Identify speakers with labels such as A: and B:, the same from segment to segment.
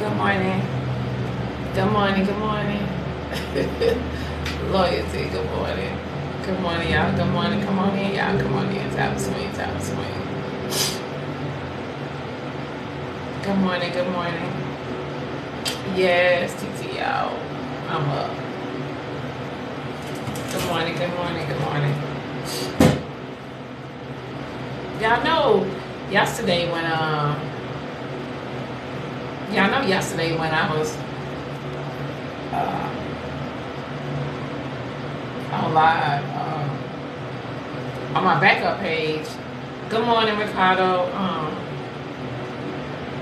A: Good morning. Good morning. Good morning. Loyalty. Good morning. Good morning, y'all. Good morning. Come on in, y'all. Come on in. Tap swing. Tap swing. Good morning. Good morning. Yes, TT, y'all. I'm up. Good morning. Good morning. Good morning. Y'all know yesterday when I was on live on my backup page. Good morning, Ricardo.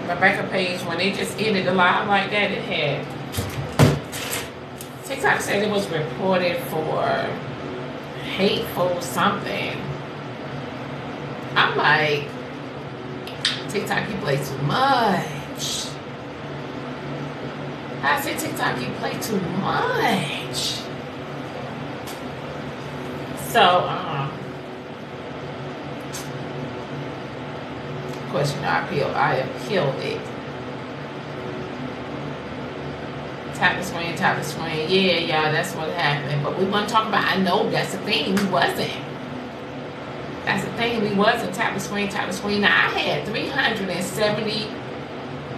A: My backup page, when they just ended the live like that, it had TikTok said it was reported for hateful something. I'm like, TikTok, you play too much. I said, TikTok, you play too much. So, of course, you know, I appealed it. Tap the screen, tap the screen. Yeah, y'all, that's what happened. But we want to talk about, I know that's the thing, we wasn't. That's the thing, we wasn't. Tap the screen, tap the screen. Now, I had 370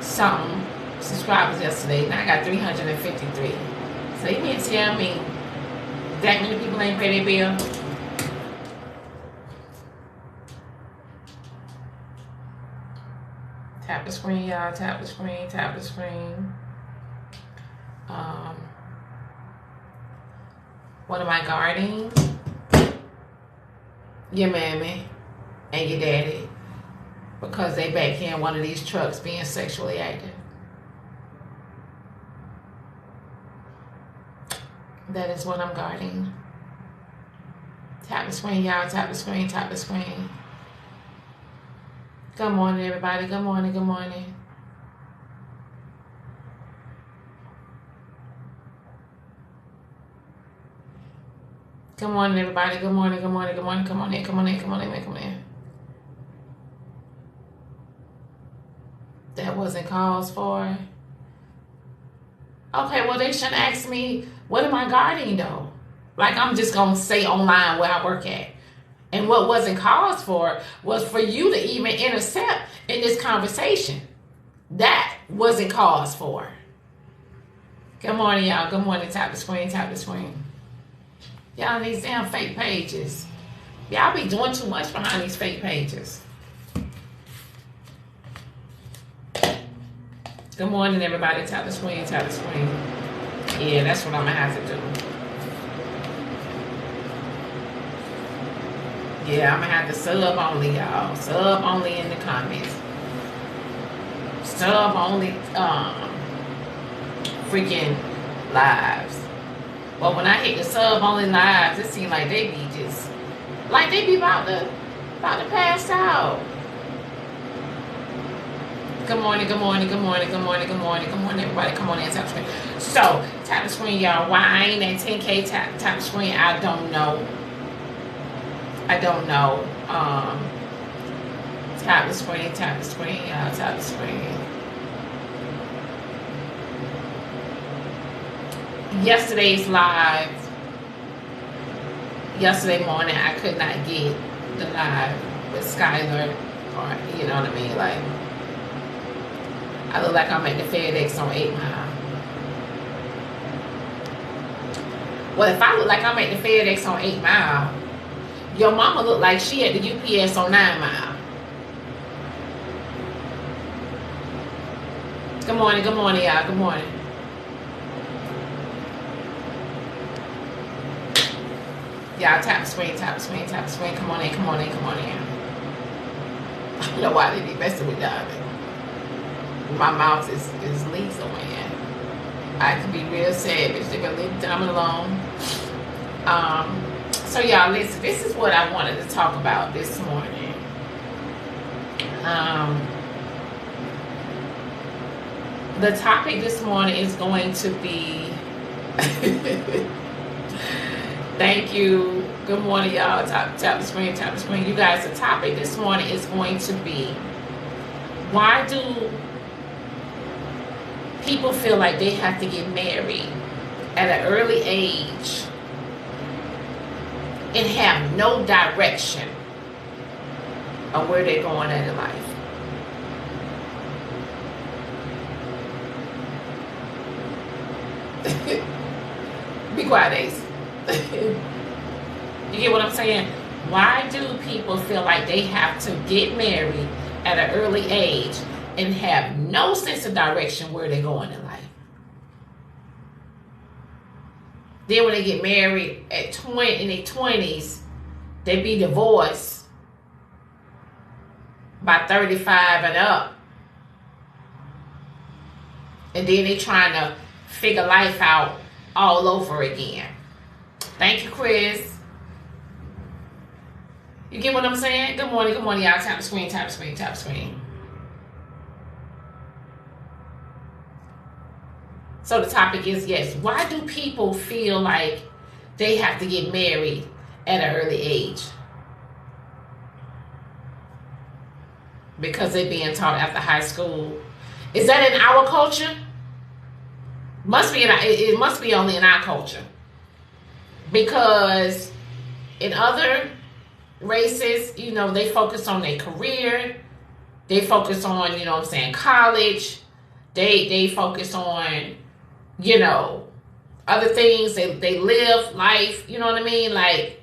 A: something subscribers yesterday. Now I got 353. So you mean to tell me that many people ain't pay their bill? Tap the screen, y'all. Tap the screen, tap the screen. What am I guarding? Your mammy and your daddy, because they back here in one of these trucks being sexually active. That is what I'm guarding. Tap the screen, y'all. Tap the screen, tap the screen. Good morning, everybody. Good morning, good morning. Good morning, everybody. Good morning, good morning, good morning. Come on in, come on in, come on in, come on in. That wasn't cause for. Okay, well, they shouldn't ask me, what am I guarding, though? Like, I'm just going to say online where I work at. And what wasn't cause for was for you to even intercept in this conversation. That wasn't cause for. Good morning, y'all. Good morning. Tap the screen, tap the screen. Y'all, these damn fake pages. Y'all be doing too much behind these fake pages. Good morning, everybody. Tap the screen, tap the screen. Yeah, that's what I'm going to have to do. Yeah, I'm going to have to sub only, y'all. Sub only in the comments. Sub only freaking lives. But when I hit the sub only lives, it seems like they be just, like they be about to pass out. Good morning, good morning, good morning, good morning, good morning, good morning, everybody. Come on in, tap the screen. So, tap the screen, y'all. Why I ain't at 10K tap the screen, I don't know. I don't know. Tap the screen, y'all. Tap the screen. Yesterday's live, yesterday morning, I could not get the live with Skylar, or, you know what I mean? Like, I look like I'm at the FedEx on 8 Mile. Well, if I look like I'm at the FedEx on 8 Mile, your mama look like she at the UPS on 9 Mile. Good morning, y'all. Good morning. Y'all, tap the screen, tap the screen, tap the screen. Come on in, come on in, come on in. I don't know why they be messing with Diamond. My mouth is lethal, man. I can be real savage. They're gonna leave Diamond alone. So y'all, listen, this is what I wanted to talk about this morning. The topic this morning is going to be thank you. Good morning, y'all. Tap the screen, tap the screen. You guys, the topic this morning is going to be, why do people feel like they have to get married at an early age and have no direction of where they're going in life. Be quiet, Ace. You get what I'm saying? Why do people feel like they have to get married at an early age and have no sense of direction where they're going in life? Then when they get married in their 20s, they be divorced by 35 and up. And then they trying to figure life out all over again. Thank you, Chris. You get what I'm saying? Good morning, y'all. Tap the screen, tap the screen, tap the screen. So the topic is, yes, why do people feel like they have to get married at an early age? Because they're being taught after high school. Is that in our culture? It must be only in our culture. Because in other races, they focus on their career. They focus on, college. They focus on, other things. They live life, you know what I mean? Like,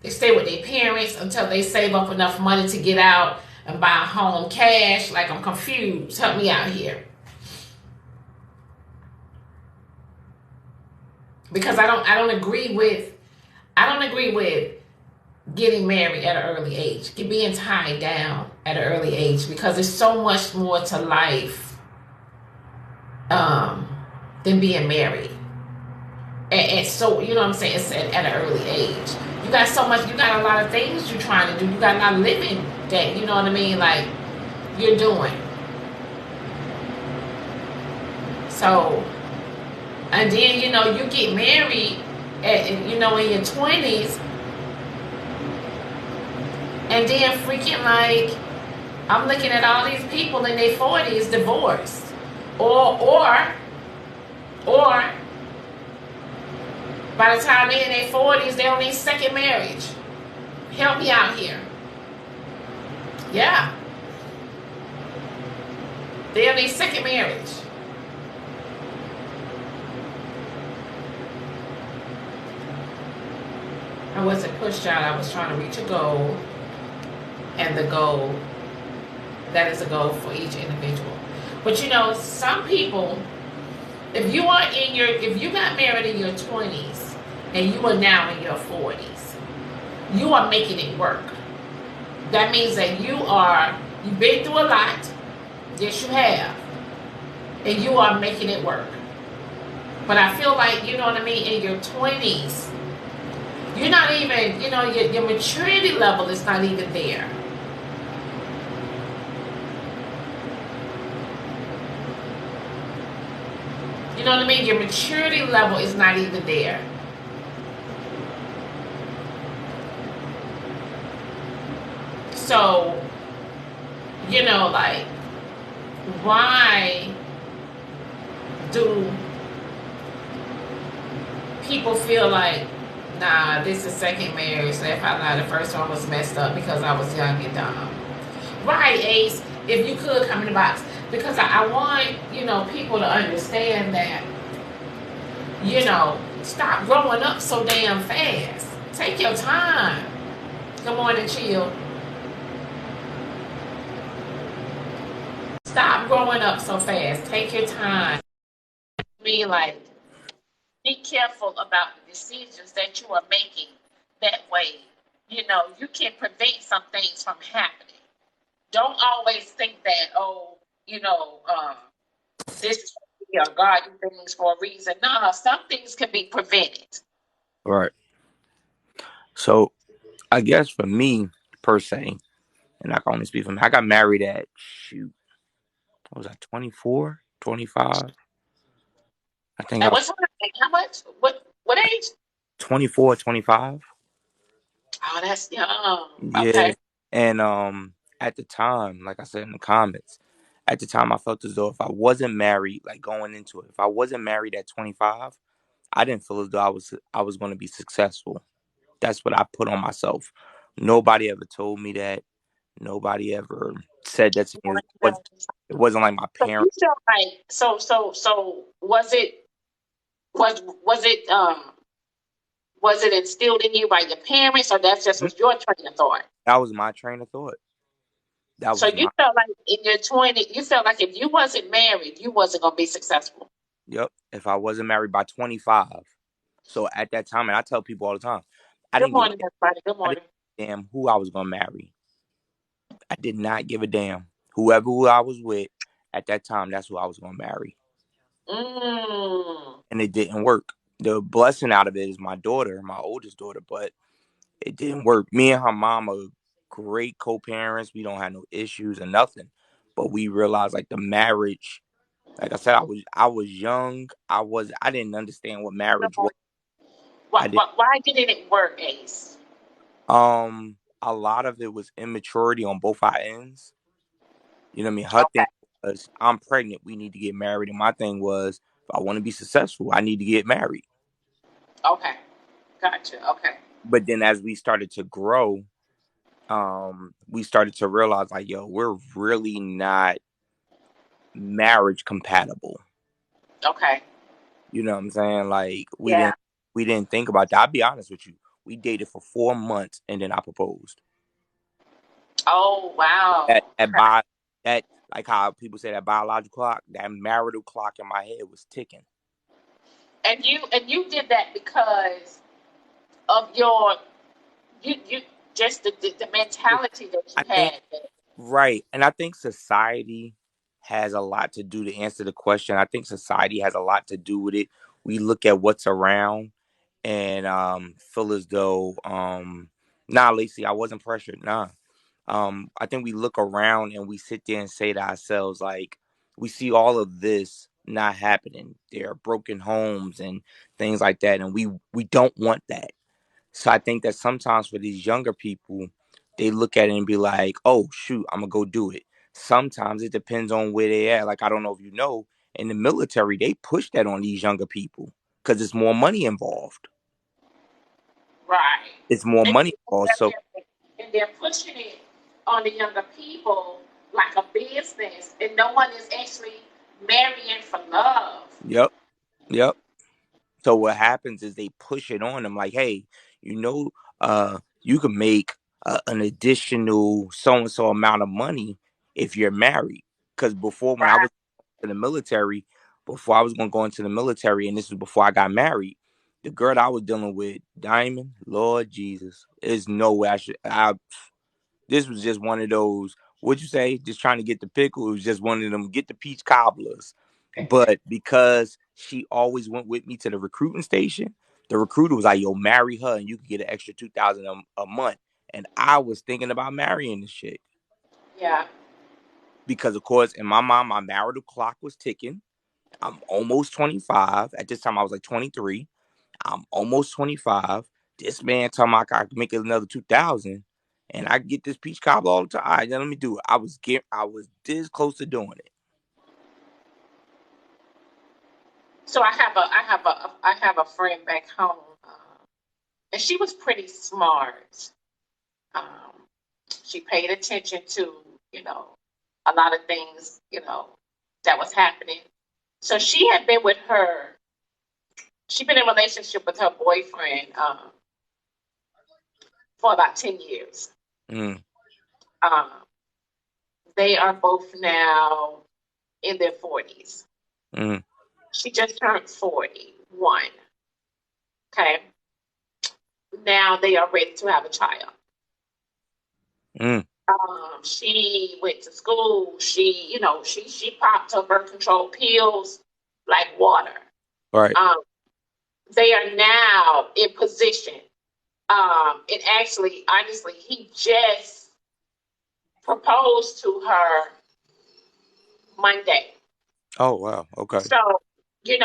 A: they stay with their parents until they save up enough money to get out and buy a home cash. Like, I'm confused. Help me out here. Because I don't agree with getting married at an early age, being tied down at an early age, because there's so much more to life than being married. And so, you know what I'm saying, it's at an early age. You got a lot of things you're trying to do. You got a lot of living that, you know what I mean, like, you're doing. So, and then, you get married in your 20s, and then freaking, like, I'm looking at all these people in their 40s divorced. Or by the time they're in their 40s, they're on their second marriage. Help me out here. Yeah. They're in their second marriage. I wasn't pushed out. I was trying to reach a goal. And the goal, that is a goal for each individual. But some people, if you got married in your 20s and you are now in your 40s, you are making it work. That means that you've been through a lot. Yes, you have. And you are making it work. But I feel like, you know what I mean, in your 20s, you're not even, your maturity level is not even there. You know what I mean? Your maturity level is not even there. So, like, why do people feel like, nah, this is second marriage, so if I lie, the first one was messed up because I was young and dumb? Right, Ace, if you could come in the box. Because I want, people to understand that, stop growing up so damn fast. Take your time. Good morning, Chill. Stop growing up so fast. Take your time. Be careful about the decisions that you are making. That way, you can prevent some things from happening. Don't always think that, this is God do things for a reason. No, some things can be prevented.
B: Right. So, I guess for me, per se, and I can only speak for me, I got married at, what was I, 24, 25? I think
A: And how much? What age?
B: 24, 25.
A: Oh, that's young.
B: Yeah.
A: Okay.
B: And at the time, like I said in the comments, at the time I felt as though if I wasn't married, like going into it, if I wasn't married at 25, I didn't feel as though I was going to be successful. That's what I put on myself. Nobody ever told me that. Nobody ever said that to me. It wasn't like my
A: So you
B: parents.
A: felt like so was it was it instilled in you by your parents, or that just was your train of thought?
B: That was my train of thought. That
A: So
B: was
A: you
B: my.
A: felt like in your 20s, you felt like if you wasn't married, you wasn't gonna be successful.
B: Yep. If I wasn't married by 25. So at that time, and I tell people all the time, I
A: Good
B: didn't give a
A: morning, everybody. Good
B: I didn't
A: morning.
B: give a damn who I was gonna marry. I did not give a damn. Who I was with at that time, that's who I was gonna marry.
A: Mm.
B: And it didn't work. The blessing out of it is my daughter, my oldest daughter, but it didn't work. Me and her mom are great co-parents. We don't have no issues or nothing. But we realized like the marriage, like I said, I was young. I didn't understand what marriage was. I did
A: Why didn't it work, Ace?
B: a lot of it was immaturity on both our ends. You know what I mean? Her
A: Okay.
B: thing was, I'm pregnant, we need to get married. And my thing was, if I want to be successful, I need to get married.
A: Okay. Gotcha. Okay.
B: But then as we started to grow, we started to realize like, yo, we're really not marriage compatible.
A: Okay.
B: You know what I'm saying? Like
A: Yeah.
B: we didn't think about that. I'll be honest with you. We dated for 4 months and then I proposed.
A: Oh
B: That
A: wow.
B: that bi- that like how people say that biological clock, that marital clock in my head was ticking.
A: And you did that because of your you just the mentality that
B: I
A: you
B: think
A: had.
B: right. And I think society has a lot to do to answer the question. I think society has a lot to do with it. We look at what's around and feel as though nah, Lacey, I wasn't pressured. Nah. I think we look around and we sit there and say to ourselves, like, we see all of this not happening. There are broken homes and things like that, and we don't want that. So I think that sometimes for these younger people, they look at it and be like, "Oh shoot, I'm gonna go do it." Sometimes it depends on where they at. Like I don't know if you know, in the military, they push that on these younger people because there's more money involved.
A: Right.
B: It's more
A: And,
B: money involved. So
A: and they're pushing it on the younger people like a business, and no one is actually marrying for love.
B: yep, yep. So what happens is they push it on them like, hey, you know, you can make an additional so and so amount of money if you're married. Because before, when I was in the military, before I was going to go into the military, and this was before I got married, the girl that I was dealing with, Diamond, Lord Jesus, there's no way this was just one of those, what'd you say? Just trying to get the pickle. It was just one of them get the peach cobblers. But because she always went with me to the recruiting station, the recruiter was like, yo, marry her and you can get an extra 2,000 a month. And I was thinking about marrying this chick.
A: Yeah.
B: Because of course, in my mind, my marital clock was ticking. I'm almost 25. At this time, I was like 23. I'm almost 25. This man talking about I could make another 2,000, and I get this peach cobbler all the time. All right, then let me do it. I was this close to doing it.
A: So I have a friend back home, and she was pretty smart. Um, she paid attention to a lot of things that was happening. So she'd been in a relationship with her boyfriend for about 10 years.
B: Mm,
A: Um, they are both now in their 40s.
B: mm,
A: She just turned 41. Okay. Now they are ready to have a child.
B: mm.
A: She went to school. She popped her birth control pills like water.
B: Right.
A: Um, they are now in position. And actually, honestly, he just proposed to her Monday.
B: Oh wow. Okay.
A: So, she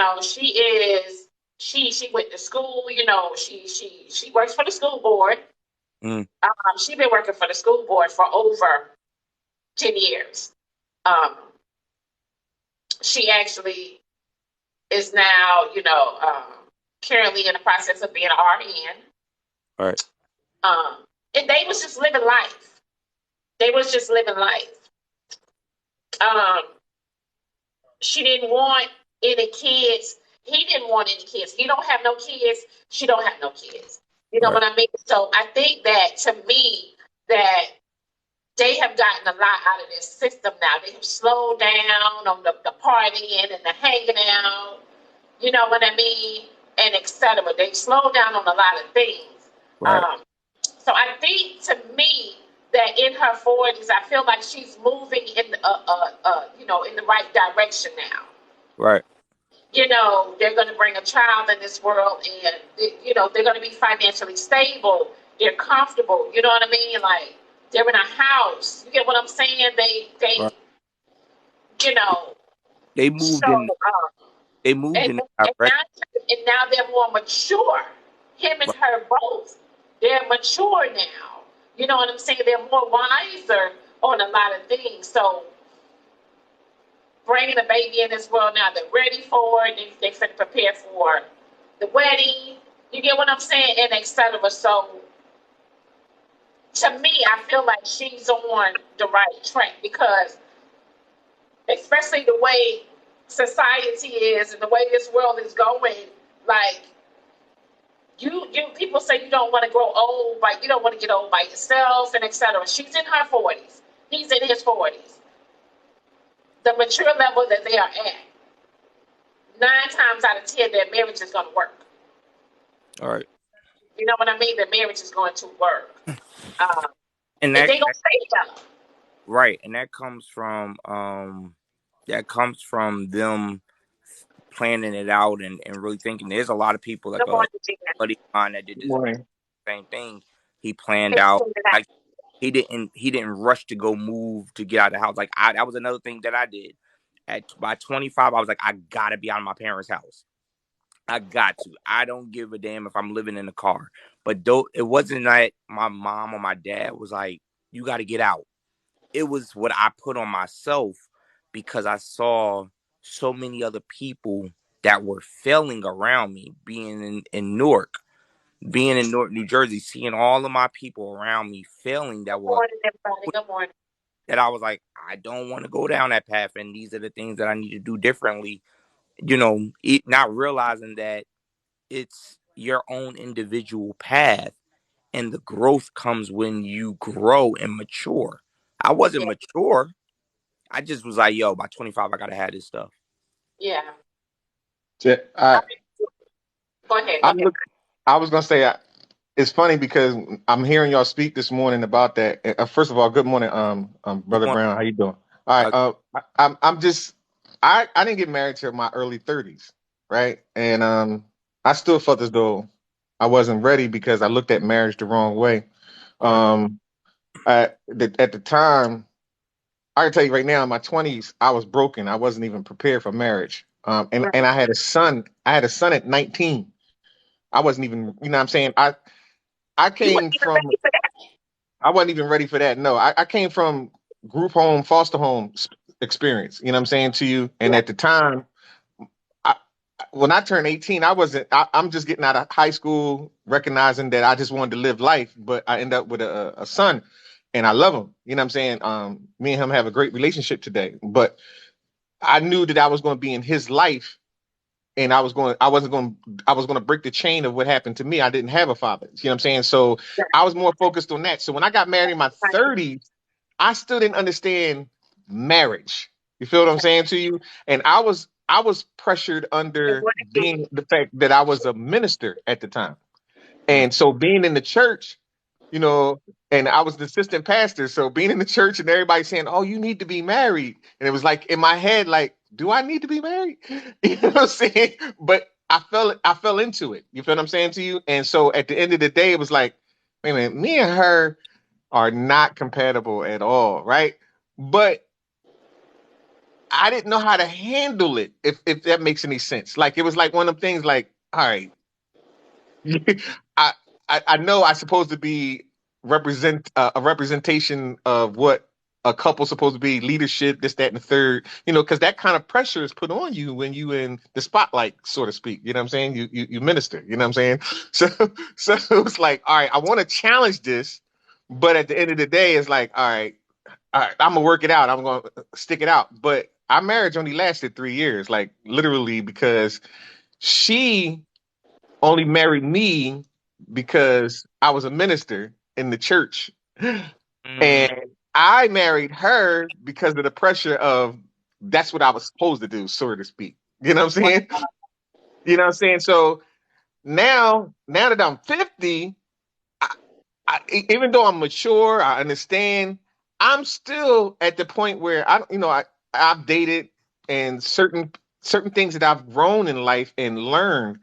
A: went to school. She works for the school board.
B: Mm,
A: She's been working for the school board for over 10 years. Um, She actually is now, currently in the process of being an RN.
B: Right.
A: And they was just living life. They was just living life. Um, she didn't want any kids. He didn't want any kids. He don't have no kids. She don't have no kids. You know
B: Right.
A: what I mean? So I think that, to me, that they have gotten a lot out of this system now. They have slowed down on the partying and the hanging out. You know what I mean? And etc. They slowed down on a lot of things.
B: Right.
A: Um, so I think, to me, that in her 40s, I feel like she's moving in in the right direction now.
B: Right.
A: They're going to bring a child in this world, and they're going to be financially stable. They're comfortable. You know what I mean? Like, they're in a house. You get what I'm saying?
B: Right.
A: You know.
B: They
A: So,
B: moved in. They moved
A: and,
B: in that
A: and
B: direction.
A: now they're more mature. Him and
B: Right.
A: her both. They're mature now. You know what I'm saying? They're more wiser on a lot of things. So, bringing a baby in this world now, they're ready for it. They finna prepare for the wedding. You get what I'm saying? And etc. So, to me, I feel like she's on the right track, because, especially the way society is and the way this world is going, like, you people say you don't want to grow old, but you don't want to get old by yourself, and etc. She's in her 40s. He's in his 40s. The mature level that they are at, 9 times out of 10, their marriage is going to work.
B: All right.
A: You know what I mean? Their marriage is going to work.
B: And
A: And
B: that
A: they don't stay together.
B: right, and that comes from them planning it out and really thinking. There's a lot of people, like
A: Good
B: a
A: morning, Gina.
B: buddy of mine that did
C: Good
B: this
C: morning.
B: same thing. He planned
A: They
B: out,
A: figured it out.
B: like, he didn't rush to go move to get out of the house. Like, that was another thing that I did. By 25, I was like, I gotta be out of my parents' house. I got to. I don't give a damn if I'm living in a car. But though it wasn't that my mom or my dad was like, you got to get out. It was what I put on myself, because I saw so many other people that were failing around me, being in Newark, being in Newark, New Jersey, seeing all of my people around me failing
A: Good morning, everybody. Good morning.
B: that I was like, I don't want to go down that path. And these are the things that I need to do differently. Not realizing that it's your own individual path, and the growth comes when you grow and mature. I wasn't
A: Yeah.
B: mature. I just was like, yo, by 25, I gotta have this stuff.
A: Yeah.
C: Yeah,
A: Go ahead. Go
C: I'm
A: ahead.
C: look. I was gonna say it's funny because I'm hearing y'all speak this morning about that. First of all, good morning, Brother
B: One,
C: Brown. How you doing? All right.
B: uh,
C: I'm just. I didn't get married till my early 30s, right? And I still felt as though I wasn't ready because I looked at marriage the wrong way.
B: right,
C: Um, at the time, I can tell you right now, in my 20s, I was broken. I wasn't even prepared for marriage. And
A: Right.
C: and I had a son. I had a son at 19. I wasn't even, you know what I'm saying? I
A: You weren't
C: came
A: even
C: from,
A: ready for that.
C: I wasn't even ready for that. No, I came from group home, foster home experience, you know what I'm saying to you? And
A: Yeah.
C: at the time, I, when I turned 18, I'm just getting out of high school, recognizing that I just wanted to live life, but I end up with a son and I love him. You know what I'm saying? Me and him have a great relationship today, but I knew that I was going to be in his life, and I was going to break the chain of what happened to me. I didn't have a father. You know what I'm saying? So I was more focused on that. So when I got married in my 30s, I still didn't understand marriage. You feel what I'm saying to you? And I was pressured under being the fact that I was a minister at the time.
B: mm,
C: And so being in the church, you know, and I was the assistant pastor. So being in the church and everybody saying, "Oh, you need to be married." And it was like in my head, like, do I need to be married? You know what I'm saying? But I fell into it. You feel what I'm saying to you? And so at the end of the day, it was like, wait a minute, me and her are not compatible at all, right? But I didn't know how to handle it, if that makes any sense. Like it was like one of them things like, all right, I, I know I'm supposed to be a representation of what a couple supposed to be leadership, this, that, and the third, because that kind of pressure is put on you when you in the spotlight, so to speak. You know what I'm saying? You minister, you know what I'm saying? So so it's like, all right, I want to challenge this, but at the end of the day, it's like, all right, I'm gonna work it out. I'm gonna stick it out. But our marriage only lasted 3 years, like literally, because she only married me because I was a minister in the church.
B: Mm,
C: And I married her because of the pressure of that's what I was supposed to do, so to speak. You know what I'm saying? You know what I'm saying? So now that I'm 50, even though I'm mature, I understand, I'm still at the point where I've dated, and certain things that I've grown in life and learned,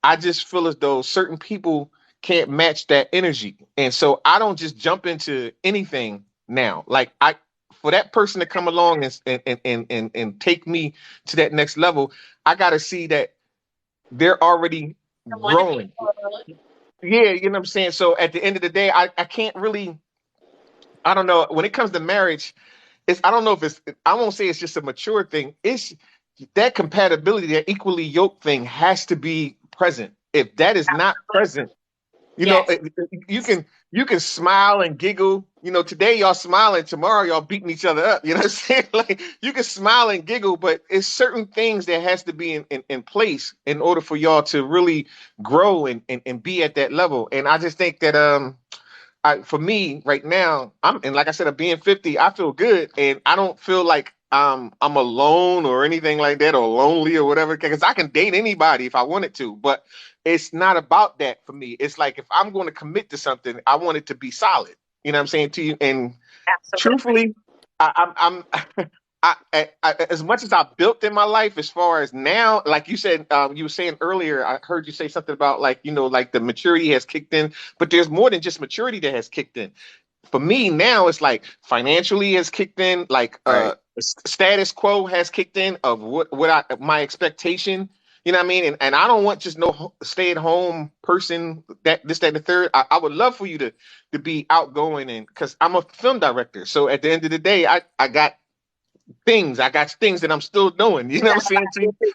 C: I just feel as though certain people can't match that energy. And so I don't just jump into anything now. Like for that person to come along and take me to that next level, I gotta see that they're already
A: I want to be
C: growing.
A: loved.
C: Yeah, you know what I'm saying? So at the end of the day, I can't really, I don't know, when it comes to marriage, I don't know if I won't say it's just a mature thing. It's that compatibility, that equally yoked thing has to be present. If that is not present,
A: Yes.
C: you can smile and giggle. Today y'all smiling, tomorrow y'all beating each other up. You know what I'm saying? Like you can smile and giggle, but it's certain things that has to be in place in order for y'all to really grow and be at that level. And I just think that for me right now, and like I said, I'm being 50, I feel good, and I don't feel like I'm alone or anything like that, or lonely or whatever, because I can date anybody if I wanted to, but it's not about that for me. It's like if I'm going to commit to something, I want it to be solid. You know what I'm saying to you? And
A: Absolutely.
C: truthfully, I'm as much as I've built in my life, as far as now, like you said, you were saying earlier, I heard you say something about like, like the maturity has kicked in, but there's more than just maturity that has kicked in. For me now, it's like financially has kicked in, like
B: right.
C: status quo has kicked in of my expectation. You know what I mean? And I don't want just no stay at home person, that this, that, and the third. I would love for you to be outgoing, and because I'm a film director. So at the end of the day, I got things that I'm still doing. You
A: You
C: know what I'm
A: got a
C: saying
A: lot
C: to you?
A: to do.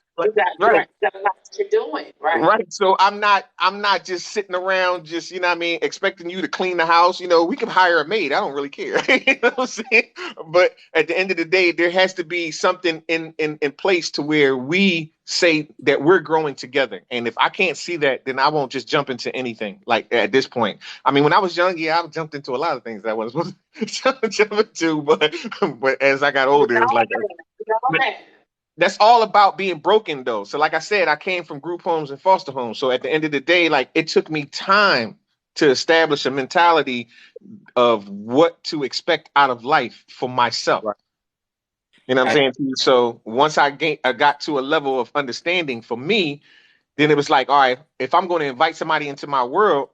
C: Right.
A: You got a lot that you're doing, right?
C: Right. So I'm not just sitting around just, you know what I mean, expecting you to clean the house. We can hire a maid. I don't really care. You know what I'm saying? But at the end of the day, there has to be something in place to where we say that we're growing together. And if I can't see that, then I won't just jump into anything like at this point. I mean, when I was young, yeah, I jumped into a lot of things that I wasn't supposed to jump into, but as I got
A: We
C: older, it was
A: all
C: like
A: have. We all have.
C: that's all about being broken though. So like I said, I came from group homes and foster homes. So at the end of the day, like it took me time to establish a mentality of what to expect out of life for myself.
B: Right.
C: You know what I'm
B: I,
C: saying to you? So once I got to a level of understanding for me, then it was like, all right, if I'm going to invite somebody into my world,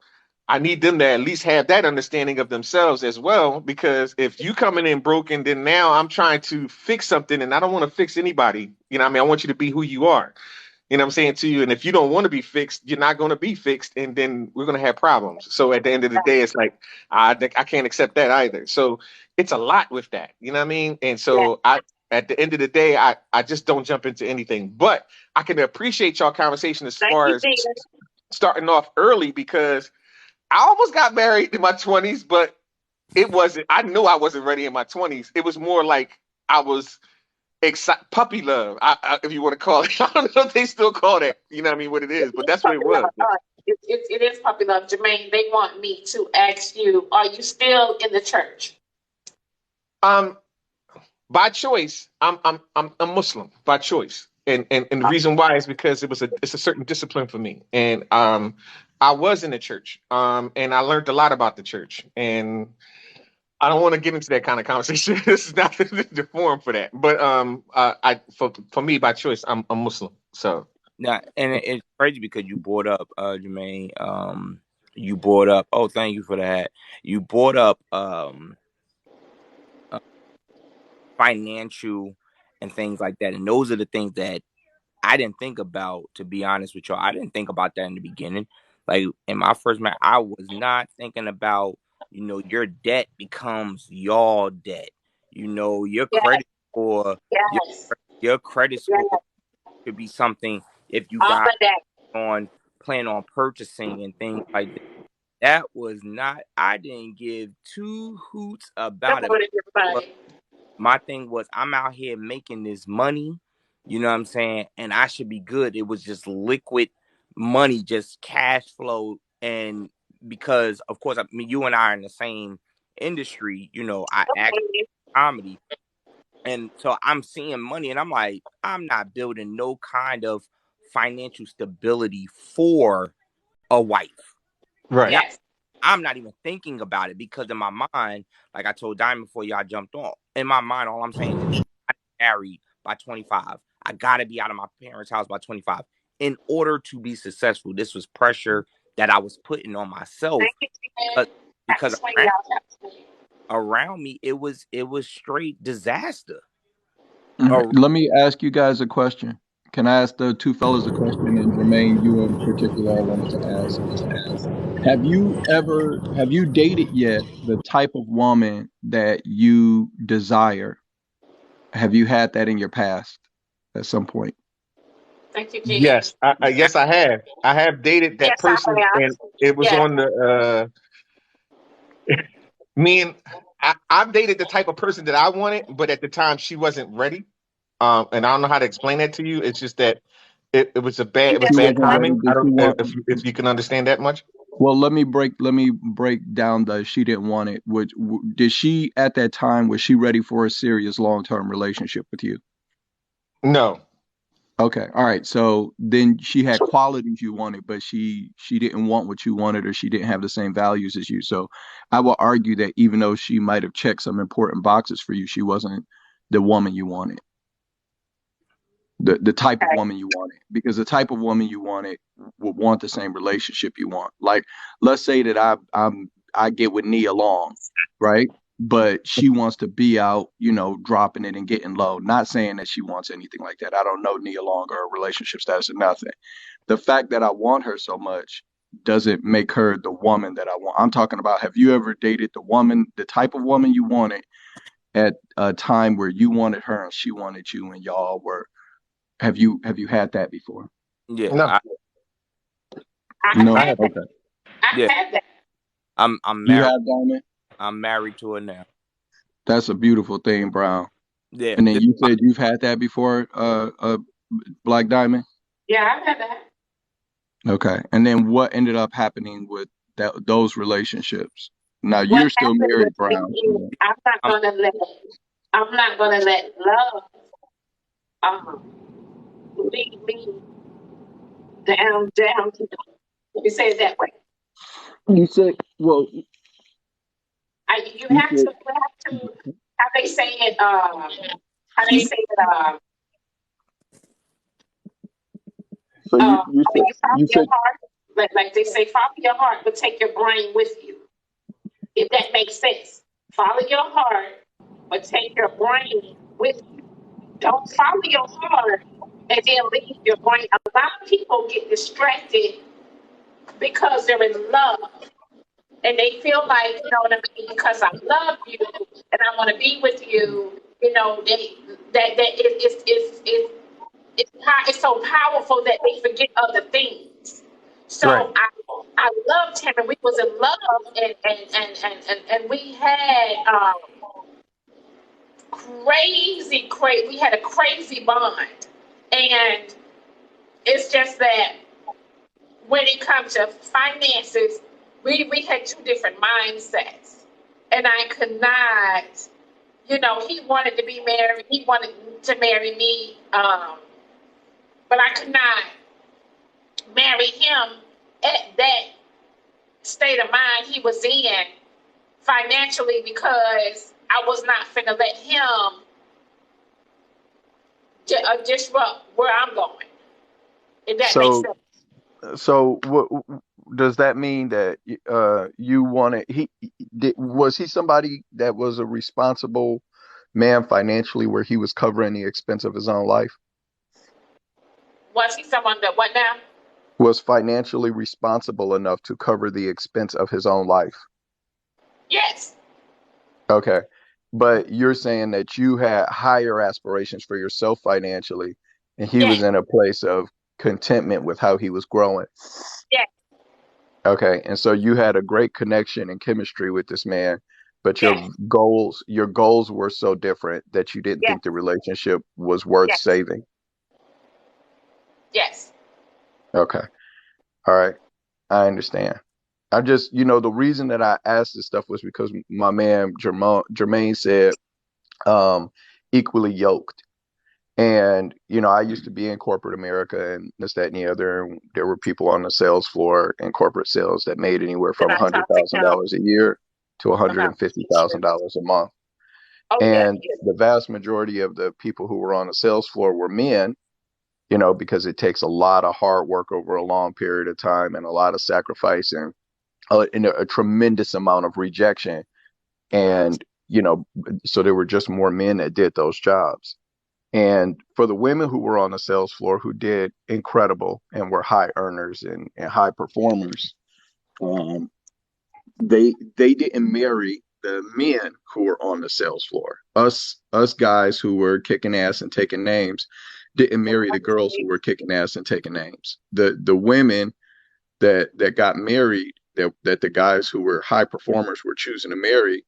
C: I need them to at least have that understanding of themselves as well. Because if you coming in broken, then now I'm trying to fix something, and I don't want to fix anybody. You know what I mean? I want you to be who you are. You know what I'm saying to you? And if you don't want to be fixed, you're not going to be fixed, and then we're going to have problems. So at the end of the day, it's like I can't accept that either. So it's a lot with that. You know what I mean? And
A: Yeah.
C: so at the end of the day, I just don't jump into anything. But I can appreciate y'all conversation as
A: Thank
C: far
A: you,
C: as
A: Peter.
C: starting off early, because I almost got married in my 20s, but it wasn't. I knew I wasn't ready in my 20s. It was more like I was puppy love, if you want to call it. I don't know if they still call that. You know what I mean? What it is, but
A: It is
C: that's what it
A: puppy love.
C: was.
A: It is puppy love. Jermaine, they want me to ask you, are you still in the church?
C: Um, by choice, I'm a Muslim by choice, and the reason why is because it's a certain discipline for me, and I was in the church, and I learned a lot about the church, and I don't want to get into that kind of conversation. This is not the forum for that. But for me by choice, I'm a Muslim. So
B: now, and it's crazy because you brought up, Jermaine. You brought up. Oh, thank you for that. You brought up uh, financial and things like that, and those are the things that I didn't think about. To be honest with y'all, I didn't think about that in the beginning. Like in my first marriage, I was not thinking about, your debt becomes y'all debt. your
D: Yes.
B: credit score, your,
D: Yes.
B: your credit
D: Yes.
B: score could be something if you
D: All
B: got
D: of that.
B: plan on purchasing and things like that. That was not. I didn't give two hoots about it.
D: What is your
B: But
D: money?
B: my thing was, I'm out here making this money. You know what I'm saying? And I should be good. It was just liquid money, just cash flow. And because, of course, I mean, you and I are in the same industry. I act
D: Okay.
B: comedy. And so I'm seeing money and I'm like, I'm not building no kind of financial stability for a wife.
C: Right.
B: Now,
D: Yes.
B: I'm not even thinking about it because in my mind, like I told Diamond before y'all jumped on, in my mind, all I'm saying is I'm married by 25. I got to be out of my parents' house by 25. In order to be successful, this was pressure that I was putting on myself
D: Thank you,
B: because,
D: Jen. Happy
B: because
D: swing,
B: around,
D: y'all. Happy swing.
B: around me, it was straight disaster.
E: Let me ask you guys a question. Can I ask the two fellas a question? And Jermaine, you in particular, I wanted to ask. Have you dated yet the type of woman that you desire? Have you had that in your past at some point?
D: Thank you, Jen.
C: Yes, yes, I have. I have dated that
D: Yes, I
C: person,
D: have.
C: and it was
D: Yes.
C: on the me and I've dated the type of person that I wanted, but at the time she wasn't ready. And I don't know how to explain that to you. It's just that it was
D: You
C: it was
E: She
D: just
C: bad
D: didn't
E: wasn't
D: want
E: ready.
C: timing. I
E: Did she
C: don't
E: want?
C: if you can understand that much.
E: Well, let me break down the she didn't want it. Did she at that time, was she ready for a serious long-term relationship with you?
C: No.
E: Okay, all right. So then she had qualities you wanted, but she didn't want what you wanted, or she didn't have the same values as you. So I will argue that even though she might have checked some important boxes for you, she wasn't the woman you wanted. The type of
D: Okay.
E: woman you wanted, because the type of woman you wanted would want the same relationship you want. Like, let's say that I get with Nia Long, right? But she wants to be out, dropping it and getting low. Not saying that she wants anything like that. I don't know Nia Long or her relationship status or nothing. The fact that I want her so much doesn't make her the woman that I want. I'm talking about, have you ever dated the type of woman you wanted at a time where you wanted her and she wanted you, and y'all were, have you had that before?
B: Yeah,
C: No.
D: I've
E: No.
C: I
D: had
C: haven't.
D: that.
E: Okay.
D: I've
B: yeah.
D: had that.
B: I'm
E: You
B: married.
E: have, Diamond?
B: I'm married to her now.
E: That's a beautiful thing, Brown.
B: Yeah,
E: And then you said you've had that before, Black Diamond?
D: Yeah, I've had that.
E: Okay. And then what ended up happening with those relationships? Now
D: What
E: you're still
D: happened with
E: married,
D: me
E: Brown.
D: is
E: So
B: I'm
D: I'm not gonna let love um lead me down to, let me say it that way.
E: you said, well,
D: You
E: you
D: have
E: said,
D: to, how they say it,
E: so
D: when you follow
E: you
D: your
E: said,
D: heart, like they say, follow your heart, but take your brain with you. If that makes sense. Follow your heart, but take your brain with you. Don't follow your heart and then leave your brain. A lot of people get distracted because they're in love. And they feel like, you know what I mean, because I love you and I want to be with you, it's so powerful that they forget other things.
C: Right.
D: So I loved him and we was in love and we had crazy, we had a crazy bond. And it's just that when it comes to finances, we had two different mindsets. And I could not, he wanted to be married, he wanted to marry me, but I could not marry him at that state of mind he was in financially because I was not finna let him disrupt where I'm going. If that makes
E: so,
D: sense.
E: what does that mean that you wanted, was he somebody that was a responsible man financially where he was covering the expense of his own life?
D: Was he someone that what now?
E: Was financially responsible enough to cover the expense of his own life?
D: Yes.
E: Okay. But you're saying that you had higher aspirations for yourself financially, and he was
D: Yes,
E: in a place of contentment with how he was growing.
D: yes,
E: Okay. And so you had a great connection and chemistry with this man, but
D: yes,
E: your goals were so different that you didn't
D: yes,
E: think the relationship was worth
D: yes,
E: saving.
D: yes.
E: Okay. All right. I understand. I just, the reason that I asked this stuff was because my man Jermaine said, equally yoked. And, I used to be in corporate America and this, that, and the other. And there were people on the sales floor in corporate sales that made anywhere
D: Did
E: from
D: I talk to him
E: $100,000 a year to
D: about relationships?
E: $150,000 a month.
D: Oh, yes,
E: And
D: yes.
E: the vast majority of the people who were on the sales floor were men, because it takes a lot of hard work over a long period of time and a lot of sacrifice and a tremendous amount of rejection. And, so there were just more men that did those jobs. And for the women who were on the sales floor who did incredible and were high earners and high performers, um, they didn't marry the men who were on the sales floor. Us guys who were kicking ass and taking names didn't marry the girls who were kicking ass and taking names. The women that got married, that the guys who were high performers were choosing to marry,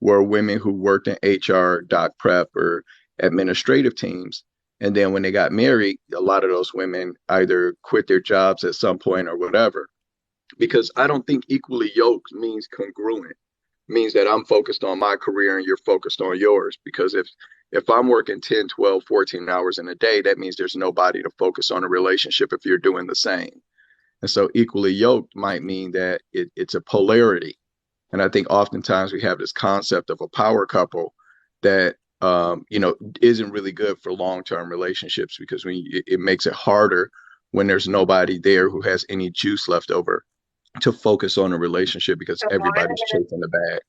E: were women who worked in HR, doc prep, or administrative teams. And then when they got married, a lot of those women either quit their jobs at some point or whatever. Because I don't think equally yoked means congruent, means that I'm focused on my career and you're focused on yours. Because if I'm working 10, 12, 14 hours in a day, that means there's nobody to focus on a relationship if you're doing the same. And so equally yoked might mean that it's a polarity. And I think oftentimes we have this concept of a power couple that, isn't really good for long-term relationships, because it makes it harder when there's nobody there who has any juice left over to focus on a relationship, because
D: Good
E: everybody's
D: morning.
E: chasing the bag.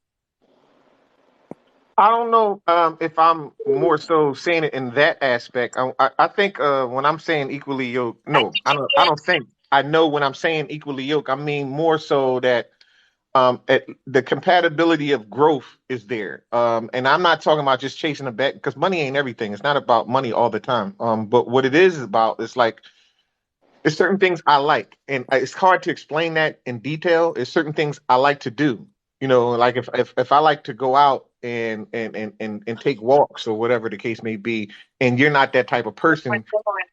C: I don't know if I'm more so saying it in that aspect. I think when I'm saying equally yoked,
D: I
C: no,
D: think you
C: I
D: did.
C: don't think. I know when I'm saying equally yoked, I mean more so that the compatibility of growth is there. And I'm not talking about just chasing a bag, because money ain't everything. It's not about money all the time. But what it is about is like, there's certain things I like, and it's hard to explain that in detail. There's certain things I like to do. Like if I like to go out and take walks or whatever the case may be, and you're not that type of person,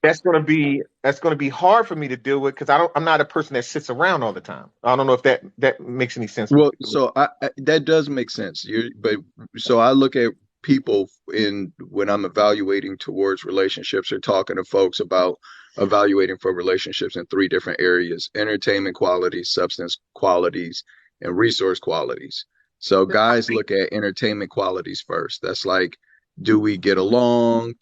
C: that's gonna be hard for me to deal with, because I'm not a person that sits around all the time. I don't know if that makes any sense.
E: Well, so that does make sense. But so I look at people when I'm evaluating towards relationships or talking to folks about evaluating for relationships in three different areas: entertainment qualities, substance qualities, and resource qualities. So guys look at entertainment qualities first. That's like, do we get along?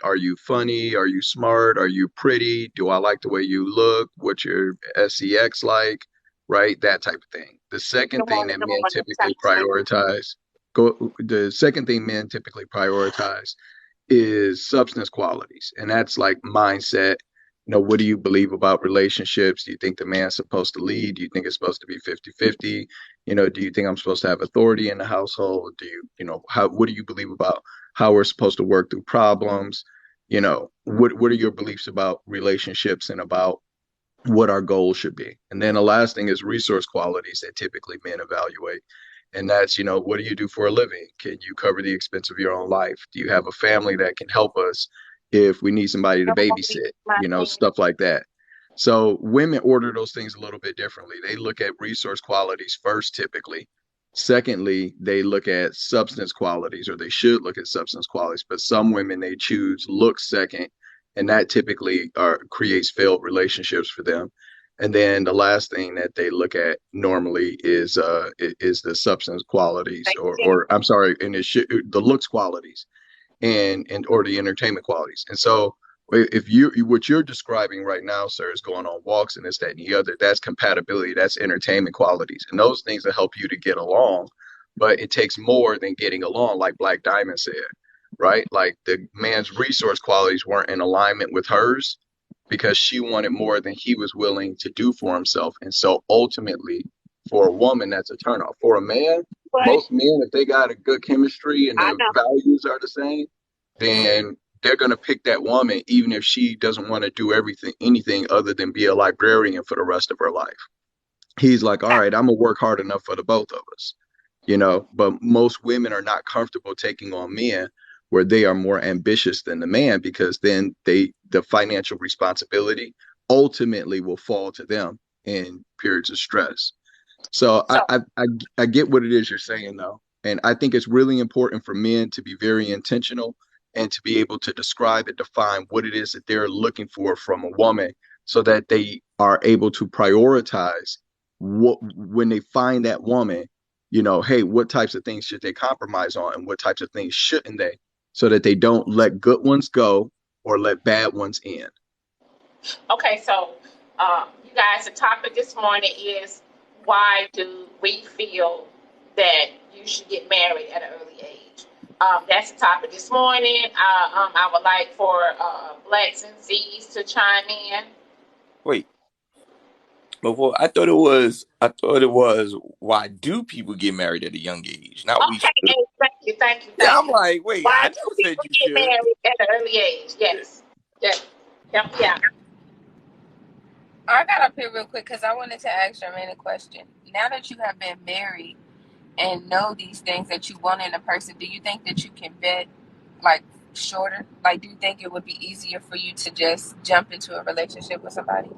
E: Are you funny? Are you smart? Are you pretty? Do I like the way you look? What's your sex like? Right? That type of thing. The second
D: Good
E: thing
D: morning.
E: that
D: Good
E: men
D: morning.
E: typically prioritize, the second thing men typically prioritize is substance qualities. And that's like mindset. What do you believe about relationships? Do you think the man's supposed to lead? Do you think it's supposed to be 50-50? Do you think I'm supposed to have authority in the household? What do you believe about how we're supposed to work through problems? What are your beliefs about relationships and about what our goals should be? And then the last thing is resource qualities that typically men evaluate. And that's, what do you do for a living? Can you cover the expense of your own life? Do you have a family that can help us if we need somebody to
D: Good morning.
E: babysit? Stuff like that. So women order those things a little bit differently. They look at resource qualities first, typically. Secondly, they look at substance qualities, or they should look at substance qualities. But some women, they choose looks second, and that typically creates failed relationships for them. And then the last thing that they look at normally is the substance qualities,
D: Thank you.
E: or I'm sorry, and the looks qualities, and or the entertainment qualities. And so if what you're describing right now, sir, is going on walks and this, that, and the other, that's compatibility, that's entertainment qualities, and those things will help you to get along. But it takes more than getting along, like Black Diamond said, right? Like the man's resource qualities weren't in alignment with hers, because she wanted more than he was willing to do for himself. And so ultimately, for a woman, that's a turnoff. For a man,
D: But
E: Most men, if they got a good chemistry and
D: I
E: their
D: know.
E: values are the same, then they're gonna pick that woman even if she doesn't want to do anything other than be a librarian for the rest of her life. He's like, all right, I'm gonna work hard enough for the both of us, you know. But most women are not comfortable taking on men where they are more ambitious than the man, because then the financial responsibility ultimately will fall to them in periods of stress. So
D: So
E: I get what it is you're saying though, and I think it's really important for men to be very intentional and to be able to describe and define what it is that they're looking for from a woman, so that they are able to prioritize what when they find that woman, you know, hey, what types of things should they compromise on and what types of things shouldn't they, so that they don't let good ones go or let bad ones in.
D: okay, so you guys, the topic this morning is why do we feel that you should get married at an early age? That's the topic this morning. I would like for Blacks and Z's to chime in.
B: Wait, before I thought it was why do people get married at a young age? Not we
D: Okay,
B: should.
D: hey, thank you, thank you,
B: Yeah,
D: thank
B: I'm
D: you.
B: like, wait,
D: Why
B: I
D: do
B: never said
D: people
B: you
D: get
B: should.
D: married at an early age? Yes, yes, help me out.
F: I got up here real quick because I wanted to ask Jermaine a question. Now that you have been married and know these things that you want in a person, do you think that you can vet like shorter? Like, do you think it would be easier for you to just jump into a relationship with somebody?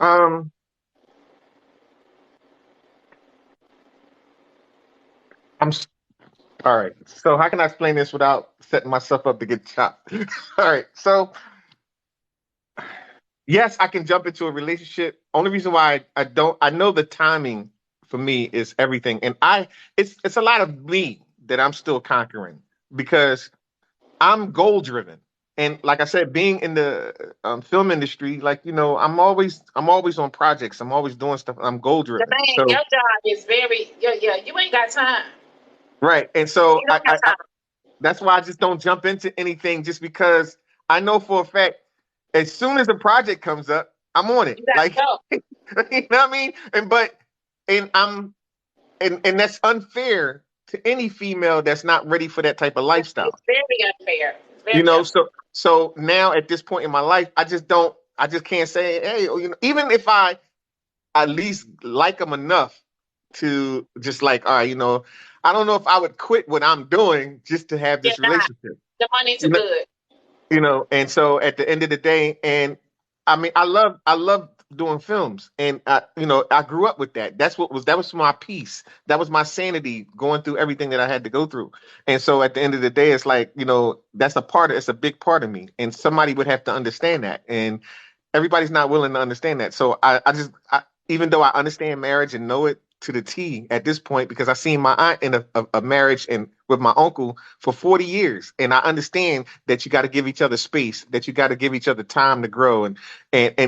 C: Um, I'm all right. So how can I explain this without setting myself up to get chopped? All right. So yes, I can jump into a relationship. Only reason why I don't, I know the timing for me is everything, and it's a lot of me that I'm still conquering because I'm goal driven. And like I said, being in the film industry, like I'm always on projects. I'm always doing stuff. I'm goal
D: The
C: driven.
D: man,
C: So
D: your job is very, yeah. You ain't got time.
C: right, and so
D: You don't got time.
C: that's why I just don't jump into anything just because I know for a fact as soon as the project comes up, I'm on it.
D: You got to
C: Like
D: go.
C: you know what I mean? And that's unfair to any female that's not ready for that type of lifestyle.
D: It's very unfair. It's
C: You
D: very
C: know,
D: unfair.
C: so now at this point in my life, I just can't say, hey, even if I at least like them enough to just like, all right, I don't know if I would quit what I'm doing just to have
D: You're
C: this
D: not.
C: relationship.
D: The money too
C: You know,
D: good.
C: and so at the end of the day, and I mean, I love doing films, and I grew up with that. That was my peace. That was my sanity going through everything that I had to go through. And so at the end of the day, it's like, it's a big part of me, and somebody would have to understand that. And everybody's not willing to understand that. So even though I understand marriage and know it to the T at this point, because I've seen my aunt in a marriage and with my uncle for 40 years. And I understand that you got to give each other space, that you got to give each other time to grow. And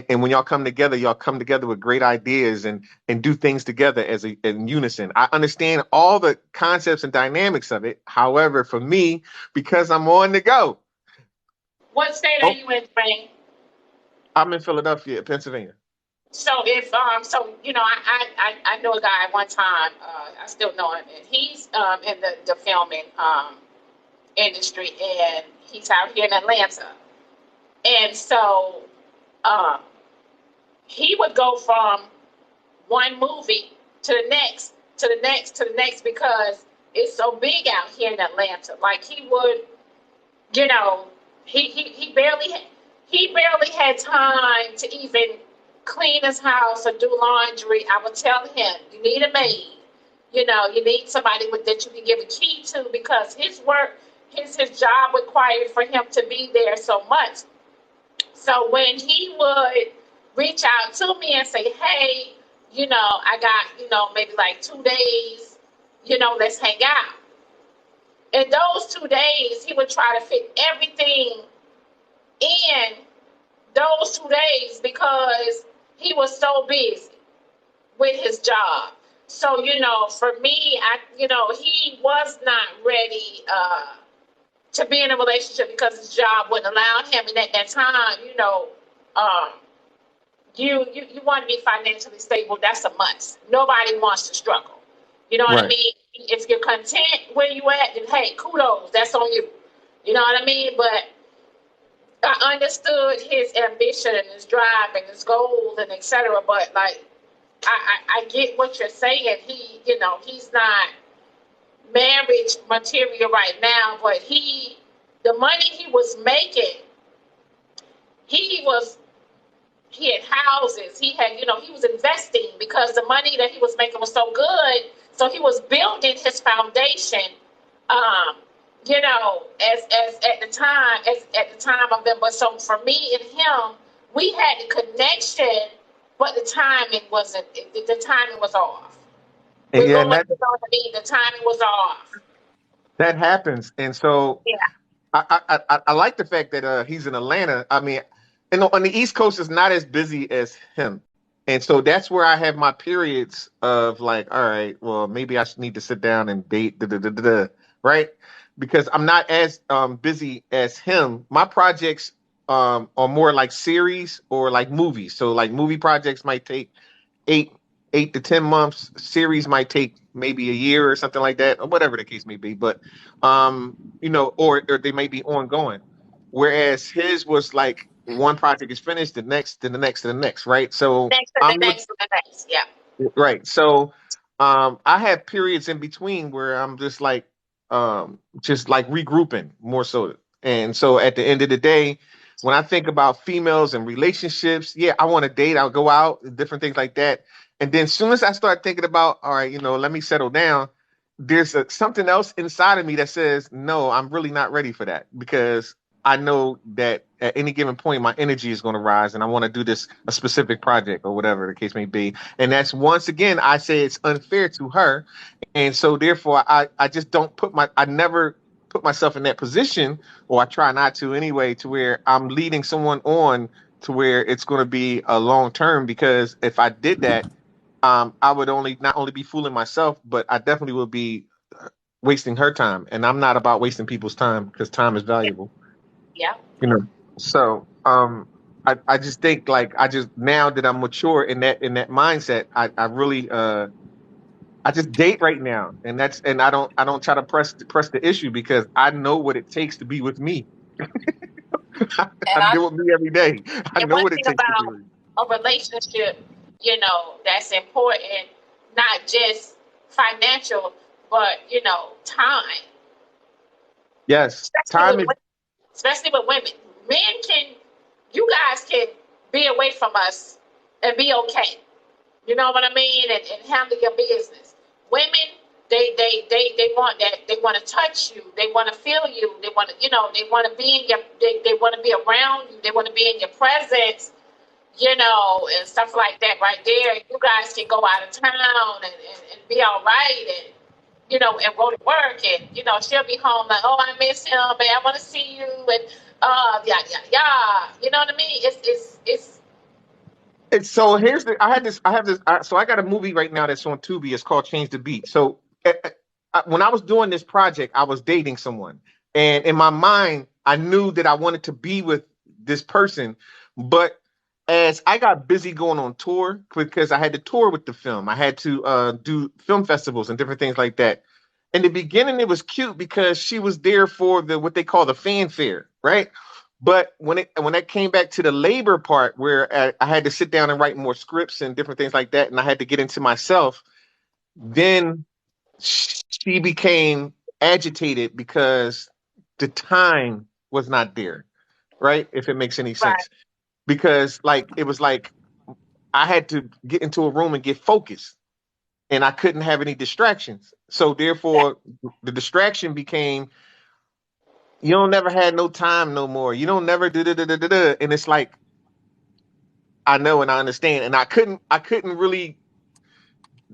C: when y'all come together with great ideas and do things together in unison. I understand all the concepts and dynamics of it. However, for me, because I'm on the go,
D: What state are
C: oh,
D: you in, Frank?
C: I'm in Philadelphia, Pennsylvania.
D: So if I know a guy one time. I still know him, and he's in the filming industry, and he's out here in Atlanta. And so um, he would go from one movie to the next, to the next, to the next, because it's so big out here in Atlanta. Like he would, you know, he barely had time to even clean his house or do laundry. I would tell him, you need a maid. You need somebody that you can give a key to because his work, his job required for him to be there so much. So when he would reach out to me and say, hey, I got, maybe like 2 days, let's hang out. In those 2 days, he would try to fit everything in those 2 days because he was so busy with his job. So, for me, he was not ready to be in a relationship because his job wouldn't allow him. And at that time, um, you want to be financially stable. That's a must. Nobody wants to struggle. You know what I
C: Right.
D: mean? If you're content where you at, then hey, kudos, that's on you. You know what I mean? But I understood his ambition and his drive and his goals and etc. But like, I get what you're saying. He's not marriage material right now, but the money he was making, he was he had houses, he was investing because the money that he was making was so good. So he was building his foundation. Um, as at the time of them. But so for me and him, we had the connection, but the timing wasn't. The timing was off.
C: And
D: We're
C: yeah,
D: going,
C: and
D: you know what I mean? The timing was off.
C: that happens. And so
D: Yeah.
C: I like the fact that he's in Atlanta. I mean, on the East Coast is not as busy as him, and so that's where I have my periods of like, all right, well, maybe I should need to sit down and date, right? Because I'm not as busy as him. My projects are more like series or like movies. So like movie projects might take eight 8 to 10 months. Series might take maybe a year or something like that, or whatever the case may be. But or they may be ongoing. Whereas his was like one project is finished, the next, then the next, to the next, right? So
D: Next to the
C: I'm
D: next to the next. Yeah.
C: right. So I have periods in between where I'm just like regrouping more so. And so at the end of the day, when I think about females and relationships, yeah, I want to date, I'll go out, different things like that. And then as soon as I start thinking about, all right, let me settle down, there's something else inside of me that says, no, I'm really not ready for that because I know that at any given point, my energy is going to rise and I want to do this, a specific project or whatever the case may be. And that's once again, I say it's unfair to her. And so therefore I just don't I never put myself in that position, or I try not to anyway, to where I'm leading someone on to where it's going to be a long term, because if I did that, I would not only be fooling myself, but I definitely would be wasting her time. And I'm not about wasting people's time because time is
D: Yeah.
C: valuable.
D: Yeah.
C: You know. So I just think like now that I'm mature in that mindset, I really I just date right now, and I don't try to press the issue because I know what it takes to be with me.
F: And
C: I
F: I
C: deal with me every day. I
D: And
C: know
D: one
C: what it
D: thing
C: takes to be
D: about
C: with me.
D: a relationship, that's important, not just financial, but time.
C: Yes,
D: Especially
C: time
D: with
C: is.
D: women. Especially with women. You guys can be away from us and be okay. You know what I mean? And handle your business. Women, they want that. They want to touch you. They want to feel you. They want to, they want to be in your. They want to be around you. They want to be in your presence. And stuff like that. Right there, you guys can go out of town and be all right, and go to work, and she'll be home like, oh, I miss him, and I want to see you, and yeah, yeah, yeah. You know what I mean? It's
C: It's so here's the I have this so I got a movie right now that's on Tubi. It's called Change the Beat. So when I was doing this project, I was dating someone, and in my mind, I knew that I wanted to be with this person, but as I got busy going on tour, because I had to tour with the film, I had to do film festivals and different things like that. In the beginning, it was cute because she was there for the what they call the fanfare, right? But when that came back to the labor part, where I had to sit down and write more scripts and different things like that, and I had to get into myself, then she became agitated because the time was not there, right? If it makes any
D: right,
C: sense, because like it was like I had to get into a room and get focused, and I couldn't have any distractions. So therefore, the distraction became, you don't never had no time no more. You don't never do da da da da da. And it's like, I know and I understand, and I couldn't really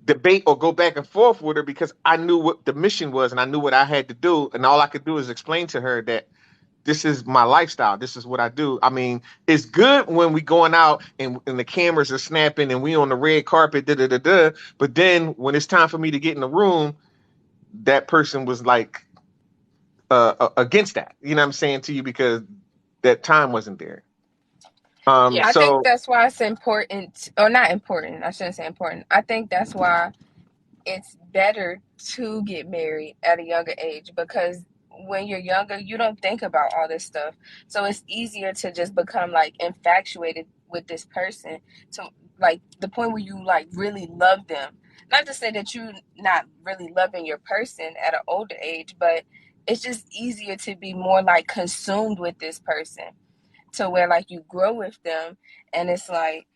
C: debate or go back and forth with her because I knew what the mission was and I knew what I had to do, and all I could do is explain to her that this is my lifestyle. This is what I do. I mean, it's good when we going out and the cameras are snapping and we on the red carpet, da da da da. But then when it's time for me to get in the room, that person was like against that. You know what I'm saying to you, because that time wasn't there.
D: yeah,
F: I think
C: So
F: that's why it's important, or not important. I shouldn't say important. I think that's why it's better to get married at a younger age, because when you're younger, you don't think about all this stuff. So it's easier to just become like infatuated with this person to like the point where you like really love them. Not to say that you're not really loving your person at an older age, but it's just easier to be more like consumed with this person to where like you grow with them, and it's like,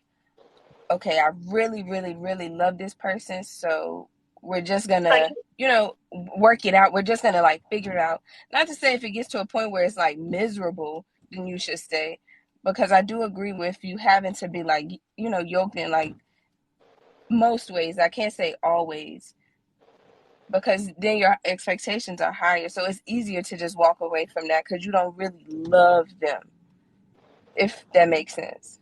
F: okay, I really, really, really love this person, so we're just
D: So
F: gonna, work it out. We're just gonna like figure it out. Not to say if it gets to a point where it's like miserable, then you should stay. Because I do agree with you having to be like, yoked in like most ways. I can't say always, because then your expectations are higher. So it's easier to just walk away from that because you don't really love them, if that makes sense.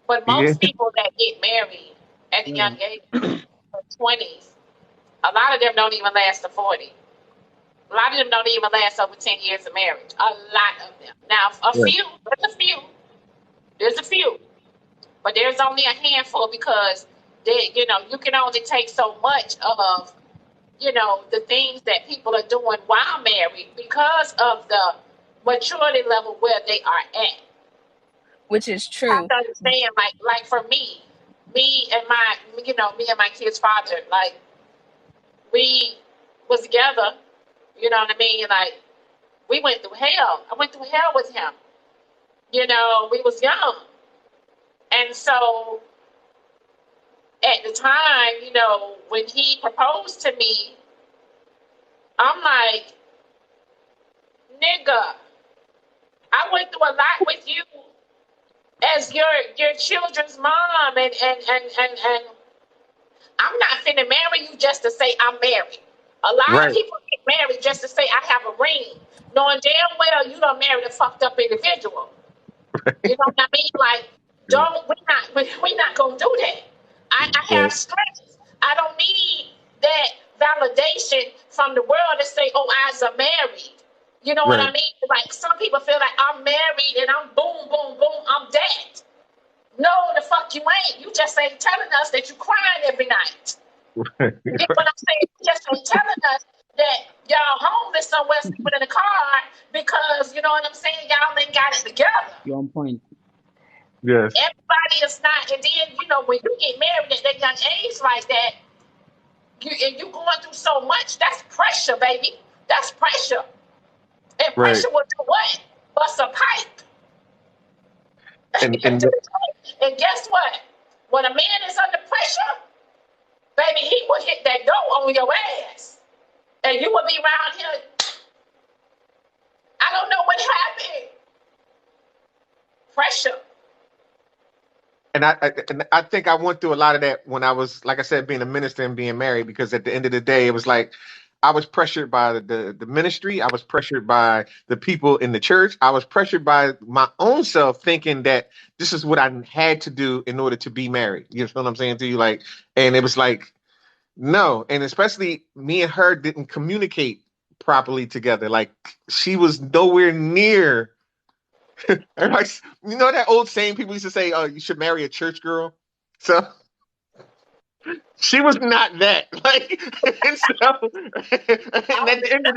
D: but
C: Yeah.
D: most people that get married at a young age, in their 20s, a lot of them don't even last to 40. A lot of them don't even last over 10 years of marriage. A lot of them. Now,
C: Right.
D: there's a few, but there's only a handful because you can only take so much of, the things that people are doing while married because of the maturity level where they are at.
F: Which is
D: You have
F: true.
D: to understand, like for me and my kid's father, like we was together, you know what I mean? Like we went through hell. I went through hell with him. We was young. And so at the time, when he proposed to me, I'm like, nigga, I went through a lot with you as your children's mom, and I'm not finna marry you just to say I'm married. A lot of
C: Right.
D: people get married just to say I have a ring, knowing damn well you done married a fucked up individual. You know what I mean? Like, we're not gonna do that. I
C: Right.
D: have strengths. I don't need that validation from the world to say, oh, I's a married. You know what
C: Right.
D: I mean? Like some people feel like I'm married and I'm boom, boom, boom, I'm dead. No, the fuck you ain't. You just ain't telling us that you crying every night. You get what I'm saying? You just ain't telling us that y'all homeless somewhere sleeping in the car because, you know what I'm saying, y'all ain't got it together.
G: You're on point.
C: Yes.
D: Everybody is not, and then, when you get married at that young age like that, and you going through so much, that's pressure, baby. That's pressure. And
C: Right.
D: pressure will do what? Bust a pipe.
C: And
D: And guess what? When a man is under pressure, baby, he will hit that door on your ass. And you will be around here. I don't know what happened. Pressure.
C: I think I went through a lot of that when I was, like I said, being a minister and being married, because at the end of the day, it was like I was pressured by the ministry. I was pressured by the people in the church. I was pressured by my own self, thinking that this is what I had to do in order to be married. You know what I'm saying to you? Like, and it was like, no. And especially me and her didn't communicate properly together. Like, she was nowhere near. Like, that old saying people used to say, "Oh, you should marry a church girl." So she was not that. Like, and so, and at the end of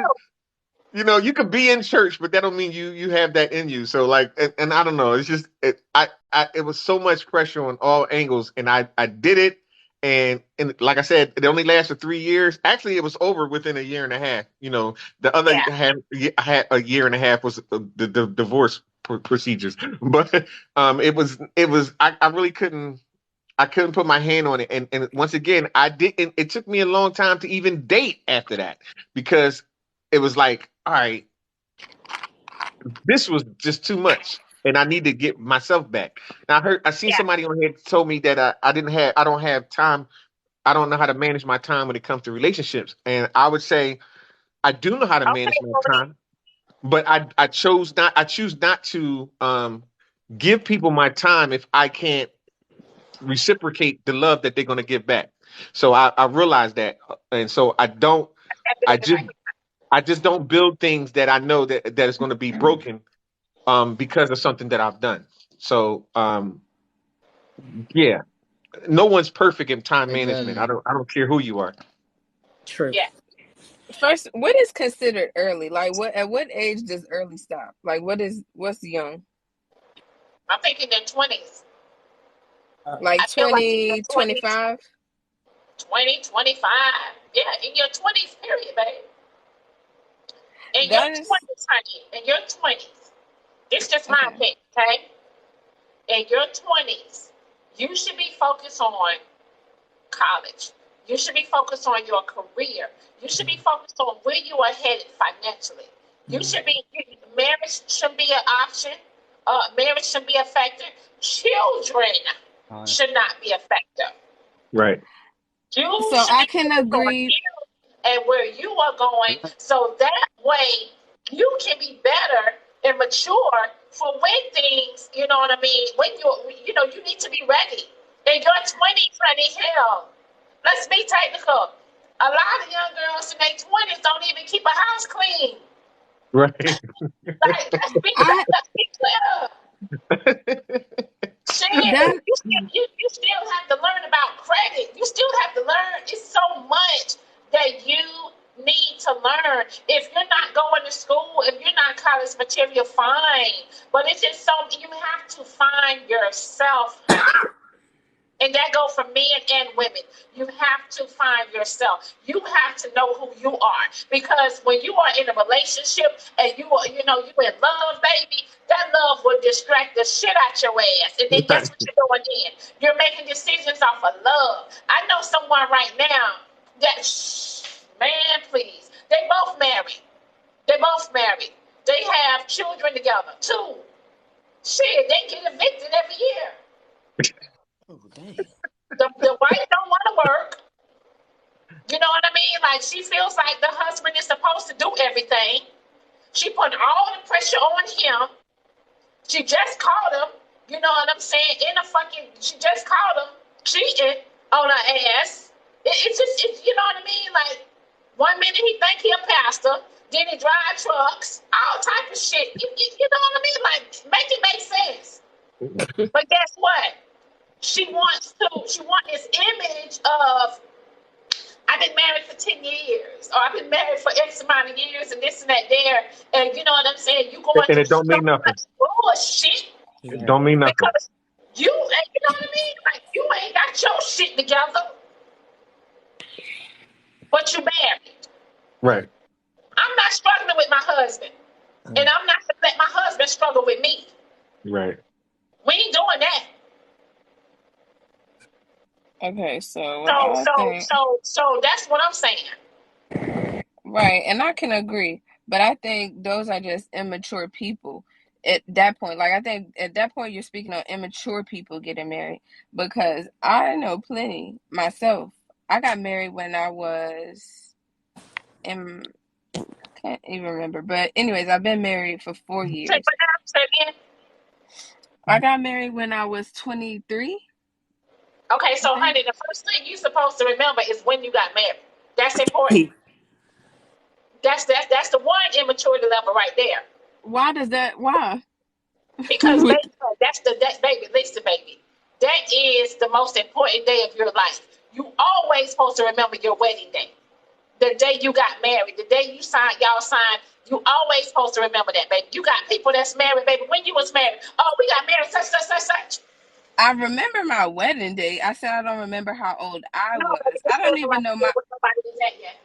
C: the, you could be in church, but that don't mean you have that in you. So like, and I don't know. It's just it was so much pressure on all angles, and I did it, and like I said, it only lasted 3 years. Actually, it was over within a year and a half. The other
D: Yeah.
C: I had a year and a half was the divorce procedures, but it was I really couldn't. I couldn't put my hand on it. And once again, I didn't. It took me a long time to even date after that, because it was like, all right, this was just too much, and I need to get myself back. Now I seen
D: Yeah.
C: somebody on here told me that I don't have time. I don't know how to manage my time when it comes to relationships. And I would say I do know how to manage
D: Okay,
C: my
D: Marie.
C: time, but I choose not to give people my time if I can't reciprocate the love that they're going to give back. So I realize that, and so I don't. I just I just don't build things that I know that is going to be broken because of something that I've done. So yeah, no one's perfect in time management. I
G: Exactly.
C: don't care who you are.
G: True.
D: Yeah,
F: First, what is considered early? Like, at what age does early stop? Like, what's young?
D: I'm thinking in 20s.
F: Like
D: I feel like in your
F: 20,
D: 20s,
F: 25?
D: 20, 25. Yeah, in your 20s, period, babe. In your
F: That is
D: 20s, honey. In your 20s. It's just my
F: okay.
D: opinion, okay? In your 20s, you should be focused on college. You should be focused on your career. You should be focused on where you are headed financially. You should be, marriage shouldn't be an option. Marriage shouldn't be a factor. Children should not be a factor.
C: Right.
D: You
F: So
D: should
F: I
D: be
F: can
D: focused on
F: agree.
D: you and where you are going, so that way you can be better and mature for when things, you know what I mean, when you need to be ready. In your 20s, honey, hell, let's be technical. A lot of young girls in their 20s don't even keep a house clean.
C: Right.
D: Like,
F: I
D: let's be clear. Shit,
F: that
D: you still have to learn about credit. You still have to learn. It's so much that you need to learn. If you're not going to school, if you're not college material, fine. But it's just so you have to find yourself, honey. And that goes for men and women. You have to find yourself. You have to know who you are. Because when you are in a relationship and you in love, baby, that love will distract the shit out your ass. And then guess what you're doing then? You're making decisions off of love. I know someone right now that, man, please. They both married. They both married. They have children together, too. Shit, they get evicted every year.
G: Oh, dang.
D: The wife don't want to work. You know what I mean? Like, she feels like the husband is supposed to do everything. She put all the pressure on him. She just caught him. You know what I'm saying? She just caught him cheating on her ass. You know what I mean? Like, one minute he think he a pastor, then he drive trucks, all type of shit. You know what I mean? Like, make it make sense. But guess what? She wants this image of, I've been married for 10 years, or I've been married for X amount of years, and this and that there. And you know what I'm saying? You going
C: And
D: through
C: it don't
D: so
C: mean nothing.
D: much bullshit
C: It don't mean nothing.
D: because you know what I mean? Like, you ain't got your shit together, but you married.
C: Right.
D: I'm not struggling with my husband, and I'm not going to let my husband struggle with me.
C: Right.
D: We ain't doing that.
F: okay. So what I think,
D: So that's what I'm saying.
F: right, and I can agree, but I think those are just immature people at that point. Like, I think at that point you're speaking on immature people getting married, because I know plenty myself. I got married when I was in, I can't even remember, but anyways, I've been married for 4 years.
D: Say again.
F: I got married when I was 23.
D: Okay,
F: I
D: so
F: think.
D: honey, the first thing you're supposed to remember is when you got married. That's important. That's the one immaturity level right there.
F: Why does that? Why?
D: Because baby, baby, listen, baby. That is the most important day of your life. You always supposed to remember your wedding day. The day you got married, the day y'all signed, you always supposed to remember that, baby. You got people that's married, baby. When you was married, oh, we got married, such.
F: I remember my wedding date. I said I don't remember how old I
D: No,
F: was.
D: baby, you
F: I
D: still
F: don't
D: don't
F: even
D: like
F: know
D: to
F: my.
D: what somebody is at yet.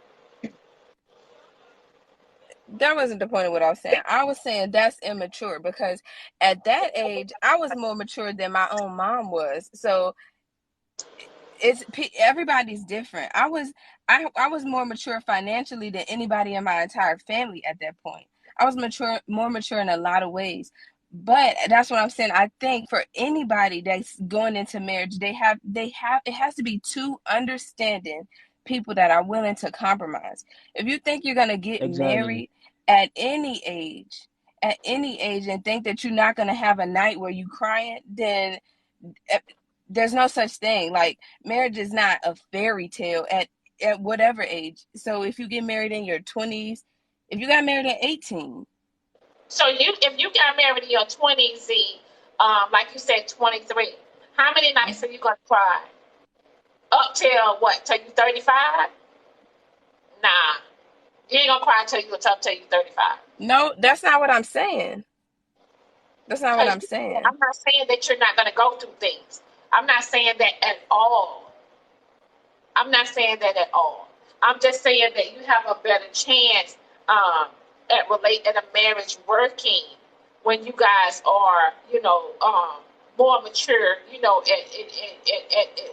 F: That wasn't the point of what I was saying. I was saying that's immature, because at that age I was more mature than my own mom was. So everybody's different. I was more mature financially than anybody in my entire family at that point. I was more mature in a lot of ways. But that's what I'm saying. I think for anybody that's going into marriage, they have it has to be two understanding people that are willing to compromise. If you think you're going to get
G: Exactly.
F: married at any age, and think that you're not going to have a night where you crying, then there's no such thing. Like, marriage is not a fairy tale at whatever age. So if you get married in your 20s, if you got married at 18,
D: So if you got married in your 20s, Z, like you said, 23, how many nights are you gonna cry? Up till what? Till you 35? Nah, you ain't gonna cry until you 35.
F: No, that's not what I'm saying. That's not what
D: Because
F: I'm saying.
D: I'm not saying that you're not gonna go through things. I'm not saying that at all. I'm not saying that at all. I'm just saying that you have a better chance at a marriage working when you guys are, more mature,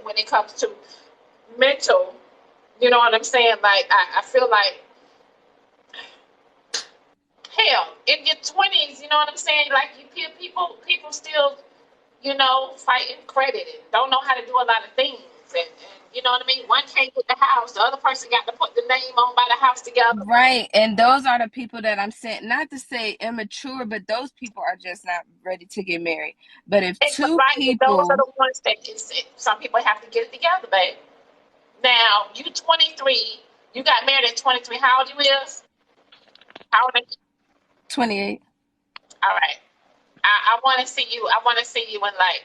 D: when it comes to mental. You know what I'm saying? Like I feel like hell in your 20s. You know what I'm saying? Like people still fighting credit and don't know how to do a lot of things. And you know what I mean? One can't get the house, the other person got to put the name on by the house together.
F: Right. And those are the people that I'm saying, not to say immature, but those people are just not ready to get married. But if
D: And
F: two
D: right, and those are
F: people,
D: the ones that some people have to get it together, babe. Now, you 23, you got married at 23. How old you is? How old are you?
F: 28.
D: All right. I want to see you. I want to see you in like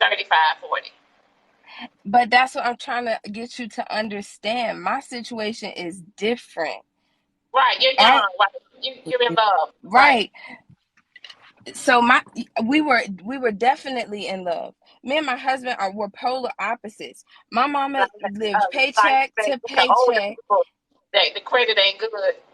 D: 35, 40.
F: But that's what I'm trying to get you to understand. My situation is different.
D: Right. You're young. Right. You're in love. Right.
F: Right. So we were definitely in love. Me and my husband were polar opposites. My mama lived
D: Like
F: paycheck
D: say,
F: to
D: with the older
F: paycheck.
D: people, the credit ain't good.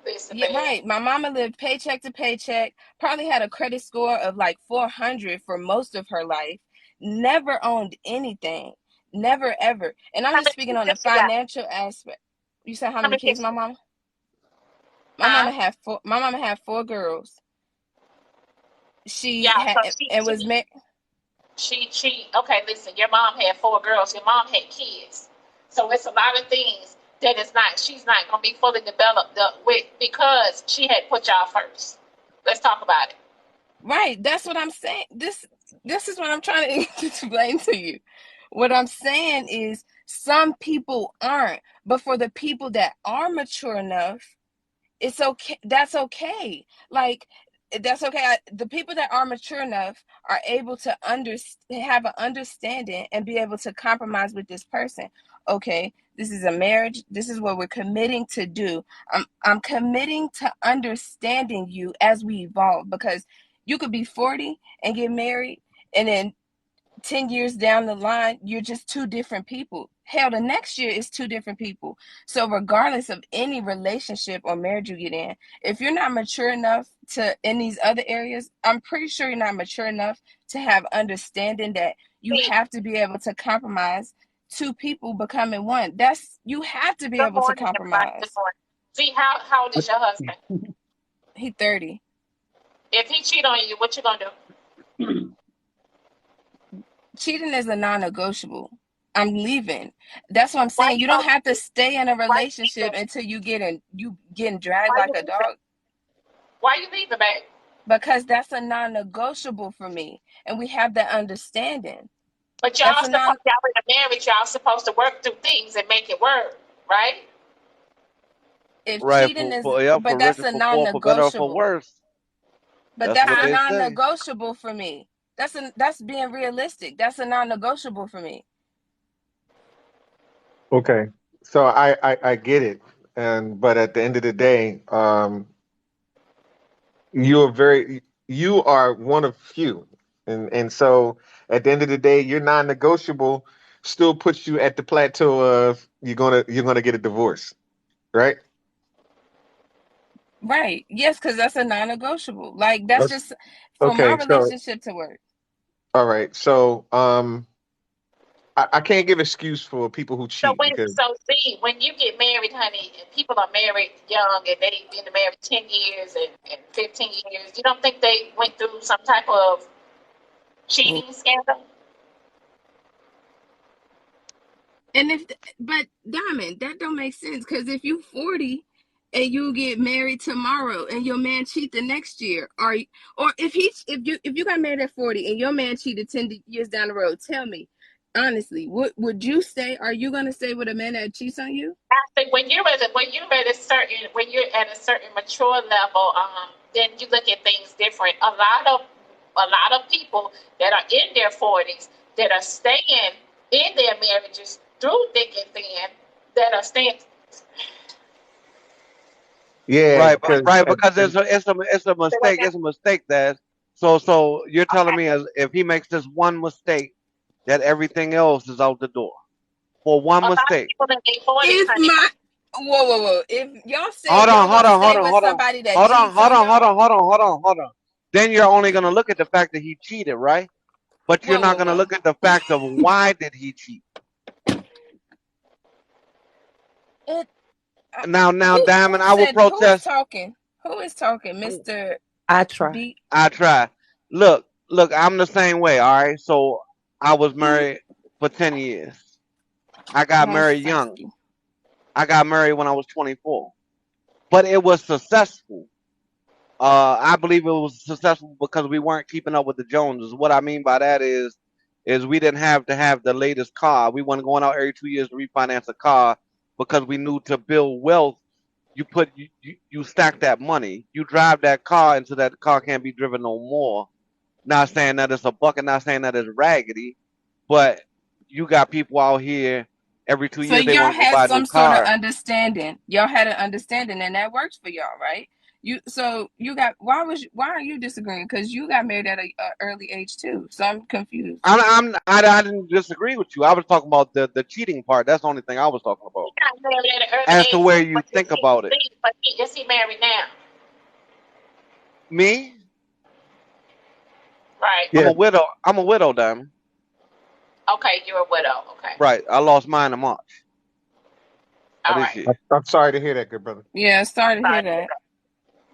D: Listen,
F: Yeah,
D: man.
F: right. My mama lived paycheck to paycheck, probably had a credit score of like 400 for most of her life, never owned anything, never ever. And I'm
D: How
F: just
D: many
F: speaking on the
D: kids you got?
F: financial aspect. You said how
D: How
F: many
D: many
F: kids
D: kids?
F: my mama?
D: Huh?
F: My mama had four girls.
D: Yeah.
F: She had
D: So
F: and was married.
D: okay, listen, your mom had four girls, your mom had kids. So it's a lot of things that she's not gonna be fully developed with because she had put y'all first. Let's talk about it.
F: Right, that's what I'm saying. This is what I'm trying to explain to you. What I'm saying is some people aren't, but for the people that are mature enough, it's okay. That's okay. Like that's okay. The people that are mature enough are able to have an understanding and be able to compromise with this person. Okay, this is a marriage. This is what we're committing to do. I'm committing to understanding you as we evolve, because you could be 40 and get married, and then 10 years down the line, you're just two different people. Hell, the next year is two different people. So regardless of any relationship or marriage you get in, if you're not mature enough in these other areas, I'm pretty sure you're not mature enough to have understanding that you
D: See,
F: have to be able to compromise two people becoming one. You have to be
D: good
F: able to
D: morning, everybody. Good
F: compromise.
D: morning. See, how old is your husband?
F: He 30.
D: If he cheat on you, what you gonna do?
F: Cheating is a non-negotiable. I'm leaving. That's what I'm
D: Why
F: saying.
D: you
F: You don't
D: gonna
F: have to stay in a
D: why you
F: relationship
D: leaving?
F: until you getting dragged
D: Why
F: like
D: you
F: a
D: leaving?
F: dog,
D: Why you leaving, babe?
F: because that's a non-negotiable for me, and we have that understanding.
D: But
F: That's a non.
D: y'all in a marriage, y'all supposed to work through things and make it work, right?
F: If
G: Right,
F: cheating is, but
G: for
F: that's
G: richer,
F: a
G: for better, or for
F: non-negotiable.
G: worse.
F: But
G: That's
F: that's
G: what
F: a
D: Huh?
G: they say.
F: non-negotiable for me. That's being realistic. That's a non-negotiable for me.
C: Okay. So I get it. But at the end of the day, you are one of few. And so at the end of the day, your non-negotiable still puts you at the plateau of you're gonna get a divorce, right?
F: Right. Yes, because that's a non-negotiable. Like that's
C: That's-
F: just for my
C: Okay, so
F: relationship to work.
C: all right. So I can't give excuse for people who cheat because
D: See, when you get married, honey, and people are married young and they've been married 10 years and 15 years, you don't think they went through some type of cheating scandal?
F: And but Diamond, that don't make sense, because if you 40 and you get married tomorrow and your man cheat the next year, or if you got married at 40 and your man cheated 10 years down the road, tell me honestly, would you stay? Are you gonna stay with a man that cheats on you?
D: I think when you're at a certain mature level, then you look at things different. A lot of people that are in their 40s that are staying in their marriages through thick and thin, that are staying.
C: Yeah,
E: Right,
C: because
E: right, because it's a
D: So what
E: mistake.
D: that
E: It's a mistake that so you're telling me as if he makes this one mistake that everything else is out the door for one
D: a lot of
E: mistake.
D: people in their 40s,
F: If
D: honey.
F: my whoa. If y'all
E: Hold
F: said
E: on,
F: y'all
E: hold
F: gonna
E: on, hold
F: stay
E: on,
F: with
E: hold on,
F: somebody that
E: hold on,
F: cheats
E: hold
F: on
E: on, hold
F: y'all,
E: on, hold on, hold on, hold on. Then you're only gonna look at the fact that he cheated, right? But you're not gonna
F: whoa.
E: look at the fact of why did he cheat.
F: It,
E: Now, Diamond,
F: who
E: I will
F: said who is
E: protest.
F: talking? Who is talking, Mister
G: I try.
F: B?
E: I try. Look, I'm the same way. All right. So I was married for 10 years. I got
F: That's
E: married young.
F: festy.
E: I got married when I was 24, but it was successful. I believe it was successful because we weren't keeping up with the Joneses. What I mean by that is we didn't have to have the latest car. We weren't going out every 2 years to refinance a car because we knew to build wealth, you stack that money. You drive that car until that car can't be driven no more. Not saying that it's a bucket, not saying that it's raggedy, but you got people out here every two
F: So
E: years they
F: y'all
E: want to go
F: had
E: buy a new
F: some sort of
E: car.
F: understanding. Y'all had an understanding, and that works for y'all, right? You got why are you disagreeing? Because you got married at a early age too. So I'm confused.
E: I didn't disagree with you. I was talking about the cheating part. That's the only thing I was talking about.
D: He got married at an early
E: As to
D: age
E: where
D: too,
E: you
D: but
E: think about it.
D: is he married now?
E: Me,
D: Right.
E: I'm
C: yeah,
E: a widow. I'm a widow, Diamond.
D: Okay, you're a widow. Okay.
E: Right. I lost mine in March of
D: All
E: this
D: right.
E: year.
C: I'm sorry to hear that, good brother.
F: Yeah, sorry to hear
D: Sorry.
F: that.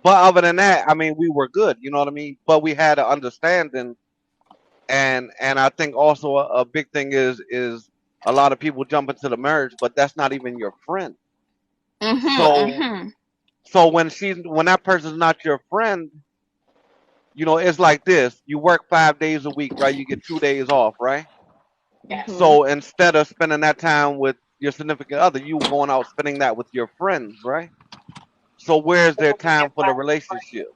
E: But other than that, I mean, we were good. You know what I mean? But we had an understanding, and I think also a big thing is a lot of people jump into the marriage, but that's not even your friend. So
F: Mm-hmm.
E: so when that person's not your friend, it's like this. You work 5 days a week, right? You get 2 days off, right?
D: Yes.
F: Mm-hmm.
E: So instead of spending that time with your significant other, you going out spending that with your friends, right? So where's their time for the relationship?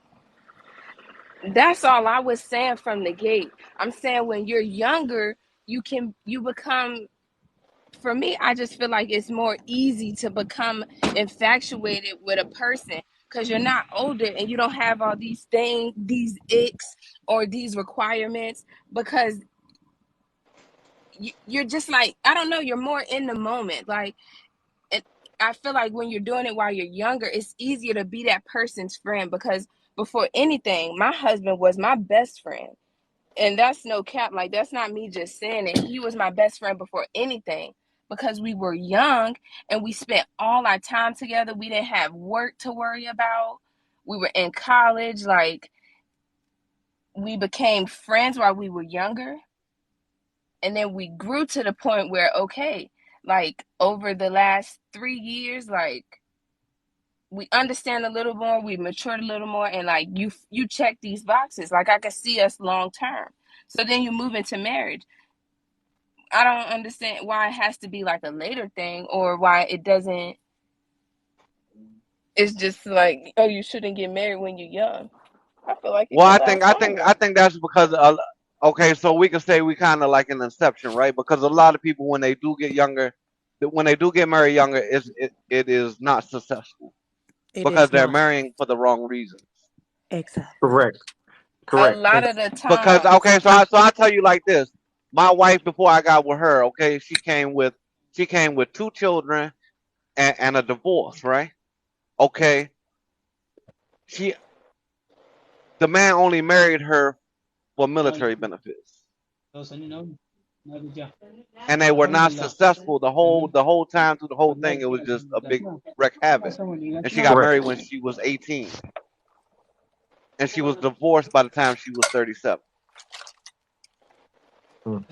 F: That's all I was saying from the gate. I'm saying when you're younger, you become, for me, I just feel like it's more easy to become infatuated with a person because you're not older and you don't have all these things, these icks or these requirements because you're just like, I don't know, you're more in the moment. Like, it, I feel like when you're doing it while you're younger, it's easier to be that person's friend because before anything, my husband was my best friend. And that's no cap. Like, that's not me just saying it. He was my best friend before anything because we were young and we spent all our time together. We didn't have work to worry about. We were in college. Like, we became friends while we were younger. And then we grew to the point where, okay, like over the last 3 years, like we understand a little more, we matured a little more, and like you check these boxes. Like I could see us long term. So then you move into marriage. I don't understand why it has to be like a later thing or why it doesn't. It's just like, oh, you shouldn't get married when you're young. I feel like it
E: Well,
F: could
E: I think
F: last
E: I think I
F: longer.
E: think that's because okay, so we can say we kind of like an inception, right? Because a lot of people when they do get younger, when they do get married younger, it is not successful
G: It
E: because
G: is
E: they're
G: not.
E: marrying for the wrong reasons.
G: Exactly.
C: Correct.
F: A
C: Correct.
F: lot
C: And
F: of the
E: Because
F: times,
E: okay, so I tell you like this: my wife before I got with her, okay, she came with 2 children and a divorce, right? Okay, she the man only married her for military benefits, and they were not successful the whole time through the whole thing. It was just a big wreck havoc. And she got
C: correct.
E: married when she was 18, and she was divorced by the time she was 37.
C: Mm.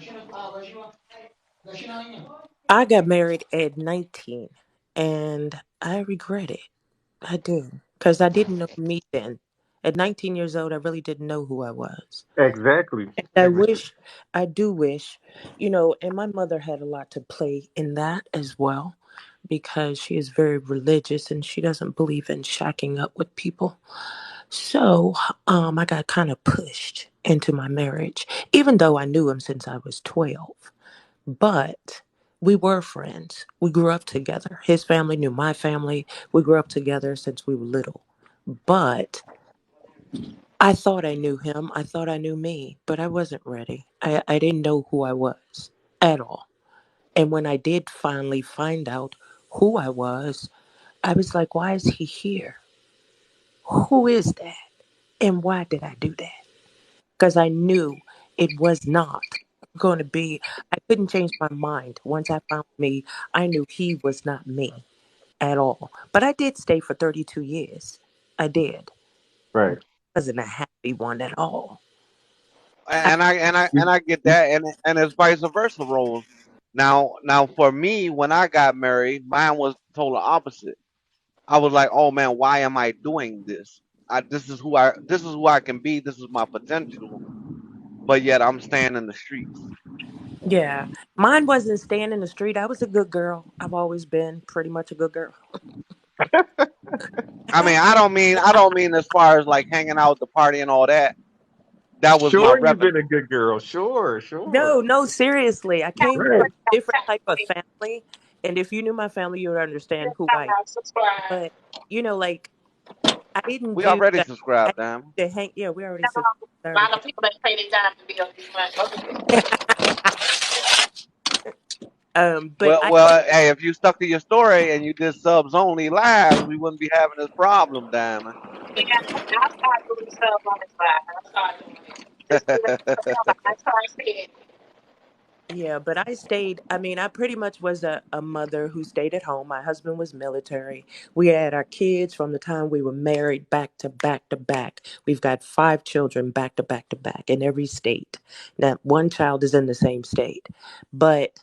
G: I got married at 19 and I regret it. I do. Because I didn't know me then. At 19 years old, I really didn't know who I was.
C: Exactly.
G: And I do wish, and my mother had a lot to play in that as well because she is very religious and she doesn't believe in shacking up with people. So, I got kind of pushed into my marriage, even though I knew him since I was 12. But We were friends. We grew up together. His family knew my family. We grew up together since we were little. But I thought I knew him. I thought I knew me, but I wasn't ready. I didn't know who I was at all. And when I did finally find out who I was like, why is he here? Who is that? And why did I do that? Because I knew it was not going to be, I couldn't change my mind. Once I found me, I knew he was not me at all. But I did stay for 32 years. I did.
C: Right.
G: Wasn't a happy one at all. I,
H: And I get that, and it's vice versa roles. Now for me, when I got married, mine was total opposite. I was like, oh man, why am I doing this? This is who I can be. This is my potential, but yet I'm staying in the streets.
G: yeah. Mine wasn't staying in the street. I was a good girl. I've always been pretty much a good girl.
H: I mean, I don't mean as far as like hanging out, the party, and all that. That was my
C: Sure, you've
H: revenue.
C: been a good girl. Sure,
G: No,
C: sure.
G: no, seriously. I came
C: Right.
G: from a different type of family. And if you knew my family, you would understand who I am.
D: Subscribe.
G: But, like, I didn't
H: We
G: do
H: already
G: that. I
H: subscribed, damn.
G: didn't hang, yeah, we already
D: A
G: started.
D: lot of people that pay their diamond bill this month.
G: But
H: Well, hey, if you stuck to your story and you did subs only lives, we wouldn't be having this problem, damn.
D: Yeah, I'll start doing stuff on the side. I'll start doing it. Just do it. I start seeing.
G: yeah, but I stayed. I mean, I pretty much was a mother who stayed at home. My husband was military. We had our kids from the time we were married back to back to back. We've got 5 children back to back to back in every state. Now, one child is in the same state. But,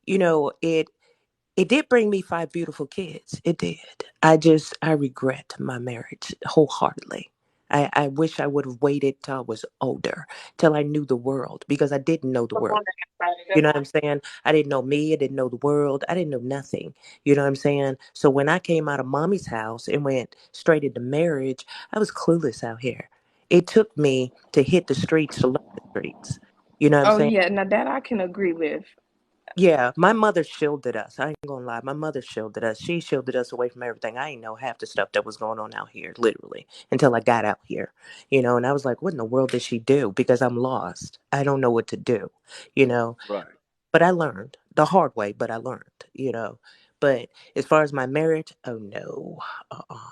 G: it did bring me 5 beautiful kids. It did. I regret my marriage wholeheartedly. I wish I would have waited till I was older, till I knew the world, because I didn't know the
D: Good
G: world.
D: morning, everybody.
G: You
D: Good
G: know what I'm
D: morning.
G: saying? I didn't know me. I didn't know the world. I didn't know nothing. You know what I'm saying? So when I came out of mommy's house and went straight into marriage, I was clueless out here. It took me to hit the streets to learn the streets. You know what I'm
F: Oh
G: saying?
F: yeah, now that I can agree with.
G: Yeah, my mother shielded us. I ain't gonna lie. My mother shielded us. She shielded us away from everything. I ain't know half the stuff that was going on out here, literally, until I got out here. And I was like, what in the world did she do? Because I'm lost. I don't know what to do, you know.
H: Right.
G: But I learned the hard way, but I learned. But as far as my marriage, oh no.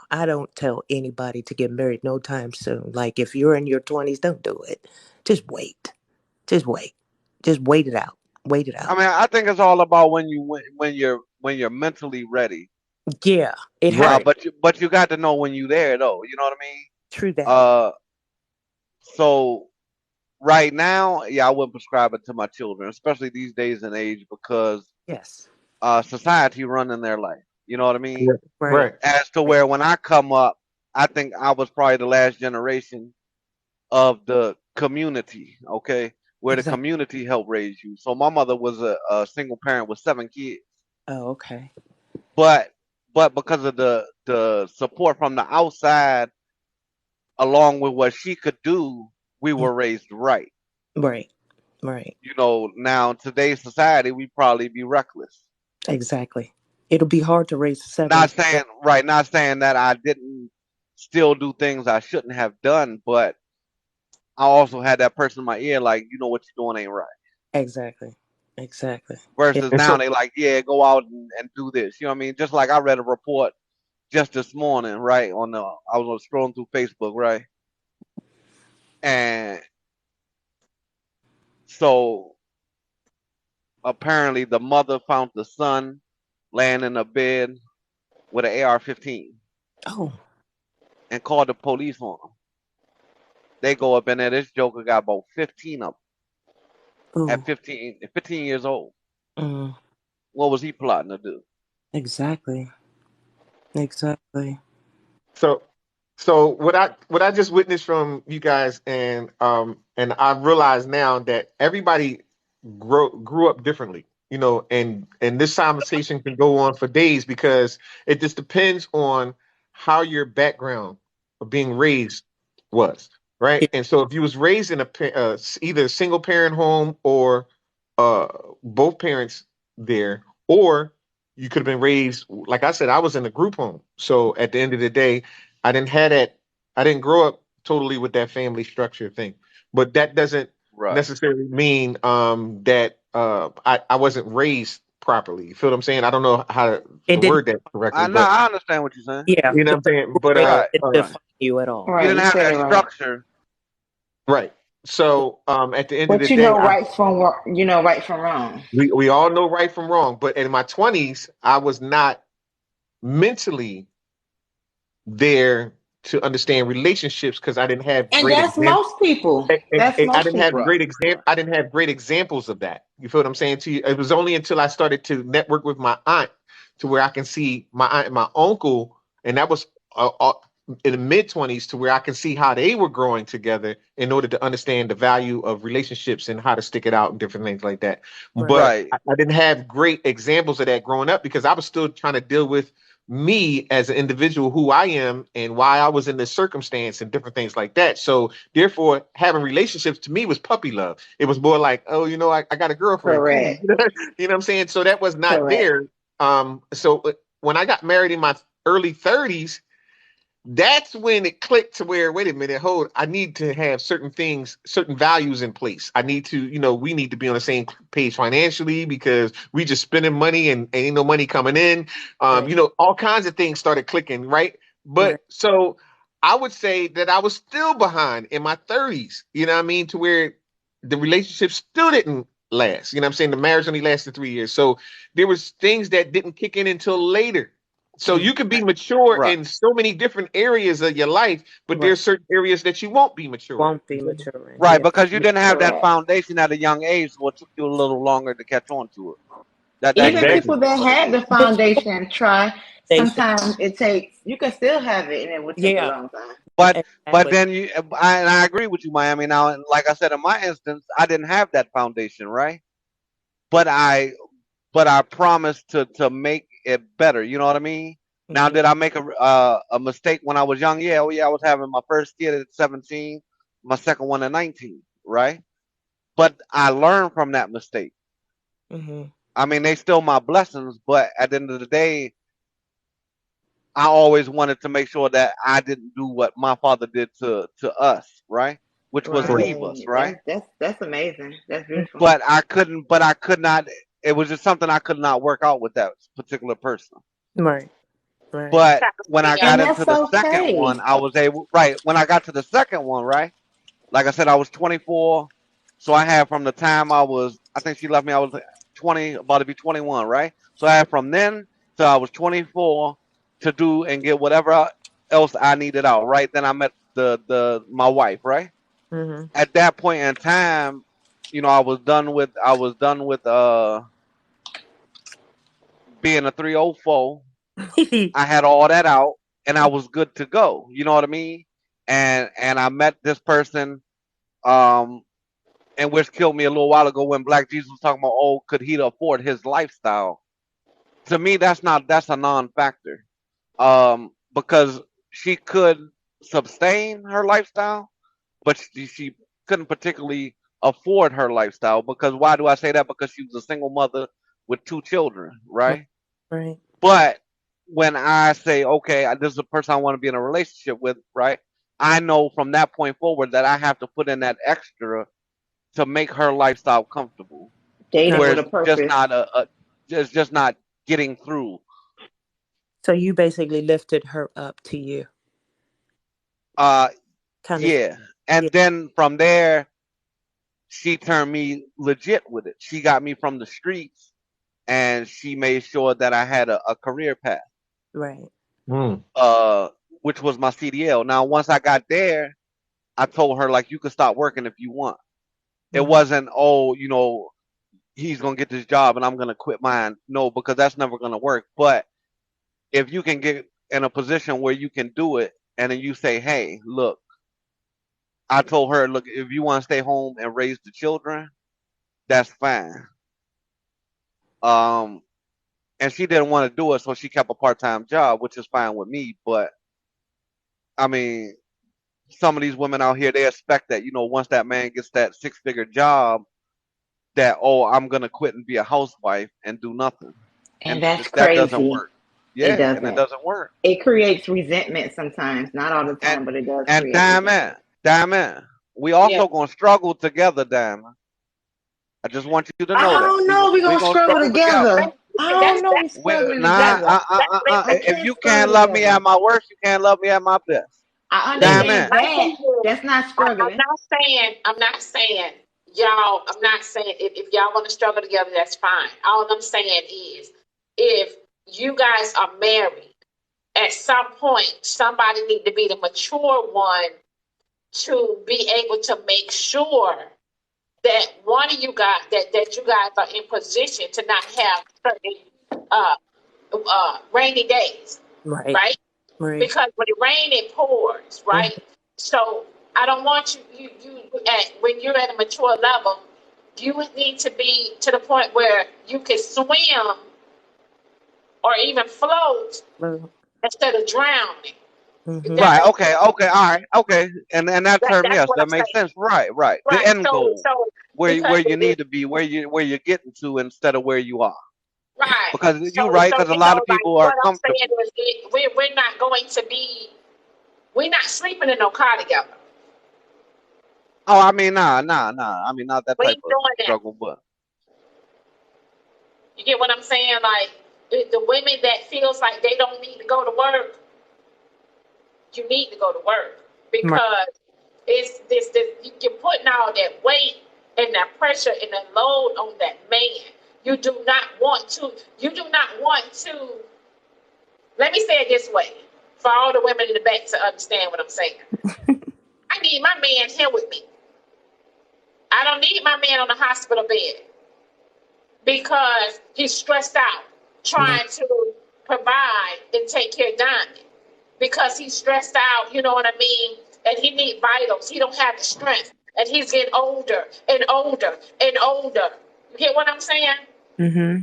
G: I don't tell anybody to get married no time soon. Like, if you're in your 20s, don't do it. Just wait. Just wait. Just wait it out. Wait it
H: I
G: out.
H: mean, I think it's all about when you're mentally ready.
G: Yeah, it
C: Right.
G: happened.
H: But you got to know when you're there, though. You know what I mean?
G: True that.
H: Uh, so right now, yeah, I wouldn't prescribe it to my children, especially these days and age, because
G: Yes.
H: society running their life. You know what I mean?
C: Right.
G: Right.
C: Right.
H: As to
G: Right.
H: where when I come up, I think I was probably the last generation of the community. Okay, where the
G: Exactly.
H: community helped raise you. So my mother was a single parent with 7 kids,
G: Oh, okay.
H: but because of the support from the outside, along with what she could do, we
G: Mm.
H: were raised right.
G: Right. Right.
H: Now in today's society, we probably be reckless.
G: Exactly. It'll be hard to raise seven.
H: Not saying right, not saying that I didn't still do things I shouldn't have done, but I also had that person in my ear, like, what you're doing ain't right.
G: Exactly. Exactly. Yeah.
H: Versus
C: And
H: now
C: so,
H: they like, yeah, go out and do this. You know what I mean? Just like I read a report just this morning, right? I was scrolling through Facebook, right? And so apparently the mother found the son laying in a bed with an AR-15
G: Oh.
H: and called the police on him. They go up in there. This joker got about 15 of them at
G: Oh.
H: 15 years old.
G: Mm.
H: What was he plotting to do?
G: Exactly. Exactly.
C: so, so what I just witnessed from you guys, and I realize now that everybody grew up differently, and this conversation can go on for days because it just depends on how your background of being raised was, right?
G: Yeah.
C: And so if you was raised in either a single parent home or both parents there, or you could have been raised, like I said, I was in a group home. So at the end of the day, I didn't have that. I didn't grow up totally with that family structure thing. But that doesn't
H: Right.
C: necessarily mean that I wasn't raised properly. You feel what I'm saying? I don't know how to
G: It didn't.
C: word that correctly,
H: I know.
C: but
H: I understand what you're saying.
G: Yeah,
C: you know
G: the
C: what I'm saying. But
G: situation
H: Right.
G: didn't
H: Right.
G: define you at all.
H: You
I: Right,
H: didn't
I: you
H: have
I: said it
H: that
I: right.
H: structure.
C: right. So at the end of
I: But
C: the
I: you
C: day,
I: know right from right from wrong.
C: we all know right from wrong. But in my 20s, I was not mentally there to understand relationships because I didn't have
I: And
C: great
I: that's
C: examples.
I: most people.
C: And
I: That's
C: I
I: most
C: didn't have
I: people.
H: Right.
C: great exam. I didn't have great examples of that. You feel what I'm saying to you? It was only until I started to network with my aunt to where I can see my aunt and my uncle, and that was in the mid 20s to where I can see how they were growing together in order to understand the value of relationships and how to stick it out and different things like that.
G: Right.
C: But
H: Right.
C: I didn't have great examples of that growing up because I was still trying to deal with me as an individual, who I am, and why I was in this circumstance and different things like that. So therefore, having relationships to me was puppy love. It was more like, oh, I got a girlfriend, cool.
I: Correct.
C: You know what I'm saying? So that was not
I: Correct.
C: there. So when I got married in my early 30s, that's when it clicked to where, wait a minute, hold, I need to have certain things, certain values in place. I need to, we need to be on the same page financially because we just spending money and ain't no money coming in.
G: Right.
C: All kinds of things started clicking, right?
G: Right.
C: But so I would say that I was still behind in my 30s, you know what I mean? To where the relationship still didn't last. You know what I'm saying? The marriage only lasted 3 years. So there was things that didn't kick in until later. So
G: Mhm.
C: you can be mature
H: Right.
C: in so many different areas of your life, but
G: Right.
C: there's certain areas that you won't be mature in.
G: Won't be maturing.
H: Right.
G: Yeah.
H: Because you didn't have that
I: Correct.
H: foundation at a young age, so it took you a little longer to catch on to it. That's
I: Even
C: Exactly.
H: basically
I: people that
H: what it
I: had
H: is.
I: the
G: But you
I: foundation try,
G: foundation.
I: sometimes it takes, you can still have it and it will take a
G: Yeah.
I: long time.
H: But
G: Exactly.
H: then I agree with you, Miami. Now, and like I said, in my instance, I didn't have that foundation, right? But I promised to make it better. You know what I mean? Now,
G: Hmm.
H: did I make a mistake when I was young? Yeah, oh yeah, I was having my first kid at 17, my second one at 19, right? But I learned from that mistake.
G: Hmm.
H: I mean, they still my blessings, but at the end of the day, I always wanted to make sure that I didn't do what my father did to us, right? Which was
C: Correct.
H: leave us,
I: Right.
H: right?
I: That's amazing. That's beautiful.
H: But I couldn't. But I could not. It was just something I could not work out with that particular person.
G: Right. Right.
H: But
D: Try to
H: when I
D: be
H: got
I: And
H: into
I: that's
H: the second one,
I: okay.
H: I was able. Right. When I got to the second one, right. Like I said, I was 24. So I had from the time I think she left me, I was 20, about to be 21, right? So I had from then till I was 24 to do and get whatever else I needed out, right? Then I met my wife, right?
G: Hmm.
H: At that point in time, I was done with being a 304. I had all that out and I was good to go. You know what I mean? And I met this person, um, and which killed me a little while ago when Black Jesus was talking about, oh, could he afford his lifestyle? To me, that's a non-factor. Because she could sustain her lifestyle, but she couldn't particularly afford her lifestyle. Because why do I say that? Because she was a single mother with two children, right?
G: Right.
H: But when I say, okay, this is a person I want to be in a relationship with, right? I know from that point forward that I have to put in that extra to make her lifestyle comfortable, to
I: Dating
H: where
I: with
H: it's
I: a
H: just
I: purpose.
H: not it's just not getting through.
G: So you basically lifted her up to you,
H: Uh,
G: kind of.
H: yeah.
G: Yeah.
H: And then from there, she turned me legit with it. She got me from the streets, and she made sure that I had a career path,
G: Right.
C: Mm.
H: uh, which was my CDL. Now, once I got there, I told her like, you can stop working if you want. It
G: Hmm.
H: wasn't, oh, he's gonna get this job and I'm gonna quit mine. No, because that's never gonna work. But if you can get in a position where you can do it, and then you say, hey, look, I told her, look, if you want to stay home and raise the children, that's fine. Um, and she didn't want to do it, so she kept a part-time job, which is fine with me. But I mean, some of these women out here, they expect that, once that man gets that six-figure job, that, oh, I'm gonna quit and be a housewife and do nothing.
I: And
H: and
I: that's
H: that doesn't
I: crazy.
H: work.
I: It
H: Yeah, and it
I: doesn't.
H: doesn't work.
I: It creates resentment sometimes, not all the
H: And
I: time, but it does
H: and
I: create resentment.
H: Diamond, we
D: Yeah.
H: also gonna struggle together, Diamond. I just want you to
I: I
H: know that
I: don't know. We're
H: we
I: going to
H: gonna
I: struggle
H: struggle together.
I: together. I don't
D: That's
I: know. We're
H: We,
I: struggling
H: nah,
I: together. I
H: If
I: can't
H: you can't
I: struggle
H: love me
I: together.
H: at my worst, you can't love me at my best.
I: I
D: listen.
I: understand
H: Diamond.
D: My
I: that.
D: thing is,
I: That's not
D: I'm
I: struggling.
D: not saying. I'm not saying y'all. I'm not saying if y'all want to struggle together, that's fine. All I'm saying is, if you guys are married, at some point, somebody need to be the mature one to be able to make sure that one of you guys that you guys are in position to not have certain rainy days,
G: Right.
D: right?
G: Right.
D: Because when it rains, it pours,
G: Mhm.
D: right? So I don't want you at when you're at a mature level, you would need to be to the point where you can swim or even float instead of drowning. If
G: Mm-hmm.
D: that
H: Right.
D: makes
H: Okay. Okay. All right. Okay. And that term,
D: that's
H: yes,
D: what I'm
H: that makes
D: saying.
H: sense. Right. Right. The
D: Right.
H: end
D: So
H: goal,
D: because
H: where you need to be, where you're getting to instead of where you are.
D: right.
H: Because
D: So
H: you're right. Because a lot of
D: like
H: people are
D: what I'm saying
H: comfortable.
D: is we're not going to be we're not sleeping in no car together.
H: Oh, I mean, nah. I mean, not that
D: We
H: type
D: ain't
H: of
D: doing that.
H: struggle, but
D: You get what I'm saying? Like the women that feels like they don't need to go to work, you need to go to work
G: Right.
D: because it's this you're putting all that weight and that pressure and that load on that man. You do not want to. You do not want to. Let me say it this way for all the women in the back to understand what I'm saying. I need my man here with me. I don't need my man on the hospital bed because he's stressed out
G: Right.
D: trying to provide and take care of Diamond because he's stressed out, you know what I mean? And he needs vitals. He don't have the strength. And he's getting older and older and older. You get what I'm saying?
G: Mm-hmm.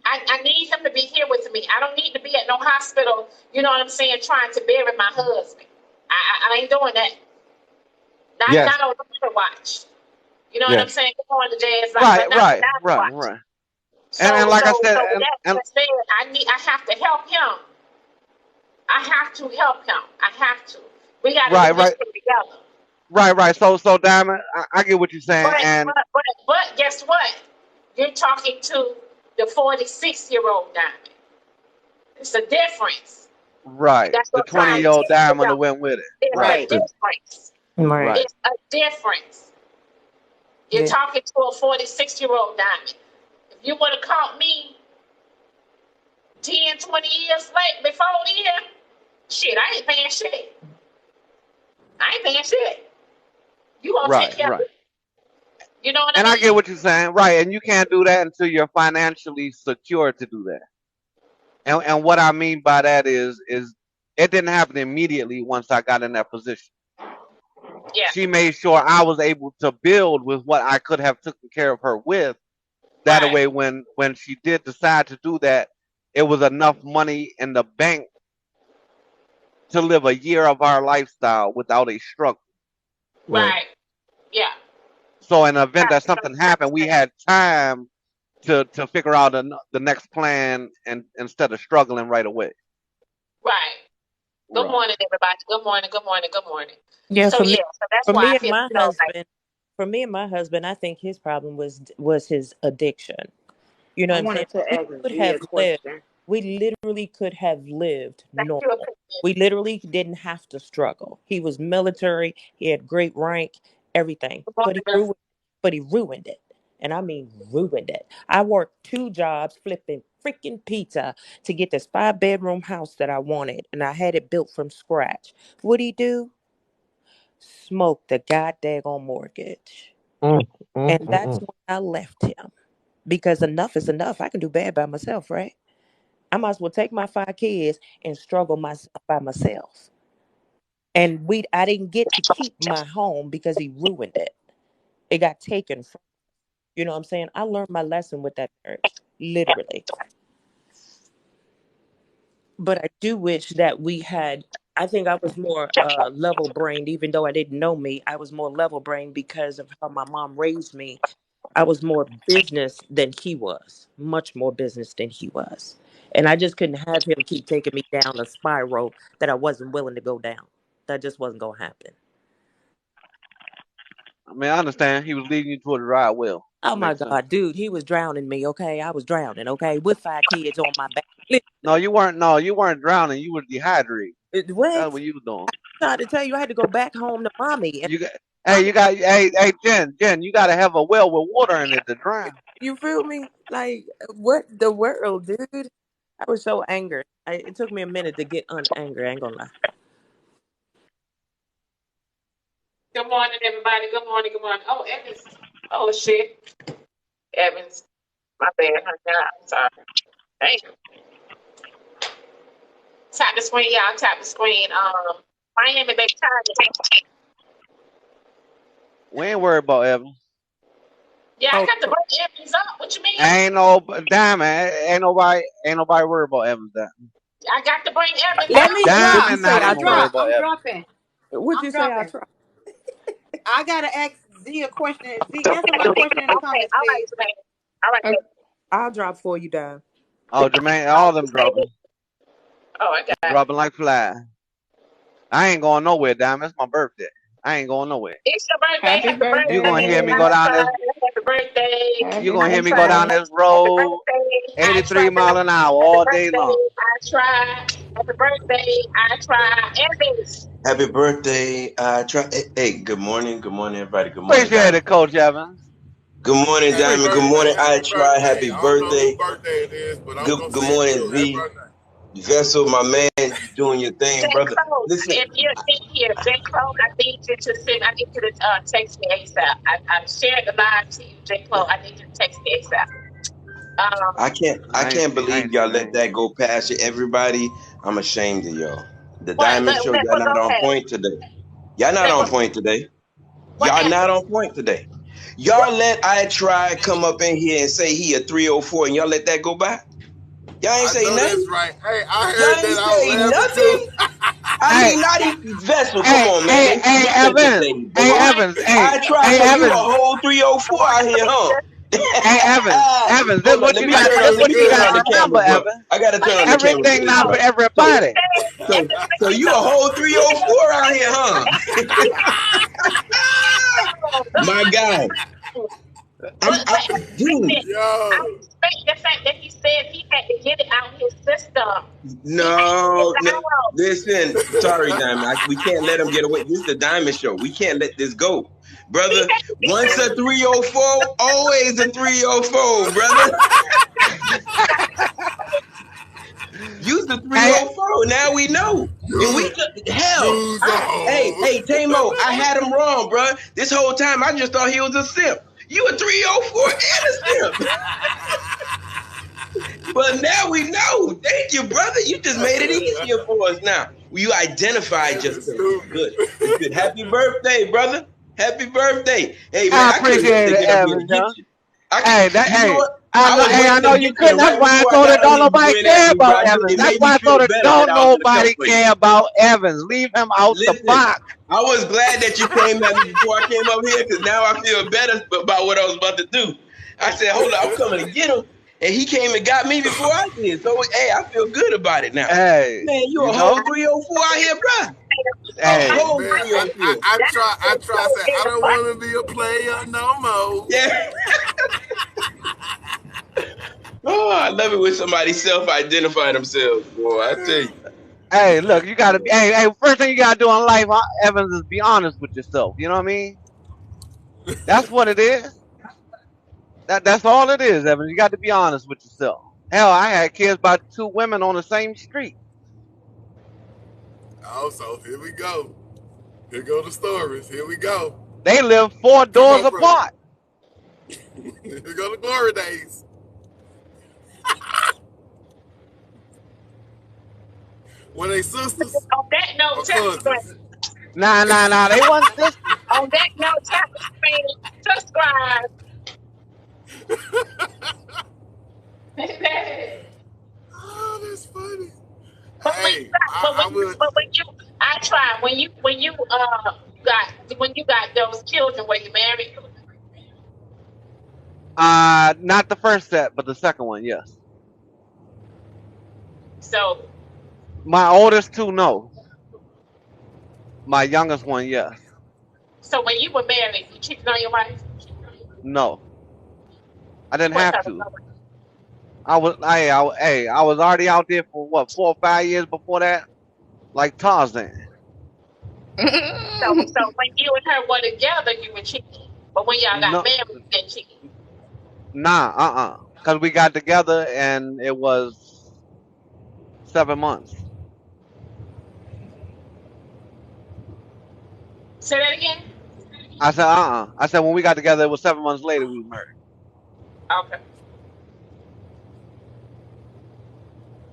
D: I need him to be here with me. I don't need to be at no hospital, you know what I'm saying, trying to bury my husband. I ain't doing that.
C: Yes,
D: Not on the watch. You know what I'm
C: yes.
D: saying? Come on, the jazz,
H: right,
D: but not
H: right,
D: on
H: right,
D: watch.
H: right. And
D: So
H: like I
D: so
H: said,
D: so with that
H: and
D: being said, I have to help him. I have to help him. I have to. We got to
H: right,
D: do this
H: right,
D: thing together.
H: right. So Diamond, I get what you're saying, and
D: But guess what? You're talking to the 46-year-old Diamond. It's a difference.
H: right,
D: That's
H: the
D: what I'm trying to
H: 20-year-old
D: tell
H: Diamond
D: you.
H: that went with it.
D: It's
H: Right,
D: a
I: Right.
D: difference.
G: Right.
H: right,
D: It's a difference. You're
G: Yeah.
D: talking to a 46-year-old Diamond. If you would have caught me 10, 20 years late before then, shit, I ain't paying shit. I ain't paying shit. You gonna take
H: right,
D: care of
H: right.
D: it. You know what I
H: And I
D: mean?
H: get what you're saying, right? And you can't do that until you're financially secure to do that. And what I mean by that is it didn't happen immediately once I got in that position.
D: Yeah.
H: She made sure I was able to build with what I could have taken care of her with. That
D: Right.
H: way, when she did decide to do that, it was enough money in the bank to live a year of our lifestyle without a struggle.
G: Right.
D: Right. Yeah.
H: So in the event
D: Got
H: that
D: to
H: something happened, we had time to figure out the next plan and instead of struggling right away.
D: Right. Good
H: Right.
D: morning, everybody. Good morning. Good morning. Good morning.
G: Yeah.
D: So
G: For me,
D: yeah. So that's
G: for
D: why
G: me
D: I
G: and
D: feel
G: my
D: like
G: husband, I think his problem was his addiction. You know
I: I
G: what I'm saying?
I: wanted to
G: We
I: ask
G: could
I: Z a
G: have lived.
I: question.
G: We literally could have lived
D: thank you,
G: normal.
D: opinion.
G: We literally didn't have to struggle. He was military. He had great rank, everything.
D: Good
G: But
D: morning,
G: he
D: Bill.
G: ruined. But he ruined it, and I mean ruined it. I worked 2 jobs flipping freaking pizza to get this 5-bedroom house that I wanted, and I had it built from scratch. What'd he do? Smoke the goddamn mortgage,
C: Mm,
G: and that's
C: mm.
G: when I left him because enough is enough. I can do bad by myself, right? I might as well take my 5 kids and struggle by myself. And I didn't get to keep my home because he ruined it. It got taken from. You know what I'm saying? I learned my lesson with that marriage, literally. But I do wish that we had. I think I was more level brained, even though I didn't know me. I was more level brained because of how my mom raised me. I was more business than he was, much more business than he was. And I just couldn't have him keep taking me down a spiral that I wasn't willing to go down. That just wasn't going to happen.
H: I mean, I understand he was leading you toward the right well.
G: Oh
H: That
G: my
H: makes sense.
G: God, dude, he was drowning me, okay? I was drowning, okay? With 5 kids on my back.
H: No, you weren't. No, you weren't drowning. You were dehydrated. That's
G: What?
H: what you was doing.
G: I tried to tell you I had to go back home to mommy. And
H: You got. Hey,
G: mommy,
H: you got. Hey, Jen, you got to have a well with water in it to drown.
G: you feel me? Like, what the world, dude? I was so angry. It took me a minute to get unangry, I ain't gonna lie.
D: Good morning, everybody. Good morning. Good morning. Oh, Evans. Oh, shit. Evans. My bad. I'm sorry. Hey. Tap the screen, y'all. Tap the screen. Miami, baby.
H: We ain't worried about Evans.
D: Yeah, I
G: Oh,
D: got to bring Evans up. What you mean?
H: Ain't no Diamond. Ain't nobody worried about Evans. That
D: I got to bring Evans
J: Let
D: up.
J: me
G: what'd
J: drop.
G: you
H: Diamond
G: say?
H: not
J: I'm
G: I
H: even worried
J: drop.
G: tried.
H: about
J: I'm
H: Evans.
J: dropping.
G: What'd
J: I'm
G: you say? I
J: dropping.
G: tried.
J: I gotta ask Z a question. Z, answer my
D: Okay.
J: question in the
D: All
J: comments,
D: right,
J: please.
D: man. All right.
G: I'll drop for you, Dime.
H: Oh, Jermaine, all of them dropping,
D: Oh, I got it.
H: dropping like flies. I ain't going nowhere, Diamond. It's my birthday. I ain't going nowhere.
D: It's your birthday.
F: Happy
D: Happy birthday.
H: You gonna hear me
F: birthday.
H: go down this?
D: Happy birthday.
H: You
F: Happy
H: gonna
D: I
H: hear me go down
D: tried.
F: birthday.
H: this
D: Happy
H: road,
D: birthday. I
H: 83
D: tried.
H: mile an hour
D: Happy
H: all day
D: birthday.
H: long.
D: I tried. Happy birthday. I tried. Evans.
K: Happy birthday. Hey, good morning, everybody. Good morning,
H: Appreciate
K: Diamond.
H: it, Coach Evans.
K: Good morning,
L: Happy
K: Diamond. Good morning,
L: birthday,
K: I
L: happy
K: try.
L: birthday.
K: Happy
L: I don't know whose
K: birthday.
L: birthday it is, but I'm
K: Good
L: gonna
K: good
L: say it
K: morning,
L: too. Happy
K: Z.
L: birthday.
K: Vessel, my man, you doing your thing,
D: J.
K: brother.
D: Cole,
K: Listen,
D: if you're in here, J. Cole, I need you to send. I need you to text me ASAP. I'm sharing the live to you, J. Cole. I need you to text me ASAP. Um,
K: I can't
H: I
K: believe
H: ain't
K: y'all
H: seen
K: let
H: anything.
K: that go past you. Everybody, I'm ashamed of y'all. The
D: what?
K: Diamond Show, y'all
D: What
K: not
D: go
K: on
D: ahead?
K: point today. Y'all not
D: That
K: on
D: what?
K: point today.
D: What
K: Y'all not
D: happened?
K: on point today.
D: What?
K: Y'all let I try come up in here and say he a 304 and y'all let that go by? Y'all ain't
L: I
K: say
L: know that's
K: nothing.
L: right. Hey, I
K: Y'all
L: heard
K: ain't
L: that. I was
K: say
L: laughing
K: nothing.
L: too.
K: I
H: Hey,
K: mean, not even Vessel. Come
H: hey,
K: on, man.
H: hey,
K: Don't
H: hey,
K: don't set the
H: Evans.
K: stage,
H: Hey,
K: baby.
D: Morning.
H: Evans. Hey,
K: I try.
H: hey,
K: So you a
H: Evans.
K: whole
D: Good
K: 304 out
D: morning,
K: here, huh?
D: Felicia.
H: Hey, Evans. Evans. This
K: Hold on.
H: what
K: Let
H: you
K: me
L: I
H: got.
K: turn
L: knew
H: This
K: on.
L: it
K: Let
L: was
H: what
K: me
H: you
K: turn
L: good.
H: got
K: on
H: to
K: the
H: remember,
K: camera, bro.
H: Evans.
K: I gotta
D: But
K: turn on the
D: listen,
K: camera for
H: Everything
K: this,
H: not
D: Nicole,
H: for
K: bro. So,
H: everybody.
K: so you a whole 304 out here, huh?
D: Nicole,
K: My guy.
D: but
K: Dude.
D: I
L: Yo,
D: respect the fact that he said he had to get it out his system. He had to get
K: No,
D: it
K: no.
D: out.
K: Listen, sorry, Diamond. We can't let him get away. This is the Diamond Show. We can't let this go,
D: He
K: brother.
D: had to get
K: Once a 304, always a 304, brother. Use the
H: Hey,
K: 304. Now we know. And we hell,
L: use a hoe.
K: hey, Tamo, I had him wrong, bro. This whole time I just thought he was a simp. You a 304 and a simp. But now we know. Thank you, brother. You just made it easier for us now. You identified
L: That's
K: yourself. It's
L: stupid.
K: good. It's good. Happy birthday, brother. Happy birthday. Hey, man,
H: I
K: I couldn't wait
H: appreciate
K: to
H: it,
K: get up here to
H: Evans,
K: get
H: yo.
K: you.
H: Hey, that,
K: You know
H: hey,
K: what? I was
H: I
K: waiting
H: know
K: to
H: you
K: get you,
H: couldn't.
K: and
H: That's
K: right
H: why I
K: before I
H: told her
K: got on
H: don't
K: here, you
H: nobody
K: went at
H: care
K: me, bro.
H: about Evans.
K: It
H: That's
K: made
H: why
K: me
H: I
K: feel
H: told her
K: better that
H: don't
K: I was going to come
H: nobody
K: for you.
H: care about Evans. Leave him out the
K: Listen,
H: box.
K: I was glad that you came at me before I came up here because now I feel better about what I was about to do. I said, hold on, I'm coming to get him. And he came and got me before I did. So, hey, I feel good about it now.
H: Hey,
K: Man, you
H: you
K: a whole
H: know,
K: 304 out here, bro. A
H: hey,
K: whole
L: Man, I,
K: 304.
L: I, I
D: that
L: try. I
D: is so
L: try. I say I
D: in the
L: don't
D: butt.
L: want to be a player no more.
K: Yeah. Oh, I love it when somebody self-identify themselves, boy. I tell you.
H: hey, look, you gotta be. Hey, first thing you gotta do in life, Evans, is be honest with yourself. You know what I mean? That's what it is. That's all it is, Evans. You got to be honest with yourself. Hell, I had kids by two women on the same street.
L: Also, here we go. Here go the stories. Here we go.
H: They live four
L: Come
H: doors
L: on, bro.
H: apart.
L: Here go the glory days. Were they sisters
D: On that note,
L: or
D: tap the screen.
L: cousins?
H: Nah. They wasn't sisters.
D: On that note, tap the screen. Subscribe.
L: Oh, that's funny.
D: But when you
L: Hey,
D: got,
L: I would.
D: but when you, I try when you got those children, were you married?
H: Not the first set, but the second one, yes.
D: So,
H: My oldest two, no. My youngest one, yes.
D: so when you were married, you cheated on your wife?
H: No, I didn't
D: What
H: have
D: type of
H: to.
D: couple?
H: I was already out there for what 4 or 5 years before that, like Tarzan.
D: So when you and her were together, you were cheating. But when y'all got
H: No,
D: married, you didn't cheat.
H: nah, because we got together and it was 7 months.
D: Say that again?
H: I said, I said when we got together, it was 7 months later we were married.
D: Okay.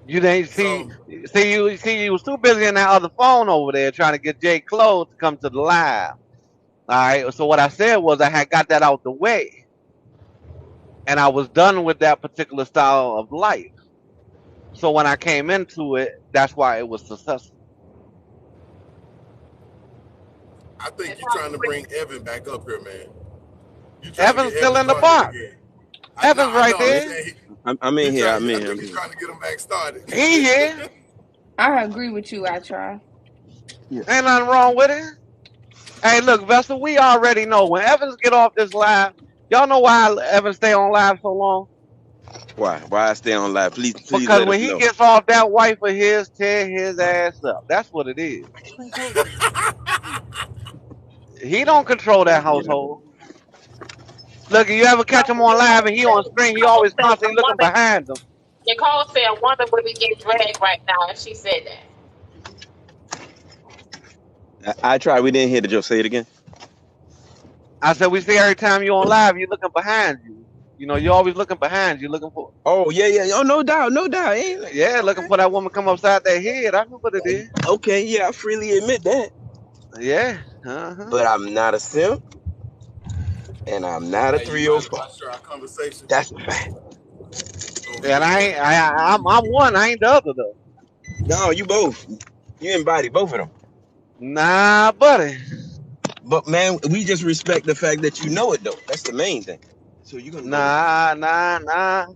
H: You didn't
L: So,
H: you was too busy in that other phone over there trying to get Jay Close to come to the live. All right. So what I said was I had got that out the way, and I was done with that particular style of life. So when I came into it, that's why it was successful.
L: I think
D: And
L: you're trying to
D: probably
L: bring Evan back up here, man. You trying to
H: Evan's
L: get
H: still
L: Evan
H: in the
L: started
H: box.
L: again.
H: Evan's
L: I
H: right
L: know. I'm
H: there.
L: saying
K: I'm in here. I'm in
L: I
K: here.
L: think
K: I'm
L: he's
K: in
L: trying to get him back started.
H: He here.
F: I agree with you. I try.
K: here.
H: Ain't nothing wrong with it. Hey, look, Vessel, we already know when Evans get off this live. Y'all know why Evans stay on live so long?
K: Why? Why I stay on live? Please
H: Because
K: let
H: when
K: us
H: he
K: know.
H: gets off that wife of his, tear his ass up. That's what it is. He don't control that
K: Yeah.
H: household. Look, if you ever catch him on live and he on screen, he
D: Nicole
H: always
D: said a
H: constantly looking
D: woman,
H: behind him.
D: Nicole said a woman would be getting dragged right now if she said that.
K: I tried. We didn't hear the joke. Say it again.
H: I said, we see every time you on live, you looking behind you. You know, you always looking behind you, looking for,
K: Oh yeah. Oh, no doubt, no doubt.
H: yeah, looking
K: Okay.
H: for that woman come upside their head. I know what it is.
K: Okay. Yeah, I freely admit that.
H: Yeah. Uh-huh.
K: But I'm not a simp, and I'm not a
L: Hey, you might
K: 304.
L: want to share our conversation.
K: That's a fact.
L: Go
H: And
L: ahead, man.
H: I'm one. I ain't the other though.
K: No, you both. You embody both of them.
H: Nah, buddy.
K: But man, we just respect the fact that you know it though. That's the main thing. So you're gonna know it.
H: Nah.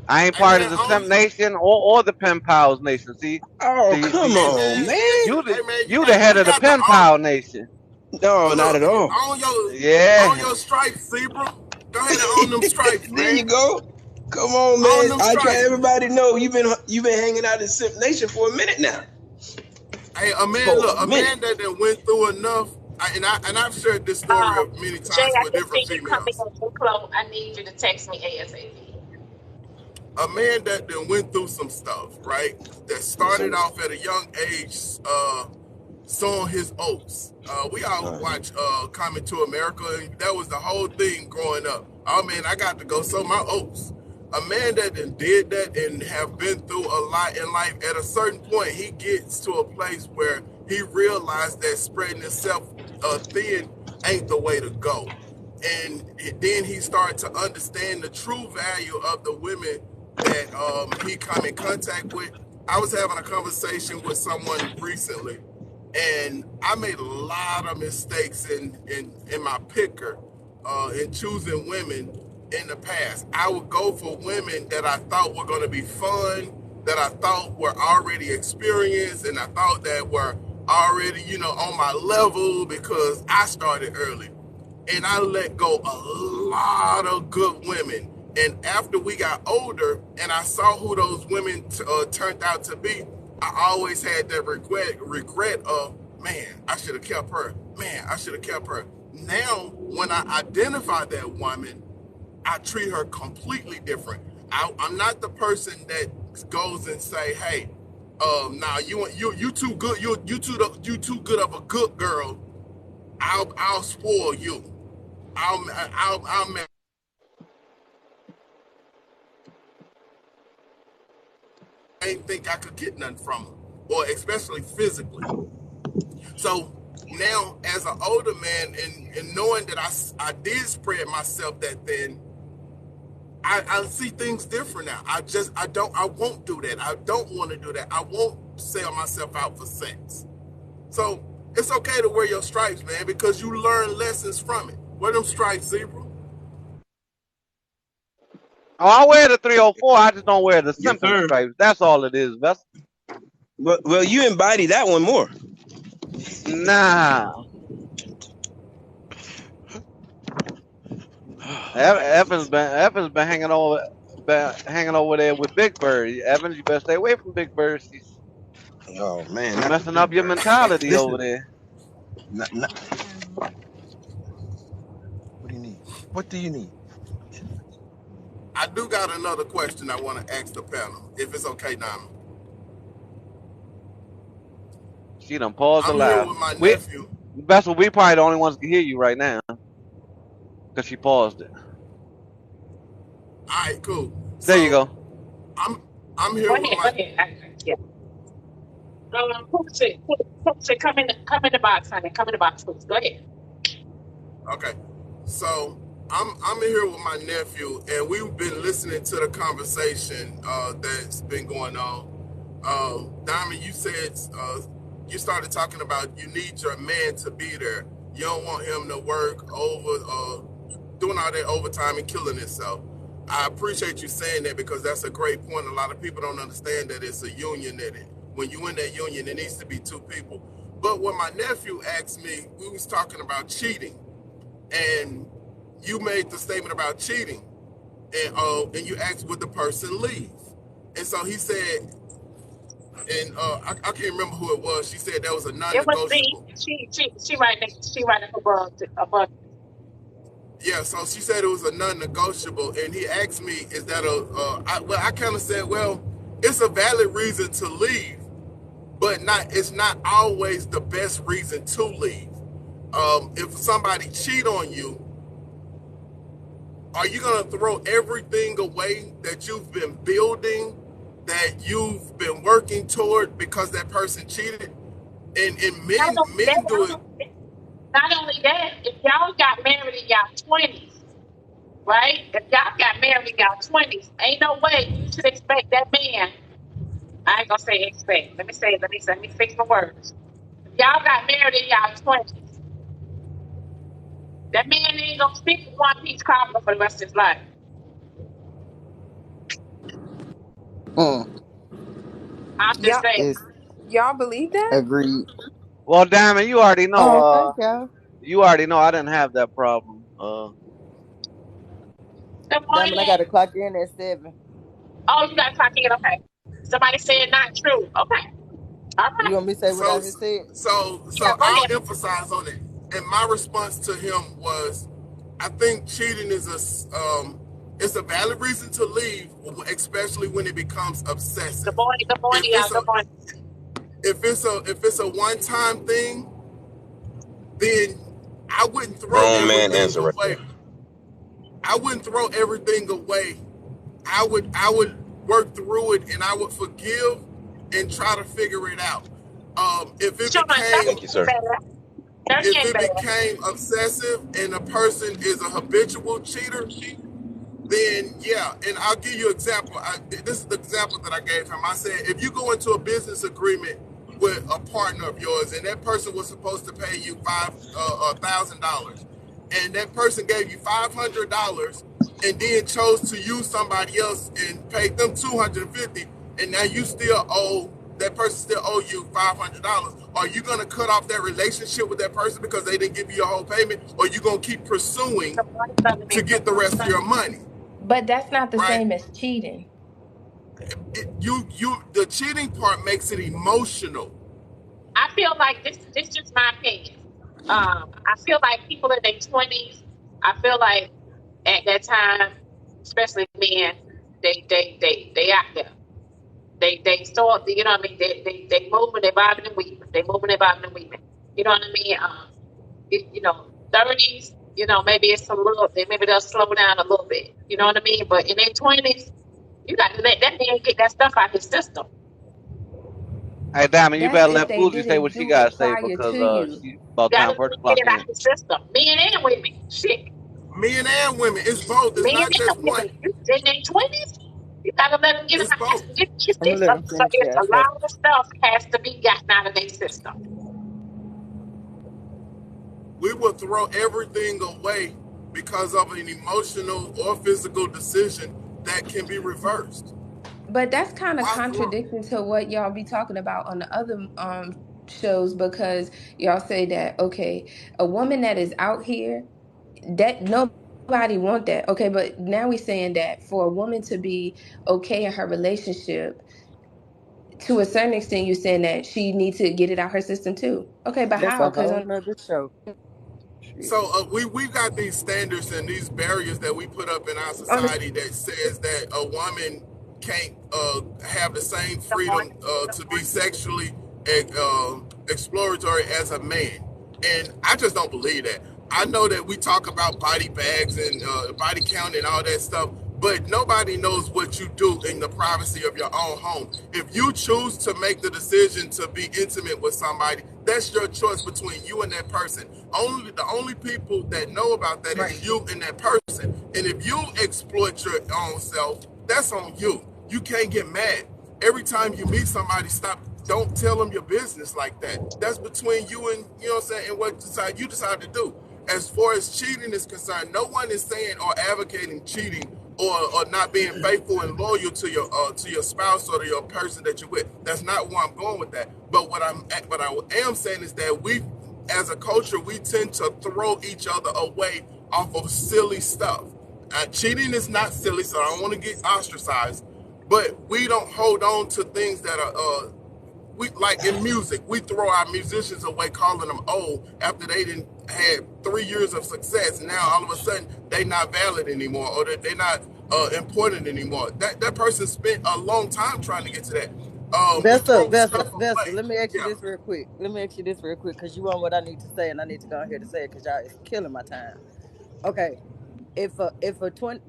H: I ain't
L: Hey,
H: part of
L: man,
H: the
L: I
H: Simp
L: don't,
H: Nation or the Pen Pals Nation.
K: Oh, come
L: hey,
H: See,
K: on,
L: man,
K: man.
L: hey, man,
H: you the head
L: you
H: of the
L: got the
H: Pen Pal Nation.
K: No, not
L: look
K: at all.
L: on
H: Yeah.
L: your stripes, zebra. Go ahead and own them stripes,
K: There you
L: man.
K: go. Come on,
L: Own
K: man.
L: them
K: I try
L: stripes.
K: everybody know you've been hanging out in Simp Nation for a minute now.
L: Hey,
K: For a
L: a
K: minute.
L: man that done went through enough. And I've shared this story many
D: Jay,
L: times
D: I
L: with
D: just
L: different
D: see you coming
L: females.
D: in too close. I need you to text me ASAP.
L: A man that then went through some stuff, right? That
K: Yes,
L: started
K: sir.
L: off at a young age, sowing his oats. We all
K: Uh-huh.
L: watch Coming to America, and that was the whole thing growing up. Oh man, I got to go sow my oats. A man that then did that and have been through a lot in life, at a certain point, he gets to a place where he realized that spreading himself thin ain't the way to go. And then he started to understand the true value of the women that he come in contact with. I was having a conversation with someone recently, and I made a lot of mistakes in my picker in choosing women in the past. I would go for women that I thought were going to be fun, that I thought were already experienced, and I thought that were already, on my level because I started early. And I let go a lot of good women. And after we got older and I saw who those women turned out to be, I always had that regret of, man, I should have kept her. Man, I should have kept her. Now, when I identify that woman, I treat her completely different. I'm not the person that goes and say, "Hey, nah, you too good. You too good of a good girl. I'll spoil you. I'll make." I didn't think I could get nothing from her, or especially physically. So now, as an older man, and knowing that I did spread myself that thin, I see things different now. I won't do that. I don't want to do that. I won't sell myself out for sex. So it's okay to wear your stripes, man, because you learn lessons from it. Wear them stripes, zebra.
H: Oh, I wear the 304. I just don't wear the
K: Yes,
H: simple
K: sir.
H: stripes. That's all it is, Vessel.
K: Well, you embody that one more.
H: Nah. Evans been hanging over there with Big Bird. Evans, you better stay away from Big Bird. She's
K: Oh man, not the
H: messing
K: big
H: up your
K: bird.
H: mentality over
K: Listen,
H: there.
K: what do you need? What do you need?
L: I do got another question I want to ask the panel, if it's okay, Diamond.
H: She done paused the
L: I'm here
H: live.
L: with my nephew.
H: Vessel, we probably the only ones that can hear you right now because she paused it.
L: All right, cool.
H: There you go.
L: I'm here
D: Go
L: with my.
D: ahead. Yeah. Poochie, come in the box, honey. Come in the box, please. Go ahead.
L: Okay, so I'm here with my nephew, and we've been listening to the conversation that's been going on. Diamond, you said you started talking about you need your man to be there. You don't want him to work doing all that overtime and killing himself. I appreciate you saying that because that's a great point. A lot of people don't understand that it's a union when you in that union, it needs to be two people. But when my nephew asked me, we was talking about cheating, and you made the statement about cheating, and you asked would the person leave, and so he said, and I can't remember who it was. She said that was a
D: It was me.
L: non-negotiable.
D: She right above.
L: Yeah, so she said it was a non-negotiable, and he asked me, "Is that I kind of said, "Well, it's a valid reason to leave, but it's not always the best reason to leave. If somebody cheat on you, are you gonna throw everything away that you've been building, that you've been working toward because that person cheated?" And men do it.
D: Not only that, if y'all got married in y'all 20s, right? If y'all got married in y'all 20s, ain't no way you should expect that man. I ain't gonna say expect. Let me fix my words. If y'all got married in y'all 20s, that man ain't gonna speak with one piece copper for the rest of his life.
M: Mm,
D: I'm just
F: Y'all,
D: saying.
M: is
F: y'all believe that?
M: agreed.
H: Well, Diamond, you already know.
M: Oh, thank y'all.
H: You already know I didn't have that problem.
D: Good
M: Diamond, I got to
D: morning.
M: clock in at 7.
D: Oh, you got to talk in. Okay. Somebody said not true. Okay. All
M: You
D: right.
M: want me to say what I
L: So
M: just said?
D: Yeah, go ahead.
L: I'll emphasize on it. And my response to him was, I think cheating is it's a valid reason to leave, especially when it becomes
D: Good
L: obsessive.
D: morning. Good morning,
L: If
D: y'all.
L: it's
D: Good
L: a
D: morning.
L: if it's a one time thing, then I wouldn't throw
K: Grown man
L: everything
K: answer right
L: away.
K: there.
L: I wouldn't throw everything away. I would work through it, and I would forgive and try to figure it out. If it
D: Sean, 30
K: Thank you,
L: became
D: ain't
K: sir.
D: bad. 30
L: if
D: ain't
L: it
D: bad.
L: became obsessive and a person is a habitual cheater, then yeah. And I'll give you an example. This is the example that I gave him. I said, if you go into a business agreement with a partner of yours, and that person was supposed to pay you $1,000, and that person gave you $500, and then chose to use somebody else and paid them $250, and now you still owe that person still owe you $500. Are you going to cut off that relationship with that person because they didn't give you your whole payment, or are you going to keep pursuing
D: Good morning, Southern
L: to get the rest of your money?
F: But that's not the
L: Right?
F: same as cheating.
L: The cheating part makes it emotional.
D: I feel like this is just my opinion. I feel like people in their 20s, I feel like at that time, especially men, they out there. They start, you know what I mean? They moving, they bobbing and weaving. They moving, they bobbing and weaving. You know what I mean? 30s, maybe it's a little bit, maybe they'll slow down a little bit. You know what I mean? But in their 20s, you got to let that man get that stuff out his system.
H: Hey, Diamond, you
F: That's
H: better
F: if
H: let
F: they
H: Boozy say what
F: didn't
H: she
F: do it
H: gotta say
F: prior
H: because
F: to you.
H: she
D: You
H: about
D: got
H: time
D: to
H: for her to
D: get
H: clock
D: it
H: in.
D: out his system. Men and women. Shit.
L: Men and women, it's both. It's
D: Men
L: not
D: and
L: just one.
D: women. You in their 20s, you got to let them get it
L: It's
D: out
L: both.
D: his
M: I'm going to let him
D: So
M: finish
D: it's a
M: Cash App.
D: lot of stuff has to be gotten out of their system.
L: We will throw everything away because of an emotional or physical decision that can be reversed.
F: But that's kind of
L: Why throw?
F: contradicting to what y'all be talking about on the other shows, because y'all say that, okay, a woman that is out here, that nobody want that. Okay, but now we saying that for a woman to be okay in her relationship, to a certain extent, you're saying that she needs to get it out her system too. Okay, but
M: That's
F: how?
M: a
F: Because
M: whole
F: on
M: nother show. Shit.
L: So we've got these standards and these barriers that we put up in our
F: on
L: society that says that a woman can't have the same freedom to be sexually exploratory as a man, and I just don't believe that. I know that we talk about body bags and body count and all that stuff, but nobody knows what you do in the privacy of your own home. If you choose to make the decision to be intimate with somebody, that's your choice between you and that person. The only people that know about that
F: right.
L: is you and that person. And if you exploit your own self, that's on you. You can't get mad. Every time you meet somebody, don't tell them your business like that. That's between you and, you know what I'm saying, and what you decide to do. As far as cheating is concerned, no one is saying or advocating cheating or not being faithful and loyal to your spouse or to your person that you're with. That's not where I'm going with that. But what I am saying is that we, as a culture, we tend to throw each other away off of silly stuff. Cheating is not silly, so I don't want to get ostracized. But we don't hold on to things that are we like in music. We throw our musicians away, calling them old after they didn't had 3 years of success. Now all of a sudden they not valid anymore, or that they're not important anymore. That person spent a long time trying to get to that. We
M: Vessel,
L: throw
M: Vessel,
L: stuff
M: Vessel.
L: away.
M: Let me ask you
L: Yeah.
M: this real quick. Because you want what I need to say, and I need to go ahead and say it because y'all is killing my time. Okay, if a 20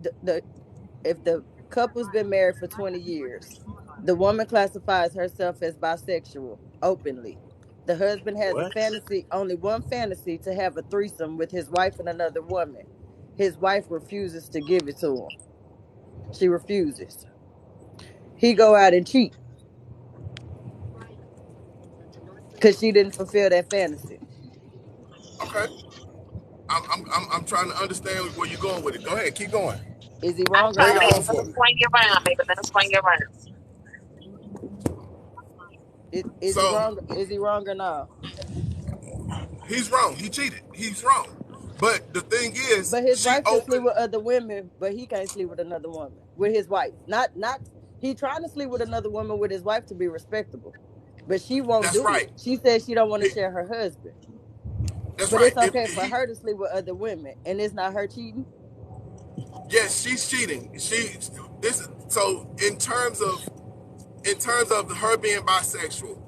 M: if the couple's been married for 20 years, the woman classifies herself as bisexual openly. The husband has a
B: What?
M: fantasy, only one fantasy, to have a threesome with his wife and another woman. His wife refuses to give it to him. She refuses. He go out and cheat because she didn't fulfill that fantasy.
L: Okay. I'm trying to understand where you're going with it. Go ahead, keep going.
M: Is he
D: I'm
M: wrong or
L: Break
D: trying,
L: it
M: no?
D: baby.
L: down
D: Let
L: for
D: us
L: me.
D: swing you around, baby. Let us swing you around.
M: Is he
L: So
M: wrong? Is he wrong or no?
L: he's wrong. He cheated. He's wrong. But the thing is,
M: But his
L: she
M: wife can sleep
L: opened.
M: with other women, but he can't sleep with another woman with his wife. Not he trying to sleep with another woman with his wife to be respectable, but she won't
L: That's
M: do it.
L: right.
M: She says she don't want to
L: He,
M: share her husband,
L: that's
M: but
L: right.
M: it's
L: If
M: okay for
L: he,
M: her to sleep with other women, and it's not her cheating.
L: yes, she's cheating. This. So in terms of her being bisexual,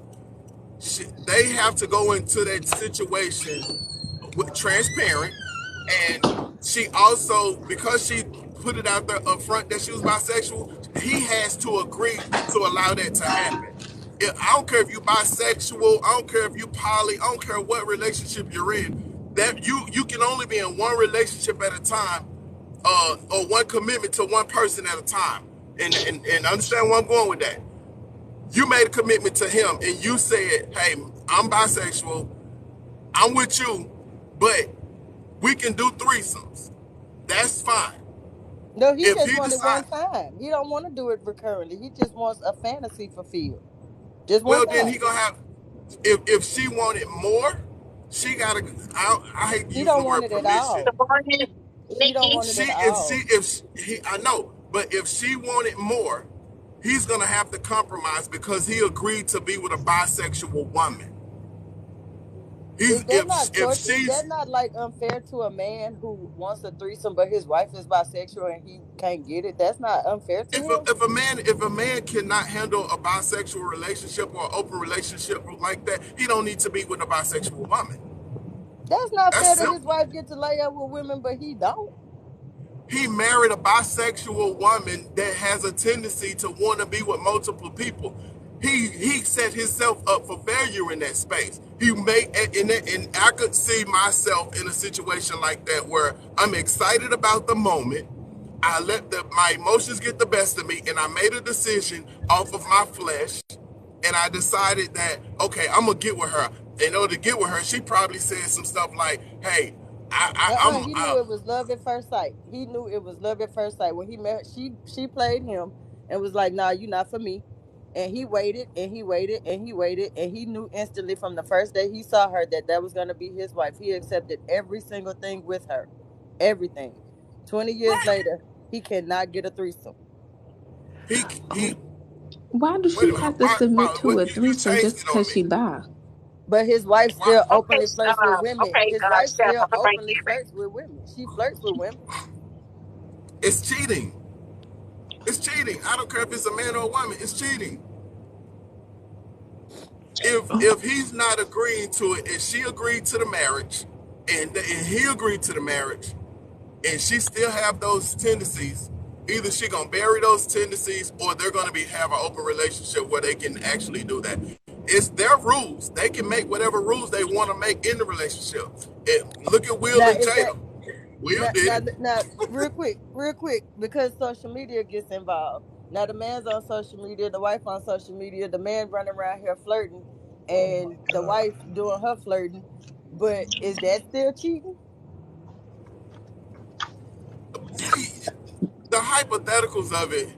L: they have to go into that situation with transparent, and she also, because she put it out there up front that she was bisexual, he has to agree to allow that to happen. I don't care if you bisexual, I don't care if you poly, I don't care what relationship you're in. That you can only be in one relationship at a time, or one commitment to one person at a time. And understand where I'm going with that. You made a commitment to him and you said, hey, I'm bisexual, I'm with you, but we can do threesomes. That's fine.
M: No, he
L: If
M: just
L: he
M: wanted one
L: decide,
M: time. He don't want to do it recurrently. He just wants a fantasy fulfilled, just one
L: well, then he
M: time.
L: gonna have. If she wanted more, she gotta. I hate to
M: She
L: use the
M: don't want
L: word
M: it at
L: permission.
D: The
M: all.
D: morning,
M: She don't
D: Nikki.
M: want it at all.
L: I know, but if she wanted more, he's gonna have to compromise because he agreed to be with a bisexual woman.
M: Is
L: He's
M: that not
L: if
M: torture? Is
L: she's
M: that not like unfair to a man who wants a threesome, but his wife is bisexual and he can't get it? That's not unfair to
L: if
M: him.
L: if a man cannot handle a bisexual relationship or an open relationship like that, he don't need to be with a bisexual woman.
M: That's not
L: That's
M: fair that his
L: simple.
M: wife get to lay up with women, but he don't.
L: He married a bisexual woman that has a tendency to want to be with multiple people. He set himself up for failure in that space. He made and I could see myself in a situation like that where I'm excited about the moment. I let my emotions get the best of me, and I made a decision off of my flesh, and I decided that okay, I'm gonna get with her. In order to get with her, she probably said some stuff like, "Hey,
M: He knew it was love at first sight. He knew it was love at first sight. When he met she played him and was like, "Nah, you not for me." And he waited and he waited and he waited and he knew instantly from the first day he saw her that that was going to be his wife. He accepted every single thing with her, everything. 20 years later, he cannot get a threesome.
N: Why does she have to submit to a threesome just because she bi?
M: But his wife still openly
D: Okay,
M: flirts with women. His wife
D: Steph,
M: still
D: I'm gonna bring
M: openly
D: you back.
M: flirts with women. She flirts with women.
L: It's cheating. It's cheating. I don't care if it's a man or a woman. It's cheating. If he's not agreeing to it, and she agreed to the marriage, and he agreed to the marriage, and she still have those tendencies, either she gonna bury those tendencies or they're gonna have an open relationship where they can actually do that. It's their rules. They can make whatever rules they want to make in the relationship. And look at Will and Jada. Will did it.
M: Now, real quick, because social media gets involved. Now the man's on social media, the wife on social media, the man running around here flirting, and the wife doing her flirting. But is that still cheating?
L: See, the hypotheticals of it,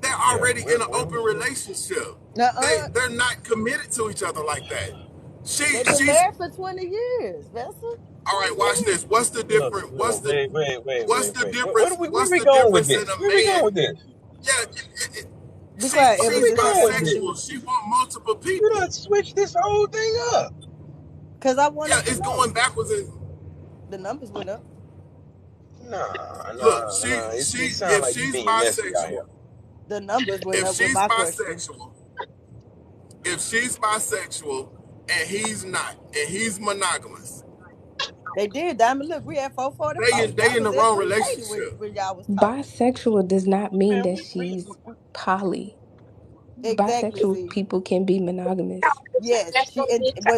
L: they're already in an open relationship. They're not committed to each other like that.
M: They've been married for 20 years, Vessel.
L: All right, watch this. What's the difference? What's the difference?
K: Where we going with this? Where we going with this?
L: Yeah, she's
K: bisexual.
L: She want multiple people.
K: You done switch this whole thing up.
M: Cause I want.
L: Yeah, it's going backwards.
M: The numbers went up.
L: Look, if she's bisexual,
M: the numbers went up. With my question.
L: If she's bisexual and he's not, and he's monogamous.
M: They did, Diamond. Look, we had 444.
L: They in the wrong relationship.
M: When y'all was
N: bisexual does not mean that she's poly.
M: Exactly.
N: Bisexual people can be monogamous.
M: Yes, what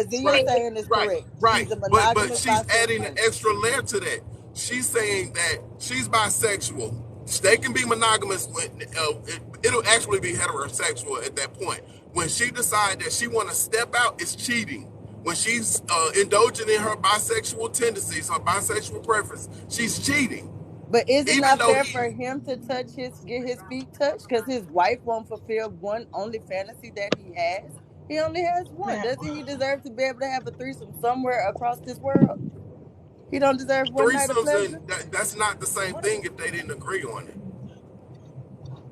M: Zia saying is correct.
L: Right,
M: she's a monogamous
L: but she's adding an extra layer to that. She's saying that she's bisexual. They can be monogamous. It'll actually be heterosexual at that point. When she decides that she want to step out, it's cheating. When she's indulging in her bisexual tendencies, her bisexual preference, she's cheating.
M: But is it not fair for him to get his feet touched? Because his wife won't fulfill one only fantasy that he has. He only has one. Doesn't he deserve to be able to have a threesome somewhere across this world? He don't deserve one night of pleasure?
L: That's not the same thing if they didn't agree on it.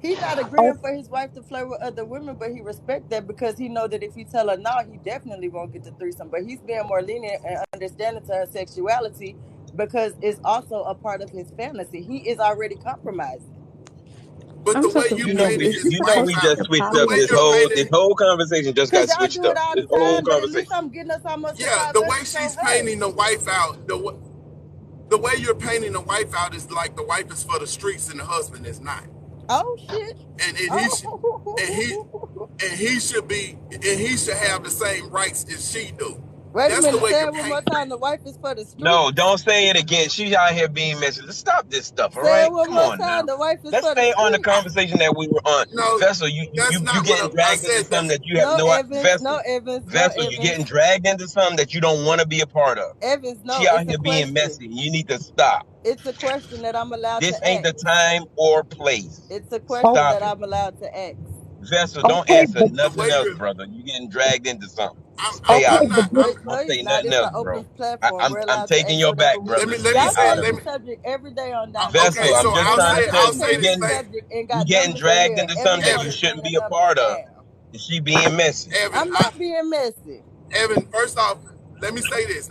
M: He's not agreeing for his wife to flirt with other women, but he respects that because he know that if he tell her no, he definitely won't get the threesome. But he's being more lenient and understanding to her sexuality because it's also a part of his fantasy. He is already compromising.
L: But the way you made it,
K: you know, we just switched up this whole conversation. Just got switched up. This whole conversation.
M: I'm getting us almost.
L: Yeah, the way she's painting the wife out, the way you're painting the wife out is like the wife is for the streets and the husband is not.
M: Oh shit!
L: And he should have the same rights as she do.
M: Wait a minute, say it one more time. The wife is for the streets.
K: No, don't say it again. She's out here being messy. Let's stop this stuff, all right? Come on now.
M: The wife is
K: Let's stay on the conversation that we were on.
L: No,
K: Vessel, you getting dragged into something that you have Vessel, you're getting dragged into something that you don't want to be a part of.
M: Evans, no.
K: She out here being messy. You need to stop.
M: It's a question that I'm allowed to ask.
K: This ain't the time or place.
M: It's a question that I'm allowed to ask.
K: Vessel, don't answer nothing else, brother. You're getting dragged into something. Stay out. Don't say nothing else, bro. I'm taking your back, brother.
L: Let me say
M: subject every day on that.
K: Vessel, I'm just trying to say you're getting dragged into something that you shouldn't be a part of. Is she being messy?
L: Evan,
M: I'm not being messy.
L: Evan, first off, let me say this.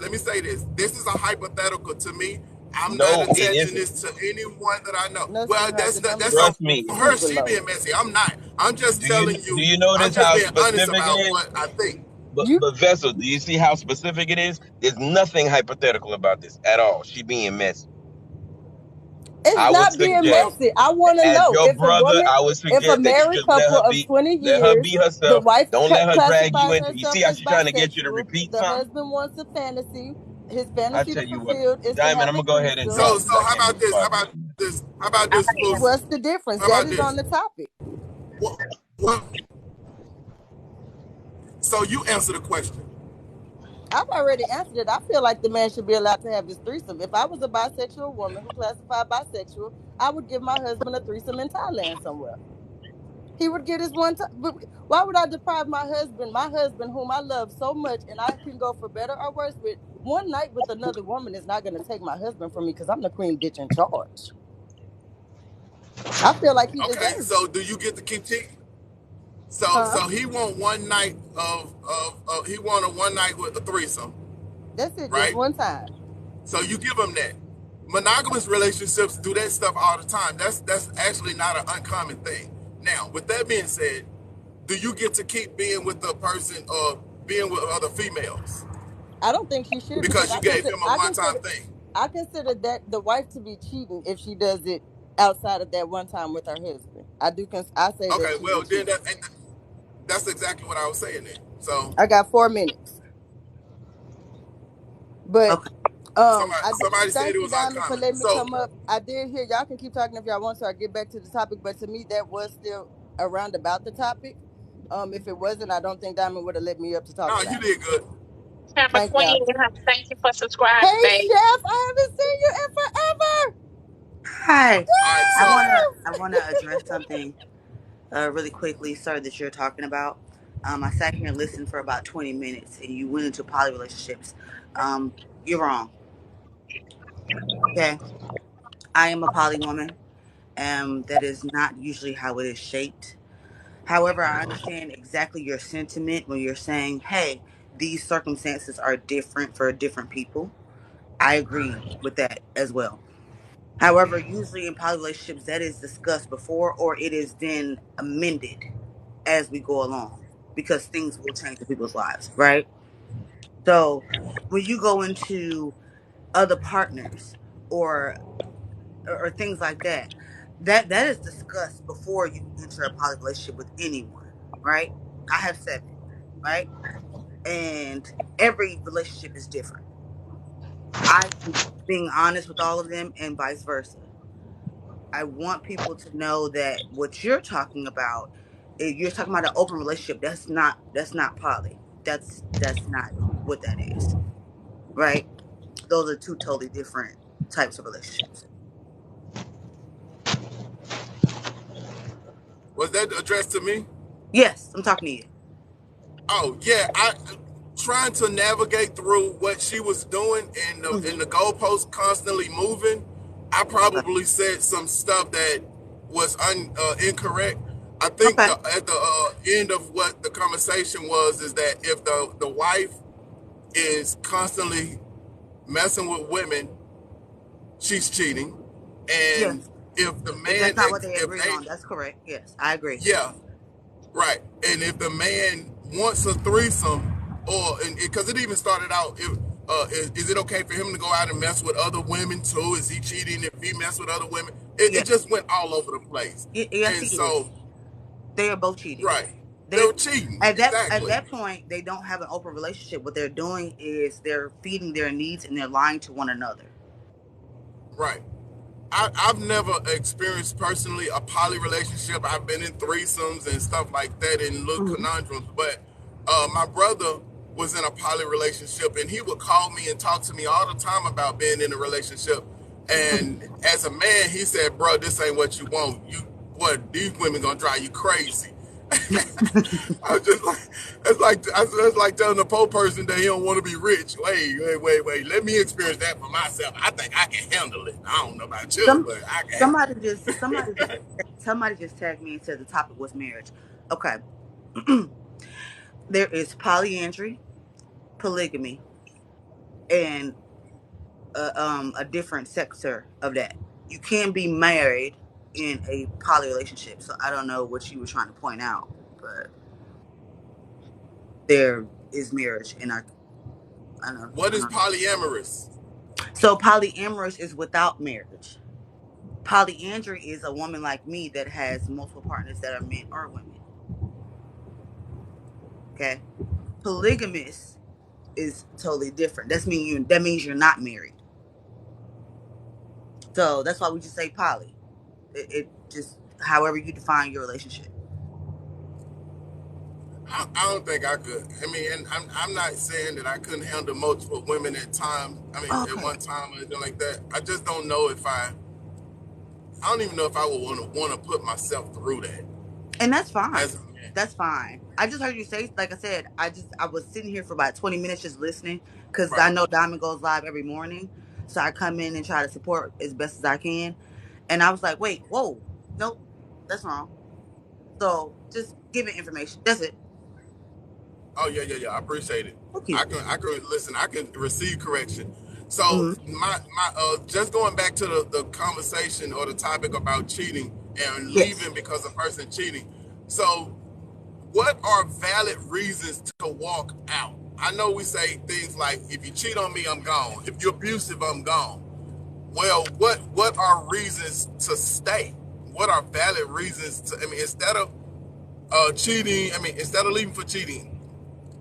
L: This is a hypothetical to me. I'm not attaching this to anyone that I know. Well, that's
K: trust me.
L: For her, she being messy. I'm not. I'm just telling you.
K: Do you notice how specific it is?
L: What I think.
K: But Vessel, do you see how specific it is? There's nothing hypothetical about this at all. She being messy.
M: It's not being messy. I want to know.
K: Your brother, I would suggest
M: if a married couple of 20 years,
K: let her be herself.
M: The wife
K: don't let her drag you into. You see how she's trying to get you to repeat something?
M: The husband wants a fantasy. His fantasy to fulfilled is
K: Diamond, I'm gonna go ahead and
L: so how about this? How about this?
M: What's the difference? That is on the topic.
L: What? So you answer the question.
M: I've already answered it. I feel like the man should be allowed to have his threesome. If I was a bisexual woman who classified bisexual, I would give my husband a threesome in Thailand somewhere. He would get his one time. But why would I deprive my husband, whom I love so much, and I can go for better or worse with one night with another woman is not going to take my husband from me because I'm the queen bitch in charge. I feel like he
L: Okay,
M: deserves it.
L: so do you get to keep
M: Huh?
L: so he want one night he want a one night with a threesome,
M: That's it, just
L: right?
M: one time.
L: So you give him that. Monogamous relationships do that stuff all the time. That's actually not an uncommon thing. Now, with that being said, do you get to keep being with the person or being with other females
M: I don't think she should because
L: because you gave him a one time thing?
M: I consider that the wife to be cheating if she does it outside of that one time with her husband. I say that
L: Okay,
M: she's a
L: well then
M: cheater.
L: that's exactly what I was saying then. So
M: I got 4 minutes, but
N: Okay.
L: somebody said
M: thank
L: it
M: you,
L: was
M: Diamond, for
L: uncommon.
M: letting me
L: So
M: come up. I did hear y'all can keep talking if y'all want to. I get back to the topic, but to me that was still around about the topic. If it wasn't, I don't think Diamond would have let me up to talk
L: no, you
M: about it.
L: did good.
D: I'm a
M: Thank y'all.
D: queen. Thank you for subscribing,
M: Hey,
D: babe.
M: Chef, I haven't seen you in forever.
N: Hi.
L: All right,
N: I
L: so
N: wanna I wanna address something really quickly, sir, that you're talking about. I sat here and listened for about 20 minutes, and you went into poly relationships. You're wrong. Okay, I am a poly woman, and that is not usually how it is shaped. However, I understand exactly your sentiment when you're saying, "Hey, these circumstances are different for different people." I agree with that as well. However, usually in poly relationships, that is discussed before, or it is then amended as we go along because things will change in people's lives, right? So when you go into other partners or or things like that, that is discussed before you enter a poly relationship with anyone, right? I have 7, right? And every relationship is different. I am being honest with all of them and vice versa. I want people to know that what you're talking about, if you're talking about an open relationship, that's not poly. That's not what that is, right? Those are two totally different types of relationships.
L: was that addressed to me?
N: Yes, I'm talking to you.
L: Oh yeah, I trying to navigate through what she was doing and the goalposts constantly moving. I
N: Okay.
L: probably said some stuff that was incorrect. I think
N: Okay.
L: at the end of what the conversation was is that if the wife is constantly messing with women, she's cheating, and
N: Yes.
L: if the
N: If
L: man
N: that's not what they
L: if
N: agreed
L: they
N: on, that's correct. Yes, I agree.
L: yeah. Right. And if the man wants a threesome, or because it even started out, if is it okay for him to go out and mess with other women too? Is he cheating if he mess with other women? It
N: Yes.
L: just went all over the place.
N: Yes,
L: And
N: he
L: so,
N: is. They are both cheating.
L: right, they
N: They
L: were cheating.
N: at
L: Exactly.
N: that point they don't have an open relationship. What they're doing is they're feeding their needs and they're lying to one another.
L: Right. I've never experienced personally a poly relationship. I've been in threesomes and stuff like that and little
N: Hmm.
L: conundrums. But my brother was in a poly relationship and he would call me and talk to me all the time about being in a relationship. And as a man, he said, "Bro, this ain't what you want. What these women gonna drive you crazy." I was just like, it's like telling a poor person that he don't want to be rich. Wait. Let me experience that for myself. I think I can handle it. I don't know about you,
N: Some
L: but I can handle
N: somebody
L: it.
N: just somebody just tagged me and said the topic was marriage. Okay. There is polyandry, polygamy, and a different sector of that. You can be married in a poly relationship. So I don't know what you were trying to point out, but there is marriage in our.
L: What
N: I
L: is
N: don't know.
L: polyamorous?
N: So polyamorous is without marriage. Polyandry is a woman like me that has multiple partners that are men or women. Okay. Polygamous is totally different. That means you're not married. So that's why we just say poly. It just however you define your relationship.
L: I don't think I could. I mean, and I'm not saying that I couldn't handle multiple women at time. I mean, at
N: Okay.
L: one time or anything like that. I just don't know if I don't even know if I would want to put myself through that
N: And that's fine.
L: as a man.
N: That's fine. I just heard you say, like I said, I was sitting here for about 20 minutes just listening because I
L: Right.
N: know Diamond goes live every morning. So I come in and try to support as best as I can. And I was like, wait, whoa, nope, that's wrong. So just giving information. That's it.
L: Oh yeah. I appreciate it.
N: Thank you.
L: I can listen. I can receive correction. So
N: Hmm.
L: my just going back to the conversation or the topic about cheating and
N: Yes.
L: leaving because a person cheating. So what are valid reasons to walk out? I know we say things like, if you cheat on me, I'm gone. If you're abusive, I'm gone. Well, what are reasons to stay? What are valid reasons to? I mean, instead of cheating, I mean, instead of leaving for cheating,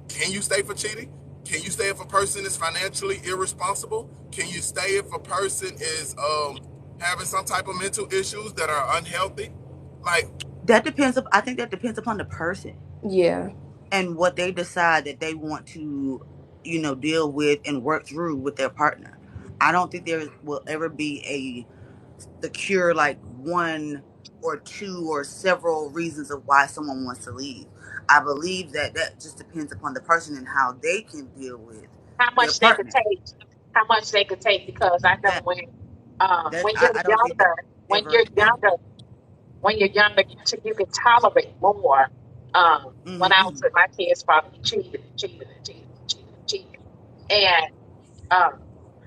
L: can you stay for cheating? Can you stay if a person is financially irresponsible? Can you stay if a person is having some type of mental issues that are unhealthy? Like,
N: That depends. I think that depends upon the person
F: Yeah.
N: and what they decide that they want to, deal with and work through with their partner. I don't think there will ever be a secure, like, one or two or several reasons of why someone wants to leave. I believe that just depends upon the person and how they can deal with
D: How
N: their
D: much they could
N: partner.
D: take, how much they could take, because I know
N: That
D: when you're
N: I don't think that
D: younger, when
N: ever
D: you're
N: happens.
D: younger, you can tolerate more. When I was
N: Hmm.
D: with my kid's father, he cheated, and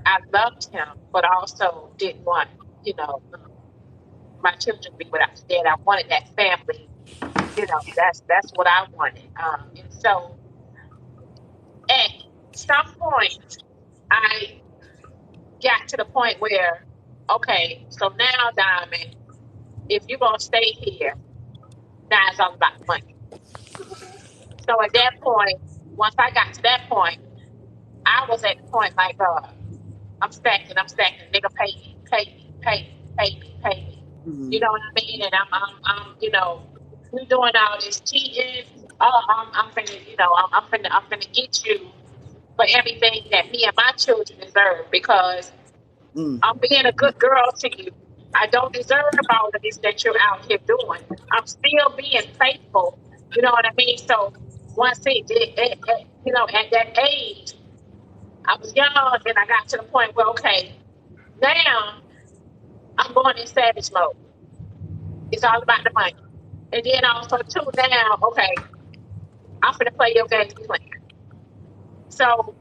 D: I loved him, but I also didn't want, you know, my children to be without their dad. I wanted that family. That's what I wanted. And so at some point, I got to the point where, okay, so now, Diamond, if you're gonna stay here, now it's all about the money. So at that point, once I got to that point, I was at the point like, I'm stacking. Nigga, pay me, pay me.
N: Hmm.
D: You know what I mean? And you doing all this cheating. Oh, I'm finna, I'm finna get you for everything that me and my children deserve because
N: Mm.
D: I'm being a good girl to you. I don't deserve all of this that you're out here doing. I'm still being faithful. You know what I mean? So once at that age, I was young and I got to the point where, okay, now I'm going in savage mode. It's all about the money. And then also too now, okay, I'm gonna play your game you playing. So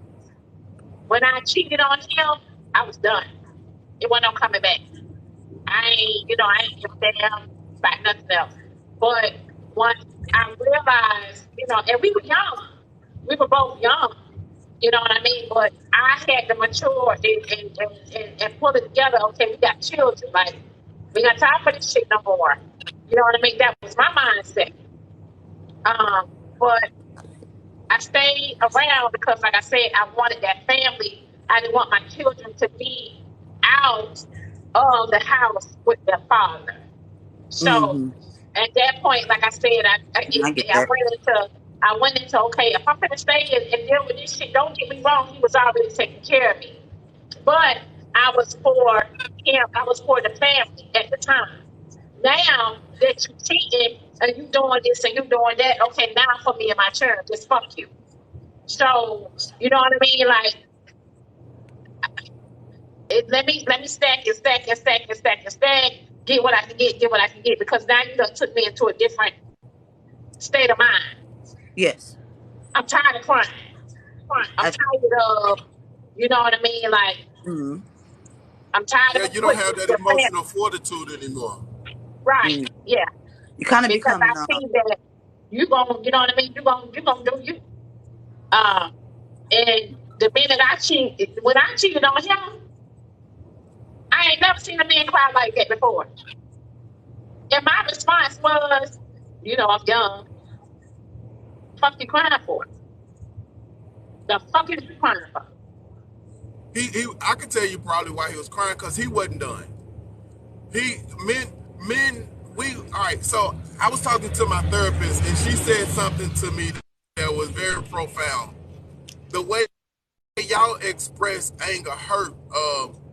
D: when I cheated on him, I was done. It wasn't no coming back. I ain't give a damn about nothing else. But once I realized, and we were young. We were both young. You know what I mean? But I had to mature and pull it together. Okay, we got children. Like, we got time for this shit no more. You know what I mean? That was my mindset. But I stayed around because, like I said, I wanted that family. I didn't want my children to be out of the house with their father. So
N: Hmm.
D: at that point, like I said,
N: I get that.
D: I went into okay, if I'm gonna stay and deal with this shit, don't get me wrong, he was already taking care of me. But I was for him, I was for the family at the time. Now that you cheating and you doing this and you doing that, okay, now for me and my children, just fuck you. So you know what I mean? Like, let me stack and stack and stack and stack and stack, get what I can get what I can get, because now you done took me into a different state of mind.
N: Yes.
D: I'm tired of crying. I'm
N: I.
D: tired of, you know what I mean? Like,
N: Mm.
D: I'm tired
L: yeah,
D: of
L: you don't
D: putting
L: have that
D: your family.
L: emotional fortitude anymore.
D: Right.
N: Mm.
D: Yeah.
N: You kind of
D: Because
N: become
D: I
N: numb.
D: see that you know what I mean? You gonna do you. Um, and the minute when I cheated on him, I ain't never seen a man cry like that before. And my response was, I'm young. Fuck you crying for? The fuck is you crying for?
L: I can tell you probably why he was crying, because he wasn't done. He men we all right. So I was talking to my therapist and she said something to me was very profound. The way y'all express anger, hurt,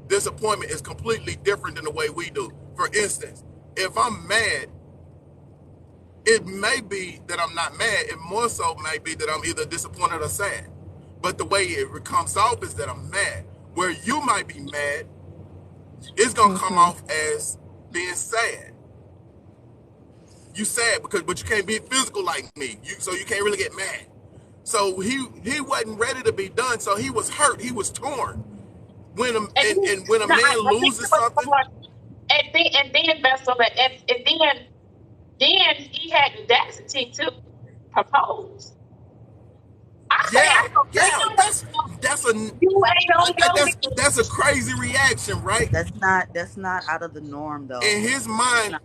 L: disappointment is completely different than the way we do. For instance, if I'm mad, it may be that I'm not mad. It more so may be that I'm either disappointed or sad. But the way it comes off is that I'm mad. Where you might be mad, it's gonna come off as being sad. You sad but you can't be physical like me. So you can't really get mad. So he wasn't ready to be done. So he was hurt. He was torn. When a man loses something,
D: and then Vessel, and then he had the audacity to propose. I don't
L: that's a
D: you ain't on your
L: that's a crazy reaction, right?
N: That's not out of the norm though.
L: In his mind,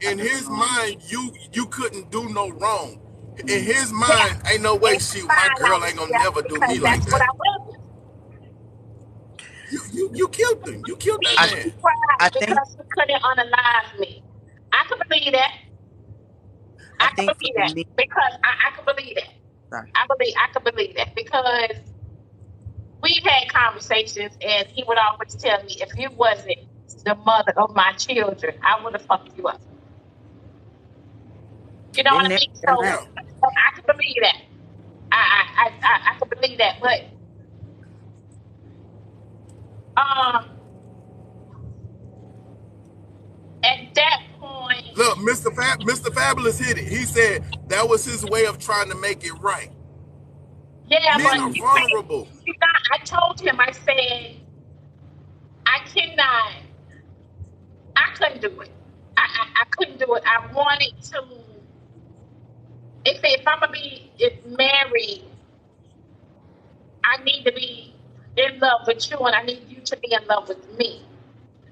L: you couldn't do no wrong. In his mind, ain't no way my girl ain't gonna never do me like that. You killed him. You killed that man.
D: Because he couldn't unalive me. I can believe that. I can believe that because I can believe that.
N: Sorry.
D: I can believe that because we've had conversations and he would always tell me if you wasn't the mother of my children, I would have fucked you up. You know what I mean? So I can believe that. I can believe that, but at that point,
L: look, Mr. Fabulous hit it. He said that was his way of trying to make it right.
D: Yeah,
L: men are vulnerable.
D: I told him, I said, I couldn't do it. I couldn't do it. I wanted to, if I'm going to be married, I need to be in love with you and I need you to be in love with me.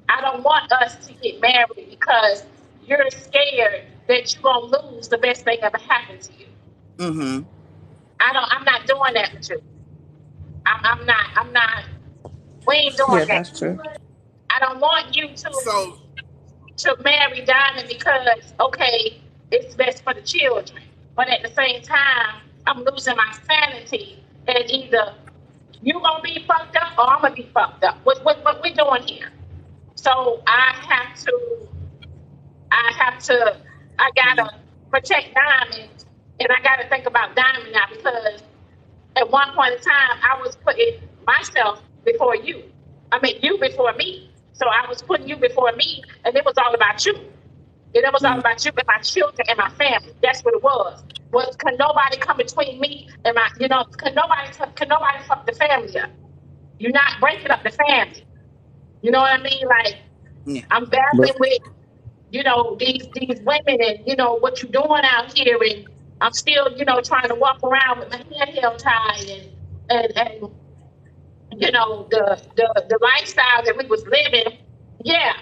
D: I don't want us to get married because you're scared that you're going to lose the best thing ever happened to you.
N: Mm-hmm.
D: I'm not doing that with you. I'm not, we ain't doing that.
J: That's true.
D: I don't want you to marry Diamond because, okay, it's best for the children. But at the same time, I'm losing my sanity. And either you going to be fucked up or I'm going to be fucked up. What we doing here? So I gotta protect Diamond, and I gotta think about Diamond now because at one point in time I was putting myself before you. I mean you before me. So I was putting you before me, and it was all about you. And it was all about you and my children and my family. That's what it was. Can nobody come between me and my? Can nobody fuck the family up? You're not breaking up the family. You know what I mean? Like. Yeah. I'm battling with, these women and, what you're doing out here. And I'm still, trying to walk around with my head held high and the lifestyle that we was living. Yeah,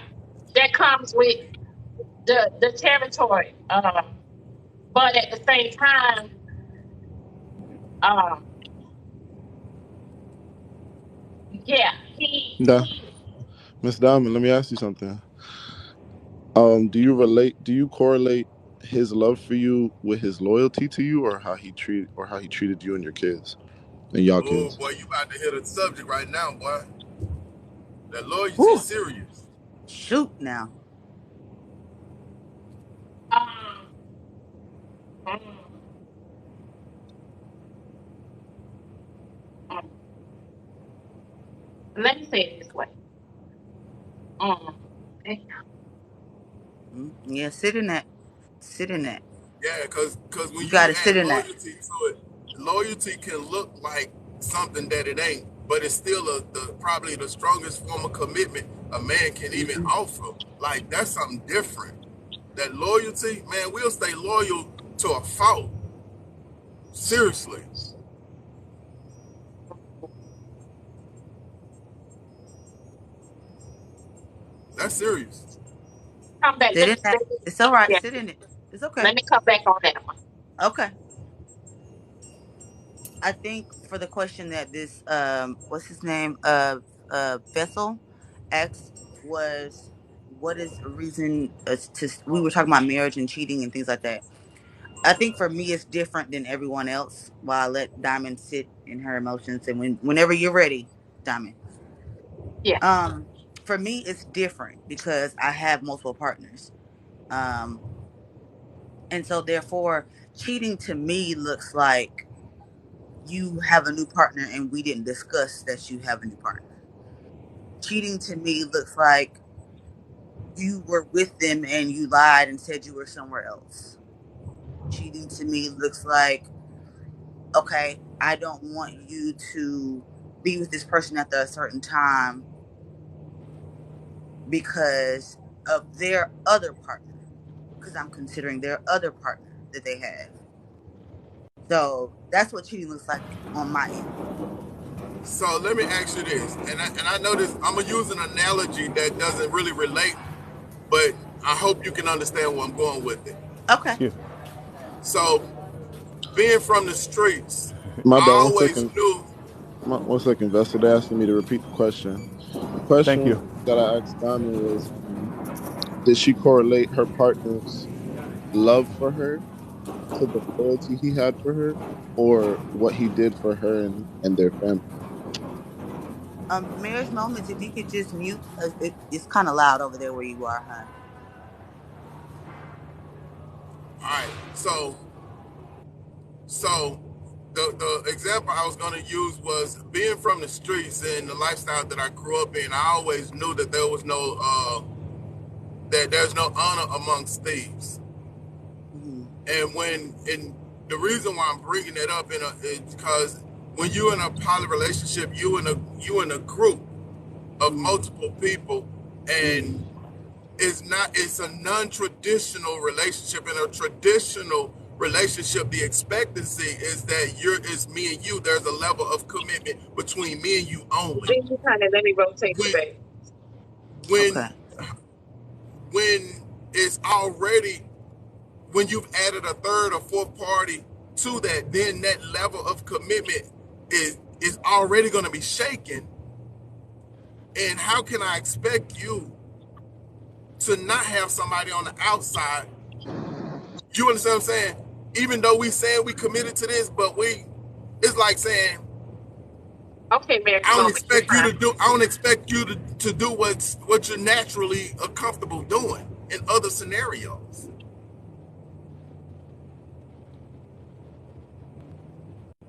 D: that comes with the territory. But at the same time,
O: Miss Diamond, let me ask you something. Do you correlate his love for you with his loyalty to you or how he treated you and your kids and y'all kids?
L: Oh boy, you about to hit a subject right now, boy. That loyalty is serious.
N: Shoot now.
D: Let me say it this way.
N: Yeah, sit in that.
L: Yeah, because when you
N: gotta
L: add
N: sit in
L: loyalty to it, loyalty can look like something that it ain't, but it's still probably the strongest form of commitment a man can even offer. Like that's something different. That loyalty, man, we'll stay loyal to a fault. Seriously. That's serious.
D: Come back.
N: Sit in that. It's all right.
D: Yeah.
N: Sit in it. It's okay.
D: Let me come back on that one.
N: Okay. I think for the question that this what's his name Vessel asked was, what is a reason we were talking about marriage and cheating and things like that. I think for me it's different than everyone else. While I let Diamond sit in her emotions, and whenever you're ready, Diamond.
D: Yeah.
N: Um, for me it's different because I have multiple partners. Um, and so therefore, cheating to me looks like you have a new partner and we didn't discuss that you have a new partner. Cheating to me looks like you were with them and you lied and said you were somewhere else. Cheating to me looks like, okay, I don't want you to be with this person after a certain time because of their other partner, because I'm considering their other partner that they have. So that's what cheating looks like on my end.
L: So let me ask you this, and I know this. I'm gonna use an analogy that doesn't really relate, but I hope you can understand where I'm going with it.
N: Okay.
O: Yeah.
L: So, being from the streets,
O: My bad.
L: I
O: One
L: always
O: second.
L: knew.
O: 1 second, Vesta. They're asking me to repeat the question. The
P: Thank
O: question
P: you.
O: that I asked Diamond was, did she correlate her partner's love for her to the loyalty he had for her, or what he did for her and their family?
N: Marriage moments. If you could just mute, it's kind of loud over there where you are, huh?
L: All right, so the example I was gonna use was being from the streets and the lifestyle that I grew up in. I always knew that there was no that there's no honor amongst thieves.
N: Mm-hmm.
L: And the reason why I'm bringing it up is because when you're in a poly relationship, you in a group of
N: Mm-hmm.
L: multiple people,
N: Mm-hmm.
L: and it's a non-traditional relationship. In a traditional relationship, the expectancy is that it's me and you. There's a level of commitment between me and you only.
D: Then you kind of let me rotate you
L: When
D: back.
L: when
N: Okay.
L: when it's already when you've added a third or fourth party to that, then that level of commitment is already going to be shaken. And how can I expect you to not have somebody on the outside? You understand what I'm saying? Even though we saying we committed to this, but it's like saying,
D: Okay, marriage moment. You're fine.
L: I don't expect you to do what you're naturally comfortable doing in other scenarios.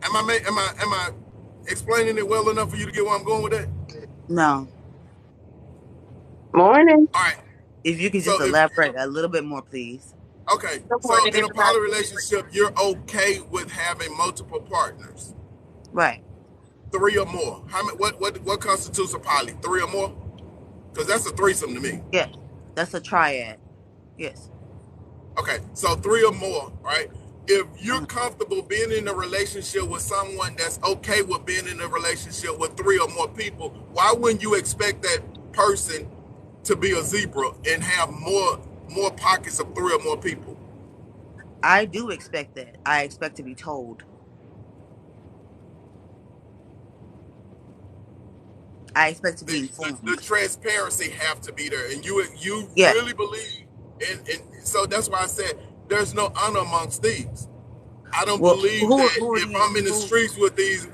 L: Am I explaining it well enough for you to get where I'm going with that?
N: No.
D: Morning.
L: All right.
N: If you could
L: So
N: just elaborate a little bit more, please.
L: okay,
D: Good
L: so
D: morning,
L: in a
D: everybody.
L: poly relationship, you're okay with having multiple partners,
N: Right.
L: 3 or more. How many? What constitutes a poly? 3 or more? Because that's a threesome to me.
N: Yeah. That's a triad. Yes.
L: Okay, so 3 or more, right? If you're
N: Uh-huh.
L: comfortable being in a relationship with someone that's okay with being in a relationship with 3 or more people, why wouldn't you expect that person to be a zebra and have more pockets of 3 or more people?
N: I do expect that. I expect to be told. I expect to be
L: The
N: informed.
L: transparency have to be there, and you
N: Yeah.
L: really believe, and so that's why I said there's no honor amongst these. I don't
N: Well,
L: believe
N: who
L: that
N: who are
L: if
N: these?
L: I'm in the
N: Who?
L: streets with these,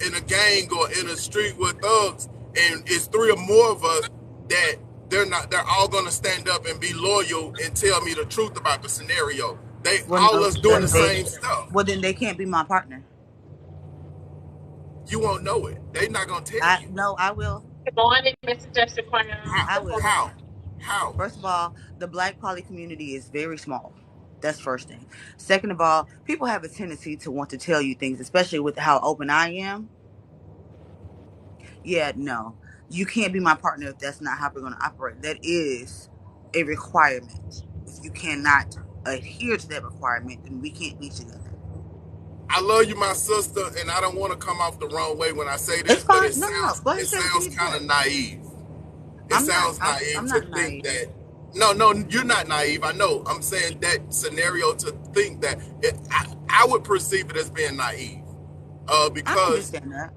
L: in a gang or in a street with thugs, and it's 3 or more of us, that they're all gonna stand up and be loyal and tell me the truth about the scenario. They
N: Well,
L: all
N: no.
L: us doing the same stuff.
N: Well, then they can't be my partner.
L: You won't know it. They're not gonna tell
N: I
L: you.
N: no. I will.
D: Good morning, Mr. Justin Crown.
L: How?
N: I
D: Good
N: will.
D: morning.
L: How?
N: First of all, the Black poly community is very small. That's first thing. Second of all, people have a tendency to want to tell you things, especially with how open I am. Yeah, no. You can't be my partner if that's not how we're going to operate. That is a requirement. If you cannot adhere to that requirement, then we can't be together.
L: I love you, my sister, and I don't want to come off the wrong way when I say
N: It's
L: this, but
N: fine.
L: it
N: No, no, no.
L: sounds
N: Go ahead
L: it
N: and say what you
L: sounds
N: need to
L: kind of
N: say.
L: naive. It sounds
N: I'm
L: naive to
N: not
L: think
N: naive.
L: that. No, you're not naive. I know. I'm saying that scenario to think that I would perceive it as being naive,
N: I
L: because
N: understand that.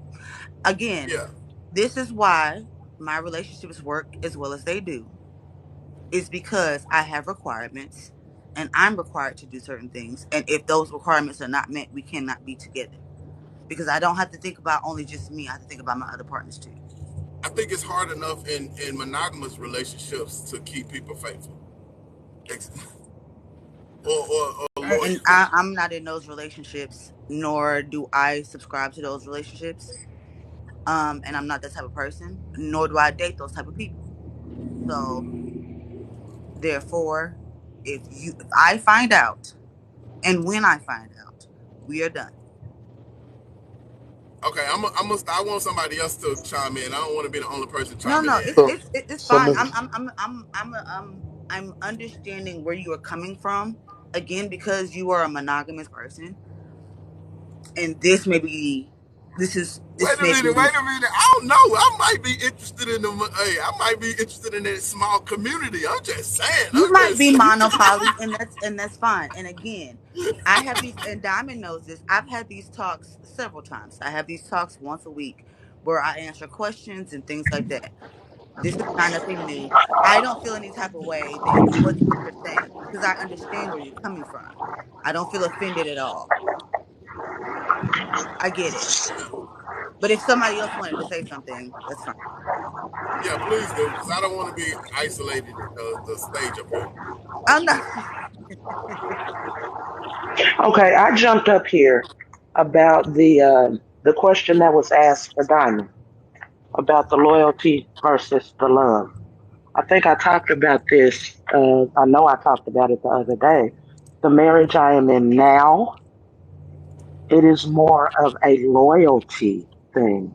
N: Again,
L: yeah,
N: this is why my relationships work as well as they do. Is because I have requirements and I'm required to do certain things. And if those requirements are not met, we cannot be together. Because I don't have to think about only just me. I have to think about my other partners too.
L: I think it's hard enough in monogamous relationships to keep people faithful, or
N: And
L: loyal.
N: I'm not in those relationships, nor do I subscribe to those relationships. And I'm not that type of person, nor do I date those type of people. So therefore, if I find out, and when I find out, we are done.
L: Okay, I want somebody else to chime in. I don't want to be the only person
N: No,
L: chiming
N: no,
L: in.
N: it's
O: So
N: fine.
O: Miss,
N: I'm understanding where you are coming from. Again, because you are a monogamous person, and this
L: Wait a
N: may
L: minute,
N: be.
L: wait a minute. I don't know. I might be interested in I might be interested in that small community. I'm just saying.
N: You might be monopoly, and that's fine. And again, I have these, and Diamond knows this. I've had these talks several times. I have these talks once a week where I answer questions and things like that. This is not nothing new. I don't feel any type of way that what you're saying because I understand where you're coming from. I don't feel offended at all. I get it. But if somebody else wanted to say something, that's fine.
L: Yeah, please do, because I don't want to be isolated the stage up here.
N: I'm not.
P: Okay, I jumped up here about the question that was asked for Diamond about the loyalty versus the love. I think I talked about this. I know I talked about it the other day. The marriage I am in now, it is more of a loyalty thing,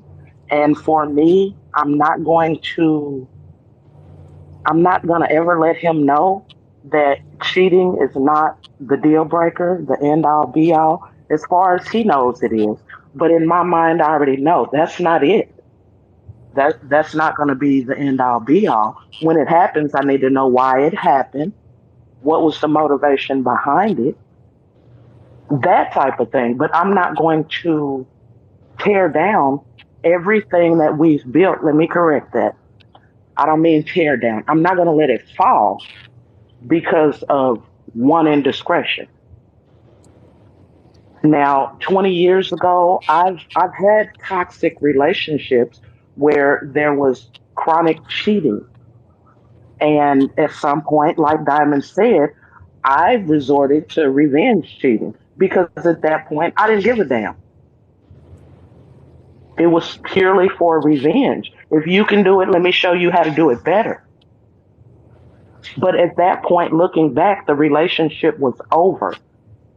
P: and for me, I'm not going to ever let him know that cheating is not the deal breaker, the end all be all. As far as he knows it is. But in my mind, I already know that's not it. That's not going to be the end all be all. When it happens, I need to know why it happened. What was the motivation behind it? That type of thing. But I'm not going to tear down everything that we've built. Let me correct that. I don't mean tear down. I'm not going to let it fall because of one indiscretion. Now, 20 years ago, I've had toxic relationships where there was chronic cheating. And at some point, like Diamond said, I resorted to revenge cheating because at that point, I didn't give a damn. It was purely for revenge. If you can do it, let me show you how to do it better. But at that point, looking back, the relationship was over.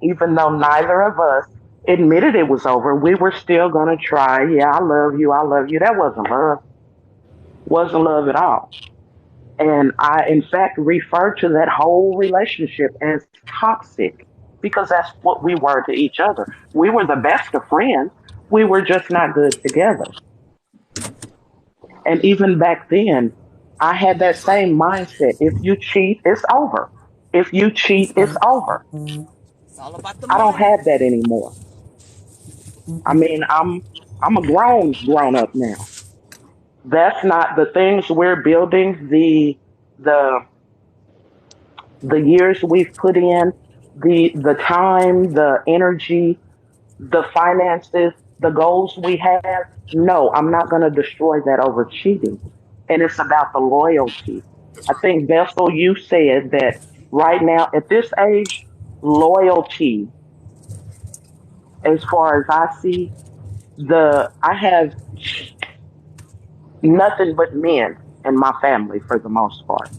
P: Even though neither of us admitted it was over, we were still going to try. Yeah, I love you. I love you. That wasn't love. Wasn't love at all. And I, in fact, refer to that whole relationship as toxic because that's what we were to each other. We were the best of friends. We were just not good together. And even back then, I had that
L: That's right.
P: same mindset. If you cheat, it's over. If you cheat, it's over.
N: It's all about the
P: I don't
N: money.
P: have that anymore. I mean, I'm a grown up now. That's not the things we're building, the the years we've put in, the time, the energy, the finances, the goals we have. No, I'm not going to destroy that over cheating. And it's about the loyalty.
L: That's
P: I
L: right.
P: think Vessel, you said that right now at this age, loyalty, as far as I see, the I have nothing but men in my family for the most part.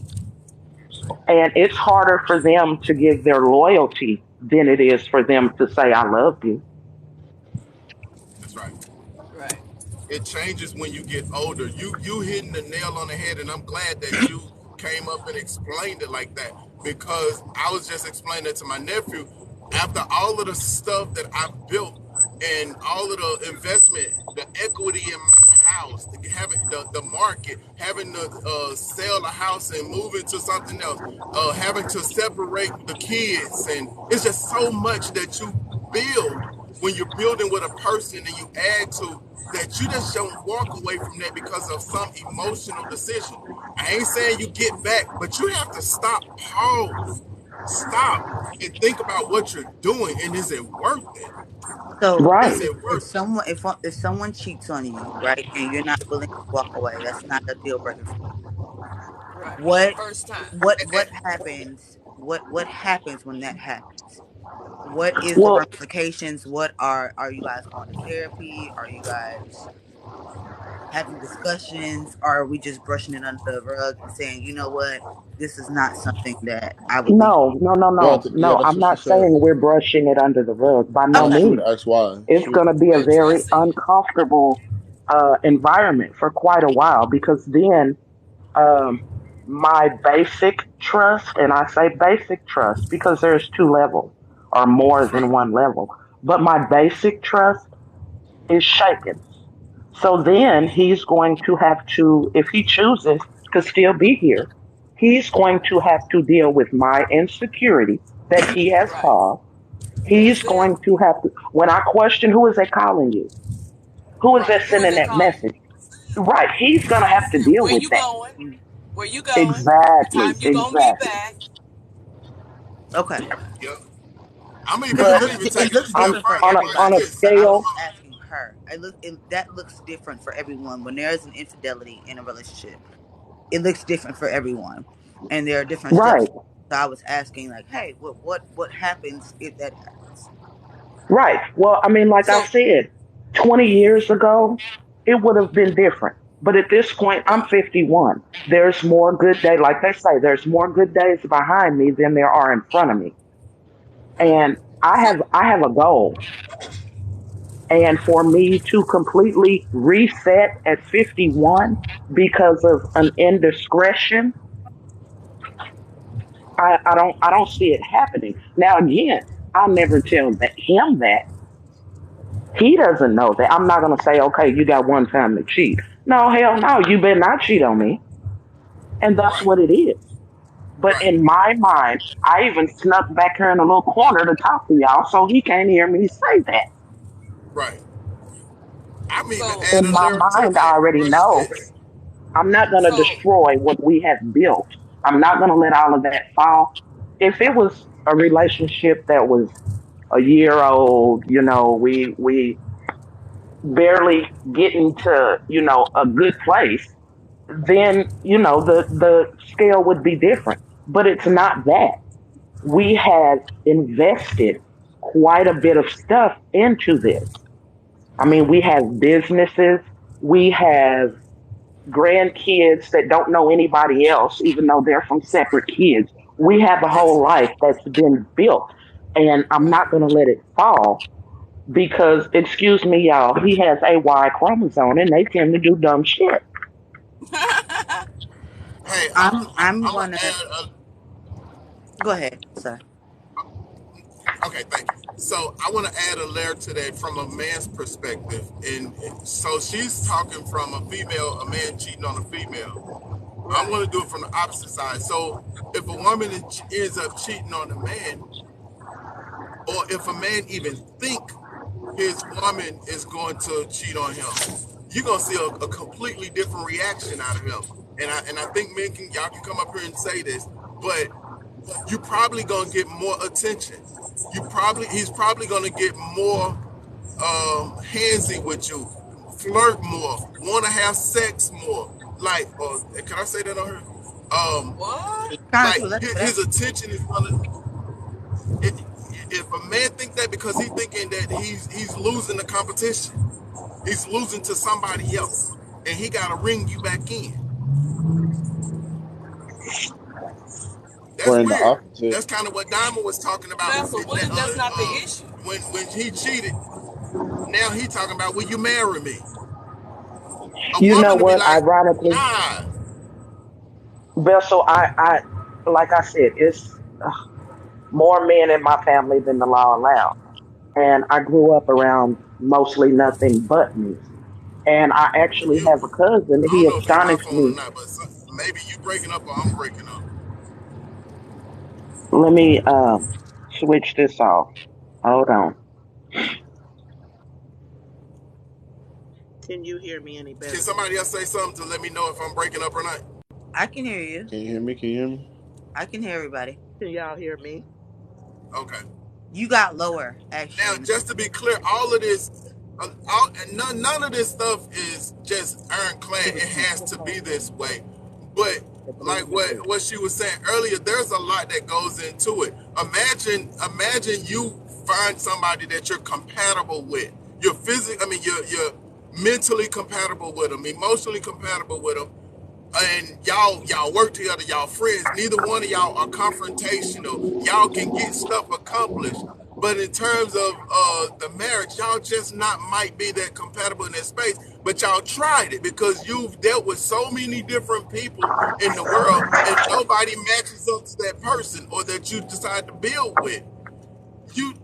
P: And it's harder for them to give their loyalty than it is for them to say, I love you.
L: That's right.
N: Right.
L: It changes when you get older. You hitting the nail on the head, and I'm glad that you came up and explained it like that, because I was just explaining it to my nephew. After all of the stuff that I've built and all of the investment, the equity in my house, having the market, having to sell the house and move into something else, having to separate the kids, and it's just so much that you build when you're building with a person and you add to that, you just don't walk away from that because of some emotional decision. I ain't saying you get back, but you have to stop, pause, stop and think about what you're doing, and is it worth it?
N: So
P: Right.
L: Is it
N: if
L: worth it?
N: someone if someone cheats on you, right, and you're not willing to walk away, that's not a deal breaker for you.
F: Right.
N: What
F: First time.
N: what happens? What happens when that happens? What is the
P: Well,
N: ramifications? Are you guys going to therapy? Are you guys having discussions? Or are we just brushing it under the rug and saying, you know what, this is not something that I would think?
P: no, no, no,
O: Well,
P: no,
O: yeah,
P: no.
O: that's
P: I'm
O: what she
P: not
O: said.
P: saying we're brushing it under the rug by no
O: No,
N: Okay.
O: she would
P: means.
O: ask why.
P: It's going to be a
F: We're
P: very
F: addressing it.
P: uncomfortable environment for quite a while because then um, my basic trust, and I say basic trust because there's two levels or more than
L: Right.
P: one level, but my basic trust is shaken. So then he's going to have to, if he chooses to still be here, he's going to have to deal with my insecurity that he has
F: Right.
P: caused. He's
F: That's it.
P: going to have to, when I question who is that calling you? Who is
F: Right.
P: that
F: Who is
P: sending
F: that
P: that
F: calling?
P: message? Right, he's going to have to deal
F: Where
P: with
F: you
P: that.
F: going?
N: Mm.
F: Where you going? The
P: Exactly,
F: time you gonna be
P: exactly.
F: back?
N: Okay.
L: Yeah. I'm
N: Because
L: even
P: But
L: I'm even
N: it
L: taking it a
N: looks
L: step
P: I'm
N: different for
L: further.
P: on a
L: Watch
P: on a
N: everybody.
L: this.
N: So I was
P: scale.
N: just asking her. That looks different for everyone. When there is an infidelity in a relationship, it looks different for everyone, and there are different steps.
P: Right,
N: So I was asking, like, hey, what happens if that happens?
P: right. Well, I mean, like I
F: So
P: said, 20 years ago, it would have been different. But at this point, I'm
F: right.
P: 51. There's more good days, like they say, there's more good days behind me than there are in front of me.
F: Right.
P: And
F: So
P: I have a goal. And for me to completely reset at 51 because of an indiscretion, I don't see it happening. Now again, I'll never tell him that. He doesn't know that. I'm not gonna say, okay, you got one time to cheat. No, hell no, you better not cheat on me. And that's
L: Right.
P: what it is. But
L: Right.
P: in my mind, I even snuck back here in a little corner to talk to y'all so he can't hear me say that.
L: Right. I'm even
F: so
L: add
P: In
L: a
P: my
L: layer to
P: mind, I
L: that.
P: already
L: Watch
P: know
L: this.
P: I'm not gonna
F: so
P: destroy what we have built. I'm not gonna let all of that fall. If it was a relationship that was a year old, we barely getting to, a good place, then, the scale would be different. But it's not that. We have invested quite a bit of stuff into this. I mean, we have businesses, we have grandkids that don't know anybody else, even though they're from separate kids. We have a
L: Yes.
P: whole life that's been built, and I'm
F: right.
P: not going to let it fall because, excuse me, y'all, he has a Y chromosome, and they tend to do dumb shit.
L: Hey,
N: I'm
L: I'm gonna
N: gonna
L: add a.
N: go ahead, sir.
L: Okay, thank you. So I want to add a layer to that from a man's perspective, and so she's talking from a man cheating on a female. I'm
F: Right.
L: going to do it from the opposite side. So if a woman ends up cheating on a man, or if a man even think his woman is going to cheat on him, you're gonna see a completely different reaction out of him. And I think men can y'all can come up here and say this, but you probably gonna get more attention. He's probably gonna get more handsy with you, flirt more, want to have sex more. Like, can I say that on her?
F: What?
N: It's kind of
L: Like
N: too late for that.
L: his attention is gonna. It, if a man think that because he's thinking that he's losing the competition, he's losing to somebody else, and he got to ring you back in.
O: Or
L: That's
O: in the
L: weird.
O: opposite.
L: That's kind of what Diamond was talking about.
F: Vessel, what if that's not the issue?
L: When he cheated, now he talking about will you marry me? A
P: You know
L: woman to be
P: what?
L: like,
P: Ironically,
L: nah.
P: Vessel, like I said, it's more men in my family than the law allows. And I grew up around mostly nothing but me. And I actually
L: You,
P: have a cousin.
L: I
P: He
L: don't know if it's my
P: astonished
L: phone or
P: me.
L: not, but maybe you breaking up or I'm breaking up.
P: Let me switch this off. Hold on. Can you hear me any
L: Can
P: better?
L: somebody else say something to let me know if I'm breaking up or not?
N: I can hear you.
O: Can you hear me? Can you hear me?
N: I can hear everybody.
Q: Can y'all hear me?
L: Okay.
N: You got lower,
L: Now,
N: actually.
L: just to be clear, all of this, none of this stuff is just ironclad. It has to be this way. But like what she was saying earlier, there's a lot that goes into it. Imagine you find somebody that you're compatible with. You're mentally compatible with them, emotionally compatible with them, and y'all work together, y'all friends. Neither one of y'all are confrontational. Y'all can get stuff accomplished. But in terms of the marriage, y'all just not might be that compatible in that space. But y'all tried it because you've dealt with so many different people in the world, and nobody matches up to that person or that you decide to build with. you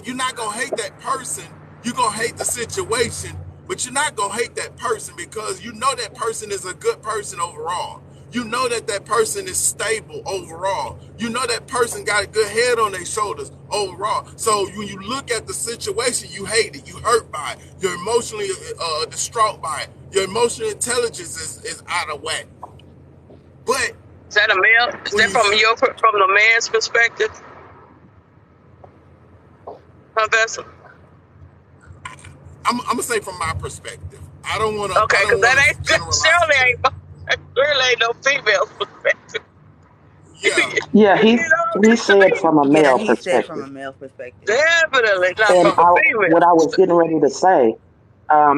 L: you're not gonna hate that person. You're gonna hate the situation, but you're not gonna hate that person because you know that person is a good person overall. You know that person is stable overall. You know that person got a good head on their shoulders overall. So when you look at the situation, you hate it. You hurt by it. You're emotionally distraught by it. Your emotional intelligence is out of whack. But
R: is that a male? Is that from the man's perspective? Vessel?
L: I'm gonna say from my perspective. I don't want to.
R: Okay, because that ain't surely ain't no female perspective.
L: Yeah.
P: Yeah, he said from a
N: Yeah,
P: male
N: he said from
P: perspective.
N: a male perspective.
R: Definitely not
P: And
R: from a female.
P: what I was getting ready to say,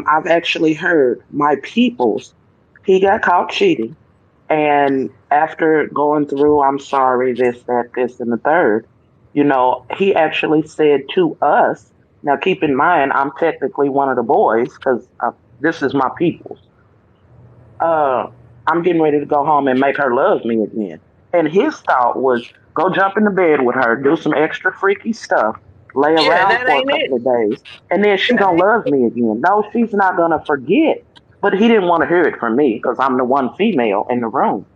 P: I've actually heard my peoples. He got caught cheating, and after going through, I'm sorry, this, that, this, and the third, he actually said to us. Now, keep in mind, I'm technically one of the boys because this is my peoples. uh, I'm getting ready to go home and make her love me again. And his thought was go jump in the bed with her, do some extra freaky stuff, lay
R: Yeah,
P: around
R: that
P: for a
R: ain't
P: couple
R: it.
P: of days, and then she
R: That
P: gonna
R: ain't.
P: love me again. No, she's not gonna forget. But he didn't want to hear it from me because I'm the one female in the room.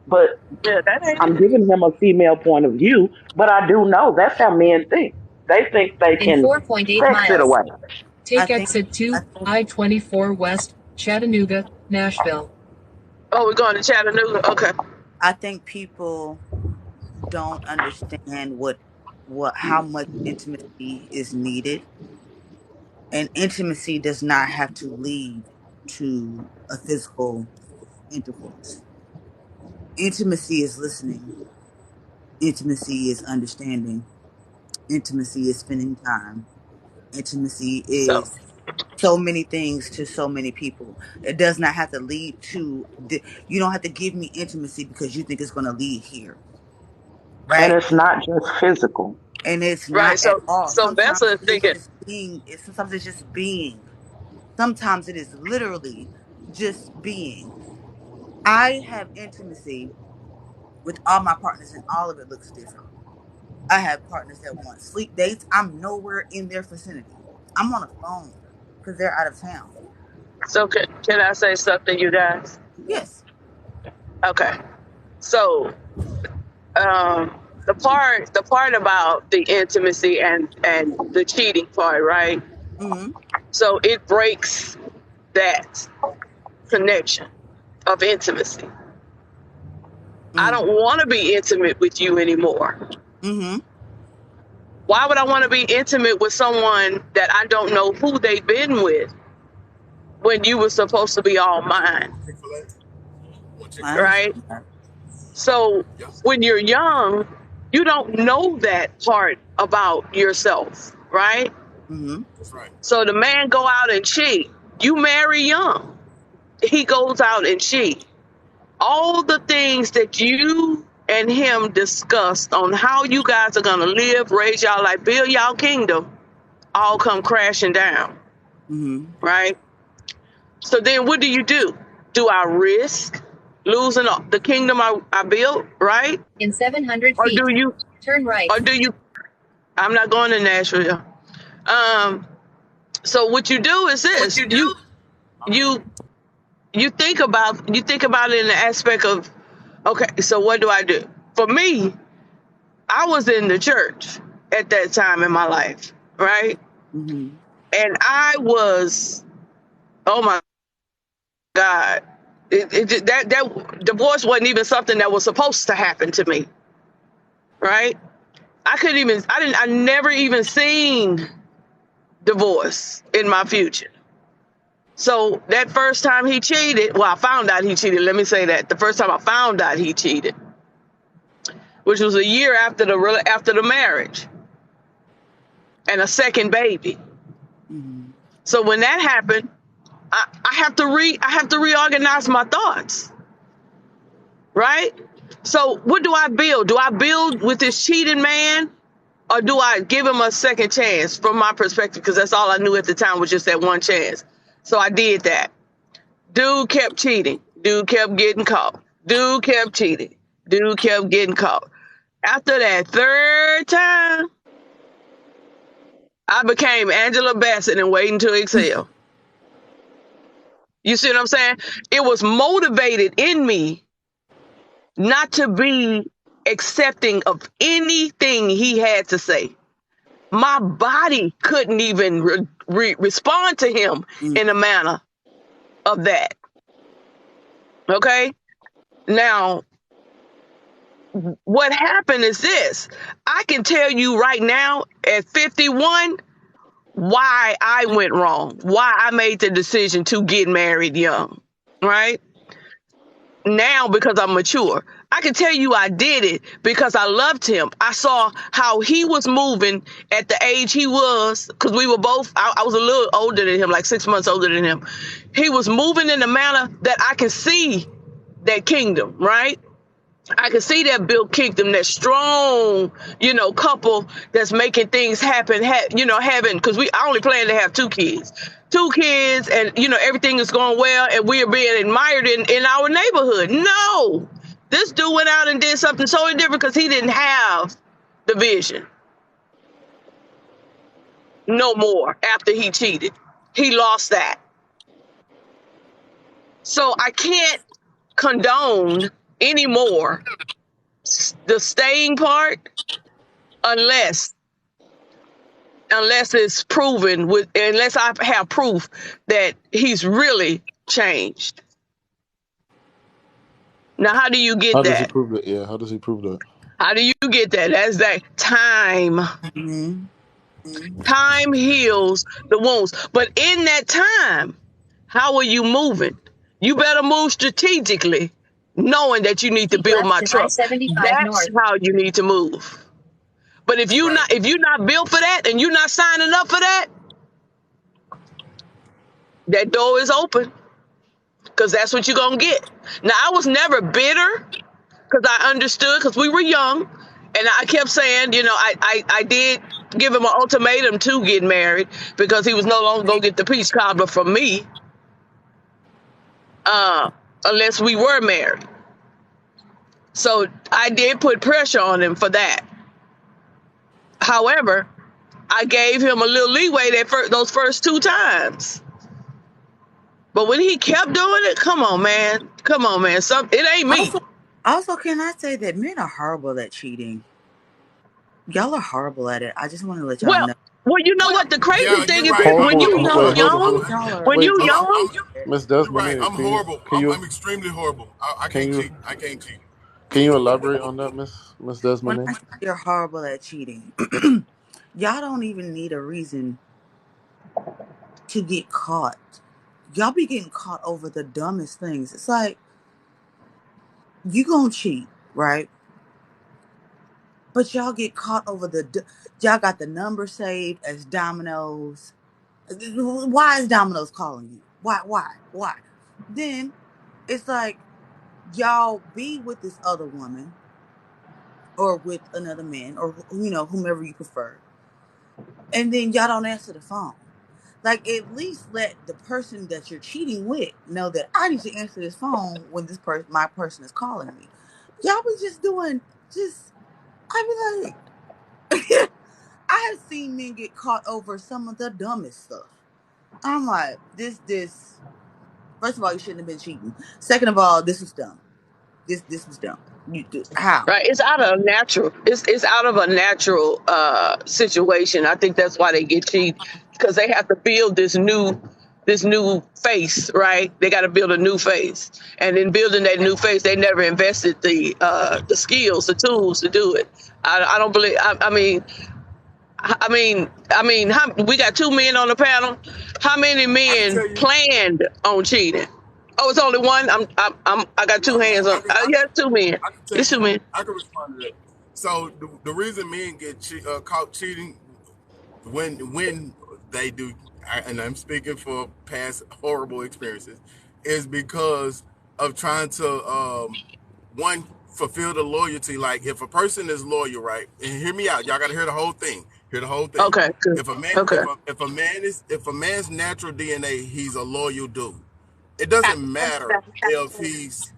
P: But
R: Yeah, that ain't
P: I'm
R: it.
P: giving him a female point of view, but I do know that's how men think. They think they
S: In
P: can
S: 4.8
P: sex it
S: miles,
P: away.
S: take exit 2, I-24 West, Chattanooga, Nashville.
R: Oh, we're going to Chattanooga. Okay.
N: I think people don't understand how much intimacy is needed, and intimacy does not have to lead to a physical intercourse. Intimacy is listening. Intimacy is understanding. Intimacy is spending time. Intimacy
R: So
N: is so many things to so many people. It does not have to lead to you don't have to give me intimacy because you think it's going to lead here,
P: And
N: right?
P: it's not just physical.
N: And it's
R: right.
N: not at
R: So
N: all.
R: Vessel
N: Sometimes
R: is
N: it is
R: thinking.
N: just being. Sometimes it's just being. Sometimes it is literally just being. I have intimacy with all my partners, and all of it looks different. I have partners that want sleep dates. I'm nowhere in their vicinity. I'm on a phone because they're out of town.
R: So can I say something, you guys?
N: Yes.
R: Okay. So the part about the intimacy and the cheating part, right?
N: Mm-hmm.
R: So it breaks that connection of intimacy. I
N: Mm-hmm.
R: don't want to be intimate with you anymore.
N: Mm-hmm.
R: Why would I want to be intimate with someone that I don't know who they've been with when you were supposed to be all mine,
N: I
R: right?
N: understand that.
R: So when you're young, you don't know that part about yourself, right?
N: Mm-hmm.
L: That's right.
R: So the man go out and cheat. You marry young. He goes out and cheat. All the things that you and him discussed on how you guys are gonna live, raise y'all life, build y'all kingdom, all come crashing down,
N: Mm-hmm.
R: right? So then what do? Do I risk losing the kingdom I built, right?
S: In 700
R: Or
S: feet,
R: do you,
S: turn right.
R: or do you, I'm not going to Nashville. So what you do is this, you think about it in the aspect of, okay, so what do I do? For me, I was in the church at that time in my life, right?
N: Mm-hmm.
R: And I was, oh my God, that divorce wasn't even something that was supposed to happen to me. right? I never even seen divorce in my future. So that first time he cheated, well, I found out he cheated. Let me say that. The first time I found out he cheated, which was a year after the marriage and a second baby.
N: Mhm.
R: So when that happened, I have to reorganize my thoughts, right? So what do I build? Do I build with this cheating man, or do I give him a second chance from my perspective? Because that's all I knew at the time was just that one chance. So I did that. Dude kept cheating. Dude kept getting caught. Dude kept cheating. Dude kept getting caught. After that third time, I became Angela Bassett and Waiting to Exhale. You see what I'm saying? It was motivated in me not to be accepting of anything he had to say. My body couldn't even respond to him in a manner of that. Okay? Now, what happened is this. I can tell you right now at 51 why I went wrong, why I made the decision to get married young, right? Now, because I'm mature, I can tell you I did it because I loved him. I saw how he was moving at the age he was, because we were both, I was a little older than him, like 6 months older than him. He was moving in a manner that I can see that kingdom, right? I can see that built kingdom, that strong, couple that's making things happen, having, because I only plan to have two kids, and, everything is going well and we are being admired in our neighborhood. No, this dude went out and did something totally different because he didn't have the vision no more after he cheated. He lost that. So I can't condone anymore the staying part unless it's proven unless I have proof that he's really changed. Now, how do you get
O: How does he
R: that?
O: prove that? Yeah, how does he prove that?
R: How do you get that? That's that time.
N: Mhm.
R: Time heals the wounds. But in that time, how are you moving? You better move strategically, knowing that you need to
S: Keep
R: build
S: left
R: my
S: to
R: truck.
S: I-75
R: That's
S: north.
R: how you need to move. But if you're not built for that and you're not signing up for that, that door is open, because that's what you're gonna get. Now, I was never bitter because I understood, because we were young, and I kept saying, I did give him an ultimatum to get married because he was no longer gonna get the peach cobbler from me, unless we were married. So I did put pressure on him for that. However, I gave him a little leeway those first two times. But when he kept doing it, come on, man. It ain't me.
N: Also, can I say that men are horrible at cheating? Y'all are horrible at it. I just want to let y'all
R: Well,
N: know.
R: you know what? The crazy
L: Yeah,
R: thing
L: you're
R: is,
L: right.
R: when
O: Horrible.
R: you
O: Wait, hold on,
R: young,
O: hold on.
N: Y'all are
R: when
O: Wait,
R: you
O: Miss
R: young,
O: Miss
L: You're right.
O: Desmond,
L: I'm horrible. I'm extremely horrible. I
O: can
L: can't
O: you
L: cheat. I can't cheat.
O: can you elaborate on that, Miss
N: when I
O: Desmond?
N: say you're horrible at cheating, y'all don't even need a reason to get caught. Y'all be getting caught over the dumbest things. It's like you gonna cheat, right? But y'all get caught over y'all got the number saved as Domino's. Why is Domino's calling you? Why? Then it's like y'all be with this other woman or with another man or whomever you prefer, and then y'all don't answer the phone. Like, at least let the person that you're cheating with know that I need to answer this phone when my person is calling me. Y'all be just doing I be like I have seen men get caught over some of the dumbest stuff. I'm like, this first of all, you shouldn't have been cheating. Second of all, this was dumb. This was dumb. How?
R: right? It's out of natural. It's out of a natural situation. I think that's why they get cheat, because they have to build this new face, right? They got to build a new face, and in building that new face, they never invested the skills, the tools to do it. I don't believe. We got 2 men on the panel. How many
L: I can
R: men
L: tell you.
R: planned on cheating? Oh, it's only one. I got two
L: No,
R: hands
L: I
R: on.
L: can, I
R: Yeah, 2 men.
L: I can tell
R: It's
L: you,
R: 2 men.
L: I can respond to that. So the reason men get caught cheating when they do, and I'm speaking for past horrible experiences, is because of trying to one fulfill the loyalty. Like if a person is loyal, right? And hear me out, y'all got to hear the whole thing. Hear the whole thing.
R: Okay, good.
L: If a man,
R: Okay.
L: if a man's natural DNA, he's a loyal dude. It doesn't matter if he's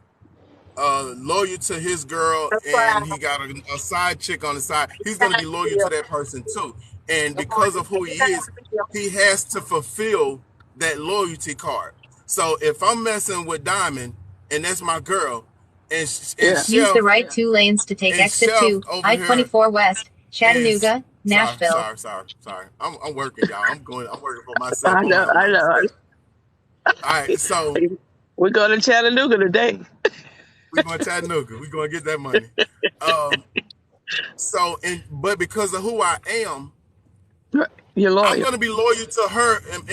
L: loyal to his girl and he got a side chick on the side. He's going to be loyal to that person too. And because of who he is, he has to fulfill that loyalty card. So if I'm messing with Diamond and that's my girl, and
R: Yeah.
S: Use the
L: Chef
S: right 2 lanes to take
L: and
S: exit
L: Chef
S: 2,
L: over here
S: I-24 West,
L: is
S: Chattanooga, Nashville.
L: sorry. I'm working, y'all. I'm working for myself.
R: I
L: I'm
R: know.
L: having
R: I
L: my
R: know.
L: respect. All right, so
R: We're going to Chattanooga today.
L: we're going to Chattanooga. We're going to get that money. But because of who I am,
R: You're loyal.
L: I'm going to be loyal to her. And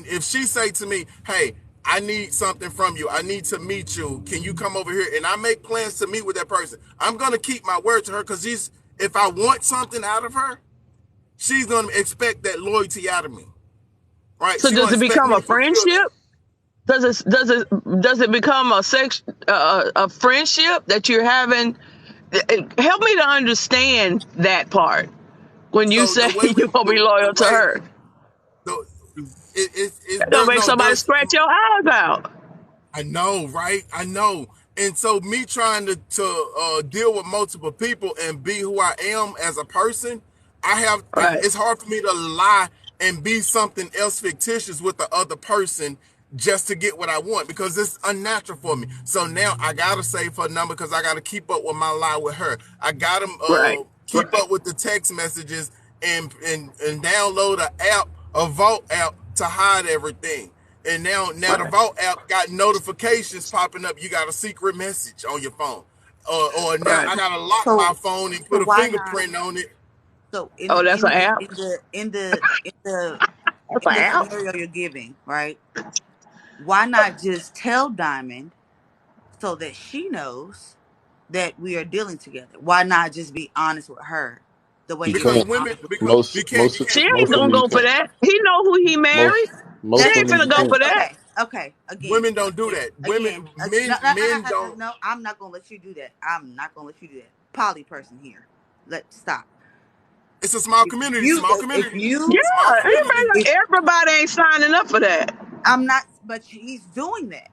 L: if she say to me, hey, I need something from you. I need to meet you. Can you come over here? And I make plans to meet with that person. I'm going to keep my word to her because if I want something out of her, she's going to expect that loyalty out of me. Right?
R: So
L: She's
R: does
L: going
R: it
L: to expect
R: become
L: me
R: a
L: to fulfill
R: friendship?
L: that.
R: Does it become a friendship that you're having? Help me to understand that part when you
L: So
R: say you're gonna be
L: the
R: loyal to
L: way,
R: her.
L: the,
R: It's gonna
L: there's
R: make somebody scratch your eyes out.
L: I know, right? I know. And so me trying to deal with multiple people and be who I am as a person,
R: Right,
L: it's hard for me to lie and be something else fictitious with the other person just to get what I want because it's unnatural for me. So now I gotta save her number because I gotta keep up with my lie with her. I gotta
R: right,
L: keep up with the text messages and download a Vault app to hide everything. And now the
R: right,
L: Vault app got notifications popping up. You got a secret message on your phone, or now
R: right.
L: I gotta lock my
N: So,
L: phone and
N: so
L: put a
N: why not?
L: fingerprint on it.
N: So
R: Oh, that's an app. That's an
N: in the
R: app.
N: scenario you're giving, right? Why not just tell Diamond so that she knows that we are dealing together? Why not just be honest with her the way
O: You
N: you're
L: Because
N: being
O: can't.
L: women,
N: honest with
L: because
N: me?
L: we
O: Most
L: can't, you
O: most
R: She
L: can't.
R: ain't
O: most
R: gonna
O: women you
R: go for
O: can't.
R: that. He know who he married. She
O: Most
N: That's
R: ain't
O: women
R: finna
O: you
R: go for
O: can't.
R: that.
N: okay. Again,
L: Women don't do that.
N: again. No,
L: Men don't.
N: no. I'm not gonna let you do that. I'm not gonna let you do that. Poly person here. Let's stop.
L: It's a small
N: If
L: community.
N: you,
L: Small
N: if
L: community.
N: you,
L: Small
R: Yeah,
L: community.
N: if
R: everybody ain't signing up for that.
N: I'm not, but he's doing that.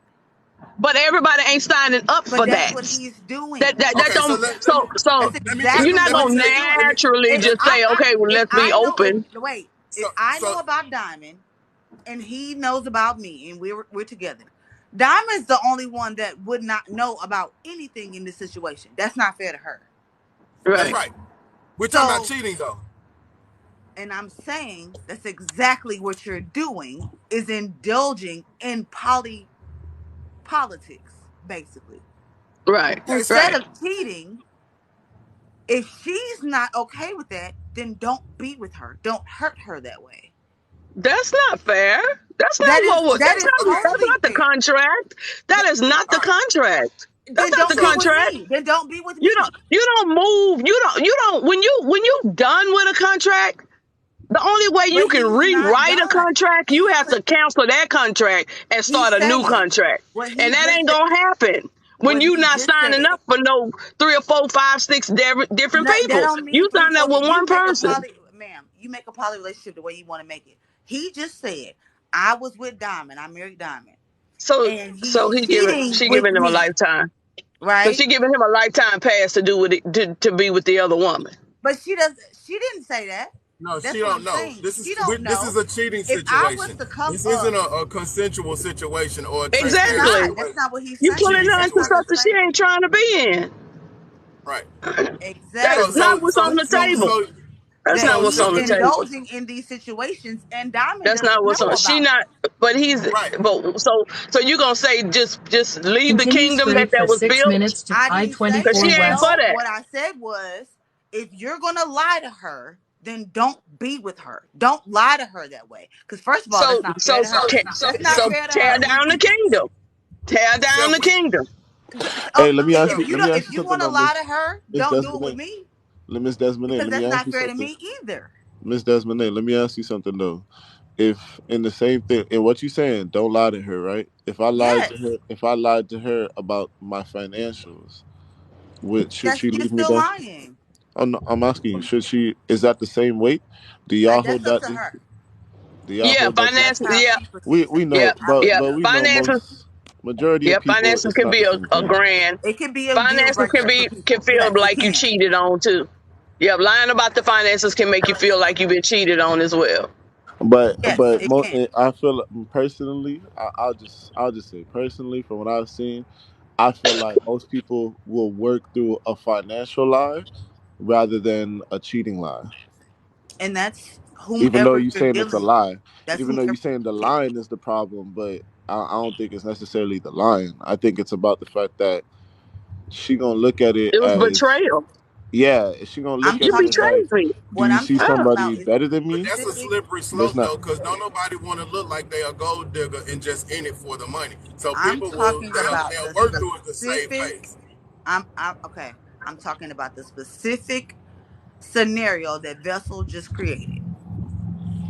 R: But everybody ain't signing up
N: But
R: for
N: that's
R: that.
N: what he's
R: That
N: doing.
R: that, that
L: Okay, so
R: don't.
L: let me
R: So
N: That's
L: let me tell
R: you're not
N: exactly
L: let me
N: what
R: gonna
L: tell
N: he's
L: you.
N: doing.
R: naturally
N: If
R: just say, okay, well, let's be open.
L: So
N: if I
L: so
N: know about Diamond and he knows about me and we're together, Diamond's the only one that would not know about anything in this situation. That's not fair to her.
L: that's
R: Right.
L: right. We're talking about
N: So,
L: cheating though.
N: and I'm saying that's exactly what you're doing is indulging in politics, basically.
R: Right.
L: Okay, so
N: Instead
R: Right.
N: of cheating, if she's not okay with that, then don't be with her. Don't hurt her that way.
R: That's not fair. That's
N: That is
R: not what.
N: that is
L: okay,
R: That's
N: totally
R: not the
N: fair.
R: contract. That is not
L: all
R: the
L: right.
R: contract. That's
N: Then
R: not the
N: don't be
L: So
N: with
R: contract.
N: me. Then don't be with
R: You don't.
N: me.
R: You don't move. You don't. When you done with a contract, the only way you
N: But
R: can
N: he's not
R: rewrite a
N: done.
R: contract, you have to cancel that contract and
N: He's
R: start a new
N: saying
R: contract,
N: what
R: and
N: he
R: that
N: just
R: ain't
N: said.
R: gonna happen when
N: What
R: you
N: he
R: not
N: just
R: signing
N: said.
R: up for no 3 or 4, 5, 6 different
N: That
R: people.
N: don't mean
R: You
N: three,
R: sign up
N: four.
R: with
N: You
R: one
N: make a
R: person.
N: ma'am. You make a poly relationship the way you want to make it. He just said, I was with Diamond. I married Diamond,
R: So
N: and he's
R: so
N: cheating
R: she
N: with
R: giving him a
N: me,
R: lifetime. So
N: right?
R: she giving him a lifetime pass to do with it to be with the other woman.
N: But she doesn't. She didn't say that.
L: no, she
N: That's what
L: don't
N: I'm
L: know.
N: saying. She don't
L: This is
N: know.
L: a cheating
N: If I was
L: situation.
N: to come
L: This isn't
N: up,
L: a consensual situation or a
N: it's
L: transparent
R: Exactly.
N: not. That's
L: situation.
N: not what he's
R: You
L: It's a
N: saying.
R: pulling
L: cheating
R: her
N: That's
R: into
N: not the
L: situation.
R: something she
N: same.
R: ain't trying to be in.
L: Right.
R: That is
L: So
R: not
L: so
N: Exactly.
R: what's
L: so
R: on the
N: Which
L: so
R: table.
N: means
L: so
R: That's
N: that
R: not
L: so
R: what's
N: he's
R: on
L: so
R: the table.
N: indulging in these situations, and Diamond
R: That's not
N: doesn't
R: what's
N: know
R: on. She
N: about
R: not.
N: it.
R: But he's.
L: right.
R: So you gonna say just leave the
S: Continue
R: kingdom
S: straight
R: that
S: for
R: was
S: 6
R: built?
S: minutes to
N: I didn't say
R: Because she
S: I-24
N: that.
R: ain't for
S: West.
N: No,
R: that.
N: what I said was if you're gonna lie to her, then don't be with her. Don't lie to her that way. Because first of all, that's
R: So
N: not fair
R: so
N: to her. That's not
R: so
N: fair to
R: tear
N: her.
R: down the kingdom. Tear down
L: Chef,
R: the kingdom.
O: Hey, let me
N: Okay,
O: ask
N: if
O: you.
N: you
O: Let me
N: don't,
O: ask
N: if
O: you
N: you
O: something
N: want to
O: though,
N: lie to her,
O: Miss
N: don't do it with
O: Desmond.
N: me
O: Miss Desmond.
N: because
O: Let me
N: that's
O: ask
N: not
O: you
N: fair to
O: something.
N: me either.
O: Miss Desmond, let me ask you something though. If in the same thing, in what you saying, don't lie to her, right?
N: Yes,
O: If I lied to her about my financials, should
N: that's
O: she
N: you're
O: leave me
N: still
O: then?
N: lying.
O: Oh, no, I'm asking you, should she? Is that the same weight? Do y'all
N: That's
O: hold
N: up
O: that?
N: to her.
O: Do y'all
R: Yeah,
O: hold that the
N: That's
R: finances.
O: same?
N: how
R: Yeah,
N: she perceives it.
O: We
R: yeah,
O: know,
N: I
O: but
R: yeah.
N: wouldn't know.
O: we know
R: Finances.
O: most majority
R: Yeah,
O: of people,
R: finances
O: it's
R: can
O: not the
R: be
O: same
R: a
O: thing.
R: grand.
N: It can be a deal
R: Finances
N: breaker for
R: can
N: people.
R: feel
N: Yes, it
R: like you
N: can.
R: cheated on too. Yeah, lying about the finances can make you feel like you've been cheated on as well.
N: Yes, it can.
O: I feel personally, I'll just say personally, from what I've seen, I feel like most people will work through a financial lie rather than a cheating lie.
N: And that's
O: Even though
N: whomever
O: you're
N: you're
O: saying it's a
N: dealing.
O: lie,
N: That's
O: even though
N: whomever
O: you're saying the
N: you're dealing
O: lying is the problem, but I don't think it's necessarily the lying. I think it's about the fact that she gonna look at it
R: It was
O: as,
R: betrayal.
O: yeah, she gonna
N: I'm
O: look
R: You
O: at it
N: talking
R: betrayed
O: as,
R: me.
O: do
N: what
O: you
N: I'm
O: see
N: talking
R: Yeah.
O: somebody
N: about is
O: better than
L: but
O: me?
L: that's a
N: specific.
L: slippery
O: But it's
L: slope
O: not.
L: though, because don't nobody want to look like they a gold digger and just in it for the money. So
N: I'm
L: people will
N: talking about
L: they'll
N: the
L: work through it to save
N: specific.
L: face.
N: I'm okay. I'm talking about the specific scenario that Vessel just created.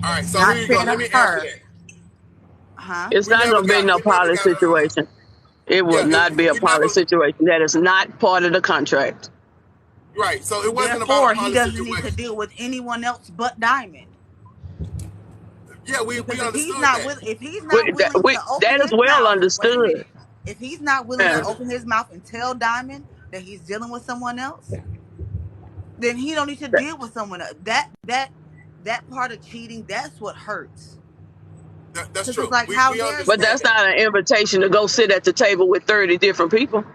L: All right,
N: It's
L: so
N: not
L: here you go.
N: fair
L: Let
N: to
L: me answer
N: her,
L: that.
N: huh?
R: It's not gonna be no
L: We never
R: poly
L: got
R: situation. It will
L: yeah,
R: not be a
L: we never
R: poly situation. That is not part of the contract.
L: right. So it wasn't about a
N: Therefore, he
L: poly
N: doesn't need to
L: situation.
N: deal with anyone else but Diamond.
L: Yeah, we
N: Because
L: understood that.
N: if he's not willing to open
R: That is
N: his
R: well
N: mouth, wait a
R: understood.
N: minute. If he's not willing to
R: Yeah.
N: open his mouth and tell Diamond that he's dealing with someone else, then he don't need to deal with someone else. That part of cheating, that's what hurts.
L: That's
N: Because it's
L: true.
N: like, how
L: We
N: dare you?
R: But
L: understand
R: that's
L: that.
R: not an invitation to go sit at the table with 30 different people.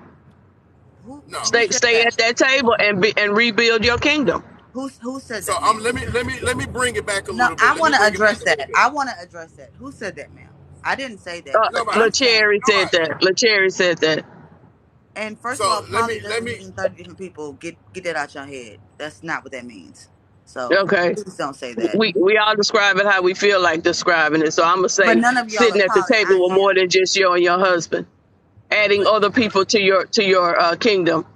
L: No.
N: Who said
R: Stay
N: that?
R: at that table and rebuild your kingdom.
N: Who said
L: So
N: that, ma'am?
L: let me bring it back a
N: No,
L: little bit.
N: I
L: Let me
N: want to
L: bring it back
N: address
L: a little
N: that.
L: bit.
N: I want to address that. Who said that, ma'am? I didn't say that.
L: Nobody.
N: I'm saying,
R: LaCherry said
L: Nobody.
R: that. LaCherry said that.
N: and first of
L: So
N: all,
L: let
N: poly
L: me let
N: doesn't
L: me
N: mean 30 different people. Get that out your head. That's not what that means. So
R: Okay.
N: please don't say that.
R: We all describe it how we feel like describing it. So I'm gonna
N: But
R: say
N: none of y'all are
R: sitting at the
N: poly. I
R: table with more
N: am.
R: than just you and your husband, adding
N: But
R: other people to your kingdom,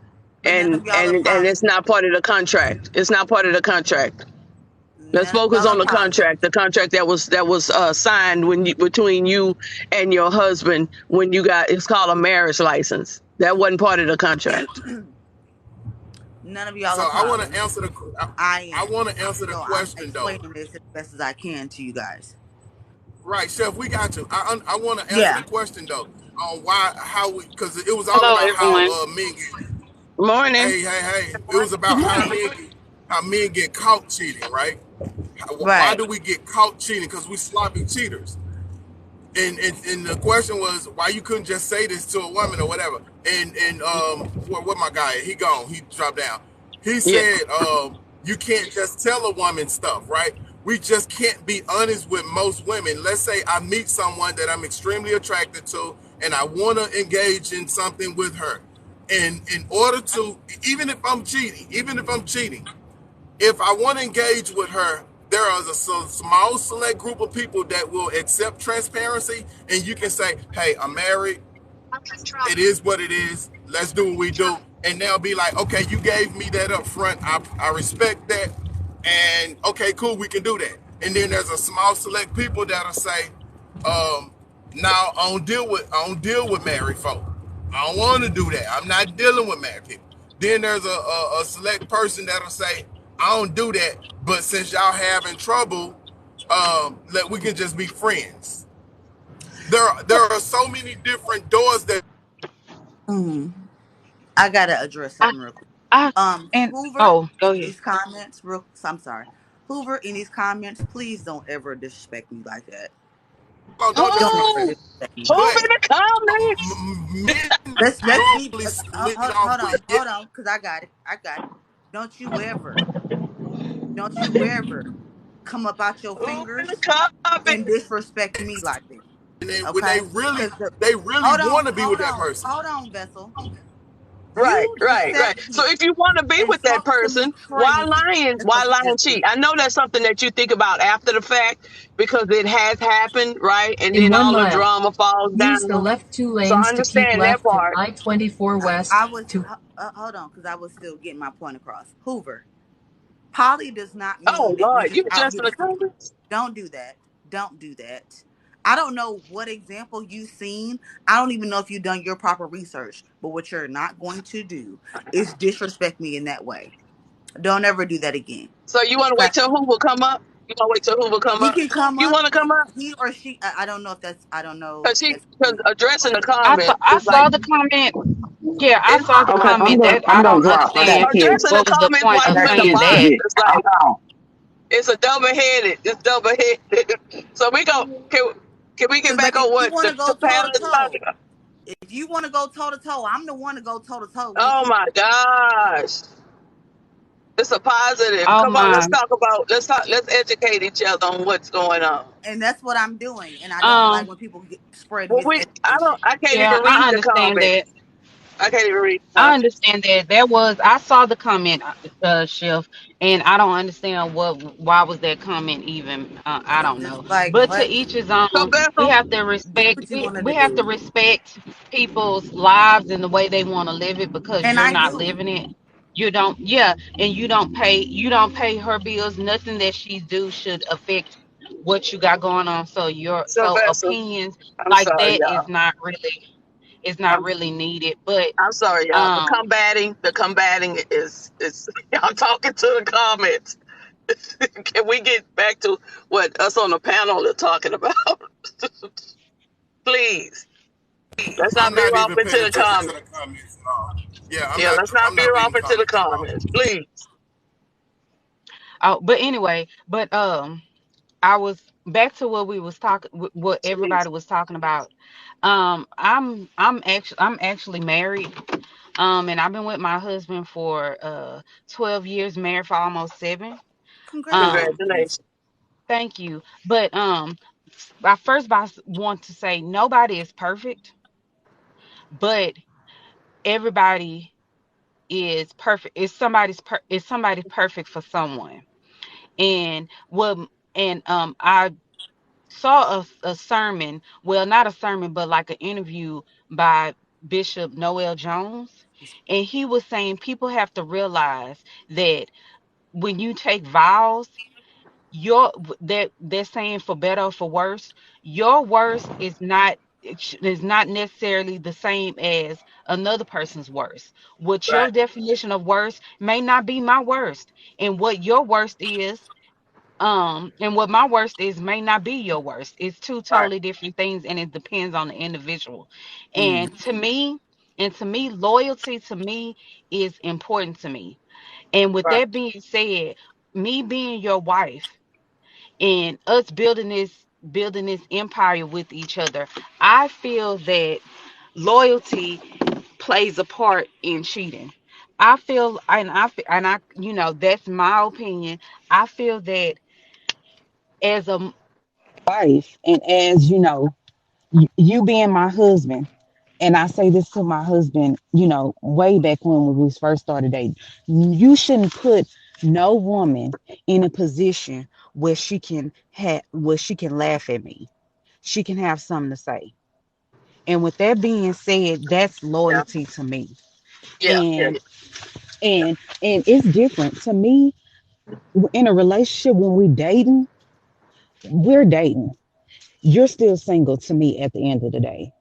N: none of y'all are
R: and
N: poly.
R: it's not part of the contract. It's not part of the contract. Let's
N: None of
R: focus
N: y'all
R: on
N: are
R: the
N: poly.
R: contract. The contract that was signed between you and your husband when you got it's called a marriage license. That wasn't part of the contract.
N: None of y'all
L: so
N: are
L: I want
N: poly.
L: to answer
N: I
L: I
N: am.
L: want to answer the
N: So I'm
L: question though.
N: explaining this as best as I can to you guys.
L: Right, Chef, we got you. I want to answer the
N: Yeah.
L: question though on why how we because it was all
Q: Hello,
L: about
Q: everyone.
L: how men get
R: Morning.
L: hey it was
N: Good
L: about
N: morning.
L: how men get caught cheating, right? Why
N: Right.
L: do we get caught cheating? Because we sloppy cheaters. And the question was why you couldn't just say this to a woman or whatever. And what my guy? He gone. He dropped down. He
R: Yeah.
L: said you can't just tell a woman stuff, right? We just can't be honest with most women. Let's say I meet someone that I'm extremely attracted to, and I want to engage in something with her. And in order to, even if I'm cheating, if I want to engage with her, there is a small select group of people that will accept transparency, and you can say, "Hey, I'm married. It is what it is. Let's do what we do." And they'll be like, "Okay, you gave me that up front. I respect that, and okay, cool, we can do that." And then there's a small select people that'll say, um, "Now I don't deal with married folk. I don't want to do that. I'm not dealing with married people." Then there's a select person that'll say, "I don't do that, but since y'all having trouble, we can just be friends." There are so many different doors that
N: Mhm. I gotta address
Q: I,
N: something real quick.
Q: I, and
N: Hoover
Q: oh, go
N: in
Q: ahead.
N: these comments, I'm sorry. Hoover in these comments, please don't ever disrespect me like that.
L: don't
N: Don't ever
L: disrespect
R: Oh,
L: you,
N: disrespect me like
R: who's
L: but
N: that.
R: in the comments?
L: men
N: Let's be.
L: normally lead off
N: Hold
L: with
N: on,
L: yeah.
N: cause I got it. I got it. Don't you ever, don't you ever come up out your
R: Who's in the
N: fingers and
R: comments?
N: disrespect me like that.
L: When
N: Okay? Cause
L: they really want to be with that person.
N: hold on, Vessel.
R: Right,
N: You just
R: right,
N: sat
R: right. So
N: here
R: if you want to be
N: and
R: with that
N: talked to me
R: person, why
N: crazy
R: lying?
N: as
R: Why
N: of
R: lie
N: this
R: and cheat?
N: week.
R: I know that's something that you think about after the fact because it has happened, right? And
S: In
R: then
S: one
R: all the
S: mile,
R: drama falls
S: use the
R: down.
S: left two
R: So I
S: lanes to keep
R: understand that
S: left to
R: part.
S: I-24
N: I
S: west
N: was
S: to
N: hold on, because I was still getting my point across. Hoover, poly does not
R: Oh
N: mean that we
R: Lord,
N: just
R: you
N: out here
R: adjusting
N: to
R: the
N: sleep.
R: comments?
N: Don't do that. Don't do that. I don't know what example you've seen. I don't even know if you've done your proper research. But what you're not going to do is disrespect me in that way. Don't ever do that again.
R: So you want to
N: Okay?
R: wait till who will come up? You want to wait till who will come
N: He
R: up?
N: can come
R: You
N: up.
R: want to come up?
N: He or she. I don't know if that's. I don't know
R: Cause
N: if
R: she,
N: that's.
R: cause addressing the
Q: I
R: comment
Q: I
R: is like
Q: saw the comment. Yeah, I
R: it's
Q: saw the
P: Okay,
Q: comment. That
P: I'm
Q: I
P: gonna
Q: don't
P: drop. I got
Q: understand
P: kids.
R: addressing the
Q: what was the
R: comments
Q: point
R: while
P: I
Q: of
R: you
P: got
R: in the
Q: saying
P: kids to
Q: that.
R: bottom.
P: get.
R: It's
P: I'm
R: like
P: gone.
R: it's a double headed. It's double headed. So we go. Can we get
N: But
R: back
N: if
R: on
N: you
R: what
N: want to
R: the
N: go toe
R: panel
N: to
R: is talking
N: toe,
R: about?
N: if you want to go toe to toe, I'm the one to go toe to toe with
R: Oh
N: you.
R: my gosh, it's a positive.
Q: Oh
R: Come on, let's
Q: my.
R: talk about. Let's talk. Let's educate each other on what's going on.
N: And that's what I'm doing. And I don't like
Q: Um.
N: when people spread
R: Well, I don't.
N: miseducation.
R: I can't
Q: Yeah,
R: even read
Q: I
R: the
Q: understand that.
R: comments. I can't even read the
Q: I
R: comments.
Q: understand that. There was. I saw the comment, Chef, and I don't understand why was that comment even. I
N: It's
Q: don't
N: just
Q: know.
N: like,
Q: But to
N: what?
Q: each his
R: So
Q: own. We
R: Bethel,
Q: have to
N: Do
Q: respect.
N: what you
Q: We
N: wanted to
Q: we have to
N: do.
Q: respect people's lives and the way they want to live it because
N: And
Q: you're
N: I
Q: not
N: do.
Q: living it. You don't. Yeah, and you don't pay. You don't pay her bills. Nothing that she do should affect what you got going on. So your
R: so Bethel.
Q: opinions
R: I'm
Q: like
R: sorry,
Q: that
R: y'all.
Q: is not
R: I'm
Q: really needed. But
R: I'm sorry, y'all.
Q: um
R: The combating is y'all talking to the comments. Can we get back to what us on the panel are talking about? Please. Let's not
L: I'm
R: veer
L: not
R: off
L: even
R: into
L: paying
R: the
L: attention to the
R: comments.
L: comments. No. Yeah,
R: Yeah, let's not
L: I'm
R: veer
L: not
R: off
L: reading
R: into the
L: comments at all.
R: comments, please.
Q: oh, but anyway, but I was back to what we was talking, what
R: Jeez.
Q: everybody was talking about. I'm actually married. And I've been with my husband for 12 years, married for almost 7. Um,
N: Congratulations.
R: Congratulations.
Q: thank you. But I want to say nobody is perfect, but everybody is perfect. Is somebody perfect for someone. And what and I saw a sermon, well, not a sermon, but like an interview by Bishop Noel Jones. And he was saying people have to realize that when you take vows, your that they're saying for better or for worse, your worst is not necessarily the same as another person's worst. What your
R: Right,
Q: definition of worst may not be my worst, and what your worst is and what my worst is may not be your worst. It's two
R: right,
Q: totally different things, and it depends on the individual.
N: Mm.
Q: And to me loyalty to me is important to me. And with
R: right.
Q: that being said, me being your wife and us building this empire with each other, I feel that loyalty plays a part in cheating. I feel and I that's my opinion. I feel that as a wife and as you being my husband, and I say this to my husband, way back when we first started dating, you shouldn't put no woman in a position where she can laugh at me. She can have something to say. And with that being said, that's
R: Yeah,
Q: loyalty to me.
R: yeah, yeah.
Q: And and it's different to me in a relationship. When we're dating. You're still single to me at the end of the day.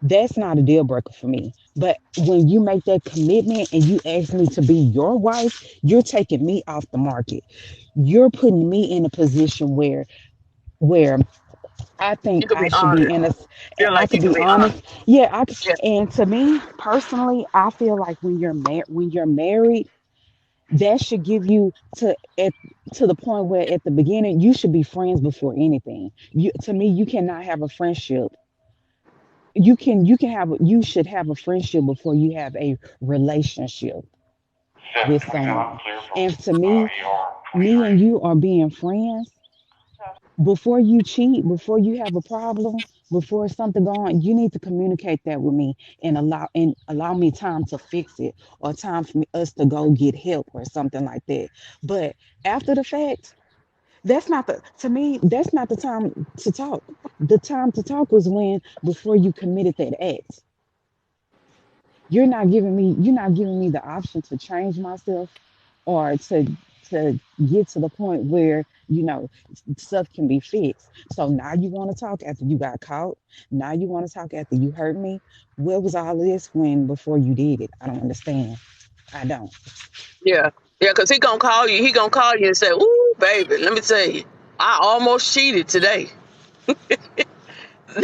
Q: That's not a deal breaker for me. But when you make that commitment and you ask me to be your wife, you're taking me off the market. You're putting me in a position where I think
R: You could
Q: I
R: be
Q: should be
R: honest.
Q: in a.
R: Feel
Q: I
R: like you
Q: could
R: could
Q: be
R: be
Q: honest.
R: honest.
Q: Yeah,
R: Yeah,
Q: and to me personally, I feel like when you're married, that should give you to the point where at the beginning you should be friends before anything. To me, you cannot have a friendship. You should have a friendship before you have a relationship with someone. And to me and you are being friends before you cheat, before you have a problem. before something go on, you need to communicate that with me and allow me time to fix it or time for us to go get help or something like that. But after the fact, that's not the time to talk. The time to talk was when before you committed that act. You're not giving me the option to change myself or to get to the point where stuff can be fixed. So now you want to talk after you got caught. Now you want to talk after you hurt me. Where was all this when before you did it? I don't understand. I don't.
R: Yeah. Yeah, because he gonna call you. He gonna call you and say, "Ooh, baby, let me tell you, I almost cheated today."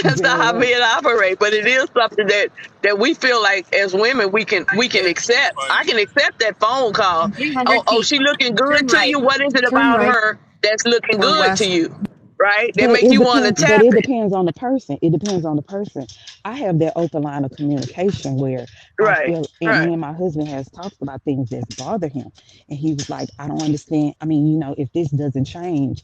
R: That's not
Q: Girl,
R: how
Q: what?
R: men operate, but it is something that we feel like as women we can
L: That's
R: accept. I
L: funny.
R: can accept that phone call.
S: In 300
R: Oh,
S: feet,
R: she looking good
S: turn
R: to you.
S: right.
R: What is it
S: Turn
R: about
S: right
R: her that's looking
S: or
R: good to
S: west.
R: you? Right? That make you want to
Q: But
R: tap
Q: it
R: it.
Q: depends on the person. It depends on the person. I have that open line of communication where I
R: Right.
Q: feel, and
R: Right.
Q: me and my husband has talked about things that bother him, and he was like, "I don't understand. I mean, if this doesn't change,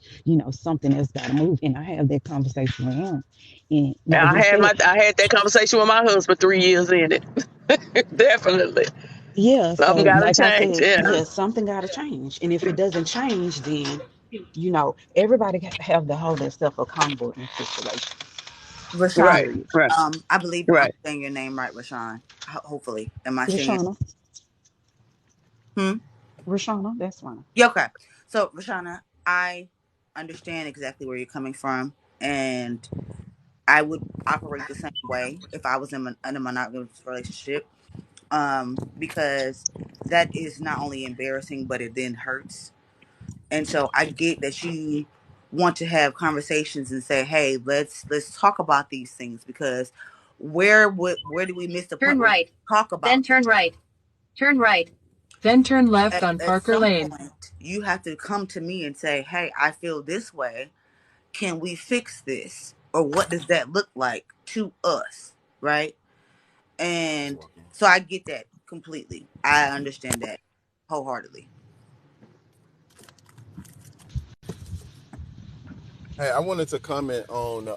Q: something else got to move." And I have that conversation with him, and
R: And
Q: like he said,
R: I had that conversation with my husband 3 years in it. Definitely.
Q: yeah. So
R: Something gotta
Q: like I
R: change.
Q: said,
R: Yeah.
Q: yeah, something got to change, and if it doesn't change, then everybody have to hold themselves accountable in situations.
N: Rashawn,
R: Right.
Q: Period.
R: Right.
N: I believe I'm
R: Right.
N: saying your name right, Rashawn. Hopefully. Am I saying it?
Q: Rashana,
N: Hmm?
Q: Rashana, that's fine.
N: Yeah, okay. So, Rashana, I understand exactly where you're coming from, and I would operate the same way if I was in a monogamous relationship, because that is not only embarrassing, but it then hurts. And so I get that you want to have conversations and say, "Hey, let's talk about these things," because where do we miss the point
S: Turn
N: where we
S: right.
N: talk
S: Then
N: about
S: turn right. Turn right. Then turn left on
N: at
S: Parker
N: some
S: Lane.
N: point you have to come to me and say, "Hey, I feel this way. Can we fix this? Or what does that look like to us?" Right? And so I get that completely. I understand that wholeheartedly.
L: Hey, I wanted to comment on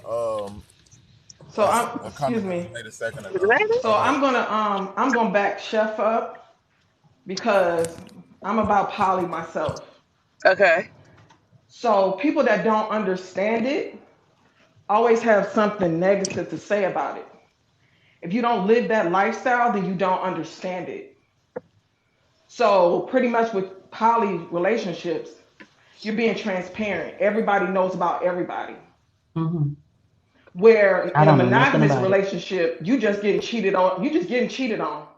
J: So I'm,
L: a
J: excuse
L: comment that was
J: me.
L: made a second ago.
R: Really?
L: Go
J: So
L: ahead.
J: I'm gonna back Chef up because I'm about poly myself.
R: Okay.
J: So people that don't understand it always have something negative to say about it. If you don't live that lifestyle, then you don't understand it. So pretty much with poly relationships, you're being transparent. Everybody knows about everybody.
Q: Hmm.
J: Where
Q: I
J: in a
Q: don't know nothing
J: monogamous
Q: about it.
J: relationship, you just getting cheated on. You just getting cheated on.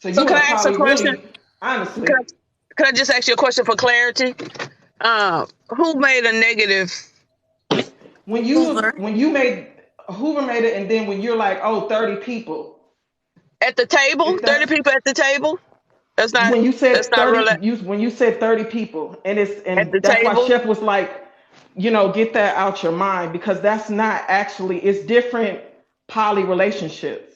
J: So
R: So
J: you
R: can
J: in a
R: I ask a
J: poly
R: question?
J: really,
R: Can
J: honestly,
R: I, can I just ask you a question for clarity? Who made a negative
N: Hoover.
J: when you made Hoover made it, and then when you're like, oh, 30 people.
R: at the table?
J: If
R: 30
J: that's
R: people at the table? That's not
J: when you
R: that's
J: said
R: not
J: 30,
R: really
J: when you said 30 people, and
R: at the
J: that's why
R: table.
J: Chef was like, get that out your mind, because that's not actually, it's different poly relationships.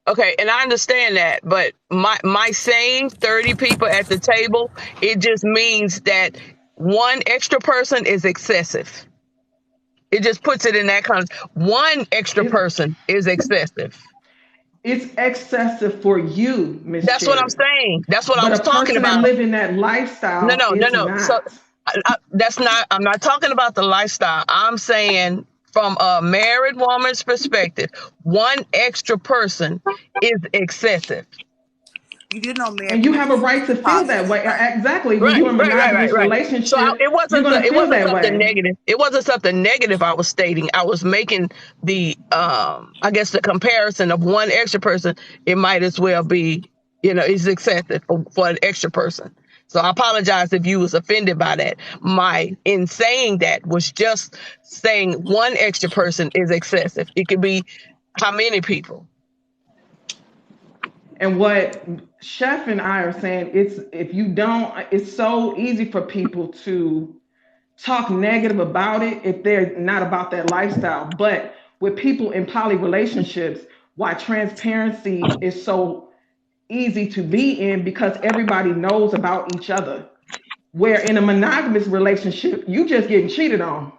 R: Okay, and I understand that, but my saying 30 people at the table, it just means that one extra person is excessive. It just puts it in that kind of one extra
J: It's
R: person is excessive.
J: it's excessive for you, Miss
R: That's what I'm
J: Cherry.
R: saying. That's what I
J: But
R: was
J: a
R: talking
J: person that
R: about.
J: live in that
R: No,
J: lifestyle
R: no, no,
J: is
R: no. So
J: not.
R: that's not, I'm not talking about the lifestyle. I'm saying from a married woman's perspective, one extra person is excessive.
N: You do know
J: And
N: married
J: you
N: women
J: have a right to feel
N: poly,
J: that way.
N: right?
J: Exactly. When
R: Right,
J: you're in a
R: right, right, right,
J: monogamous
R: right. So
J: relationship, you're
R: so
J: going to
R: it
J: feel
R: wasn't
J: that
R: something
J: way.
R: negative. It wasn't something negative I was stating. I was making the I guess the comparison of one extra person. It might as well be, it's excessive for an extra person. So I apologize if you was offended by that. My in saying that was just saying one extra person is excessive. It could be how many people.
J: And what Chef and I are saying, it's so easy for people to talk negative about it if they're not about that lifestyle. But with people in poly relationships, why transparency is so easy to be in, because everybody knows about each other. Where in a monogamous relationship, you just getting cheated on.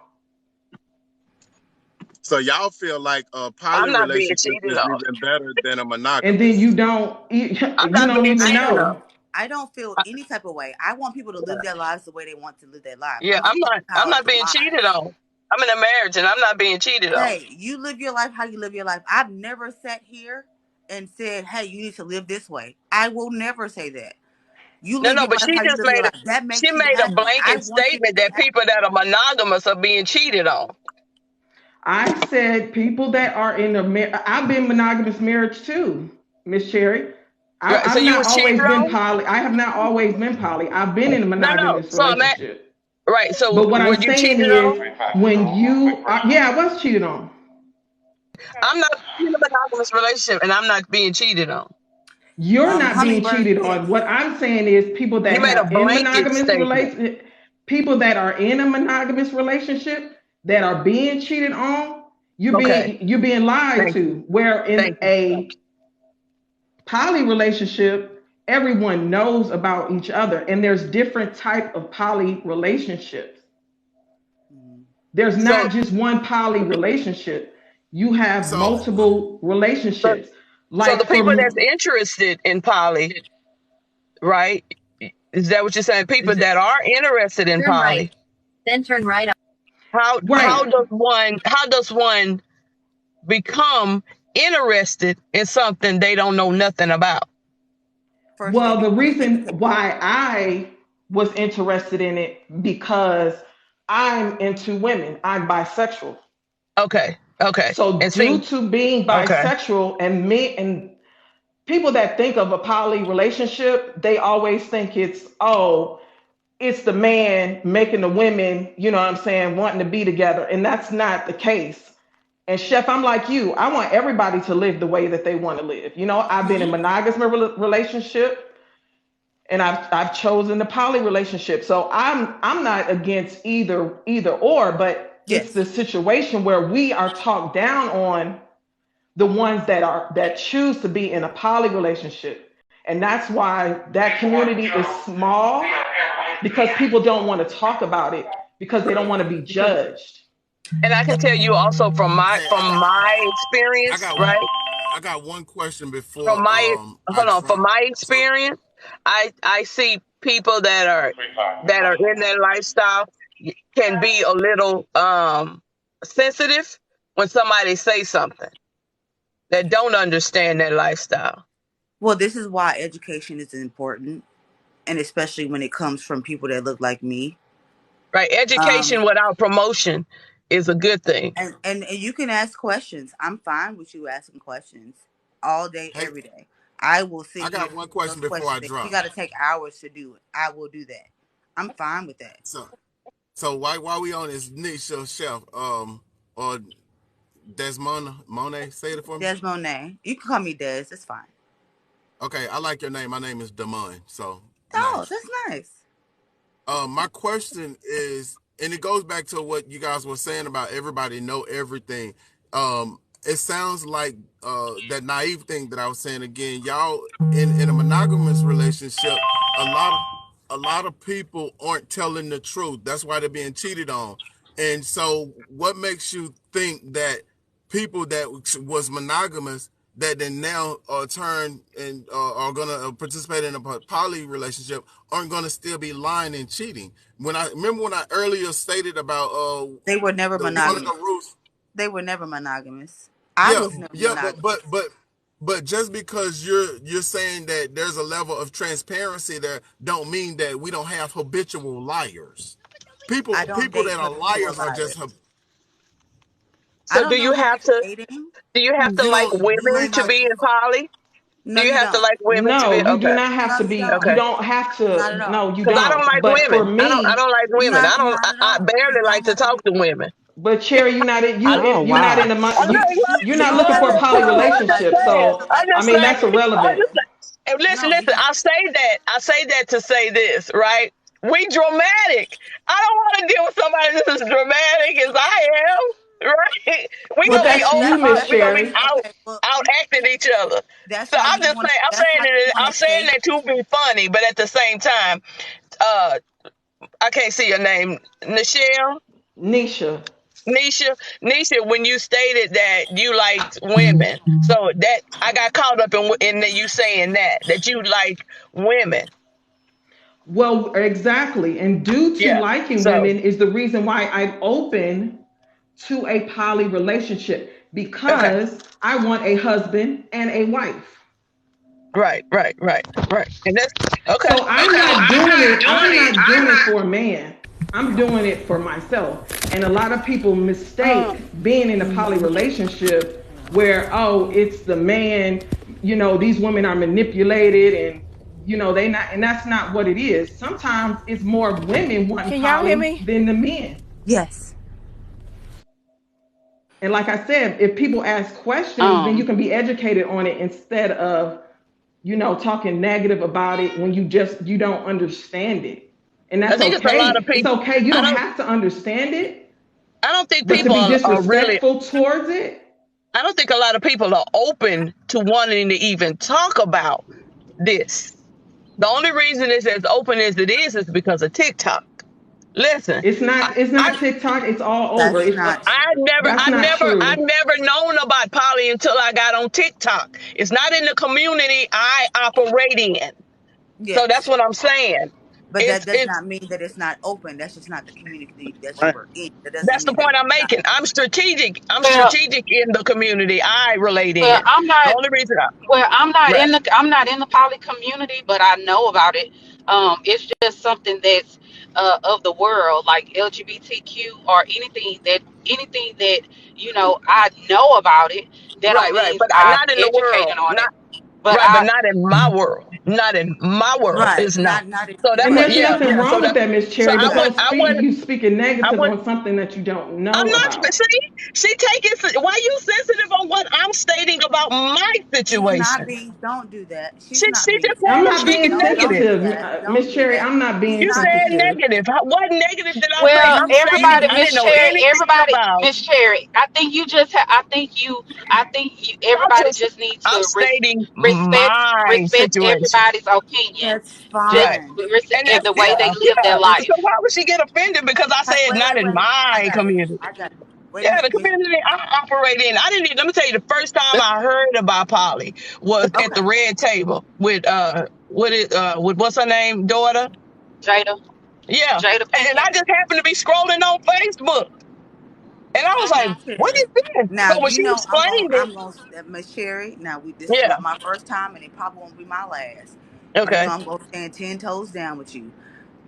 L: So y'all feel like a poly
R: I'm not being
L: relationship
R: cheated
L: is
R: on.
L: even better than a
J: And then
L: monogamous.
J: you don't
R: I'm
J: you
R: not
J: don't
R: being
J: even
N: I
R: cheated
N: don't.
R: on.
J: know.
N: I don't feel any type of way. I want people to live their lives the way they want to live their life.
R: Yeah,
N: I'm just telling you
R: I'm
N: how
R: not
N: it's
R: being
N: mine.
R: cheated on. I'm in a marriage and I'm not being cheated on.
N: Hey, you live your life how you live your life. I've never sat here and said, "Hey, you need to live this way." I will never say that. You
R: No,
N: live
R: no,
N: your
R: but
N: life how you live your life. That
R: she
N: makes you
R: made a
N: happy. I
R: blanket
N: want you to
R: statement
N: be
R: that
N: happy.
R: people that are monogamous are being cheated on.
J: I said people that are in I've been monogamous marriage too, Miss Cherry.
R: Right. So
J: I've
R: you
J: not
R: was cheated
J: always been
R: on?
J: poly. I have not always been poly. I've been in a
R: No, no.
J: monogamous
R: So I'm at
J: relationship.
R: right. So
J: But what I'm
R: were you
J: saying
R: cheated
J: is,
R: on?
J: when you are, yeah, I was cheated on.
R: I'm not in a monogamous relationship and I'm not being cheated on.
J: You're not being
N: Hummingbird,
J: cheated on.
N: yes.
J: What I'm saying is, people
R: You
J: that
R: made a
J: have in
R: blanket
J: monogamous
R: statement.
J: relationship, people that are in a monogamous relationship that are being cheated on,
R: Okay.
J: you're being lied
R: Thank you.
J: to. Where in
R: Thank you.
J: a poly relationship, everyone knows about each other, and there's different type of poly relationships.
N: Mhm.
J: There's
R: So
J: not just one poly relationship. You have
L: So
J: multiple
R: so
J: relationships.
R: so the
J: Like
R: people that's
J: for
R: interested in poly, right? Is that what you're saying? People that are interested in
S: Turn right.
R: poly.
S: Then turn right.
R: How
J: right.
R: does one become interested in something they don't know nothing about?
N: First
J: Well,
N: step, you
J: the
N: have to take
J: reason
N: the test.
J: why I was interested in it, because I'm into women. I'm bisexual.
R: Okay, okay.
J: So
R: And see,
J: due to being
R: okay.
J: bisexual, and me and people that think of a poly relationship, they always think it's, oh, it's the man making the women, you know what I'm saying, wanting to be together. And that's not the case. And Chef, I'm like you. I want everybody to live the way that they want to live. You know, I've been in
N: Mhm.
J: monogamous relationship, and I've chosen the poly relationship. So I'm not against either or, but it's the
N: Yes.
J: situation where we are talked down on, the ones that choose to be in a poly relationship. And that's why that community is small, because people don't want to talk about it, because they don't want to be
N: Because
J: judged.
R: And I can tell you also
L: hey,
R: from my
L: I
R: experience,
L: got
R: right?
L: I got one question before
R: From my
L: I
R: hold on, from
L: drop.
R: my
L: So
R: experience, I see people that are in that lifestyle can be a little sensitive when somebody say something that don't understand that lifestyle.
N: well, this is why education is important, and especially when it comes from people that look like me.
R: Right?
N: Um,
R: Education without promotion is a good thing.
N: and you can ask questions. I'm fine with you asking questions all day,
L: hey,
N: every day. I will sit
L: I
N: here
L: got
N: and
L: one
N: answer those
L: question before
N: questions.
L: I
N: If you
L: drop.
N: got to take hours to do it, I will do that. I'm fine with that.
L: So while we on this niche, Chef, or Desmond Monet, say it for me.
N: Des Monet, you can call me Des. It's fine.
L: Okay, I like your name. My name is Damon. So
N: Oh,
L: nice.
N: that's nice.
L: My question is, and it goes back to what you guys were saying about everybody know everything. It sounds like that naive thing that I was saying again. Y'all in a monogamous relationship, a lot of people aren't telling the truth. That's why they're being cheated on. And so, what makes you think that people that was monogamous that then now turn and are going to participate in a poly relationship aren't going to still be lying and cheating? When I remember when I earlier stated about
N: They were never
L: one of the
N: monogamous.
L: rules.
N: They were never monogamous. I
L: Yeah,
N: was never
L: yeah,
N: monogamous.
L: but just because you're saying that there's a level of transparency there, don't mean that we don't have habitual liars.
N: I don't
L: People
N: date
L: that are
N: habitual
L: liars are just
N: liars. I
R: So
N: don't know who you're dating.
R: do you have to
L: you
R: like
L: don't you may
R: women to
L: not.
R: be in poly?
N: No,
R: Do you
N: you
R: have to
N: don't.
R: like women to be
J: No, you do
R: okay?
J: not have
N: No,
J: to
N: you
J: be,
N: don't.
J: you
R: Okay.
J: don't have
N: Not
J: to,
N: at all.
J: no, you
R: Because I don't
J: don't.
R: like
J: But for
R: women. I
J: me,
R: don't like women.
N: Not not at
R: I
N: all. You
R: barely like
N: don't
R: to
N: have to
R: talk
N: be.
R: to women.
J: but Cherry,
R: I
P: Oh
J: you're not in
P: wow.
J: a
R: I'm not
J: you're
N: You
J: not
N: don't
J: looking
N: have
J: for a
N: to be
J: poly
N: around somebody
J: relationship.
N: that
R: saying.
J: So
N: doesn't like you.
R: I just say, and
N: No, you
R: listen,
N: don't.
R: I say that to say this, right? We dramatic. I don't want to deal with somebody that's as dramatic as I am, right? We
J: but
R: gonna be
J: that's you,
R: over,
J: Miss
R: we gonna be
J: Cherry.
R: out
N: Okay. Well,
R: out acting each other.
N: that's
R: So
N: how you want. That's how you want
R: I'm
N: to
R: saying
N: stay.
R: that to be funny, but at the same time, uh, I can't see your name, Nichelle.
J: Nisha.
R: Nisha, when you stated that you liked women, so that I got caught up in you saying that you like women.
J: Well, exactly. And due to
R: Yeah.
J: liking
R: So
J: women is the reason why I'm open to a poly relationship
R: okay.
J: because I want a husband and a wife.
R: Right. And that's okay.
J: So I'm not doing it. I'm not doing it for a man. I'm doing it for myself. And a lot of people
Q: Um,
J: mistake being in a poly relationship where, oh, it's the man, these women are manipulated and they not, and that's not what it is. Sometimes it's more women wanting
M: Can y'all hear
J: poly
M: me?
J: than the men.
N: Yes.
J: And like I said, if people ask questions, then you
Q: um,
J: can be educated on it instead of talking negative about it when you don't understand it. And
R: I
J: that's
R: think it's a lot of
J: okay. It's
R: people.
J: okay. You
R: I
J: don't
R: don't.
J: have to understand it,
R: I don't think
J: but to
R: people
J: be
R: are really.
J: disrespectful towards it,
R: I don't think a lot of people are open to wanting to even talk about this. The only reason it's as open as it is because of TikTok. Listen,
J: it's
R: I,
J: not it's
R: I
J: not TikTok. It's all over.
N: That's
J: It's
N: not
R: I've
N: true.
R: never,
J: That's
R: I've
J: not
R: never, I've
J: true.
R: never known about poly until I got on TikTok. It's not in the community I operate in. So that's
N: Yes.
R: what I'm saying.
N: But that does
R: It's
N: not mean that it's not open. That's just not the community that
H: Right.
N: you are in. That doesn't
R: that's the
N: mean that
R: point
N: it's
R: I'm
N: not.
R: making. I'm strategic. I'm
Q: well,
R: strategic in the community I relate
Q: well,
R: in.
Q: I'm
R: The
Q: not.
R: only reason,
Q: Well,
R: right,
Q: I'm not in the poly community, but I know about it. It's just something that's of the world, like LGBTQ or anything that I know about it. That don't
R: right,
Q: mean
R: but
Q: I'm
R: not in the
Q: educated
R: world,
Q: on
R: not
Q: it. But
R: right, but not in my world, not in my world.
N: Right.
R: It's not.
N: Not in
R: So that's
J: And
N: your
R: what,
J: there's
R: yeah,
J: nothing
N: yeah.
R: yeah. So
J: wrong with
R: that,
J: that, Miss
R: so
J: Cherry, but don't
R: I
J: speak
R: would,
J: you speaking
R: I
J: negative
R: would.
J: on something that you don't
R: I'm
J: know
R: not.
J: about.
R: She taking. Why you sensitive on what I'm stating about my
N: She's not
R: situation?
N: being. Don't do that. She's
R: She
N: not being
R: just said
J: I'm
R: I'm
J: not
N: sensitive.
R: speaking
J: being
N: Don't
R: negative.
N: do
J: sensitive,
N: that. Don't
J: Miss
N: do
J: Cherry.
N: that.
J: I'm not
N: She's
J: being
R: You
N: not
R: said
N: being.
J: sensitive.
R: negative. What negative did I say?
Q: well,
R: I'm
N: She's
R: stating
Q: everybody,
R: I
Q: Miss
R: didn't know
Q: Cherry,
R: anything about.
Q: Miss Cherry,
R: I'm
Q: everybody
R: just.
Q: just needs
R: I'm
Q: to
R: stating my
Q: respect
R: situation.
Q: everybody's opinion,
N: That's
R: Right.
N: fine.
R: And
Q: in
R: that's,
Q: the way they
R: yeah,
Q: live their
R: yeah. So
Q: life.
R: why would she get offended because I
N: Hey,
R: said
N: wait,
R: not
N: wait,
R: in
N: wait. I
R: my
N: got it.
R: community?
N: I got it. Wait a
R: Yeah,
N: minute,
R: the
N: Miss.
R: community I operate in. I didn't. Let me tell you, the first time I heard about Polly was at
N: Okay.
R: the red table with what's her name, daughter.
Q: Jada,
R: Yeah,
Q: Jada
R: and I
Q: Pinkett.
R: just happened to be scrolling on Facebook, and I was like,
Q: Hmm.
R: "What
N: Cherry.
R: is this?"
N: Now
R: So when
N: you
R: she
N: know
R: explained it,
N: I'm gonna Miss Cherry. Now this is
R: yeah,
N: not my first time, and it probably won't be my last. You know
R: okay,
N: I'm gonna stand 10 toes down with you.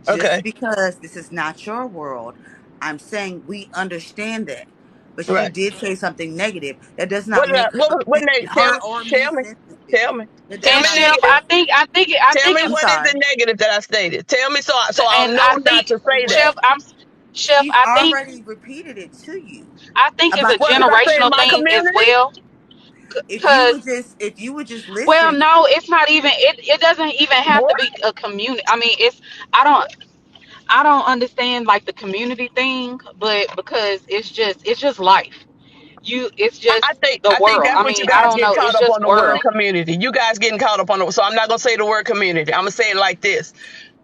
N: Just
R: okay,
N: because this is not your world, I'm saying we understand that. But she
R: right.
N: did say something negative. That does
R: What
N: not
R: did I?
N: make
R: What they tell me?
N: her or me
R: Tell me,
N: sensitive.
R: tell me,
N: That
R: tell
N: does
Q: And
R: me
N: not make
Q: Chef,
R: negative.
Q: I
R: Tell
Q: think
R: me
N: I'm
Q: it's
R: what is the
N: sorry.
R: negative that I stated. Tell me so I'll
Q: and
R: know
Q: I
R: not
Q: think
R: to say that.
Q: Chef, Chef,
N: She's already repeated it to you
Q: I think it's a
N: about
R: What did I say in
Q: generational
R: my
Q: thing as
R: community?
Q: well. Cause
N: if you would just
Q: well,
N: listen.
Q: no, it's not even. It doesn't even have to
R: What?
Q: be a community. I mean, it's I don't I don't understand like the community thing, but because it's just life. It's
R: I
Q: just
R: think
Q: the
R: I think
Q: world.
R: that's
Q: I
R: what you
Q: mean, I
R: guys
Q: don't
R: get
Q: know.
R: caught
Q: It's
R: up
Q: just
R: on the word
Q: world.
R: community. You guys getting caught up on the, so I'm not gonna say the word community. I'm gonna say it like this.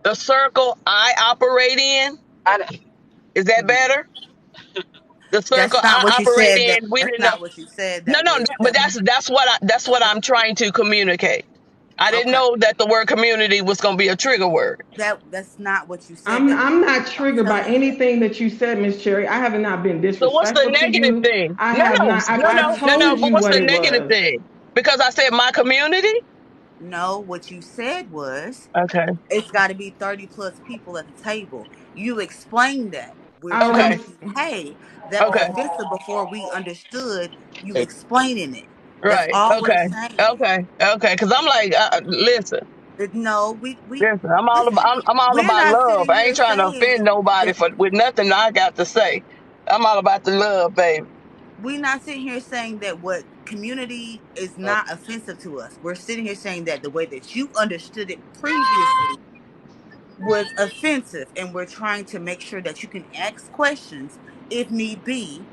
R: The circle I operate in,
Q: I,
R: is that better? The circle
N: That's not
R: I
N: what you
R: operate
N: said.
R: in, we
N: That's
R: didn't know.
N: not what you said.
R: No, but
N: That was
R: that's what I'm trying to communicate. I didn't
N: okay.
R: know that the word community was gonna be a trigger word.
N: That's not what you said.
J: I'm
N: That was
J: I'm not
N: I'm
J: triggered by
N: telling you.
J: anything that you said, Miss Cherry. I have not been
R: So what's the
J: disrespectful to
R: negative
J: you.
R: thing?
J: I
R: No,
J: have
R: no,
J: not.
R: no,
J: I
R: no, no, no.
J: told
R: But
J: you
R: what's
J: what
R: the
J: it
R: negative
J: was.
R: thing? Because I said my community.
N: No, what you said was
R: Okay,
N: it's got to be 30 plus people at the table. You explained that. We're
J: I
N: telling
R: okay,
J: already.
N: you, hey, that's
R: okay.
N: offensive before we understood you
H: Hey,
N: explaining it. That's
R: Right.
N: all we're
R: Okay.
N: saying.
R: Okay. Because I'm like, listen,
N: No, we
R: listen. I'm all about.
N: listen.
R: I'm all
N: We're
R: about
N: not
R: love.
N: sitting
R: I
N: here
R: ain't trying to
N: saying
R: offend nobody
N: that
R: for with nothing I got to say. I'm all about the love, baby.
N: we're not sitting here saying that what community is
H: uh,
N: not offensive to us. We're sitting here saying that the way that you understood it previously was offensive, and we're trying to make sure that you can ask questions if need be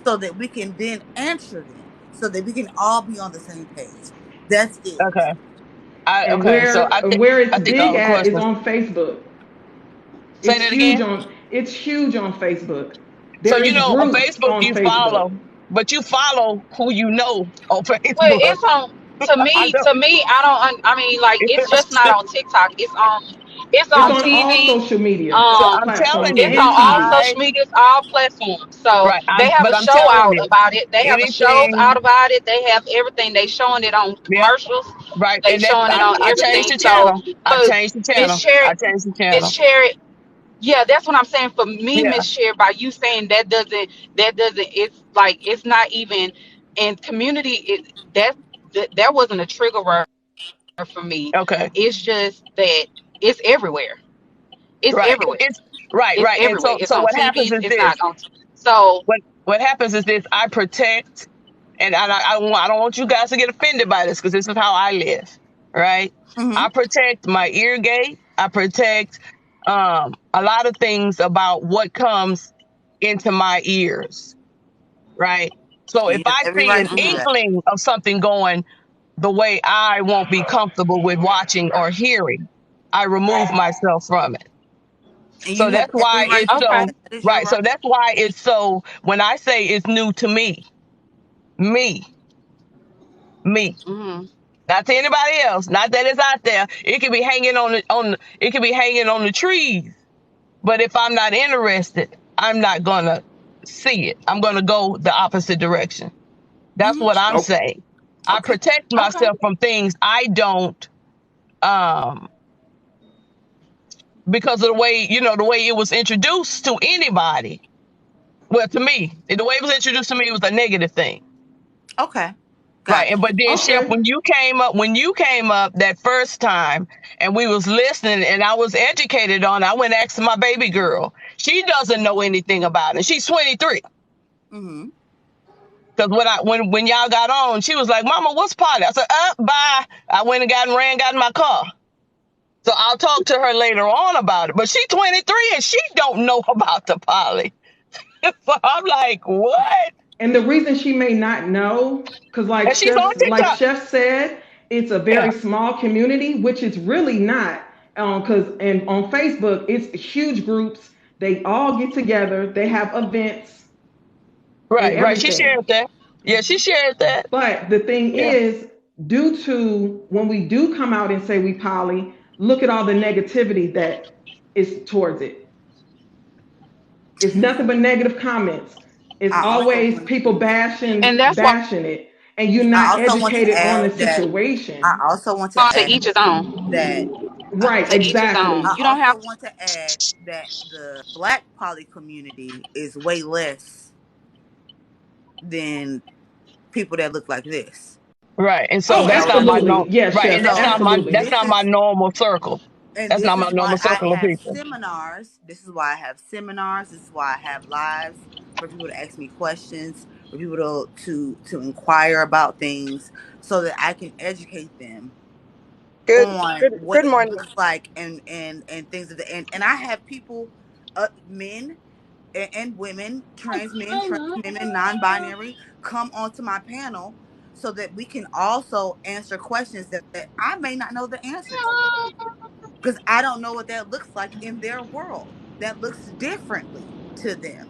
N: so that we can then answer them so that we can all be on the same page. That's it.
R: Okay.
J: And
R: Okay. So
J: where
R: I
J: it's
R: think
J: big
R: all the
J: at is
R: questions.
J: on Facebook.
R: Say
J: It's
R: that
J: huge
R: again.
J: on Facebook.
R: So
J: There is
R: on
J: groups
R: Facebook
J: on
R: you
J: Facebook.
R: follow, but you follow who you know on
Q: Well,
R: Facebook.
Q: it's on. To
R: I
Q: me,
R: don't.
Q: I don't. I mean, like, it's just not on TikTok. It's
J: It's
Q: on
J: on all
Q: TV.
J: social media
R: So
Q: Um,
R: I'm telling
J: platforms
Q: it's
R: you,
Q: on
J: and
Q: all
J: TV.
Q: social media, all platforms. So
R: right.
Q: they have a
R: But I'm
Q: show
R: telling
Q: out
R: you,
Q: about it. They have a shows out
R: anything.
Q: about it. They have everything. They showing it on
R: Yep.
Q: commercials.
R: Right.
Q: They
R: And that's
Q: showing it on
R: I changed
Q: everything.
R: the
Q: So
R: channel. I
Q: for
R: changed the
Q: Miss
R: channel.
Q: Cherry,
R: I changed the
Q: Miss
R: channel.
Q: Cherry, yeah, that's what I'm saying. For me,
R: Yeah.
Q: Miss Cherry, by you saying that doesn't. It's like it's not even in community. That wasn't a trigger word for me.
R: Okay.
Q: It's just that it's everywhere. It's
R: Right.
Q: everywhere.
R: It's right.
Q: It's
R: Right. And
Q: everywhere. It's
R: so
Q: on
R: what happens
Q: TV.
R: is
Q: It's
R: this.
Q: not on. So.
R: What happens is this. I protect, and I don't want you guys to get offended by this because this is how I live. Right.
N: Mm-hmm.
R: I protect my ear gate. I protect a lot of things about what comes into my ears. Right. So if
N: You have
R: I
N: every
R: see
N: right
R: an
N: to do
Q: Mhm.
N: that.
R: inkling of something going the way I won't be comfortable with watching or hearing, I remove myself from it.
N: And
R: So
N: you have
R: that's
N: every
R: why
N: right
R: it's
N: to do
Q: Okay.
R: so
N: that. That is your
R: right. So
N: right.
R: that's why it's so when I say it's new to me, me.
Q: Mhm.
R: Not to anybody else. Not that it's out there. It could be hanging it could be hanging on the trees. But if I'm not interested, I'm not gonna see it. I'm gonna go the opposite direction. That's
N: Mm-hmm.
R: what I'm
C: Oh,
R: saying. I
N: Okay.
R: protect
Q: Okay.
R: myself from things I don't um because of the way it was introduced to anybody. Well, to me, the way it was introduced to me was a negative thing.
N: Okay.
R: Right. And
N: Gotcha.
R: but then Chef,
J: Okay.
R: when you came up that first time and we was listening and I was educated on, I went asking my baby girl. She doesn't know anything about it. She's 23.
N: Mm-hmm.
R: Cause when y'all got on, she was like, Mama, what's poly? I said, bye. I went and got in my car. So I'll talk to her later on about it. But she's 23 and she don't know about the poly. So I'm like, what?
J: And the reason she may not know, because
R: And she's on
J: like
R: TikTok.
J: Chef said, it's a
R: Yeah.
J: very small community, which it's really not. Because and on Facebook, it's huge groups. They all get together. They have events and
R: Right. She
J: everything.
R: shared that. Yeah, she shared that.
J: But the thing
R: Yeah.
J: is, due to when we do come out and say we poly, look at all the negativity that is towards it. It's nothing but negative comments. It's
N: I also
J: always
N: want
J: people
Q: And that's why
J: bashing it, and you're
N: I
J: not
N: also want to
J: educated on the
N: add that I
J: situation.
N: also want to
Q: to
N: add
Q: each his own.
N: that
J: Right,
Q: To each his own.
J: exactly.
N: I
Q: You don't
N: also
Q: have.
N: want to add that the black poly community is way less than people that look like this.
R: Right. And so
J: Oh,
R: that's
N: So
R: not my norm.
J: absolutely. Yes,
R: Right. And
J: chef.
N: so
J: Absolutely.
R: that's
N: this
R: not my
N: is
R: normal circle.
N: and
R: That's
N: this
R: not my
N: is why
R: normal
N: I
R: circle of
N: have
R: people.
N: seminars. This is why I have seminars. This is why I have lives for people to ask me questions, for people to inquire about things, so that I can educate them
T: Good,
N: on
T: good,
N: what
T: good
N: it
T: morning.
N: looks like and things of the and I have people, men and women, trans men, trans women, non-binary, come onto my panel so that we can also answer questions that I may not know the answer to because I don't know what that looks like in their world. That looks differently to them.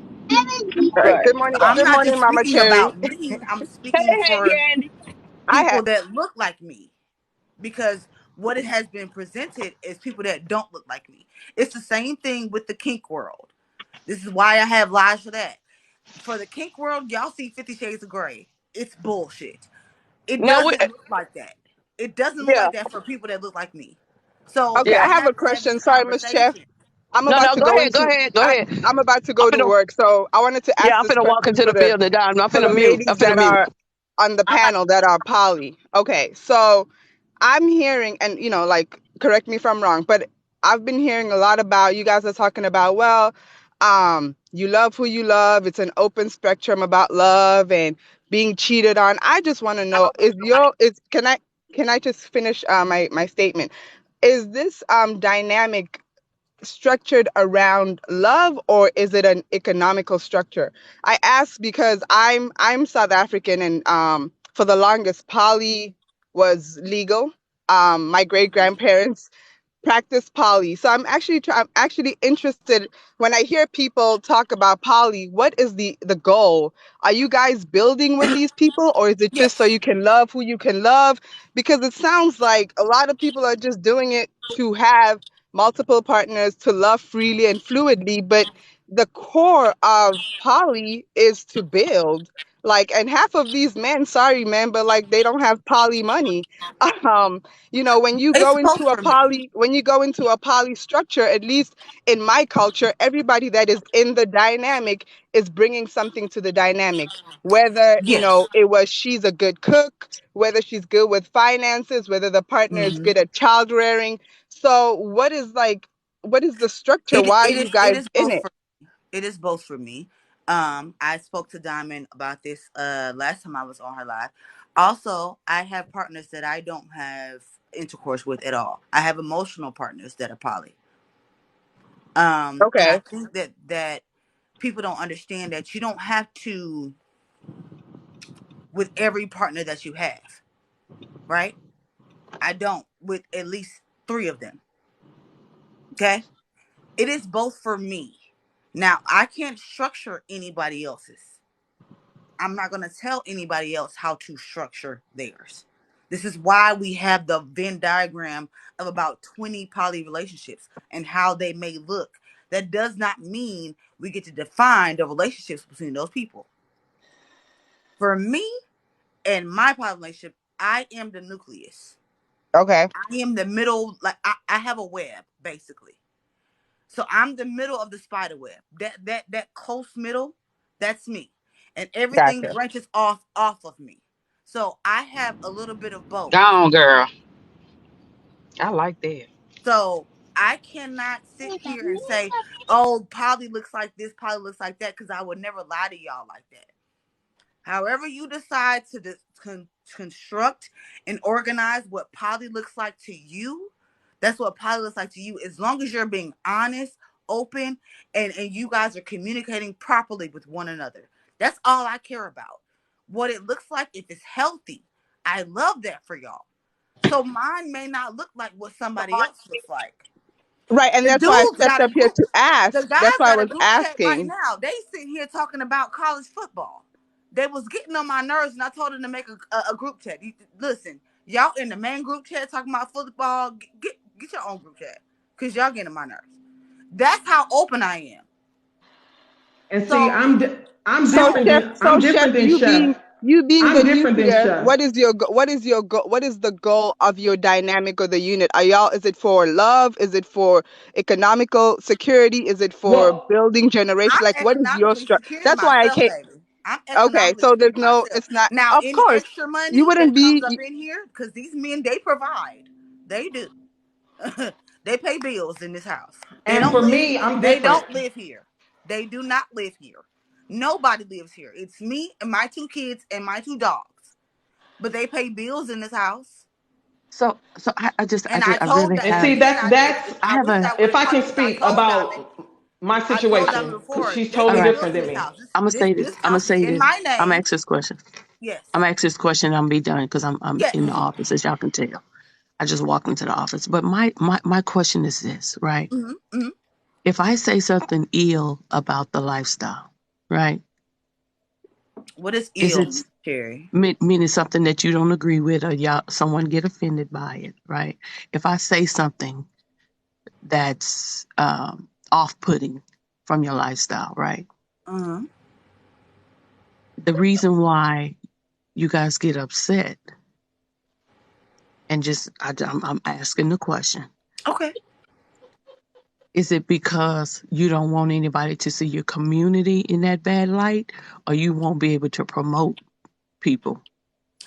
T: Right.
R: Right.
T: Good morning.
N: I'm
T: Good
N: not
T: morning,
N: just
T: Mama
N: speaking
T: Cherry.
N: about me. I'm
R: Hey,
N: speaking for
R: Candy.
T: I
N: people
T: have
N: that look like me because what it has been presented is people that don't look like me. It's the same thing with the kink world. This is why I have lives for that. For the kink world, y'all see 50 Shades of Grey. It's bullshit. It
R: No,
N: doesn't look like that. It doesn't look
T: yeah.
N: like that for people that look like me. So
T: Okay,
R: yeah.
T: I
N: I
T: have
N: have
T: a
N: to have this
T: question. Sorry, Miss Chef.
N: conversation.
T: I'm
R: No,
T: about
R: no,
T: to
R: go
T: go
R: ahead. Go
T: into.
R: ahead. Go ahead.
T: I'm about to
R: I'm
T: go to
R: finna,
T: work, so I wanted to
R: yeah,
T: ask
R: I'm
T: this
R: finna walk
T: question
R: into the building down. I'm
T: for
R: finna
T: the
R: mute. I'm
T: ladies
R: finna
T: that
R: mute.
T: are on the panel that are poly. Okay, so I'm hearing, and like, correct me if I'm wrong, but I've been hearing a lot about you guys are talking about, well, you love who you love. It's an open spectrum about love and being cheated on. I just want to know, can I just finish my statement? Is this dynamic structured around love or is it an economical structure? I ask because I'm South African and for the longest poly was legal. My great grandparents practice poly. So I'm actually interested when I hear people talk about poly. What is the goal? Are you guys building with these people, or is it just so
N: Yes.
T: you can love who you can love? Because it sounds like a lot of people are just doing it to have multiple partners, to love freely and fluidly, but the core of poly is to build. Like, and half of these men, sorry man, but like they don't have poly money. Um, when you
N: It's
T: go
N: both
T: into a
N: for me.
T: poly structure, at least in my culture, everybody that is in the dynamic is bringing something to the dynamic. Whether,
N: Yes.
T: it was she's a good cook, whether she's good with finances, whether the partner is
N: Hmm.
T: good at child rearing. So what is the structure?
N: It
T: Why are
N: it
T: you
N: is it
T: guys
N: is
T: in
N: both
T: it?
N: for it is both for me. I spoke to Diamond about this last time I was on her live. Also, I have partners that I don't have intercourse with at all. I have emotional partners that are poly. And I
T: Okay.
N: think that people don't understand that you don't have to with every partner that you have, right? I don't with at least 3 of them. Okay? It is both for me. Now, I can't structure anybody else's. I'm not going to tell anybody else how to structure theirs. This is why we have the Venn diagram of about 20 poly relationships and how they may look. That does not mean we get to define the relationships between those people. For me and my poly relationship, I am the nucleus.
T: Okay.
N: I am the middle, like I have a web, basically. So I'm the middle of the spider web. That close middle, that's me. And everything
T: Gotcha.
N: branches off of me. So I have a little bit of both.
Q: Gone, girl. I like that.
N: So I cannot sit here and say, oh, Polly looks like this, Polly looks like that, because I would never lie to y'all like that. However you decide to construct and organize what poly looks like to you, that's what poly looks like to you. As long as you're being honest, open, and you guys are communicating properly with one another. That's all I care about. What it looks like, if it's healthy, I love that for y'all. So mine may not look like what somebody else looks like.
T: Right, and
N: The
T: that's why I
N: dudes
T: stepped
N: got a
T: up here
N: group.
T: to
N: The
T: ask. That's
N: guys
T: why I
N: got a
T: was
N: group chat right
T: asking.
N: now. They sitting here talking about college football. They was getting on my nerves, and I told them to make a group chat. Listen, y'all in the main group chat talking about football. Get your own group chat, cause y'all getting on my nerves. That's how open I am.
J: And see,
N: So
T: So
J: I'm
T: chef,
J: different than Chef.
T: you being the
J: I'm different than
T: nucleus,
J: Chef.
T: what is the goal of your dynamic or the unit? Are y'all, is it for love? Is it for economical security? Is it for
J: Well,
T: building generation?
N: I'm
T: Like, what is your
N: economically
T: structure?
N: secure
T: That's why I
N: myself,
T: can't.
N: baby. I'm
T: Okay,
N: economically
T: so there's
N: secure
T: no,
N: myself.
T: it's not,
N: Now,
T: of
N: any
T: course,
N: extra
T: you
N: money
T: wouldn't
N: that comes up
T: be,
N: in here, because these men, they provide. They do. They pay bills in this house. They
J: and
N: don't
J: for
N: live.
J: me, I'm
N: They
J: different.
N: don't live here. They do not live here. Nobody lives here. It's me and my 2 kids and my 2 dogs. But they pay bills in this house.
B: So
N: And I
B: I
N: told
B: really
N: that,
J: And
N: and
B: have
J: see,
N: again,
J: that's
B: I
N: I
B: have
N: wish
B: a
N: I would
J: if
N: have
J: I can
N: caught it because I
J: speak
N: told Diamond.
J: about my
N: I told Diamond
J: situation, because
N: before
J: she's
N: they
B: all
J: totally
N: pay
B: right.
N: bills
J: different
N: in
J: than
N: this
J: me.
N: house.
B: I'm gonna say
N: This
B: this. I'm gonna
N: house is
B: say
N: in
B: this.
N: my
B: I'm gonna
N: name.
B: ask this question.
N: Yes.
B: I'm gonna ask this question. I'm gonna be done because I'm
N: Yes.
B: in the office, as y'all can tell. I just walked into the office. But my question is this, right?
N: Hmm. Hmm.
B: If I say something ill about the lifestyle, right?
N: What is
B: Is
N: ill,
B: it
N: Cherry?
B: meaning something that you don't agree with, or y'all someone get offended by it, right? If I say something that's off-putting from your lifestyle, right?
N: Uh-huh.
B: The reason why you guys get upset and I'm asking the question:
N: Okay.
B: is it because you don't want anybody to see your community in that bad light, or you won't be able to promote people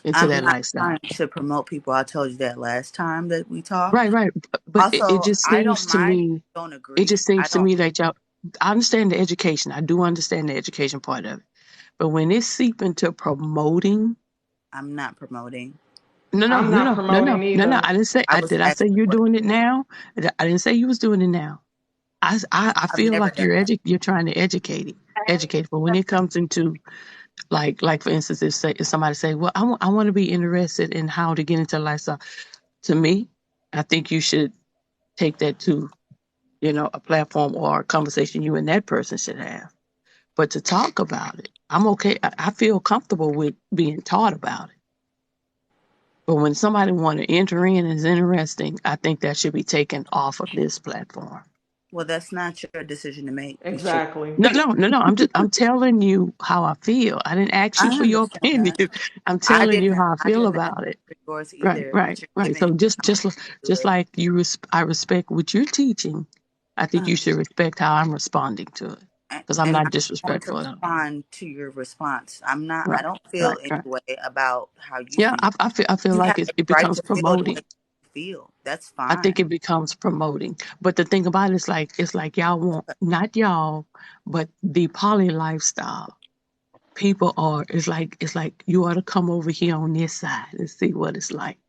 B: into
N: I'm
B: that
N: not
B: lifestyle?
N: trying to promote people. I told you that last time that we talked.
B: Right, right. But it
N: Also,
B: just
N: I
B: seems
N: don't
B: to
N: mind if
B: me,
N: you don't
B: it
N: agree.
B: just
N: I
B: seems to
N: don't.
B: me that y'all, I understand the education. I do understand the education part of it. But when it seep into promoting,
N: I'm not promoting.
B: no, no,
J: I'm
B: no,
J: not
B: no, no, no,
J: promoting
B: no, no.
J: either.
B: I didn't say,
N: I was
B: did I say
N: asking a
B: you're
N: question.
B: doing it now? I didn't say you was doing it now. I
N: I've
B: feel
N: never
B: like
N: done that.
B: you're trying to educate. But when it comes into like for instance, if somebody say, well, I want to be interested in how to get into lifestyle. To me, I think you should
U: take that to, a platform or a conversation you and that person should have. But to talk about it, I'm okay. I feel comfortable with being taught about it. But when somebody want to enter in and is interesting, I think that should be taken off of this platform.
N: Well, that's not your decision to make. It's just
J: Exactly.
U: No. I'm telling you how I feel. I didn't ask
N: I
U: you for your
N: understand
U: opinion.
N: that.
U: I'm telling you how I
N: I
U: feel
N: didn't ask
U: about it.
N: for yours
U: Right,
N: either,
U: right,
N: but you're
U: right.
N: giving
U: So just
N: my
U: just
N: to
U: just
N: it.
U: like I respect what you're teaching, I think
N: Uh,
U: you should respect how I'm responding to it because I'm
N: and
U: not
N: I'm going to
U: disrespectful at all.
N: respond to your response. I'm not. I
U: Right,
N: don't feel
U: right,
N: any
U: right.
N: way about how you
U: Yeah,
N: feel.
U: I feel
N: You
U: like
N: have
U: it
N: every right
U: becomes
N: to feel the way
U: promoting.
N: you feel. That's
U: I
N: fine.
U: think it becomes promoting. But the thing about it is like it's like y'all want not y'all, but the poly lifestyle. People are it's like you ought to come over here on this side and see what it's like.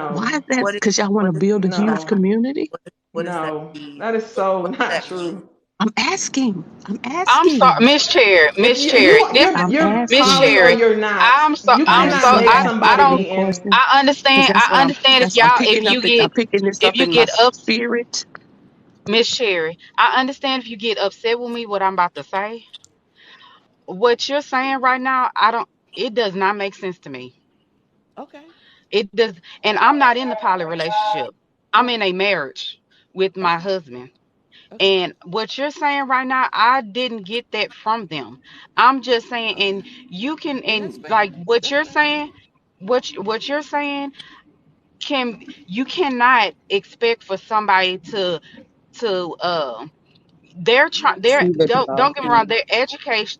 U: Why
J: No.
U: is that?
N: What is
U: Because y'all want
N: what
U: to
N: is
U: build a huge
J: No.
U: community?
N: what does that
J: No.
N: mean?
J: That is so
N: What does
J: not
N: that mean?
J: true.
U: I'm asking. I'm
Q: I'm sorry,
U: asking.
Q: Miss Cherry,
J: If
Q: Miss Cherry. This
U: I'm
J: you're
Q: Miss
J: poly
U: asking.
J: or
Q: Cherry.
J: you're not, you
U: I
Q: I'm
U: am
Q: so
J: cannot
U: still
J: make
Q: I
U: asking
J: somebody
U: you a
Q: don't
J: be in.
U: question
Q: I
U: because
Q: understand.
U: that's what
Q: If
U: I'm
Q: y'all
U: picking up. I'm picking this
Q: if
U: up
Q: you
U: in my
Q: get up,
U: spirit.
Q: Miss Cherry, I understand if you get upset with me what I'm about to say. What you're saying right now, I don't. It does not make sense to me.
V: Okay.
Q: It does, and I'm not in a poly relationship. I'm
V: Right.
Q: in a marriage with my
V: Okay.
Q: husband.
V: Okay.
Q: And what you're saying right now, I didn't get that from them. I'm just saying,
V: Okay.
Q: and you can,
V: And that's
Q: and
V: fair.
Q: like what
V: That's
Q: you're
V: fair.
Q: saying, what you're saying can you cannot expect for somebody to they're trying they're
N: See what y'all
Q: don't get me
N: think.
Q: wrong,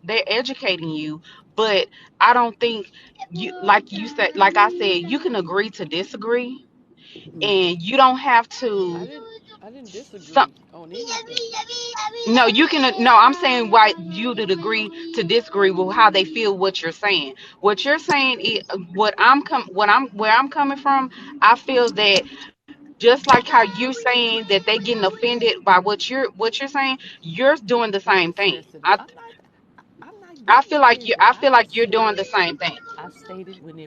Q: they're educating you, but I don't think you like you said like I said, you can agree to disagree,
N: Mhm.
Q: and you don't have
V: I
Q: to.
V: didn't I didn't
Q: Some
V: disagree on anything.
Q: no, you can no. I'm saying why you to agree to disagree with how they feel what you're saying. What you're saying is where I'm coming from. I feel that just like how you're saying that they getting offended by what you're saying, you're doing the
V: When
Q: same
V: it's
Q: thing.
V: sensitive. I'm not
Q: I
V: getting
Q: feel like you
V: offended.
Q: I
V: I
Q: feel like
V: just
Q: you're doing
V: stated
Q: the same thing.
V: I stated when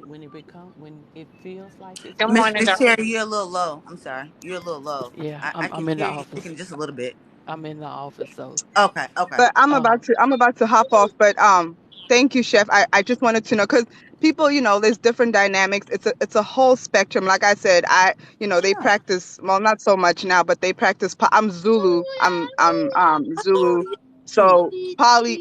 V: it feels like it's
A: Good
N: Miss
A: morning,
V: sensitive.
N: Miss
A: darling.
N: Cherry, you're a little low. I'm sorry. You're a little low.
V: Yeah,
N: I can
V: I'm in the
N: hear you
V: office.
N: speaking just a little bit.
V: I'm in the office, so
N: Okay, okay.
T: But
V: um
T: I'm about to hop off. But thank you, Chef. I just wanted to know because people, there's different dynamics. It's a whole spectrum. Like I said, they
N: Yeah.
T: practice, well, not so much now, but they practice. I'm Zulu. I'm Zulu. So poly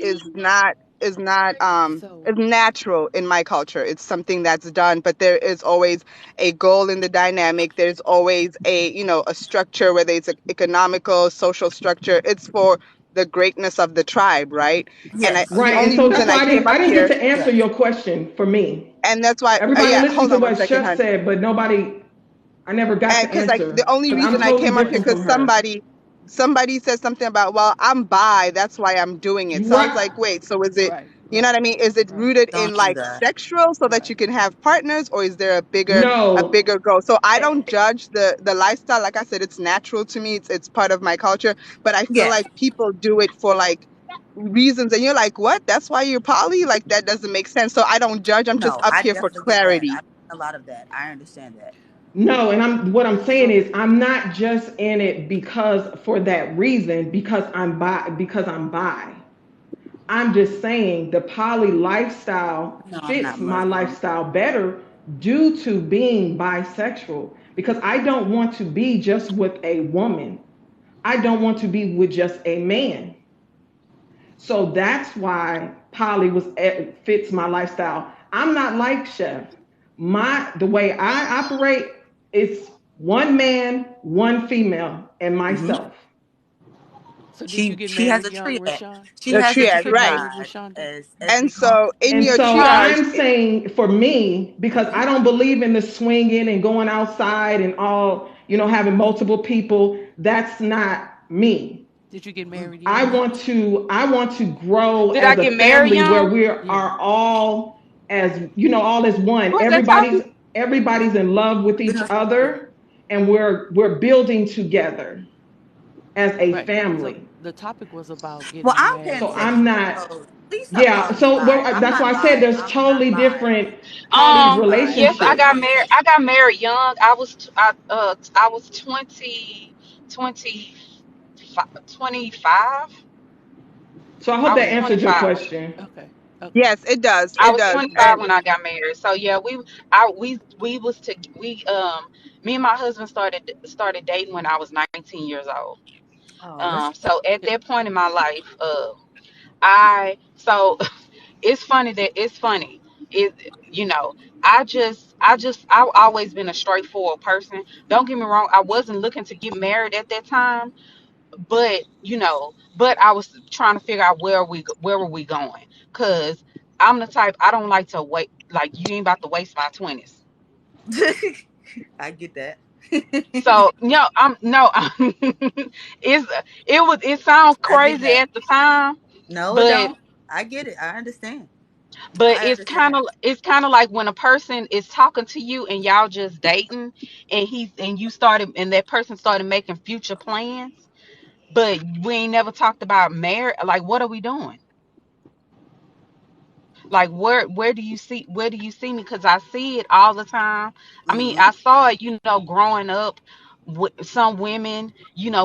V: so
T: is natural in my culture. It's something that's done, but there is always a goal in the dynamic. There's always a structure, whether it's an economical, social structure. It's for the greatness of the tribe, right? And
N: Yes.
T: the
J: Right. And
T: only
J: so that's
T: reason
J: why
T: I came up
J: I didn't get
T: here,
J: to answer
N: Yes.
J: your question for me.
T: and that's why,
J: Everybody
T: yeah,
J: listened
T: hold
J: to
T: on one
J: what
T: second,
J: Chef
T: hon.
J: said, but I never got
T: And
J: to
T: because, like, the
J: answer
T: only
J: because I'm
T: reason I
J: totally
T: came up here
J: different
T: because
J: from her.
T: somebody said something about, well, I'm bi, that's why I'm doing it.
J: You
T: So I was
J: right.
T: like, wait, so is it,
V: right,
T: you know
V: right,
T: what I mean? Is it
V: right,
T: rooted in
N: Don't do
T: like
N: that.
T: sexual so that
V: right.
T: you can have partners, or is there a
J: No.
T: bigger goal? So I don't judge the lifestyle. Like I said, it's natural to me. It's part of my culture. But I feel
N: Yes.
T: like people do it for like reasons, and you're like, what? That's why you're poly? Like that doesn't make sense. So I don't judge. I'm just
N: No,
T: up
N: I
T: here for
N: definitely get that.
T: clarity.
N: I get a lot of that. I understand that.
J: No, and what I'm saying
V: So
J: is I'm not just in it because for that reason because I'm bi. I'm just saying the poly lifestyle
N: No, I'm
J: fits
N: not
J: my
N: Muslim.
J: lifestyle better due to being bisexual because I don't want to be just with a woman. I don't want to be with just a man. So that's why poly fits my lifestyle. I'm not like Chef. The way I operate is one man, one female, and
N: Hmm.
J: myself.
V: did you get
N: She has
V: married
N: a
V: young,
N: triad.
V: Rashawn?
N: She
T: The
N: has a
V: Did you
T: triad,
V: get
T: right?
V: married,
N: triad,
V: Rashonda?
N: as
T: And
N: we call
T: so in
J: And
T: your
J: so
T: triage,
J: I'm saying for me, because
N: it.
J: I don't believe in the swinging and going outside and all, having multiple people. That's not me.
V: Did you get
N: Hmm.
V: married
J: I
V: young?
J: want to I want to grow
Q: Did I
J: as a
Q: get married
J: family where
Q: young?
J: we
V: Yeah.
J: are all all as one.
Q: What's that
J: Everybody's
Q: topic?
J: everybody's in love with
N: Let
J: each
N: her finish.
J: other and we're building together as a
V: Right. So
J: family.
V: the topic was about
N: Well,
V: getting
N: I'm
V: married
J: So I'm
V: young.
N: pansexual,
J: not
N: so please stop
J: yeah,
N: calling me
J: so
N: bi. I'm
J: that's why
N: not
J: I said
N: bi.
J: there's
N: I'm not
J: totally
N: bi.
J: different how these
N: I'm bi.
Q: Yes,
J: relationships.
Q: I got married young. I was 20. 20, 25.
J: So I hope
Q: I
J: that
Q: was
J: answered your
Q: 25.
J: question.
V: Okay. Okay.
T: Yes, it does.
Q: I
T: It
Q: was
T: does.
Q: 25
T: And
Q: when I got married. So yeah, we was to we me and my husband started dating when I was 19 years old.
N: Oh, that's
Q: So at
V: It,
Q: that point in my life, I so it's funny. It you know, I've always been a straightforward person. Don't get me wrong, I wasn't looking to get married at that time, but but I was trying to figure out where were we going? Cause I'm the type I don't like to wait. Like you ain't about to waste my 20s.
N: I get that.
Q: So no, I'm no, it's it sounds
N: I get
Q: crazy
N: that.
Q: at the time,
N: No, it
Q: but
N: don't. I get it. I understand.
Q: but
N: I understand.
Q: it's kind of like when a person is talking to you and y'all just dating, and you started and that person started making future plans, but we ain't never talked about marriage. Like what are we doing? Like where do you see me? Because I see it all the time. I mean,
N: Hmm.
Q: I saw it, growing up with some women,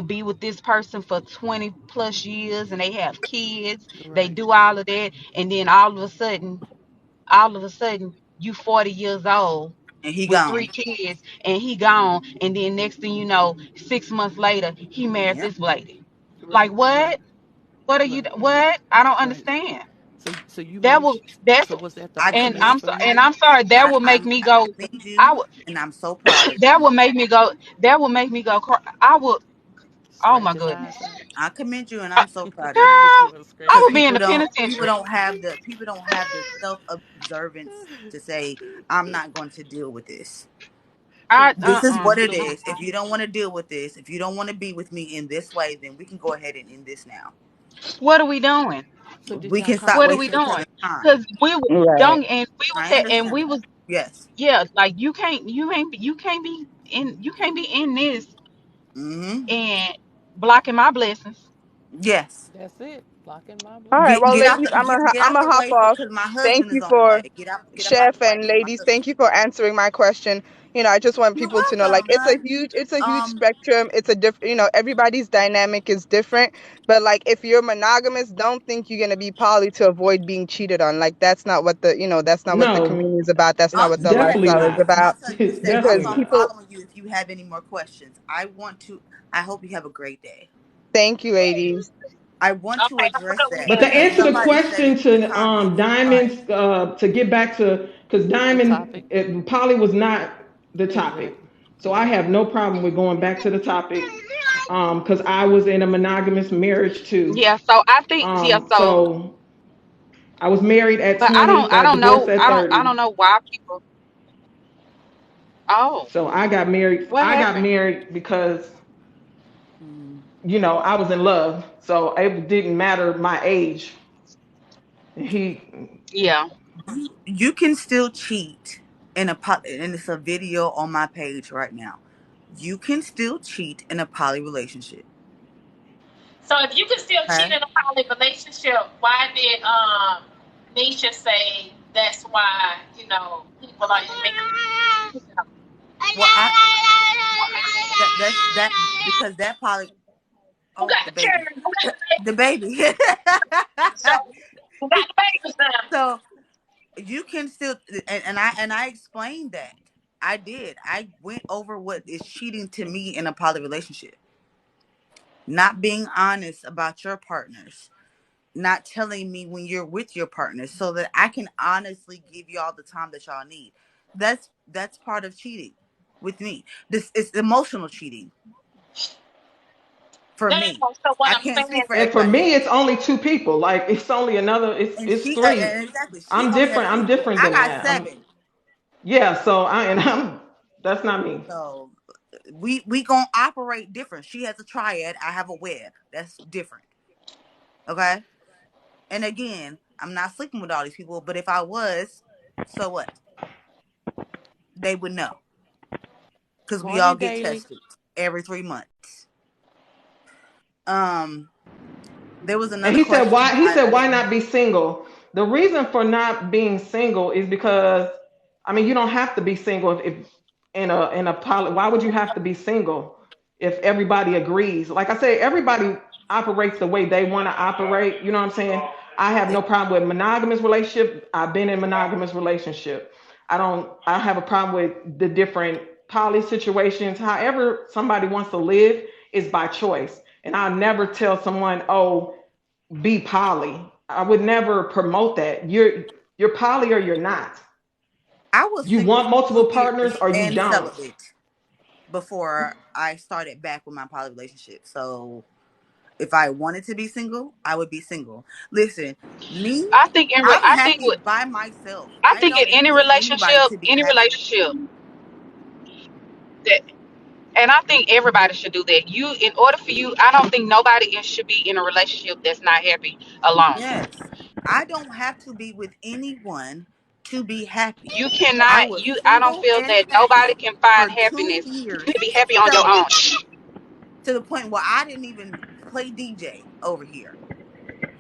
Q: be with this person for 20 plus years and they have kids, they
V: right.
Q: do all of that, and then all of a sudden you 40 years old
N: And he
Q: with three
N: gone.
Q: kids and he gone, and then next thing you know, 6 months later he married
N: Yep.
Q: this lady. Like
V: Right.
Q: what?
V: Right.
Q: What are you
V: Right.
Q: what? I don't
V: Right.
Q: understand.
V: So you
Q: That
V: made
Q: will that's
V: so was that the
N: I
Q: and
V: process
N: commend
V: for
Q: and
V: you?
Q: I'm sorry, that
N: I
Q: will make
N: I,
Q: me
N: I
Q: go.
N: commend
Q: I
N: you,
Q: would
N: and I'm so proud of you.
Q: that will make me go. That will make me go. I would. Oh my
V: Scratch his
Q: goodness,
V: eyes out.
N: I commend you, and
Q: I,
N: I'm so proud of you.
V: You
Q: girl,
V: want to
Q: I
V: scratch
N: Because
Q: would
V: his
Q: be in
N: people
Q: the
N: don't
Q: penitentiary.
N: have the self observance to say I'm not going to deal with this.
Q: I
N: This is what it
Q: see.
N: is. If you don't want to deal with this, if you don't want to be with me in this way, then we can go ahead and end this now.
Q: What are we doing?
V: So did
N: We
V: y'all
N: can
V: come
N: stop
Q: What
V: to
Q: are
V: a
Q: we
N: wasting each
Q: doing?
N: other's time.
Q: Because we would
J: Right.
Q: don't and we was
N: I
Q: and
N: understand
Q: we
N: that.
Q: was
N: Yes.
Q: yeah. Like you can't be in this
N: Mm-hmm.
Q: and blocking my blessings.
N: Yes.
V: That's it. Blocking my
T: all right,
V: blessing.
T: well,
N: Get out
T: ladies,
N: the get
T: I'm
N: out
T: gonna
N: the
T: hop
N: way
T: off.
N: because my
T: Thank
N: husband is
T: you
N: on the
T: for
N: way. Get up out
T: Chef
N: the way
T: and
N: because my
T: ladies.
N: husband.
T: Thank you for answering my question. I just want
N: You're
T: people to know, like,
N: welcome, hun.
T: it's a huge
N: Um,
T: spectrum. It's a different, everybody's dynamic is different. But like, if you're monogamous, don't think you're gonna be poly to avoid being cheated on. Like, that's not what that's not what the
J: No,
T: community is about. That's not
N: I'll
T: what
N: tell
T: the
N: you that.
J: definitely
T: lifestyle is
J: not.
T: about.
N: I'll tell you this.
J: Definitely
T: Because
N: Also, I'm
J: not.
T: people,
N: following you. If you have any more questions, I want to. I hope you have a great day.
T: thank you, ladies.
N: I want to
D: Okay, have a
N: address
D: good
N: that
J: But to
D: weekend
N: because
D: too.
J: answer the
N: somebody said it
J: question
N: in the
J: to
N: comments. Go ahead.
J: Diamonds, to get back to, because
V: The
J: Diamond,
V: topic.
J: Polly was not the topic.
V: Exactly.
J: So I have
V: Exactly.
J: no problem with going back to the topic, because I was in a monogamous marriage too.
Q: Yeah. So I think yeah. So
J: So I was married at
Q: but
J: 20,
Q: I
J: got
Q: don't
J: divorced
Q: know.
J: at
Q: I
J: 30.
Q: don't know why people. Oh,
J: So I got married.
Q: what
J: I got
Q: happened?
J: married because,
N: Mm.
J: I was in love. So it didn't matter my age. He,
Q: Yeah.
N: You can still cheat and it's a video on my page right now. You can still cheat in a poly relationship.
D: So if you can still cheat
N: Okay.
D: in a poly relationship, why did Nisha say that's why people are making?
N: Well, that's that because that poly.
D: Who
N: Oh,
D: got
N: the
D: the
N: baby,
D: children? Who got the baby?
N: the baby.
D: So who got the babies now?
N: So you can still and I explained that. I did. I went over what is cheating to me in a poly relationship. Not being honest about your partners, not telling me when you're with your partners so that I can honestly give y'all the time that y'all need. That's part of cheating with me. This is emotional cheating for
D: No,
N: me.
D: no, no. So what
N: I
D: I'm
N: can't
D: saying
N: speak for
J: and for
N: everybody
J: me, it's
N: else.
J: only two people. Like it's only another. It's
N: And
J: it's
N: she
J: three.
N: and exactly, she
J: I'm
N: only has
J: different.
N: two
J: I'm
N: people.
J: different
N: I
J: than
N: got
J: that.
N: seven.
J: Yeah. So I'm. That's not me.
N: So we gonna operate different. She has a triad. I have a web. That's different. Okay. And again, I'm not sleeping with all these people, but if I was, so what? They would know because we all
V: Morning,
N: get
V: daily.
N: tested every 3 months. Um, there was
J: And
N: another
J: he said,
N: question.
J: why? He
N: I
J: said, why
N: didn't
J: not
N: hear.
J: be single? The reason for not being single is because, I mean, you don't have to be single if in a poly. Why would you have to be single? if everybody agrees. Like I say, everybody operates the way they want to operate. You know what I'm saying? I have no problem with monogamous relationship. I've been in monogamous relationship. I have a problem with the different poly situations. However somebody wants to live is by choice. And I'll never tell someone, oh, be poly. I would never promote that. You're poly or you're not.
N: I was
J: You
N: single
J: want
N: for
J: multiple
N: 2
J: partners
N: years
J: or you
N: and
J: don't.
N: celibate before I started back with my poly relationship. So if I wanted to be single, I would be single. Listen, me,
Q: I think in
N: I'm
Q: I think
N: happy
Q: with
N: by myself.
Q: I
N: I
Q: think in
N: don't need anybody to be
Q: any
N: happy.
Q: relationship that, and I think everybody should do that. You, in order for you, I don't think nobody should be in a relationship that's not happy alone.
N: Yes. I don't have to be with anyone to be happy.
Q: You
N: I
Q: cannot.
N: was
Q: I don't
N: single
Q: feel
N: and
Q: that nobody
N: happy
Q: can find
N: for 2
Q: happiness. You
N: years,
Q: can be happy on your own.
N: celibate, to the point where I didn't even play DJ over here.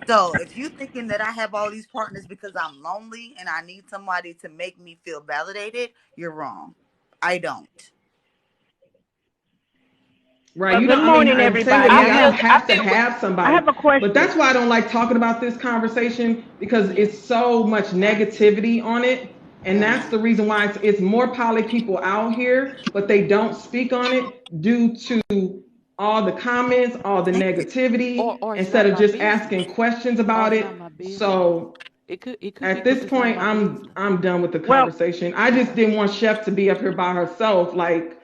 N: So if you thinking that I have all these partners because I'm lonely and I need somebody to make me feel validated, you're wrong. I don't.
J: Right.
E: Well,
J: You
E: good
J: don't, I mean,
E: morning,
J: same with
Q: I
J: me.
E: everybody.
J: I
Q: feel.
J: don't
Q: I
J: have to
Q: feel.
J: have
E: I
J: somebody.
E: have a
J: But that's
E: question.
J: why I don't like talking about this conversation because
U: Yeah.
J: it's so much negativity on it. And that's
N: Mm-hmm.
J: the reason why it's more poly people out here, but they don't speak on it due to all the comments, all the
N: Thank you.
J: negativity,
U: Or it's
J: instead
U: not
J: of
U: my
J: just
U: business.
J: asking questions
U: Or
J: about
U: it's
J: it.
U: not my business.
J: So
U: It could be
J: at
U: because
J: this
U: it's not
J: point,
U: my business.
J: I'm done with the
E: Well,
J: conversation. I just didn't want Chef to be up here by herself. Like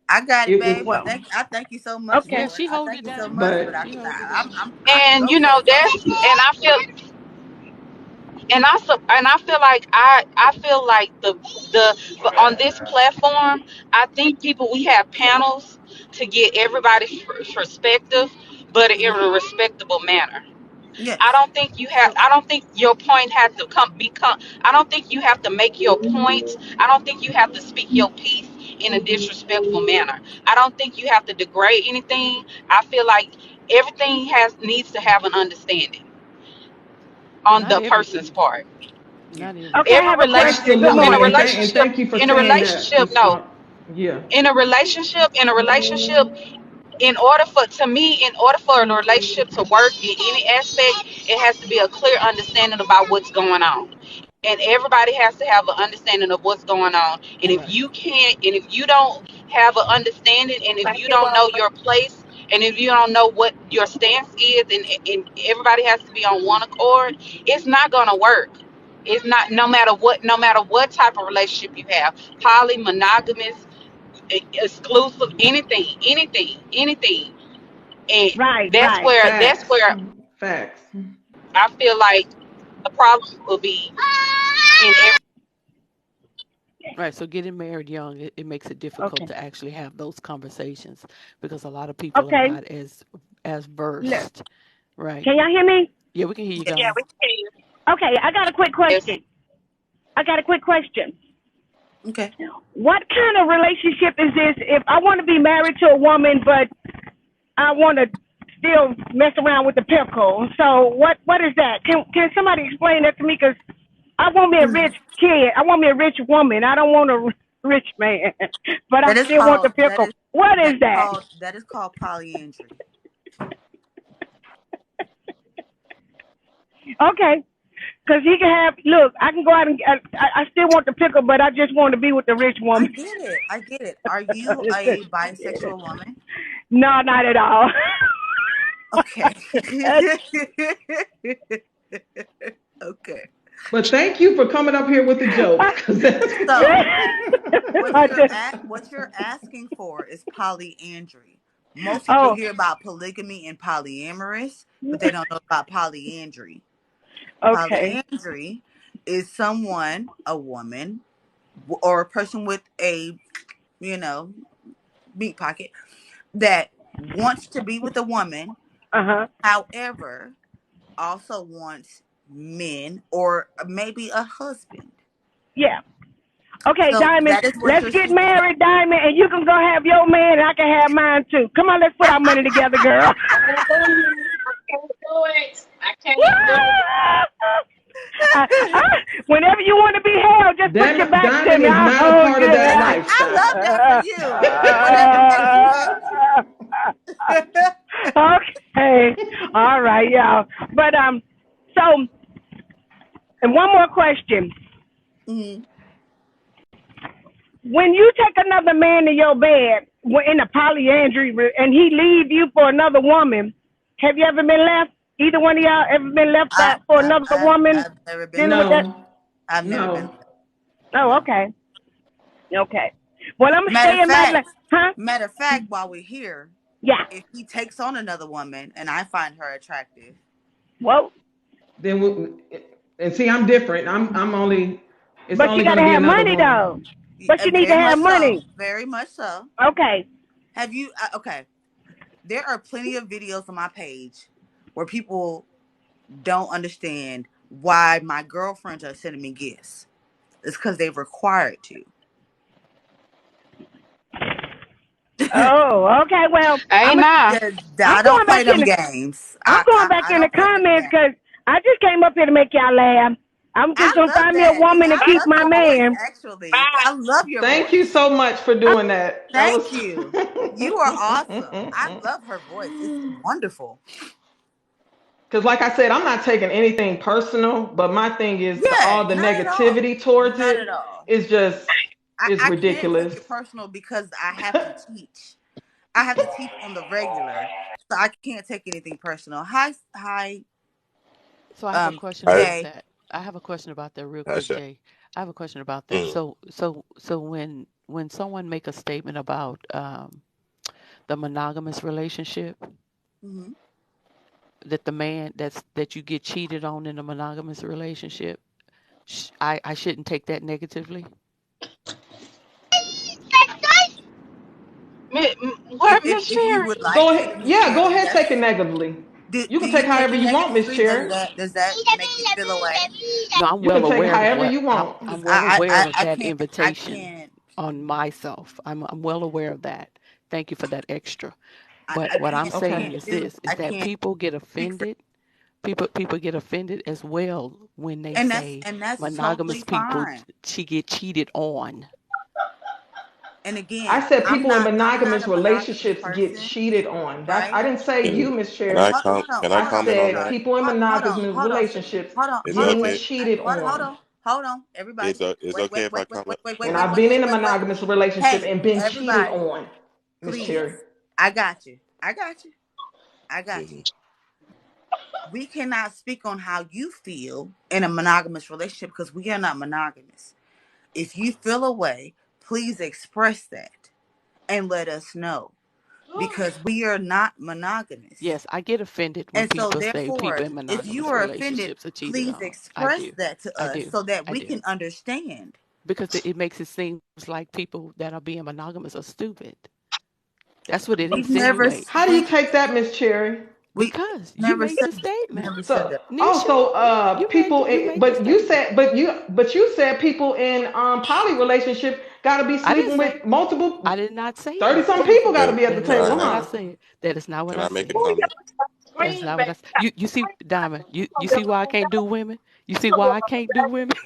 N: I got it,
J: it was,
N: babe.
E: well,
N: I thank you so much
E: okay.
U: Yeah,
N: for it.
U: she
N: I
U: holding
N: thank
U: it
N: you so
U: down.
N: much, but
J: but
U: She holding it down.
N: I can
Q: And
N: go
Q: you know
N: first.
Q: that's. And I feel. And I feel like I feel like but on this platform, I think people, we have panels to get everybody's perspective, but in
N: Hmm.
Q: a respectable manner.
N: Yes.
Q: I don't think your point has to become. I don't think you have to make your point. I don't think you have to speak your piece in a disrespectful manner. I don't think you have to degrade anything. I feel like everything has needs to have an understanding on
U: Not
Q: the person's
U: everything.
Q: part.
N: Yeah.
U: Not
E: Okay, I
U: everything.
Q: Every
E: have a question. Good
Q: relationship, in a
J: absolutely,
E: morning.
Q: relationship,
J: thank you for
Q: in a
J: saying that,
Q: relationship,
J: Miss
Q: no,
J: Blunt. Yeah.
Q: in a relationship, in order for, to me, in order for a relationship to work in any aspect, it has to be a clear understanding about what's going on, and everybody has to have an understanding of what's going on. And if
U: Right.
Q: you can't, and if you don't have an understanding, and if
E: Thank
Q: you
E: you,
Q: don't know
E: Robert.
Q: your place, and if you don't know what your stance is, and everybody has to be on one accord, it's not gonna work. It's not, no matter what type of relationship you have, poly, monogamous, exclusive, anything. And
E: Right, right.
Q: that's
J: Facts.
Q: where
J: Facts.
Q: I feel like the problem will be in every.
U: Right. So getting married young, it makes it difficult
E: Okay.
U: to actually have those conversations because a lot of people are
E: Okay.
U: not as
E: Look,
U: versed. Right.
E: can y'all hear me?
U: Yeah, we can hear you,
Q: Yes,
N: Yeah,
U: Donna.
N: we can hear you.
E: Okay, I got a quick
Q: yes.
E: question. I got a quick question.
N: Okay.
E: What kind of relationship is this if I want to be married to a woman, but I want to still mess around with the pickle? So what is that? Can somebody explain that to me? Because I want me a rich kid. I want me a rich woman. I don't want a rich man, but I
N: That is
E: still want the
N: called
E: pickle. What is that?
N: that is called polyandry.
E: Okay. Because he can have, look, I can go out and, I still want the pickle, but I just want to be with the rich
N: I
E: woman.
N: get it. I get it. Are you a bisexual woman?
E: No, not at all.
N: Okay. Okay.
J: But thank you for coming up here with the jokes, because that's
N: So
E: I just,
N: what you're asking for is polyandry. Most people
E: oh,
N: hear about polygamy and polyamorous, but they don't know about polyandry.
E: okay.
N: Polyandry is someone, a woman, or a person with a, you know, meat pocket that wants to be with a woman,
E: Uh-huh.
N: however, also wants men or maybe a husband.
E: Yeah. Okay,
N: So
E: Diamond,
N: that is what
E: let's
N: you're
E: get
N: speaking about.
E: married, Diamond, and you can go have your man, and I can have mine too. Come on, let's put our money together, girl.
D: I can't do it. I can't do it.
E: uh, uh, Whenever you want to be held, just put your back to
J: Diamond
E: me.
J: is
E: I'll
J: not a
E: hold
J: part
E: you.
J: of that
N: I love
J: lifestyle.
N: that for you. Whatever makes you happy.
E: All right, y'all. But so and one more question.
N: Mhm.
E: When you take another man to your bed in a polyandry and he leave you for another woman, have you ever been left? Either one of y'all ever been left
N: I,
E: out for
N: I,
E: another
N: I,
E: woman
N: I've never been
E: dealing with
N: left.
E: that?
J: No,
N: I've never been
J: no.
N: left.
E: Oh,
N: No.
E: okay. Okay. Well, I'm
N: Matter of
E: staying my
N: fact,
E: huh?
N: matter of fact, while we're here,
E: Yeah.
N: if he takes on another woman and I find her attractive,
E: Well,
J: Then and see, I'm different. I'm only. It's
E: but you
J: only going
E: gotta
J: to be
E: have
J: another
E: money
J: woman.
E: though. But you need to
N: very
E: have
N: much so,
E: money.
N: very much so.
E: Okay.
N: Have you? Okay, there are plenty of videos on my page where people don't understand why my girlfriends are sending me gifts. It's because they're required to.
E: Oh, okay. Well,
Q: Hey, now.
E: I'm
N: I don't
E: going
N: play
E: back
N: them
E: in.
N: games.
E: I'm going back
N: I
E: in the
N: don't play them
E: comments
N: games.
E: because I just came up here to make y'all laugh. I'm just
N: I
E: gonna
N: love
E: find me a
N: that.
E: woman to
N: I
E: keep
N: love
E: my
N: your voice,
E: man.
N: actually. I love your
J: Thank you
N: voice.
J: so much for doing that. That was.
N: Thank you. You are awesome. I love her voice. It's wonderful.
J: Because, like I said, I'm not taking anything personal, but my thing is
N: Yeah,
J: all the
N: not at all.
J: negativity towards
N: Not
J: it
N: at all.
J: is just is
N: I can't take
J: ridiculous.
N: it personal because I have to teach. I have to teach on the regular, so I can't take anything personal. Hi,
V: So I have a question
G: I,
V: about
N: Jay.
V: that. I have a question about that real quick,
G: CashApp.
V: Jay. I have a question about that.
G: Mm.
V: So when someone make a statement about the monogamous relationship,
N: Hmm.
V: that the man that you get cheated on in a monogamous relationship, I shouldn't take that negatively.
Q: What, Miss
N: If you
Q: Cherry?
N: would like
J: Go
N: to,
J: ahead,
N: Miss
J: yeah, go
N: Cherry,
J: ahead, take it
N: yes.
J: negatively. You
N: Do
J: can take
N: you take
J: however
N: it
J: you want, Miss
N: negatively?
J: Cherry.
N: Does that make you feel away?
V: No, I'm
J: You can
V: well
J: take it
V: aware of
J: however
V: what
J: you want.
V: I'm
N: Because
V: well aware of
N: I
V: that
N: can't I
V: invitation
N: can't
V: on myself. I'm well aware of that. Thank you for that extra. But what I'm
N: I
J: Okay.
V: saying
N: can't
V: is
N: do
V: this is
N: I
V: that
N: can't
V: people get
N: speak for
V: offended. People get offended as well when they say
N: and that's totally
V: monogamous people
N: fine.
V: get cheated on.
N: And again,
J: I said people in
N: I'm not
J: monogamous
N: a monogamous
J: relationships get
N: person,
J: cheated on. That's
N: right?
J: I didn't say
G: Can,
J: you, Miss
G: can I
J: Cherry.
G: can I
J: I
N: Hold on,
G: comment on
J: said
G: that?
N: sweetheart.
J: people in monogamous
N: Hold on, sweetie.
J: relationships
G: Is it
J: getting
G: okay?
J: cheated
N: Hold
J: on.
N: on, hold on, everybody.
G: It's
N: Wait,
G: okay if I comment?
J: And I've been in a monogamous relationship
N: Hey,
J: and been cheated
N: everybody,
J: on, Miss
N: please.
J: Cherry.
N: I got you. I got you. I got you.
G: Hmm.
N: We cannot speak on how you feel in a monogamous relationship because we are not monogamous. If you feel a way, please express that and let us know because we are not monogamous.
V: Yes, I get offended when
N: And so,
V: people say
N: therefore,
V: people in
N: if you
V: monogamous
N: are offended,
V: relationships are cheated
N: please
V: on. I
N: express
V: do.
N: that to
V: I
N: us
V: do.
N: so that
V: I
N: we
V: do.
N: can understand.
V: Because it makes it seem like people that are being monogamous are stupid. That's what it
N: We've never,
V: insinuates.
J: How do you
N: we,
J: take that, Miss Cherry?
N: we
V: Because you
N: never
V: made
N: said
V: the
N: that.
V: statement.
N: Never said
J: So
N: that.
V: Nisha,
J: also people
V: you made the
J: but you
V: statement.
J: said you said people in poly relationship gotta be
V: I didn't
J: sleeping
V: say
J: with multiple
V: I did not say
J: 30
V: that.
J: some people gotta
G: Can
J: be at the
V: That is
G: can
J: table,
V: not
G: I
V: what
G: have
V: I
J: huh?
V: said. That is not what
G: can
V: I
G: I make a
V: said.
G: comment?
V: That is not what I said. You see, Diamond, you see why I can't do women? You see why I can't do women?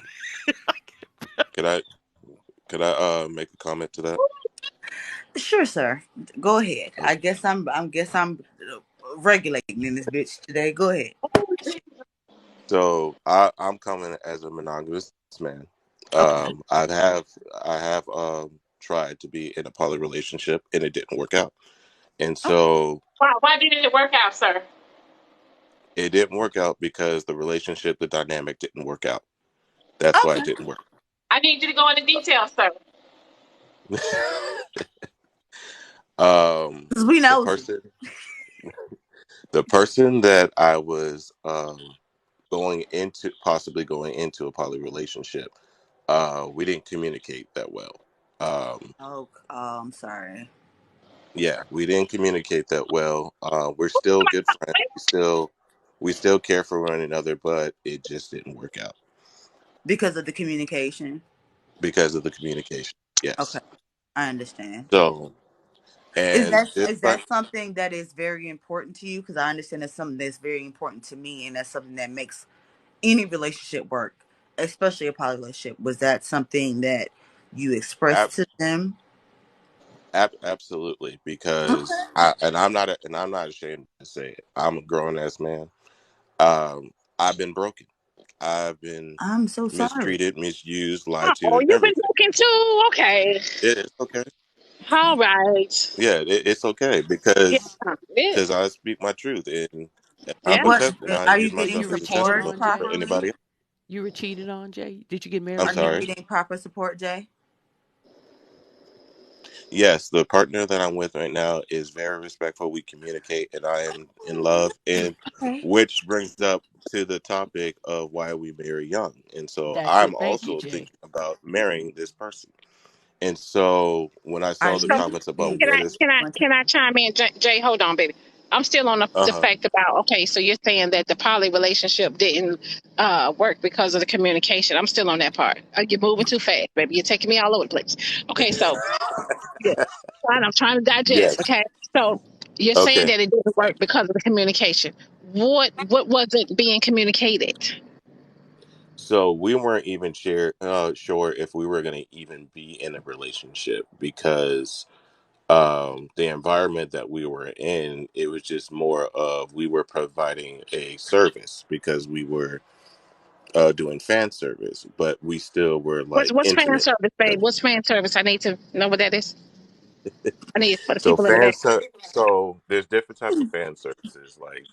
G: Can I make a comment to that?
N: Sure, sir. Go ahead. I guess I'm regulating in this bitch today. Go ahead.
G: So I'm coming as a monogamous man.
N: Okay.
G: I have tried to be in a poly relationship and it didn't work out. And
N: Okay.
G: so
D: Why didn't it work out, sir?
G: it didn't work out because the relationship, the dynamic didn't work out. That's why it
N: Okay.
G: didn't work.
D: I need you to go into details, sir.
N: Because we
G: The
N: nosy.
G: person the person that I was possibly going into a poly relationship, we didn't communicate that well.
N: Oh, I'm sorry.
G: Yeah, we didn't communicate that well. We're still good friends. We still care for one another, but it just didn't work out
N: Because of the communication.
G: because of the communication.
N: Okay,
G: Yes.
N: I understand.
G: So,
N: Is
G: and
N: that
G: this,
N: is that something that is very important to you? Because I understand that's something that's very important to me, and that's something that makes any relationship work, especially a poly relationship. Was that something that you
G: ab-
N: expressed to them?
G: Absolutely,
N: Okay.
G: because I'm not ashamed to say it. I'm a grown ass man. I've been broken. I've been
N: I'm so sorry.
G: mistreated, misused, lied to,
D: Oh,
G: and
D: you've been
G: everything.
D: looking too? Okay.
G: It's okay.
D: All right.
G: Yeah, it's okay
D: Yeah. Yeah.
G: because I speak my truth, and I'm
D: Yeah.
N: What
G: accepting. I
N: are you
G: use
N: getting
G: myself
V: You were
G: as a
V: cheated
N: support
G: testament
V: on,
G: for
V: Jay?
G: anybody
N: properly?
G: else.
V: You were cheated on, Jay? Did you get married
G: I'm
N: Are
V: and
N: you
G: sorry.
V: cheated?
N: getting proper support, Jay?
G: Yes, the partner that I'm with right now is very respectful. We communicate, and I am in love. And
N: Okay.
G: which brings up to the topic of why we marry young. And so
V: That's
G: I'm
V: it. Thank you,
G: also
V: Jay.
G: thinking about marrying this person. And so when I
N: All
G: saw
N: right,
G: the
D: So
G: comments about
N: Steve.
D: can
G: what
D: I
G: is,
D: can I
N: One time.
D: can I chime in, Jay? Hold on, baby. I'm still on
G: uh
D: the
G: huh,
D: fact about okay. So you're saying that the poly relationship didn't work because of the communication. I'm still on that part. You're moving too fast, baby. You're taking me all over the place. Okay, so yeah, fine. I'm trying to digest.
G: yes,
D: Okay, so you're saying
G: okay.
D: that it didn't work because of the communication. What wasn't being communicated?
G: So we weren't even sure if we were going to even be in a relationship because the environment that we were in, it was just more of we were providing a service because we were doing fan service, but we still were like
D: What's fan
G: intimate
D: service,
G: with
D: babe?
G: each
D: What's fan service? I need to know what that is. I need it for the
G: So
D: people in the back.
G: so there's different types of fan services. Like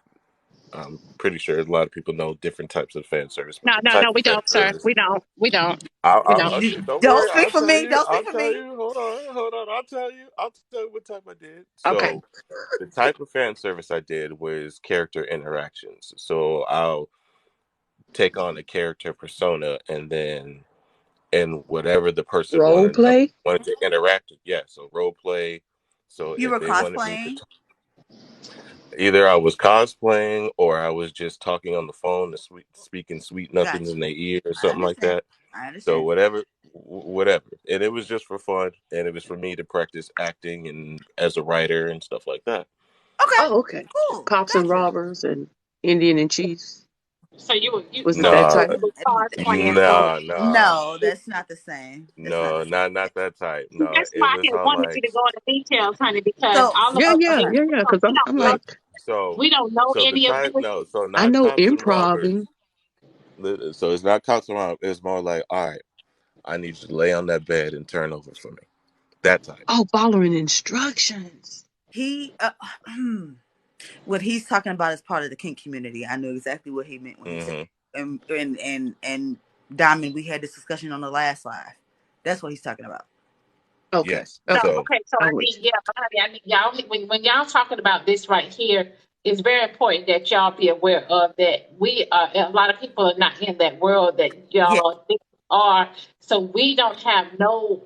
G: I'm pretty sure a lot of people know different types of fan service, but
D: No,
G: the
D: no,
G: type
D: no,
G: of
D: we
G: fan
D: don't, sir.
G: service.
D: We don't. We don't. We
G: I'll
D: don't.
G: don't
N: Don't
G: worry.
N: speak for me. Don't speak
G: I'll
N: for
G: tell
N: me.
G: you. Hold on. I'll tell you what type I did.
D: Okay.
G: So the type of fan service I did was character interactions. So I'll take on a character persona, and whatever the person
U: Role play.
G: wanted to interact with. Yeah, so role play. So
N: You
G: if
N: were
G: they wanted me to
N: cosplaying.
G: either I was cosplaying or I was just talking on the phone and speaking sweet nothings
N: Gotcha.
G: in their ear or
N: I
G: something like
N: understand.
G: that.
N: I
G: So
N: understand.
G: whatever, and it was just for fun, and it was for me to practice acting and as a writer and stuff like that.
N: Okay.
U: Oh, okay.
N: Cool.
U: Cops and
N: Gotcha.
U: robbers and Indian and Chiefs.
D: So
U: Was it that
G: No,
U: type?
D: you were cosplaying for
G: no, no,
N: No, that's not the same. That's not
G: no,
N: the same.
G: not that type. No,
D: that's
G: it
D: why I
G: was
D: had
G: all
D: wanted you
G: like
D: to go into details, honey, because
N: So,
D: all of
U: Yeah,
D: us
U: yeah,
D: here,
N: okay.
U: yeah, yeah. Because I'm
G: right.
U: like,
G: So
D: we don't know
G: so the
D: any of
G: type
D: this.
G: no, so
U: I
G: not
U: know
G: cops and robbers.
U: improving.
G: So it's not cops and robbers. It's more like, all right, I need you to lay on that bed and turn over for me. That type.
U: Oh, following instructions.
N: He, what he's talking about is part of the kink community. I knew exactly what he meant when he said,
G: Hmm.
N: and Diamond, we had this discussion on the last live. That's what he's talking about.
U: Okay,
G: Yes.
D: So
U: okay.
G: So
D: okay, so I
U: I'm with
D: need yeah, but honey, I need y'all when y'all talking about this right here, it's very important that y'all be aware of that we are a lot of people are not in that world that
N: Yeah,
D: y'all think are. So we don't have no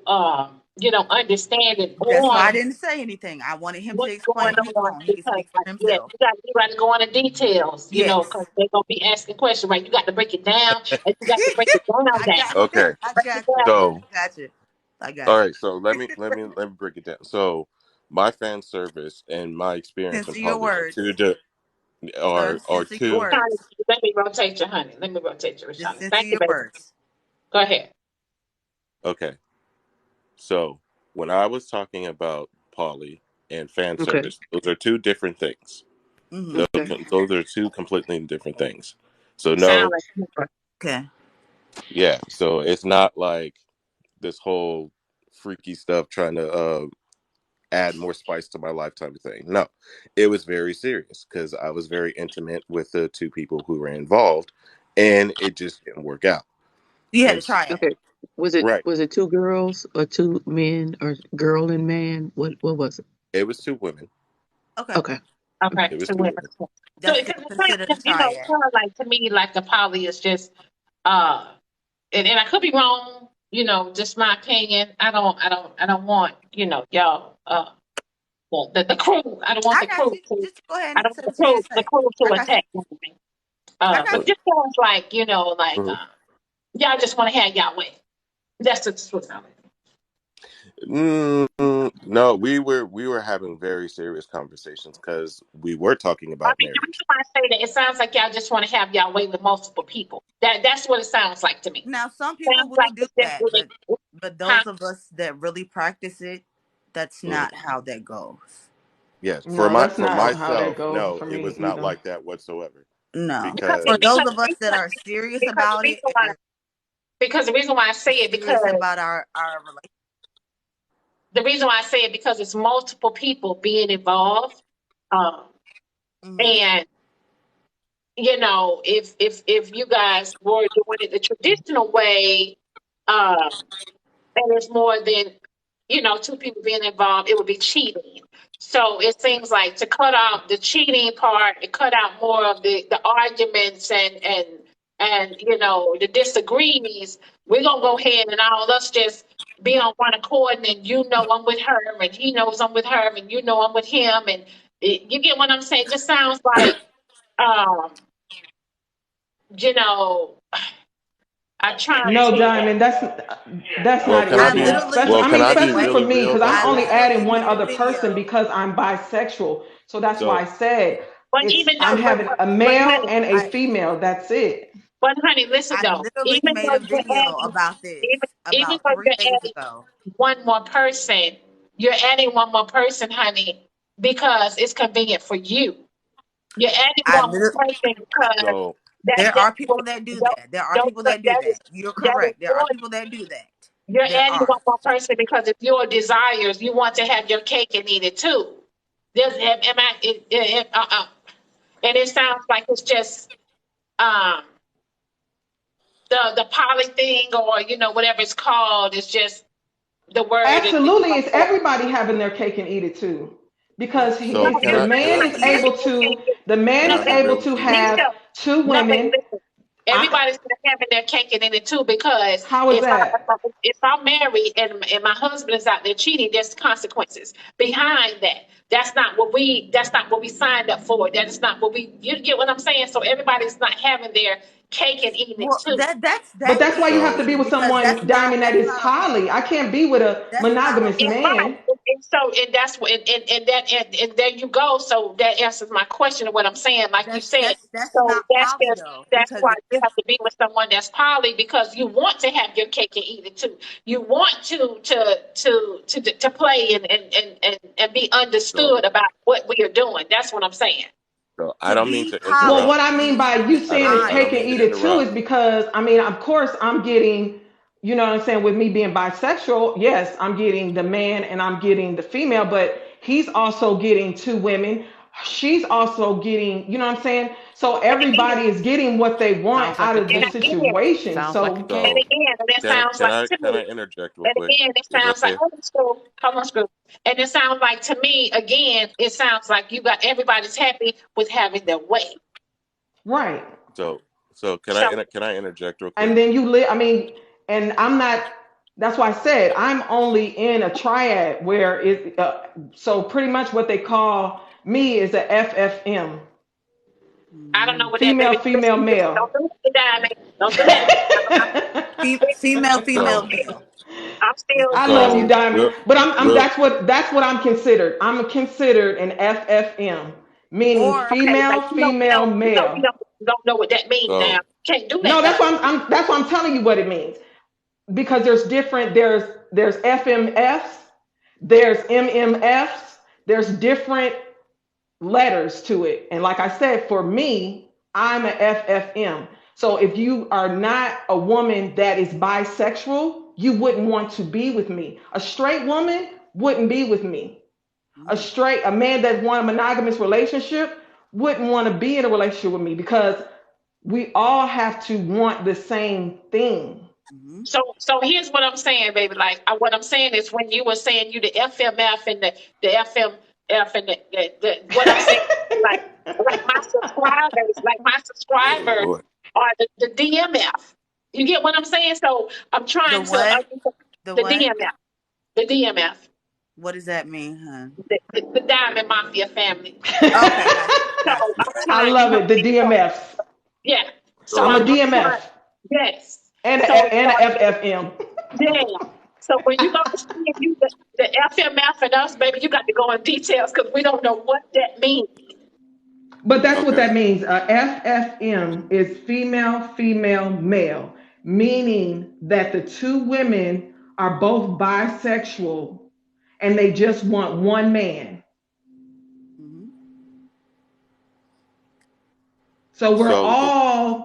D: understanding
N: that's why I
D: on
N: didn't say anything. I wanted him to
D: what's going
N: explain. He
D: on
N: won't. He can
D: because
N: speak for
D: yeah,
N: himself.
D: you got to go into details, because
N: Yes.
D: they're gonna be asking questions, right? You got to break it down, and you got to break it down,
N: I got you.
G: okay.
N: I
D: break it
N: got you.
D: down.
G: So
N: I got you. I
G: all
N: got you.
G: right. So let me break it down. So my fan service and my experience in
N: Censor your
G: poly are
N: words,
G: two
N: sir.
G: are
N: Censor your
G: two.
D: Rashana,
N: words.
D: let me rotate you, honey. Let me rotate you,
N: Just
D: Rashana.
N: censor
D: Thank you,
N: your
D: baby.
N: words.
D: Go ahead.
G: Okay. So when I was talking about poly and fan
U: you. Okay,
G: service, those are two different things.
N: Mm-hmm.
G: Those,
U: okay.
G: those are two completely different things. So
D: Sound
G: no,
D: like
N: Okay.
G: yeah. So it's not like this whole freaky stuff trying to add more spice to my life type of thing. No, it was very serious because I was very intimate with the two people who were involved, and it just didn't work out.
N: You had
G: And
N: to try it.
U: Okay.
G: right,
U: Was it two girls or two men or girl and man? What was it?
G: it was two women.
N: Okay.
U: Okay.
D: okay.
G: It was
D: So
G: two
D: women.
G: women.
D: So
N: That's
D: it
N: still
D: kind
N: considered a
D: of,
N: triad.
D: kind of like to me, like the poly is just, uh, and I could be wrong. Just my opinion. I don't want y'all, the crew. I don't want
N: I
D: the
N: got
D: crew
N: you.
D: to.
N: Just go ahead
D: I
N: and
D: don't want
N: say what you need to
D: the
N: say.
D: crew to
N: I got you.
D: attack me.
N: I got
D: But
N: you.
D: just sounds like
G: Mhm.
D: y'all just want to have y'all way. That's just what sounds like.
G: No, we were having very serious conversations because we were talking
D: I
G: about
D: mean, the
G: marriage.
D: reason why I say that, it sounds like y'all just want to have y'all way with multiple people. That's what it sounds like to me.
N: Now, some people
D: Sounds
N: will
D: like
N: do
D: it's just
N: that,
D: really,
N: but
D: huh?
N: those of us that really practice it, That's not how that goes.
G: Yes,
J: No, that's
G: for
J: not how that
G: myself,
J: goes
G: no,
J: for
G: it
J: me
G: was not
J: either.
G: like that whatsoever.
N: No.
D: Because
N: For
G: Because
N: those
D: because
N: of us that are serious
D: because the
N: about
D: reason
N: it,
D: why because the reason why I say it because
N: serious about our relationship.
D: the reason why I say it because it's multiple people being involved, um,
N: Hmm.
D: and if you guys were doing it the traditional way, um, and it's more than two people being involved, it would be cheating. So it seems like to cut out the cheating part, to cut out more of the arguments and the disagreements, we're gonna go ahead and all us just be on one accord, and I'm with her, and he knows I'm with her, and I'm with him, and you get what I'm saying. It just sounds like um, you know, I'm trying to
J: No,
D: say that.
J: Diamond, that's
G: well,
J: not
G: can I
N: I
J: easy.
G: be
N: literally
J: Especially,
G: well,
J: I
G: can
J: mean,
N: made
G: I
N: a
G: be
J: especially for
G: really
N: way.
J: me,
G: real
J: because I'm
G: though,
N: I
J: only
G: Joel?
J: adding
N: literally
J: one
N: made a
J: other person
N: video.
J: because I'm bisexual. So that's why I
G: So
J: said
D: But even
J: I'm
D: though,
J: having a
D: but
J: male
D: honey,
J: and a
N: I
J: female. That's it.
D: listen
N: I
D: though.
N: literally
D: Even
N: made
D: though
N: a
D: you're
N: video
D: adding,
N: about this
D: even
N: about
D: though
N: 3
D: you're
N: days
D: adding
N: ago.
D: one more person, you're adding one more person, honey, because it's convenient for you. You're adding
N: I
D: one
N: lit-
D: more person because
G: so
N: there
D: that
N: are people that do that. There are
D: don't
N: people that do
D: that is
N: that. You're
D: that is
N: correct. There are
D: your
N: people that do that.
D: you're
N: There
D: adding
N: are.
D: one more person because it's your desires. You want to have your cake and eat it too. Am I? And it sounds like it's just um the poly thing, or whatever it's called, is just the word is
J: Absolutely, it's everybody having their cake and eat it too. Because
G: so
J: it's
G: can
J: the
G: I
J: man is able to the man
G: can
J: is
G: I be
J: able
G: real
J: to
G: with you?
J: have
D: Nisha,
J: two
D: no, baby,
J: women.
D: listen.
J: I,
D: Everybody's having their cake and in it too, because
J: how is that?
D: if I'm married and my husband is out there cheating, there's consequences behind that. That's not what we signed up for. That is not what we. You get what I'm saying? So everybody's not having their cake and eating it
N: Well,
D: too.
J: But
N: that
J: that's why you have
N: is
J: to
G: So
J: be with
N: because
J: someone, Diamond, that
N: that's
J: is
N: not
J: poly.
N: okay.
J: I can't be with a
N: That's not
J: monogamous
D: And
N: okay.
D: right,
J: man.
D: and that's what, and there you go. So that answers my question of what I'm saying. Like you said,
N: That's
D: so
N: not
D: that's
N: poly
D: just
N: though,
D: that's
N: because
D: why you have to be with someone that's poly, because you want to have your cake and eat it too. You want to play and be
G: so
D: understood about what we are doing. That's what I'm saying.
G: so I
N: to
G: don't mean
N: be
G: to
J: Well,
N: poly
G: interrupt.
J: what I mean by
N: means
J: you
N: be
J: saying is
G: I
J: cake
G: don't
J: and
G: mean
N: honest.
J: eat
G: to
J: it too
G: interrupt.
J: is because, I mean, of course, I'm getting, you know what I'm saying, with me being bisexual, yes, I'm getting the man and I'm getting the female, but he's also getting two women. She's also getting, you know what I'm saying? So
D: And again,
J: everybody is getting what they want
V: Sounds like
J: out
V: a
J: of the
D: and
V: cake.
D: again,
J: situation.
V: Sounds like a
J: So,
D: and
V: cake.
G: So
D: again, and it
G: can
D: sounds
G: can
D: like
G: I
D: to
G: can
D: me.
G: I interject real
D: And
G: quick?
D: again, it
G: Is it
D: sounds like,
G: okay?
D: oh, school, come on, school. And it sounds like to me, again, it sounds like you got everybody's happy with having their way.
J: right.
G: So
D: So
G: can I interject real quick?
J: And then you live, I mean, and I'm not, that's why I said I'm only in a triad where so pretty much what they call me is a FFM,
D: I don't know
N: Mhm.
D: what that
J: female,
D: baby.
J: female, male.
D: Don't do that, Diamond. Don't do that.
N: Female, female,
G: So
N: male.
D: I'm still,
J: I love you,
G: so
J: Diamond,
G: real
J: but I'm
G: real
J: that's what I'm considered. I'm considered an FFM, meaning
N: Or
D: okay. Now
J: female,
D: you know
J: female,
D: we
J: male.
D: don't know what that means. Now
G: so
D: can't do that
J: No,
D: though.
J: that's why I'm telling you what it means, because there's FMFs, there's MMFs, there's different letters to it. And like I said, for me, I'm a FFM. So if you are not a woman that is bisexual, you wouldn't want to be with me. A straight woman wouldn't be with me. A man that want a monogamous relationship wouldn't want to be in a relationship with me, because we all have to want the same thing.
N: mhm.
D: So here's what I'm saying, baby. Like what I'm saying is, when you were saying you the FMF and the FMF and what I'm saying, like
G: oh
D: my subscribers
G: Lord.
D: are the DMF. You get what I'm saying? So I'm
N: The
D: trying to
N: what? The
D: the
N: what?
D: DMF, the DMF,
N: What does that mean, hon?
D: the Diamond Mafia family.
N: Okay, got you.
D: So
N: Got you.
D: I'm
J: I
D: trying,
J: love it. The DMFs.
D: yeah. So
J: I'm a
G: So
D: I'm trying,
J: DMF
D: yes.
J: and
D: So
J: a FFM.
D: yeah. So when you go to see if you the FMF and us, baby, you got to go in details because we don't know what that means.
J: But that's what
G: okay.
J: that means. FFM is female, female, male, meaning that the two women are both bisexual and they just want one man.
N: Hmm.
J: So
G: So the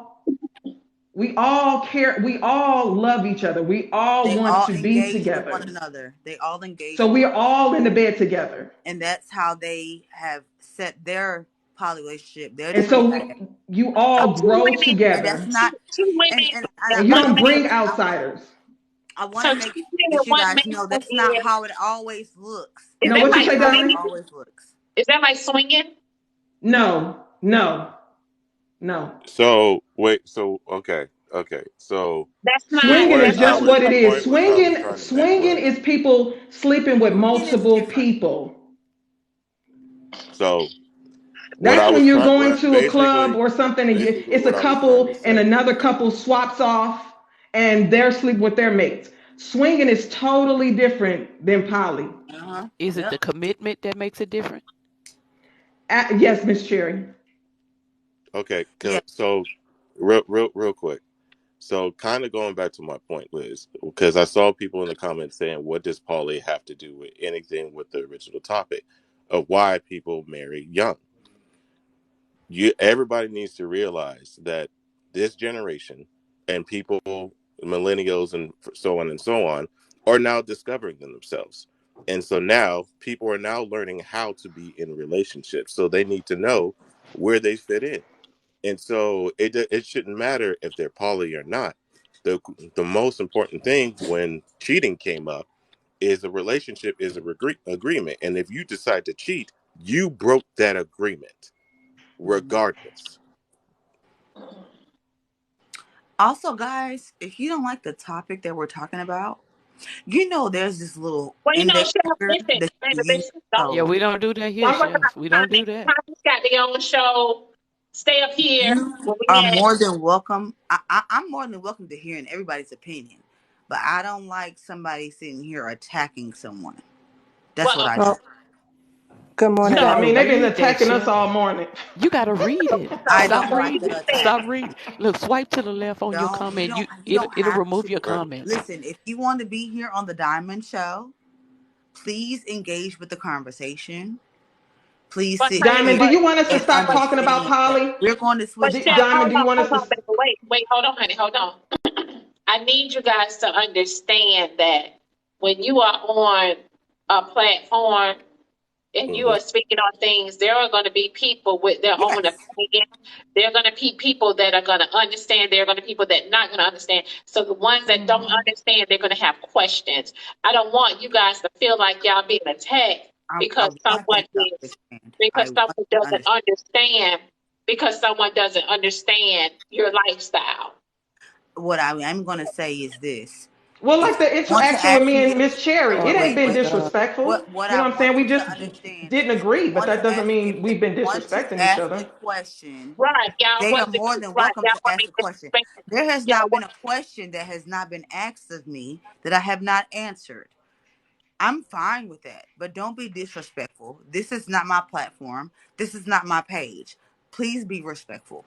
J: we all care, we all love each other. We all
N: They
J: want
N: all
J: to be
N: engage with one
J: together.
N: another. They all engage
J: So
N: with
J: we're
N: one another.
J: all in the bed together.
N: And that's how they have set their poly relationship, their
J: And
N: dynamic.
J: so you
D: So
J: all
D: two
J: grow
D: women,
N: And that's
J: together,
N: not
D: two
N: and
D: women
N: and,
J: and
N: and
J: you
D: and one
J: don't bring
D: man.
J: outsiders.
N: I want
D: So
N: to
D: two
N: make
D: women and
N: that you
D: one
N: guys know
D: man
N: that's not
D: is
N: how it always looks.
D: is
J: No,
D: that
N: That's
J: what you
D: like
N: not
J: say,
N: how it
D: swinging?
J: Diamond?
N: always looks.
D: Is that like swinging?
J: No, no, no.
G: so wait, so okay. So
D: That's
G: the
D: not.
J: Swinging
G: point
J: is
D: That's
G: I
D: not.
J: just
G: was
J: what it
G: the
J: is.
G: point I was
J: Swinging,
G: trying to make
J: swinging
G: was
J: is people sleeping with
N: Swinging is
J: multiple
N: different.
J: people.
G: so what
J: That's
G: I
J: when
G: was
J: you're
G: trying
J: going
G: what
J: to a club
G: basically
J: or something, and it's a
G: what I was trying
J: couple,
G: to
J: and
G: say.
J: another couple swaps off, and they're sleeping with their mates. Swinging is totally different than poly.
N: Uh-huh.
V: Is it the
N: Yep.
V: commitment that makes it different?
J: Yes, Miss Cherry.
G: Okay,
N: Yeah.
G: so real quick. So kind of going back to my point, Liz, because I saw people in the comments saying, "What does poly have to do with anything with the original topic of why people marry young?" Everybody needs to realize that this generation and people, millennials and so on, are now discovering themselves. And so now people are now learning how to be in relationships. So they need to know where they fit in. And so it shouldn't matter if they're poly or not. The most important thing when cheating came up is a relationship is a agreement. And if you decide to cheat, you broke that agreement
N: Mhm.
G: regardless.
N: Also, guys, if you don't like the topic that we're talking about, there's this little
D: Well,
N: index
D: Chef,
N: finger
D: listen,
N: that you can use.
D: listen. Don't.
V: Yeah,
N: So
V: we don't do that here,
D: Don't worry
V: chef.
D: about
V: We don't do
D: Tommy.
V: that.
D: Tommy's got their own show. Stay up here
N: you
D: when we
N: are
D: had.
N: more than welcome. I'm more than welcome to hearing everybody's opinion, but I don't like somebody sitting here attacking someone. That's what
D: Well,
N: I
I: Oh,
N: don't.
I: good
V: You
I: morning,
J: I
V: gotta
J: mean, they've
I: everybody.
J: been
V: read that,
J: attacking us
V: chef.
J: all morning.
V: You gotta read it.
N: I
D: so
V: Stop
N: don't
D: what
N: like
D: you
V: reading.
N: the
D: said.
V: Stop
N: attacking.
V: reading. Look, swipe to the left on your
N: Don't you
V: comment.
N: don't
V: You
N: you don't
V: it'll
N: have
V: remove
N: to
V: your
G: Right.
V: comments.
N: listen. If you want to be here on the Diamond Show, please engage with the conversation. Please
D: But
N: sit
D: honey,
J: Diamond, do
N: here
J: you want us to
N: and
J: stop talking about
N: understand that
J: poly?
N: we're going to
D: but
N: switch
D: Chef,
J: Diamond, do you want us
D: hold
J: to?
D: on, baby. Wait, hold on, honey, hold on. I need you guys to understand that when you are on a platform and you
G: Hmm.
D: are speaking on things, there are going to be people with their own
N: yes.
D: opinion. There are going to be people that are going to understand. There are going to be people that are not going to understand. So the ones that don't
J: Mhm.
D: understand, they're going to have questions. I don't want you guys to feel like y'all being attacked
N: I
D: because
N: want them to
D: is
N: understand. I
D: because
N: want
D: someone
N: them to
D: doesn't
N: understand.
D: understand because someone doesn't understand your lifestyle.
N: What I am going to say is this:
J: Well,
N: if
J: like the
N: you want to
J: interaction with me
N: actually,
J: and Miss Cherry,
I: Oh
J: it ain't
I: my
J: been
I: God.
J: disrespectful.
N: what
J: You know
N: I
J: what I'm saying?
N: want
J: We
N: you to
J: just
N: understand
J: didn't
N: is if they
J: agree, but
N: want
J: that
N: to
J: doesn't
N: ask, if
J: mean
N: they
J: we've been
N: want to
J: disrespecting each
N: ask a
J: other.
N: question,
D: Right, y'all
N: they are
D: wasn't
N: more than
D: right.
N: welcome
D: Y'all
N: to
D: want
N: ask
D: me
N: a
D: to
N: question.
D: respect.
N: There has
D: Y'all
N: not been
D: want
N: a question that has not been asked of me that I have not answered. I'm fine with that, but don't be disrespectful. This is not my platform. This is not my page. Please be respectful.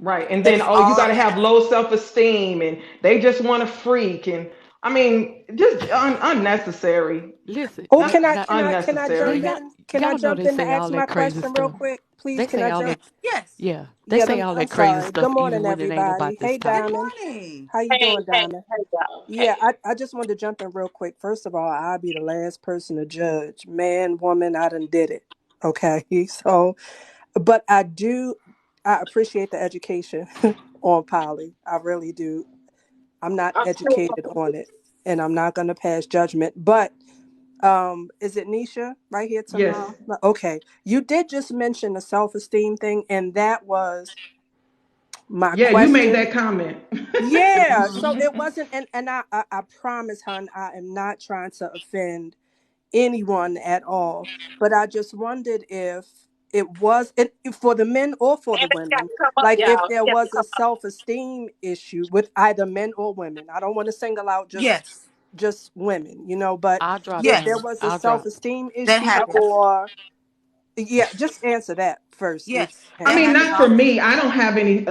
J: Right. And then,
N: That's
J: oh, you
N: all
J: got
N: I'm
J: to have
N: asking.
J: low self esteem and they just want to freak. And I mean, just unnecessary.
V: Listen,
I: Oh,
V: you
I: can I
V: not
I: can I can I
V: now
I: jump
J: Unnecessary.
V: y'all
I: in? Can I
V: y'all know
I: jump
V: they
I: in to
V: say
I: ask
V: all
I: my
V: that crazy
I: question real
V: stuff.
I: quick? Please,
V: They
I: can
V: say
I: I
V: all
I: jump?
V: that
N: Yes.
V: yeah. They
I: Yeah,
V: say all
I: I'm
V: that crazy
I: sorry. Good
V: stuff even
I: morning,
V: when it ain't about
I: everybody.
V: this
I: Hey,
N: Good
V: topic.
I: Diamond.
N: morning.
I: How you
D: hey,
I: doing,
D: hey,
I: Diamond?
D: hey, y'all.
I: Yeah,
D: Hey.
I: I just wanted to jump in real quick. First of all, I'll be the last person to judge. Man, woman, I done did it. Okay. So, but I appreciate the education on poly. I really do. I'm not
D: I'm still
I: educated on it and I'm not going to pass judgment. But is it Nisha right here to
J: Yes.
I: my okay. You did just mention the self-esteem thing, and that was my
J: Yeah, you made
I: question.
J: that comment.
I: Yeah, so
N: Mhm.
I: it wasn't, and I promise, hon, I am not trying to offend anyone at all, but I just wondered if it was it, for the men or for the
D: and they got
I: women,
D: to come up,
I: like if
D: y'all.
I: there
D: They got to
I: was a
D: come up.
I: self-esteem issue with either men or women. I don't want to single out
N: Yes.
I: just women, but
V: I'll drop
I: if there
N: Yes.
V: down.
I: was a
V: I'll drop.
I: self-esteem
N: That
I: issue,
N: happens.
D: Okay.
I: or yeah, just answer that first, if
N: Yes.
I: you
J: I
N: That
I: can.
J: mean,
N: happens
J: not for
N: all the time.
J: me. I don't have any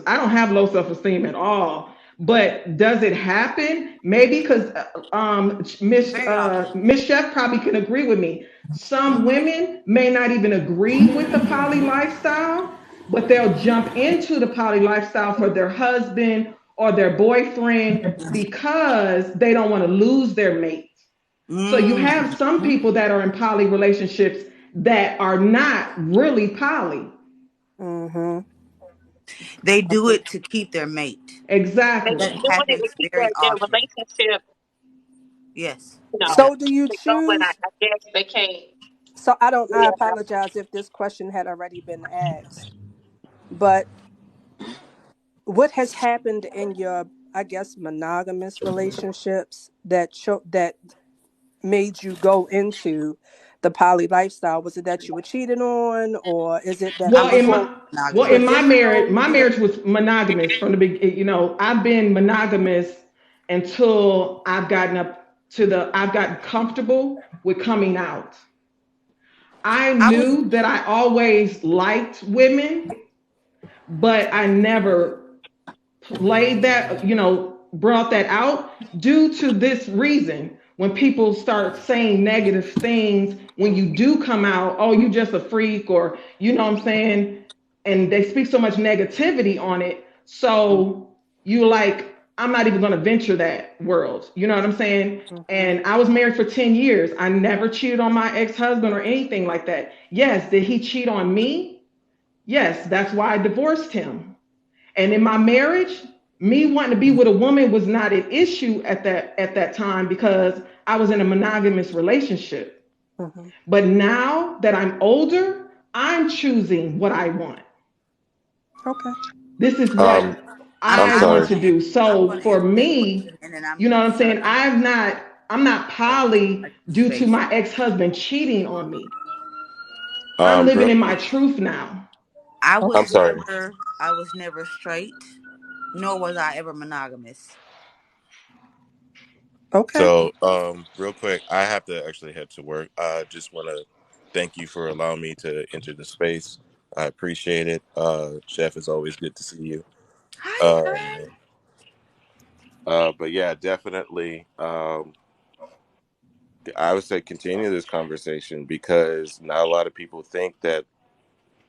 J: I don't have low self esteem at all. But does it happen? Maybe, because
N: Very often.
J: Miss Chef probably can agree with me. Some women may not even agree with the poly lifestyle, but they'll jump into the poly lifestyle for their husband or their boyfriend because they don't want to lose their mate. So you have some people that are in poly relationships that are not really poly.
I: Mm-hmm.
N: They do it to keep their mate.
D: They
J: Exactly.
N: That
D: doing it
N: happens
D: to keep
N: very
D: their
N: often.
D: relationship,
N: Yes,
D: you
N: it
D: know,
N: does.
I: So do you
D: to go, but
I: choose?
D: I guess they can't.
I: So I
D: Yeah.
I: apologize if this question had already been asked, but what has happened in your, I guess, monogamous relationships that made you go into the poly lifestyle? Was it that you were cheated on, or is it that
J: Well,
N: I'm a
J: in
I: people
J: my
N: monogamous.
J: my
I: traditional?
J: marriage was monogamous from the beginning. You know, I've been monogamous until I've gotten comfortable with coming out. I
N: I was
J: knew that I always liked women, but I never laid that, brought that out due to this reason. When people start saying negative things, when you do come out, oh, you just a freak, or you know what I'm saying, and they speak so much negativity on it. So you like, I'm not even going to venture that world. You know what I'm saying?
I: Mm-hmm.
J: And I was married for 10 years. I never cheated on my ex-husband or anything like that. Yes, did he cheat on me? Yes, that's why I divorced him. And in my marriage, me wanting to be with a woman was not an issue at that time because I was in a monogamous relationship.
I: Mm-hmm.
J: But now that I'm older, I'm choosing what I want.
I: Okay.
J: This is
G: Um,
J: what
N: I'm
G: I'm
J: I
N: I'm
J: want
G: sorry.
J: to
N: gonna
J: do.
N: I'm
J: So
N: gonna
J: for
N: answer this
J: me,
N: question and then I'm
J: you know
N: gonna
J: what I'm saying? I'm not
N: like
J: poly due to
N: space.
J: my ex-husband cheating on me. I'm living
G: Real
J: in my
G: quick.
J: truth now.
G: I'm sorry.
N: I was never straight, nor was I ever monogamous.
I: Okay.
G: So, real quick, I have to actually head to work. I just want to thank you for allowing me to enter the space. I appreciate it. Chef, it's always good to see you.
N: Hi,
G: Um,
N: Craig.
G: but yeah, definitely. I would say continue this conversation because not a lot of people think that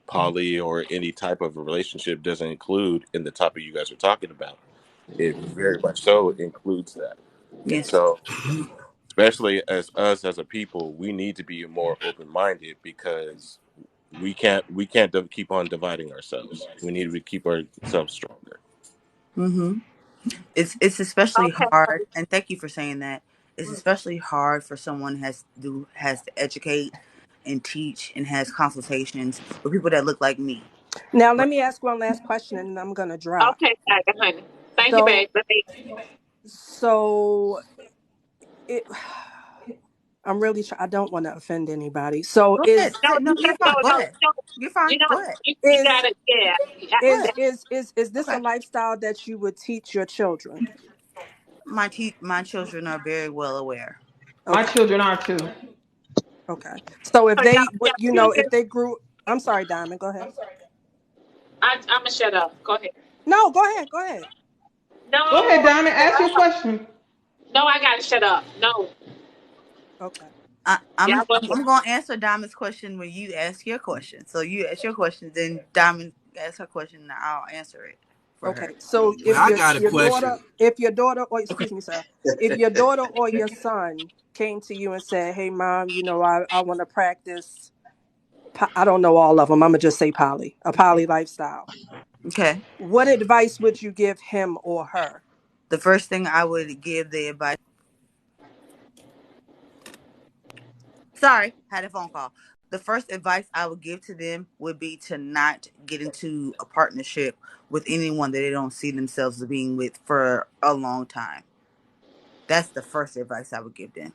G: poly or any type of a relationship doesn't include in the topic you guys are talking about. It very much so includes that. And
N: Yes.
G: so, especially as us as a people, we need to be more open minded because we can't keep on dividing ourselves. We need to keep ourselves stronger.
N: Mm-hmm. It's especially
D: Okay.
N: hard, and thank you for saying that. It's especially hard for someone has to educate and teach and has consultations with people that look like me.
I: Now let
N: Right.
I: me ask one last question, and I'm gonna drop.
D: Okay, Tiger, honey. Thank you,
I: So
D: babe. Let me.
I: so it. I'm really. I don't want to offend anybody. So
N: Go ahead.
D: No,
N: No,
D: you
N: you're
D: no,
N: fine. Go
D: no,
N: ahead. You're
D: you
N: fine.
D: know,
N: Go ahead.
D: you
I: is
D: gotta, yeah.
N: Go
I: is
N: ahead.
I: is is this a
N: Okay.
I: lifestyle that you would teach your children?
N: My children are very well aware.
J: My
I: Okay.
J: children are too.
I: Okay. So if
D: So
I: they would,
D: y'all children.
I: if they grew, I'm sorry, Diamond. Go ahead.
D: I'm gonna shut up. Go ahead.
I: No, go ahead. Go ahead.
J: Go ahead,
D: No,
J: Diamond.
D: shut
J: Ask your
D: up.
J: question.
D: No, I gotta shut up. No,
I: Okay.
N: I,
D: y'all
N: I'm
D: go
N: I'm
D: ahead.
N: gonna answer Diamond's question when you ask your question. So you ask your question, then Diamond asks her question, and I'll answer it for
I: Okay.
N: her.
I: So
F: Well, I got a question.
I: if your daughter, or
F: Okay.
I: excuse me, sir, if your daughter or your son came to you and said, "Hey, mom, I want to practice," I don't know all of them. I'm gonna just say a poly lifestyle.
N: Okay.
I: What advice would you give him or her?
N: The first thing I would give the advice. Sorry, had a phone call. The first advice I would give to them would be to not get into a partnership with anyone that they don't see themselves being with for a long time. That's the first advice I would give them.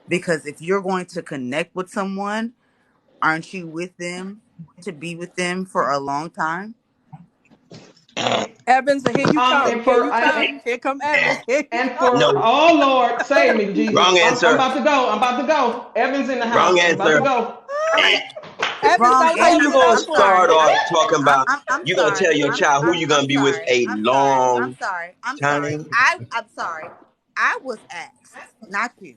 N: Because if you're going to connect with someone, aren't you with them to be with them for a long time?
I: Evans, here you come.
J: And
I: Here
J: for
I: you come. Here come Evans. Here you
J: and
I: come.
J: for
F: No,
J: oh Lord, save me, Jesus.
F: wrong
J: I'm
F: answer.
J: about to go. I'm about to go. Evans in the
F: Wrong
J: house. I'm about to
F: answer.
J: go.
N: Okay.
I: Evans,
N: Wrong
I: don't
F: How
I: tell
F: you
I: me
N: answer.
F: gonna
I: not
N: I'm
I: to.
F: start
N: sorry.
F: off talking about
N: I'm
F: you gonna tell
N: sorry.
F: your child who you gonna
N: I'm
F: be with
N: sorry.
F: a
N: I'm sorry. I'm
F: long
N: sorry. I'm sorry.
F: time?
N: I'm sorry. I was asked, not you.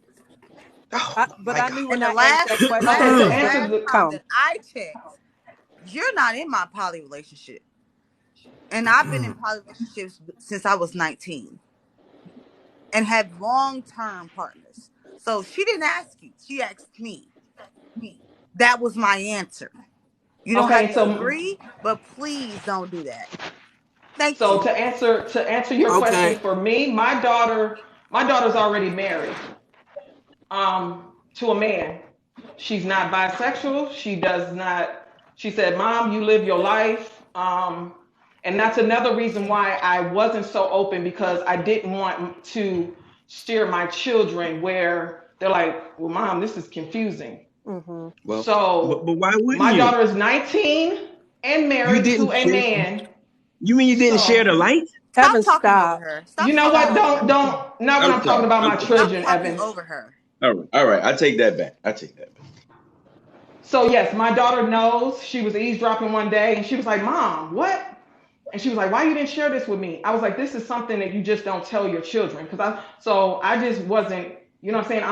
F: Oh
I: But
F: my
I: I
F: God.
I: knew
N: And
I: when I asked that
J: Okay,
I: question,
J: to
I: it
N: the
I: was
J: answer
I: gonna
N: last
J: the
N: time
I: come.
N: that I checked, you're not in my poly relationship. And I've been in poly relationships since I was 19 and had long-term partners. So she didn't ask you. She asked me. That was my answer. You don't have
J: okay,
N: to agree, but please don't do that. Thank
J: so
N: you.
J: to answer your question,
L: Okay.
J: for me, my daughter's already married to a man. She's not bisexual. She does not. She said, "Mom, you live your life." And that's another reason why I wasn't so open, because I didn't want to steer my children where they're like, "Well, Mom, this is confusing."
I: Hmm.
F: Well, but
J: So
F: why wouldn't
J: my
F: you?
J: daughter is 19 and
F: You
J: married
F: didn't
J: to a
F: share.
J: man.
F: You mean you didn't share
J: So
F: the light?
N: Stop
I: Evans,
N: talking over
I: stop.
N: her.
J: you
N: Stop
J: know
N: talking
J: what?
N: over her.
J: Not when
F: I'm
J: I'm talking
F: sorry.
J: about
F: I'm
J: my
F: sorry.
N: Stop
J: children,
N: talking
J: Evans.
N: over her.
F: All right. All right. I take that back. I take that back.
J: So yes, my daughter knows. She was eavesdropping one day and she was like, "Mom, what?" And she was like, "Why you didn't share this with me?" I was like, "This is something that you just don't tell your children." I just wasn't, you know what I'm saying?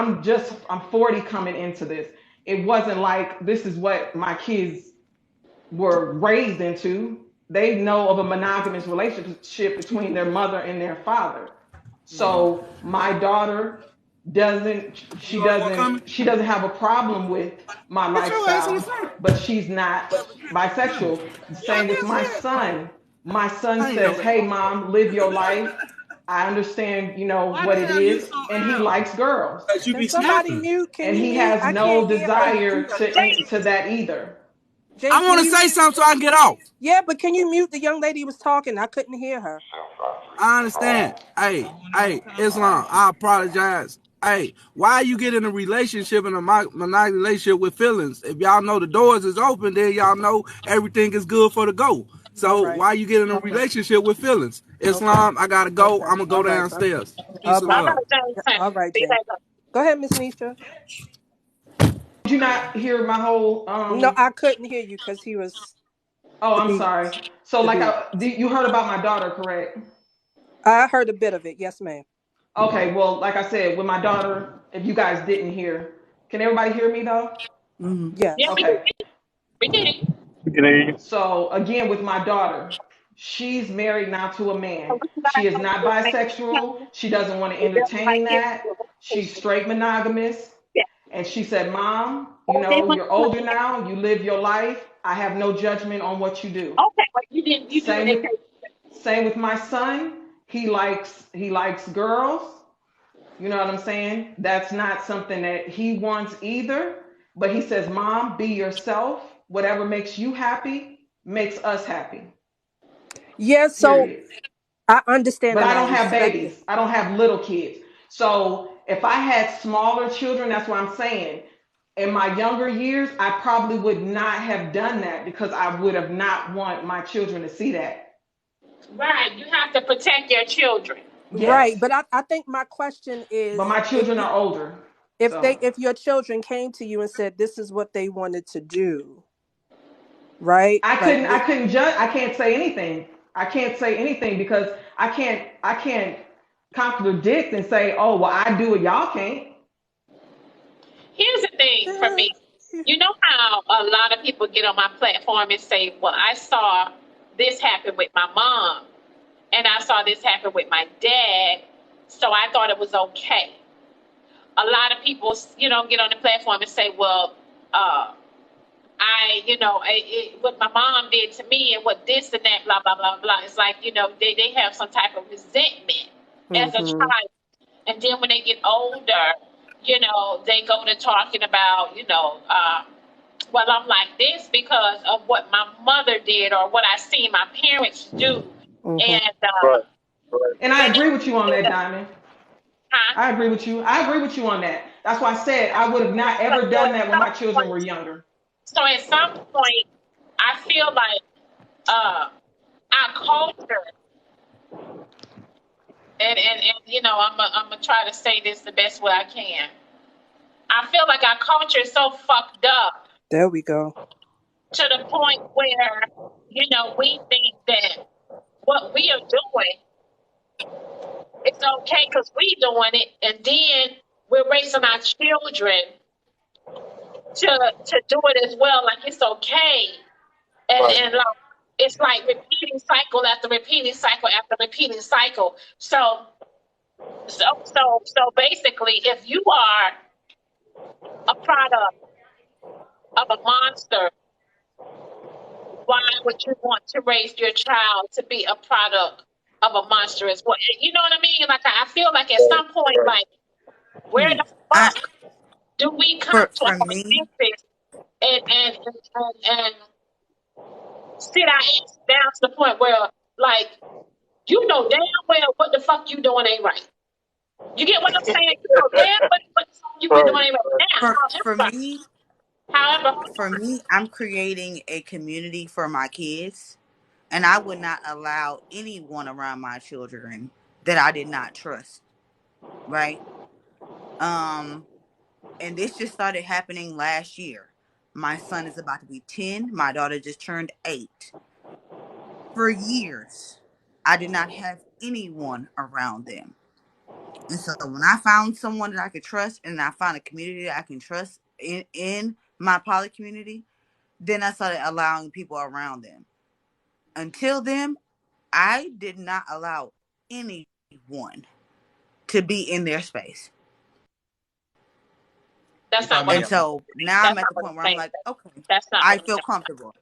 J: I'm 40 coming into this. It wasn't like this is what my kids were raised into. They know of a monogamous relationship between their mother and their father. So my daughter doesn't have a problem with my lifestyle, but she's not bisexual. Same with my son. My son says, "Hey mom, live your life. I understand, what it is," and he likes girls.
I: Can somebody mute? Can
J: And
I: you
J: he
I: mute?
J: has
I: I
J: no
I: can't hear her.
J: desire to that either.
I: Jay, can you mute?
L: Something so I can get off.
I: Yeah, but can you mute the young lady who was talking? I couldn't hear her.
L: I understand. Hey, Islam, I apologize. Hey, why you get in a relationship in a monogamous relationship with feelings? If y'all know the doors is open, then y'all know everything is good for the go.
I: All
L: So
I: right.
L: why you get in a
I: Okay.
L: relationship with feelings?
I: Okay.
L: Islam, I gotta go.
I: Okay.
L: I'm gonna go
I: All right.
L: downstairs. Peace
I: All
L: and
I: right.
L: love.
I: All right, Jay. Go ahead, Miss Nisha.
J: Did you not hear my whole
I: No, I couldn't hear you because he was
J: Oh,
I: the
J: I'm
I: beat.
J: sorry. So
I: The
J: like
I: beat.
J: you heard about my daughter, correct?
I: I heard a bit of it. Yes, ma'am.
J: Okay, well, like I said, with my daughter, if you guys didn't hear, can everybody hear me though?
N: Mm-hmm.
D: Yeah,
I: Yes.
J: Okay.
D: we did.
J: So again, with my daughter, she's married now to a man. She is not bisexual. She doesn't want to entertain that. She's straight monogamous. And she said, "Mom, you're older now. You live your life. I have no judgment on what you do."
D: Okay, but you
J: Same
D: didn't
J: with same with my son. He likes girls. You know what I'm saying? That's not something that he wants either. But he says, "Mom, be yourself. Whatever makes you happy makes us happy."
I: Yeah, so
J: Period.
I: I understand
J: But
I: and
J: I
I: I
J: don't have
I: respect it.
J: babies. I don't have little kids. So if I had smaller children, that's what I'm saying. In my younger years, I probably would not have done that because I would have not want my children to see that.
D: right. You have to protect your children.
I: Right.
J: Yes.
I: But I think my question
J: But
I: is
J: my children are older. So
I: if your children came to you and said this is what they wanted to do, right?
J: I
I: Like
J: couldn't I couldn't judge. I can't say anything. I can't say anything because I can't contradict and say, "Oh, well, I do it, y'all can't."
D: Here's the thing for me. You know how a lot of people get on my platform and say, well, I saw this happen with my mom and I saw this happen with my dad, so I thought it was okay. A lot of people, get on the platform and say, well, what my mom did to me and what this and that, blah, blah, blah, blah. It's like, they have some type of resentment as a
I: mm-hmm.
D: child. And then when they get older, they go to talking about, well, I'm like this because of what my mother did or what I see my parents do.
I: Mm-hmm.
D: And
J: And I
D: then
J: agree with you on that, Diamond.
D: huh?
J: I agree with you. I agree with you on that. That's why I said I would have not ever
D: So
J: done
D: at
J: that when my
D: some
J: children were
D: point,
J: younger.
D: I feel like our culture, and I'm gonna try to say this the best way I can. I feel like our culture is so fucked up
I: There we go.
D: to the point where, we think that what we are doing is okay because we doing it, and then we're raising our children to do it as well. Like it's okay, and like, it's like repeating cycle after repeating cycle after repeating cycle. So basically, if you are a product of a monster, why would you want to raise your child to be a product of a monster as well? You know what I mean? Like I feel like at some point, like where
N: Hmm.
D: the
N: I
D: fuck do we come to
N: for
D: our
N: me,
D: senses and sit our ass down to the point where, like, you know damn well what the fuck you doing ain't right. You get what I'm saying? You know damn what the fuck you been doing ain't right.
N: for
D: Now,
N: me,
D: however,
N: I'm creating a community for my kids, and I would not allow anyone around my children that I did not trust. Right? And this just started happening last year. My son is about to be 10. My daughter just turned 8. For years, I did not have anyone around them. And so when I found someone that I could trust and I found a community that I can trust in my poly community, then I started allowing people around them. Until then, I did not allow anyone to be in their space.
D: that's not what
N: And
D: I'm saying.
N: so now I'm
D: That's
N: at
D: not
N: the
D: what
N: point
D: I'm
N: where I'm
D: saying.
N: like, okay,
D: That's not
N: I
D: what I'm
N: feel
D: saying.
N: comfortable.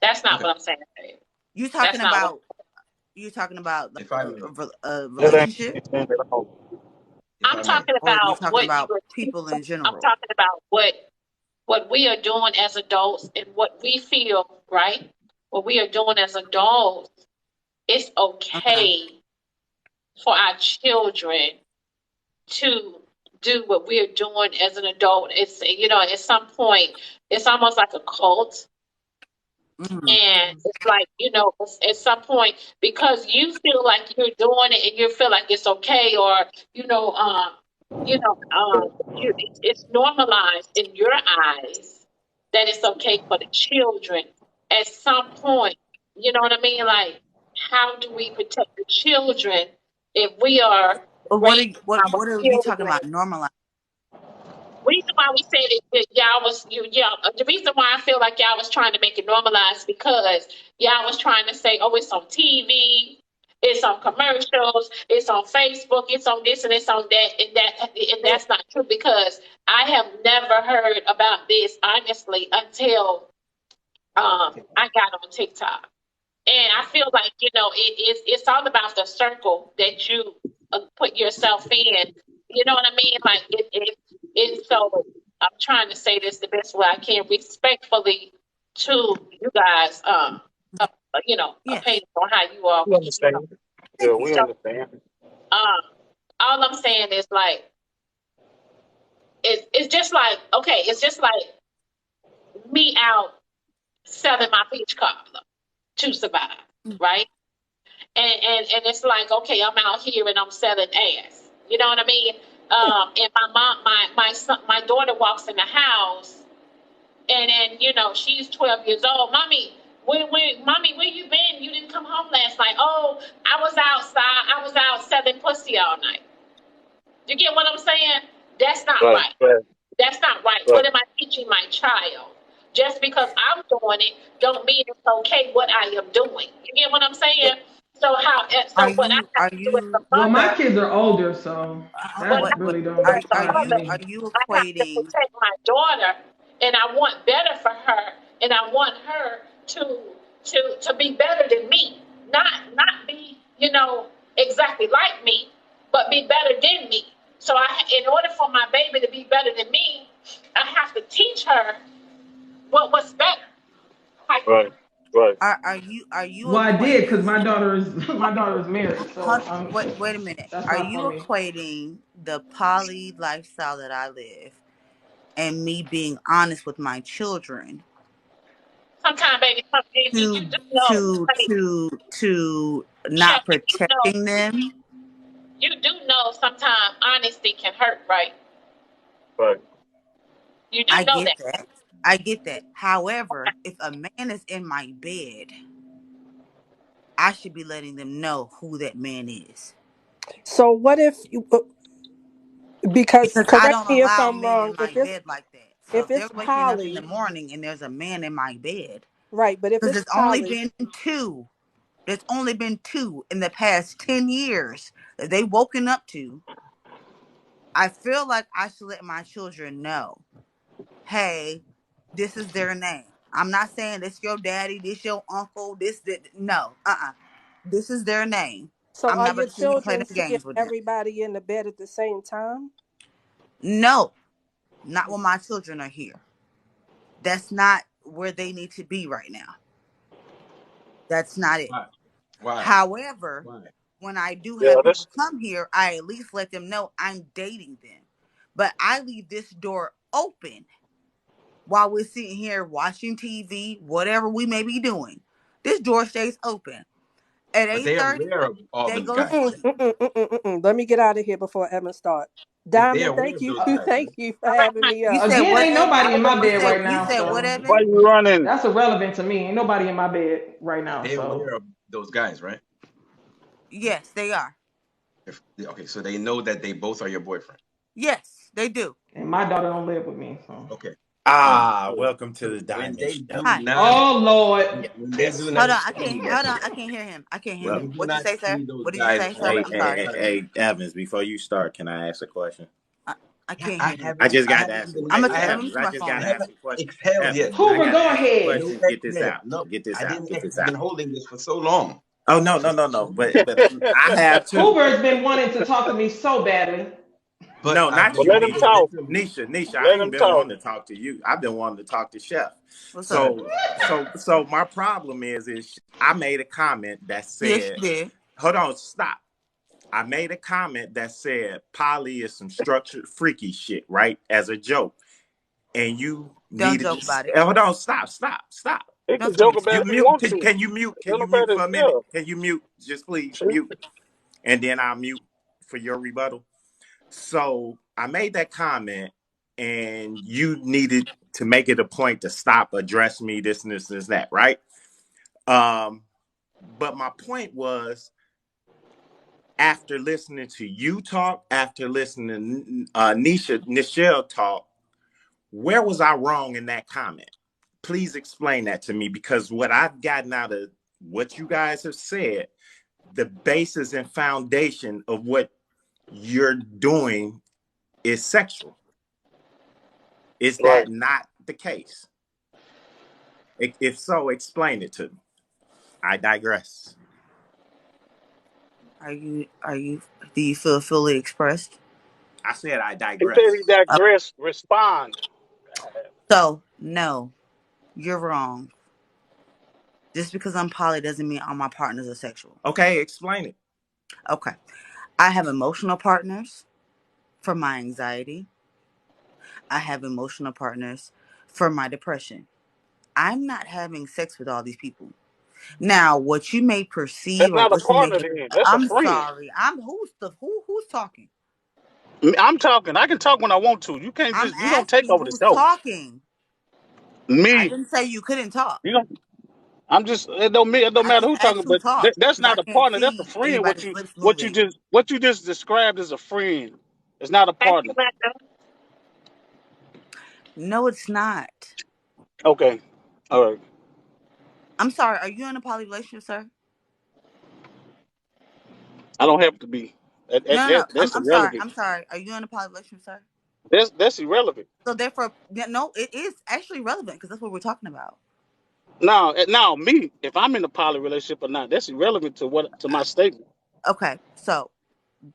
D: That's not what I'm saying, babe.
N: You
D: That's
N: talking
D: not what.
N: about like a relationship,
D: I'm talking
N: or you
D: about
N: talking
D: what you
N: about
D: were
N: people in
D: teaching. I'm
N: general?
D: talking about what we are doing as adults and what we feel, right? What we are doing as adults, it's
N: Okay.
D: okay for our children to do what we are doing as an adult. It's, at some point, it's almost like a cult.
N: Hmm.
D: And it's like, at some point, because you feel like you're doing it and you feel like it's okay, or, you know, um, you know, it's normalized in your eyes that it's okay for the children. At some point, you know what I mean? Like, how do we protect the children if we are
N: But
D: raising our
N: what are you talking
D: children?
N: about? Normalize.
D: Reason why we said it, that the reason why I feel like y'all was trying to make it normalized because y'all was trying to say, oh, it's on TV, it's on commercials, it's on Facebook, it's on this and it's on that, and that's not true because I have never heard about this honestly until I got on TikTok. And I feel like, it's all about the circle that you put yourself in. You know what I mean? Like it's so I'm trying to say this the best way I can, respectfully to you guys,
N: Yes.
D: opinions on how you all,
C: We understand. Yeah,
N: Thank you.
C: we
D: so
C: understand.
D: all I'm saying is like it's just like okay, it's just like me out selling my peach cobbler to survive, right? And it's like, okay, I'm out here and I'm selling ass. You know what I mean? And my mom, my son, my daughter walks in the house, and then she's 12 years old. Mommy, where you been? You didn't come home last night. Oh, I was outside. I was out selling pussy all night. You get what I'm saying? That's not
C: Right,
D: right.
C: right,
D: That's not right.
C: right.
D: What am I teaching my child? Just because I'm doing it, don't mean it's okay what I am doing. You get what I'm saying?
N: Are
D: So what I
N: you
D: have to do as a
J: Well, my
D: mother,
J: kids are older, so
D: what
J: that
D: I have
N: what
J: really
D: to do
J: don't
D: as a
J: apply to
D: mother,
N: are
J: me.
N: you
D: I have to
N: equating?
D: protect my daughter, and I want better for her, and I want her to be better than me, not be exactly like me, but be better than me. So in order for my baby to be better than me, I have to teach her what's better. Like,
C: Right, right.
N: Are you
J: Well, I did because
N: equating?
J: my daughter is married, so
N: Wait a minute.
J: that's
N: Are
J: not for
N: you
J: me.
N: equating the poly lifestyle that I live and me being honest with my children
D: sometimes, baby, you
N: to
D: do know, honey,
N: not
D: Chef, you know,
N: protecting them?
D: you do know sometimes honesty can hurt, right?
C: Right.
D: You do
N: I
D: know
N: get
D: that.
N: that. I get that. However, if a man is in my bed, I should be letting them know who that man is.
I: So what if you, because
N: Because I
I: correct
N: don't
I: me if
N: allow
I: I'm
N: men
I: wrong,
N: in my bed like that. So
I: if
N: if they're
I: it's
N: waking up in the
I: poly,
N: morning and there's a man in my bed,
I: right, but if
N: because
I: it's
N: there's only
I: poly,
N: been two. There's only been two in the past 10 years that they woken up to. I feel like I should let my children know, hey, this is their name. I'm not saying this your daddy, this your uncle, this that. No, this is their name.
I: so
N: I'm
I: are
N: not
I: your
N: about to sit here and play
I: children
N: no
I: seeing
N: games with them.
I: everybody in the bed at the same time?
N: No, not when my children are here. That's not where they need to be right now. That's not it.
F: Why? Why?
N: However,
F: Why?
N: when I do
K: Yeah,
N: have people
K: that's
N: come here, I at least let them know I'm dating them. But I leave this door open while we're sitting here watching TV, whatever we may be doing. This door stays open. At
F: But they are
N: 8:30,
F: aware of all
N: they
F: those
N: go to
F: guys,
I: Mm-mm,
F: right?
N: sleep.
I: mm-mm, mm-mm, mm-mm. Let me get out of here before Evan start.
F: They are
I: Diamond,
F: aware
I: thank
F: of
I: you,
F: those guys,
I: thank
F: right?
I: you for having me
N: You
I: up.
N: said
J: Again,
N: what,
J: ain't
N: Evan?
J: nobody in my
N: You
J: bed
N: said
J: right
N: you
J: now,
N: said what,
J: so
K: why
N: Evan?
K: you running.
J: that's irrelevant to me. Ain't nobody in my bed right
F: But
J: now,
F: they are
J: so
F: aware of those guys, right?
N: Yes, they are.
F: Okay, so they know that they both are your boyfriend.
N: Yes, they do.
J: and my daughter don't live with me, so.
F: Okay. All right.
O: Ah,
F: So,
O: welcome to
F: so
O: the
F: when
O: Diamond
F: they
O: Show.
F: do
N: Hi.
F: not,
J: Oh Lord.
F: when they do
O: Yes.
F: not
N: Hold on,
F: see,
N: hold on, I can't hear him. I can't hear
O: Well,
N: him.
F: when you do
N: What you
F: not
N: say, sir?
F: see those
N: What did you
F: guys
N: say,
F: all
N: sir?
F: the
O: hey,
N: I'm
F: all
N: sorry.
F: the
O: hey,
F: time,
O: hey, Evans, before you start, can I ask a question?
N: I, I
F: I,
N: can't
F: I
N: hear him.
O: I
F: haven't,
O: just
F: I
O: got to
F: haven't
O: ask a
F: even,
N: I'm
O: Hey,
N: gonna
F: I
N: let me
F: haven't,
O: Evans,
N: put
O: I
N: my
O: just
N: phone
O: got
F: I
O: to
N: down.
O: ask
F: haven't
O: a question.
F: exhaled yet.
O: Evans,
F: No,
O: I
J: Hoover,
O: got to
J: go
O: ask a
J: ahead.
O: question.
F: no
O: Get this
F: exhale.
O: out.
F: No,
O: Get this
F: I
O: out.
F: didn't,
O: Get this
F: I've
O: out.
F: been holding this for so long.
O: Oh, no, no, no, no. But I have too.
J: Hoover has been wanting to talk to me so badly.
F: But
O: No,
F: I've
O: not
K: Well,
F: been
O: you,
K: let him
F: holding
O: Nisha.
F: it
K: talk.
F: for
O: Nisha, I
K: Let
O: ain't
K: him
O: been
K: talk.
O: wanting to talk to you. I've been wanting to talk to Chef.
N: What's up?
O: So my problem is I made a comment that
N: Yes,
O: said,
N: you did.
O: hold on, stop. I made a comment that said poly is some structured freaky shit, right? As a joke. And you
N: Don't
O: needed
N: joke
O: to
N: about it.
O: hold on, stop.
K: He
N: Don't
K: can
N: tell me
K: joke
N: to stop.
K: about
O: You
K: it if he
O: mute.
K: wants to.
O: Can you mute? Can
K: Let him
O: you
K: about
O: mute
K: his
O: for a minute?
K: stuff.
O: Can you mute? Just please
K: See?
O: mute. And then I'll mute for your rebuttal. So I made that comment, and you needed to make it a point to stop, address me, this and this and that, right? But my point was, after listening to you talk, after listening to Nichelle talk, where was I wrong in that comment? Please explain that to me, because what I've gotten out of what you guys have said, the basis and foundation of what you're doing is sexual. Is
K: Right.
O: that not the case? If so, explain it to me. I digress.
N: Do you feel fully expressed?
O: I said I
K: He said he
O: digress.
N: Uh,
K: digress. Respond.
N: so, no, you're wrong. Just because I'm poly doesn't mean all my partners are sexual.
O: Okay, explain it.
N: Okay. I have emotional partners for my anxiety. I have emotional partners for my depression. I'm not having sex with all these people. Now, what you may
K: That's
N: perceive or
K: not a
N: what you may
K: partner
N: hear,
K: then. That's a
N: I'm
K: friend.
N: sorry. Who's talking?
K: I'm talking. I can talk when I want to.
N: I'm
K: You don't take
N: asking you
K: over the
N: who's
K: show.
N: talking. I
K: Me.
N: didn't say you couldn't talk.
K: You don't I'm just it don't
N: I
K: matter
N: just
K: who talking,
N: asked who
K: but
N: talked
K: that's
N: because I
K: not a
N: can't
K: partner, that's a
N: see
K: friend.
N: anybody's lips
K: What you
N: moving.
K: just what you just described as a friend. It's not a partner.
N: No, it's not.
K: Okay. All right.
N: I'm sorry. Are you in a poly relationship, sir?
K: I don't have to be.
N: No, no, no.
K: That's
N: I'm sorry.
K: irrelevant.
N: I'm sorry. Are you in a poly relationship, sir?
K: That's irrelevant.
N: So therefore, no, it is actually relevant because that's what we're talking about.
K: Now, me, if I'm in a poly relationship or not, that's irrelevant to my statement.
N: Okay, so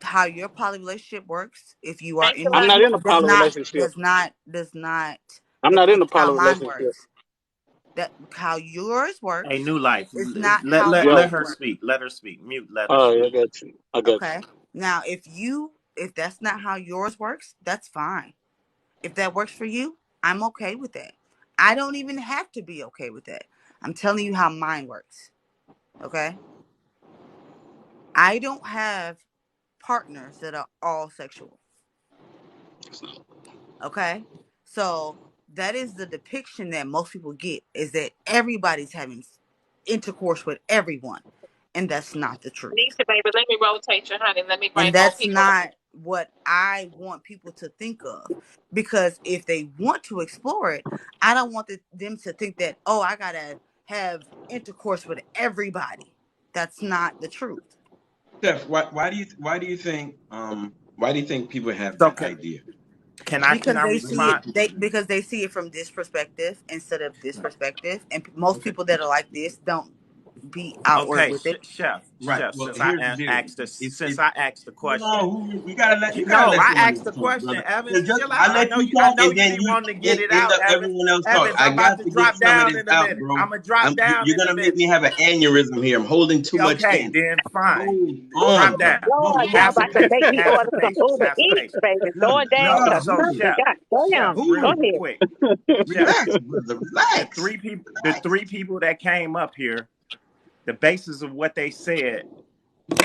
N: how your poly relationship works, if you are in
K: I'm
N: one,
K: not in a
N: does
K: poly
N: not
K: relationship.
N: does not does not
K: I'm not in a
N: equate to how
K: poly
N: mine
K: relationship.
N: works. That how yours
O: A
N: works
O: new life.
N: is not
O: Let
N: how
O: let
K: Yo.
O: let
N: mine
O: her
N: works.
O: speak. Let her speak. Mute. Let her
K: All right, I
O: speak.
K: got you. I got you.
N: Okay. Now, if that's not how yours works, that's fine. If that works for you, I'm okay with that. I don't even have to be okay with that. I'm telling you how mine works. Okay? I don't have partners that are all sexual. Okay? So that is the depiction that most people get, is that everybody's having intercourse with everyone, and that's not the truth.
D: Nisha, baby, let me rotate you, honey. Let me
N: And
D: bring more
N: that's
D: people.
N: not what I want people to think of, because if they want to explore it, I don't want them to think that, oh, I gotta have intercourse with everybody. That's not the truth.
F: Steph, why do you think people have
O: So
F: that idea?
O: can
N: Because
O: I
N: they see
O: respond?
N: it, because they see it from this perspective instead of this perspective, and most
F: Okay.
N: people that are like this don't be outward
O: Okay,
N: with it.
F: Right.
O: chef.
F: Well,
O: Since
F: here's the deal. If
O: I asked the
F: hold
O: question,
F: on, you gotta
O: no,
F: let
O: I
F: someone
O: asked
F: else
O: the
F: talk,
O: question.
F: brother.
O: Evans,
F: 'Cause just
O: chill
F: I
O: out.
F: let you
O: I
F: talk,
O: know
F: and
O: you
F: then
O: be
F: you
O: wanting to
F: then
O: get it
F: end
O: out,
F: up
O: Evans.
F: everyone else talk.
O: Evans,
F: I
O: I'm about
F: got
O: to
F: to get
O: drop
F: some of
O: down
F: this
O: in a
F: out,
O: minute.
F: bro.
O: I'm gonna drop down
F: You're
O: in a
F: gonna make
O: minute.
F: me have an aneurysm here. I'm holding too much
O: Okay,
F: in.
O: then fine.
F: Hold
D: Oh,
F: on,
O: Drop
F: brother.
O: down.
F: Hold
D: Lord, y'all
O: Have
F: on,
O: some
D: about to make
O: patience.
D: me
O: Have some
D: order some
O: patience.
D: Uber
O: Have some
D: Eats,
O: patience.
D: baby.
F: brother.
D: DoorDash,
O: No,
D: or
O: so
F: Hold
O: chef,
D: something. God damn. Go
O: real
D: ahead.
O: quick, chef.
F: Relax, brother.
O: The
F: Relax.
O: three people,
F: Relax.
O: that came up here, the basis of what they said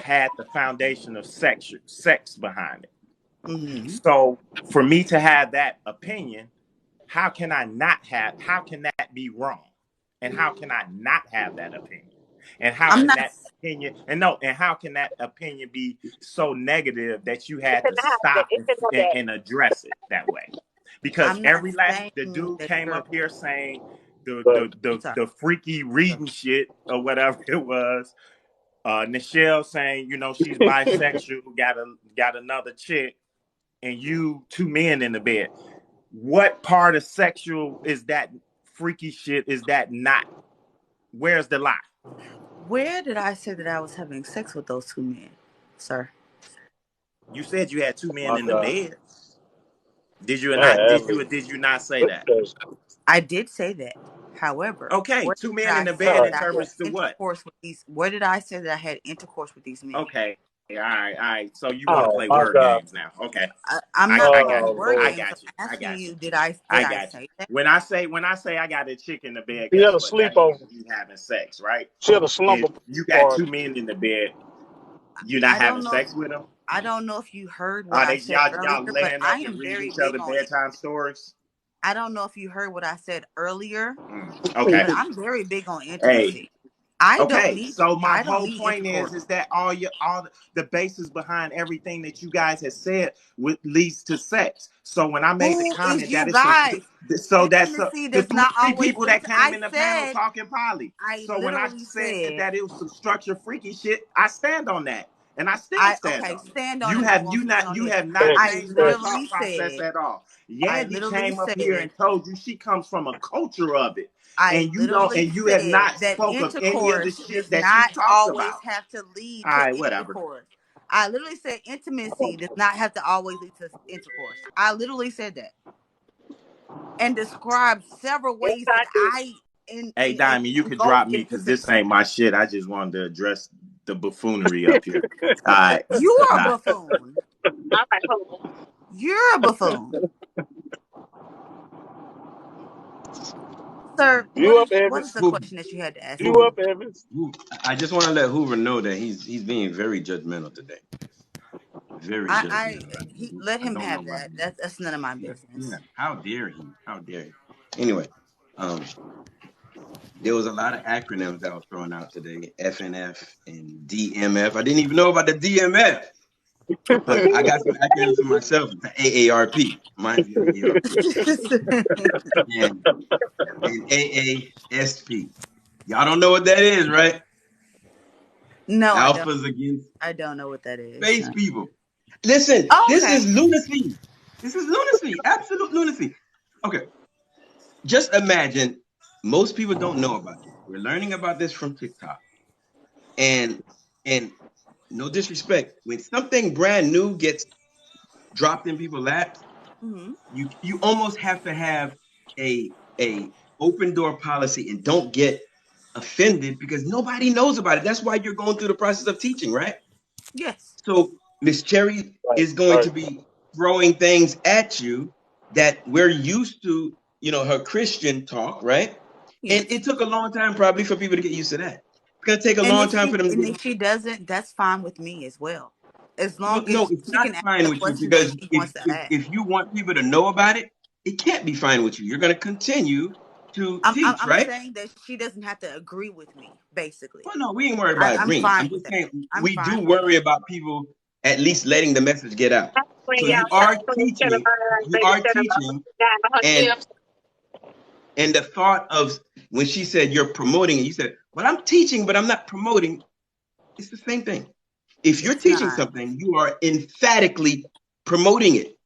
O: had the foundation of sex behind it.
N: Hmm.
O: So for me to have that opinion, how can I not have? How can that be wrong? And how can I not have that opinion? And how
N: I'm
O: can
N: not.
O: that opinion and no? And how can that opinion be so negative that you
D: It's
O: had
D: in
O: to
D: the house.
O: stop
D: It's in the bed.
O: and address it that way? Because
N: I'm not
O: every last
N: saying
O: the dude
N: that
O: came
N: you're.
O: up here saying
N: I'm sorry.
O: the freaky reading shit or whatever it was. Nichelle saying, she's bisexual, got another chick, and you two men in the bed. What part of sexual is that freaky shit? Is that not? Where's the lie?
N: Where did I say that I was having sex with those two men, sir?
O: You said you had two men
P: My
O: in the
P: God.
O: bed. Did you
P: Man,
O: not? Did you or
P: Evans.
O: did you not say that?
P: Goodness.
N: I did say that. However,
O: Okay,
N: where
O: two
N: did
O: men in
N: I
O: the
N: say
O: bed
P: God.
O: in
N: that I had
O: terms to what?
N: intercourse with these? Where did I say that I had intercourse with these men?
O: Okay, all right. So you want to
P: Oh,
O: play
P: my
O: word
P: God.
O: games now? Okay,
N: I'm not
O: I
N: playing
O: got
P: Oh,
O: you.
N: word
O: I
P: Lord.
N: games.
O: got you.
N: I'm
O: I
N: asking
O: got you.
N: you, did
O: I
N: I
O: got you.
N: say that?
O: When I say I got a chick in the bed,
P: She had
O: guess
P: a
O: what? That means
P: sleepover.
O: you having sex, right?
P: She had a slumber
O: If you got
P: party.
O: two men in the bed, you're not
N: I
O: having
N: don't know.
O: sex with them.
N: I don't know if you heard what
O: Are
N: I
O: they
N: said
O: y'all
N: earlier, but
O: laying
N: I
O: up and
N: am
O: reading
N: very
O: each other
N: big on.
O: bedtime stories?
N: I don't know if you heard what I said earlier,
O: Okay.
N: but I'm very big on
O: Hey.
N: intimacy. I don't
O: Okay.
N: need.
O: So my
N: I don't
O: whole
N: need
O: point
N: intercourse.
O: is that all the basis behind everything that you guys have said leads to sex. So when I made the
N: Who is
O: comment that
N: you
O: it's a
N: guys?
O: so that's
N: Intimacy
O: the
N: does not
O: three
N: always
O: people
N: lead
O: that
N: to.
O: came in the panel talking poly.
N: I
O: So when I
N: literally
O: said
N: said,
O: that it was some structured freaky shit, I stand on that. And I still stand
N: okay,
O: on it.
N: stand on it. I'm gonna stand on
O: You
N: this.
O: have not
P: Thanks.
N: I
O: changed my
P: Thanks.
O: thought
N: literally
O: process
N: said,
O: at all.
N: I
O: Yandy
N: literally
O: came up here
N: said,
O: and told you she comes from a culture of it.
N: I
O: And you don't
N: literally
O: and you have
N: said
O: not
N: that
O: spoke of any of the
N: intercourse
O: shit
N: does
O: that she
N: not
O: talks
N: always
O: about.
N: have to lead
O: All
N: to
O: right, whatever.
N: intercourse. I literally said intimacy does not have to always lead to intercourse. I literally said that and described several
D: Yes,
N: ways that
D: I do.
N: I
O: Hey, Diamond, you could
N: engulf
O: drop me
N: into
O: because
N: sex.
O: this ain't my shit. I just wanted to address the buffoonery up here. All right.
N: You are a
O: Nah.
N: buffoon.
D: All right, hold on.
N: You're a buffoon. Sir,
P: You up,
N: what is
P: Evans?
N: the
F: Hoover,
N: question that you had to ask
P: You
N: me?
F: Hoover,
P: up, Evans?
F: I just want to let Hoover know that he's being very judgmental today. Very judgmental.
N: Let
F: I
N: him
F: don't know
N: have
F: why.
N: that. That's none of my
F: Yeah, yeah.
N: business.
F: How dare he? How dare he? Anyway, um, there was a lot of acronyms that was thrown out today. FNF and DMF. I didn't even know about the DMF, but I got some acronyms for myself. The AARP. Mine's the AARP. And AASP. Y'all don't know what that is, right?
N: No, I don't.
F: Alphas against
N: I don't know what that is.
F: space people. Listen,
N: Oh,
F: this
N: okay.
F: is lunacy. This is lunacy. Absolute lunacy. Okay, just imagine most people don't know about this. We're learning about this from TikTok. And and no disrespect, when something brand new gets dropped in people's laps,
N: Hmm.
F: you almost have to have a open door policy and don't get offended because nobody knows about it. That's why you're going through the process of teaching, right?
N: Yes.
F: So Miss Cherry
P: Right,
F: is going
P: right.
F: to be throwing things at you that we're used to, her Christian talk, right? And
N: Yes.
F: it took a long time probably for people to get used to that. It's gonna take a
N: And
F: long time for them to get
N: if she doesn't, that's fine with me as well. As
F: well,
N: long
F: no,
N: as
F: it's
N: she
F: not
N: can ask
F: fine
N: the
F: with you
N: question that
F: because
N: she
F: if,
N: wants to
F: if
N: ask.
F: if you want people to know about it, it can't be fine with you. You're going to continue to teach,
N: I'm
F: right?
N: saying that she doesn't have to agree with me, basically.
F: Well, no, we ain't worried about
N: I'm
F: agreeing. I'm
N: fine with
F: just
N: that.
F: saying
N: I'm
F: we do
N: fine with
F: worry
N: that.
F: about people at least letting the message get out. So
D: Y'all
F: you
D: stop
F: are
D: putting each other
F: teaching,
D: behind,
F: you
D: maybe
F: are
D: set up
F: teaching,
D: her
F: and
D: gifts.
F: the thought of when she said you're promoting, and you said, "Well, I'm teaching, but I'm not promoting." It's the same thing. If you're
N: It's
F: teaching
N: not.
F: something, you are emphatically promoting it.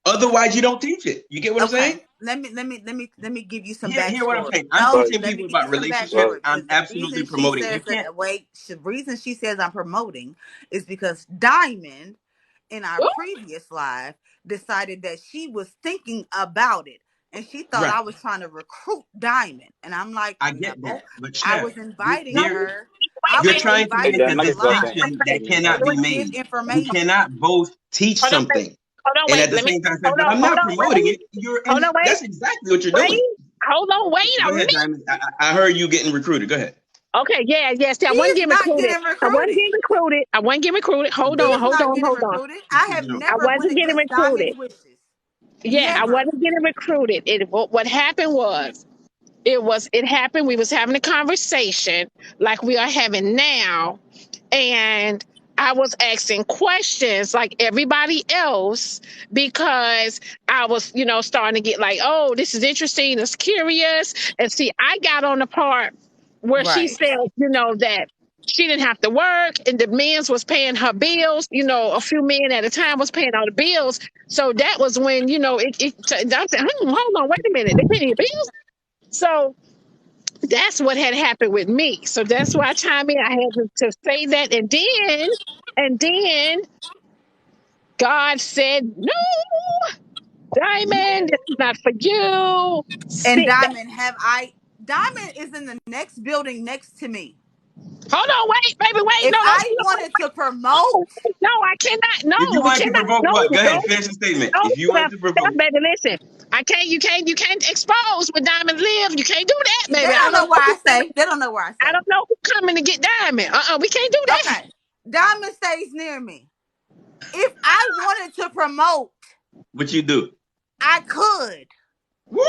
F: Otherwise, you don't teach it. You get what I'm saying?
N: Okay. Let me give you some
F: Hear what I'm
N: backstory.
F: saying. I'm
N: No,
G: But
F: teaching
N: let me
F: people
N: give you
F: about
N: some
F: relationships.
N: backstory
F: I'm
N: because the
F: absolutely
N: reason she
F: promoting. You
N: says
F: can't.
N: that the reason she says I'm promoting is because Diamond in our previous live decided that she was thinking about it and she thought
F: Right.
N: I was trying to recruit Diamond. And I'm like,
F: I
N: no,
F: get that. But
N: I
F: Chef,
N: was inviting
F: here
N: her. I
F: you're
N: was
D: Wait,
F: trying to
G: hey,
N: inviting
F: make
N: her
G: Dan,
F: a
G: I
N: to the
G: can drop
N: live
G: that.
F: distinction
G: I
F: that
G: can
F: cannot
G: invite
F: be
N: to
G: you.
N: give
F: made. You
N: information.
F: cannot both teach
D: hold on, wait,
F: something and at
D: wait.
F: the
D: Let me
F: same time say,
D: hold
F: "But
D: on,
F: I'm
D: hold
F: not
D: on,
F: promoting
D: wait,
F: it." You're
D: hold
F: in.
D: on, wait,
F: That's exactly what you're doing.
D: wait, hold on, wait
F: Go
D: a
F: ahead,
D: minute.
F: Diamond. I heard you getting recruited. Go ahead.
D: Okay, yeah, yes. See, I
N: She
D: wasn't
N: is
D: getting
N: not
D: recruited.
N: getting
D: I wasn't
N: recruited.
D: getting recruited. I wasn't getting recruited. Hold
N: She
D: on,
N: is
D: hold
N: not
D: on,
N: getting
D: hold on.
N: recruited. I have
F: No.
D: I
N: never went
D: wasn't getting
N: against
D: recruited.
N: Diamond's wishes.
D: Yeah, I
N: Never.
D: wasn't getting recruited. What happened was it happened. We was having a conversation like we are having now, and I was asking questions like everybody else because I was, starting to get like, oh, this is interesting, it's curious. And see, I got on the part where she
N: Right.
D: said, that she didn't have to work and the men's was paying her bills, a few men at a time was paying all the bills. So that was when, I said, hold on, wait a minute, they paying your bills? So that's what had happened with me. So that's why I chime in. I had to say that, and then God said, "No, Diamond, this is not for you.
N: And
D: Sit back."
N: Diamond is in the next building next to me.
D: Hold on, wait, baby, wait.
N: If
D: No, don't
N: I
D: you know?
N: wanted to promote,
D: No, I cannot.
F: If you
D: No, we
F: wanted to
D: cannot.
F: provoke
D: No,
F: what? Go ahead.
D: no,
F: Finish the statement.
D: no.
F: If you wanted
D: Stop,
F: to
D: stop,
F: provoke,
D: baby. Listen, I can't. You can't expose where Diamond live. You can't do that,
N: they
D: baby. I
N: don't
D: don't
N: know where
D: know.
N: I stay. They don't know where I
D: I
N: stay.
D: don't know who coming to get Diamond. We can't do that.
N: Okay. Diamond stays near me. If I wanted to promote,
F: what you do?
N: I could.
F: Woo!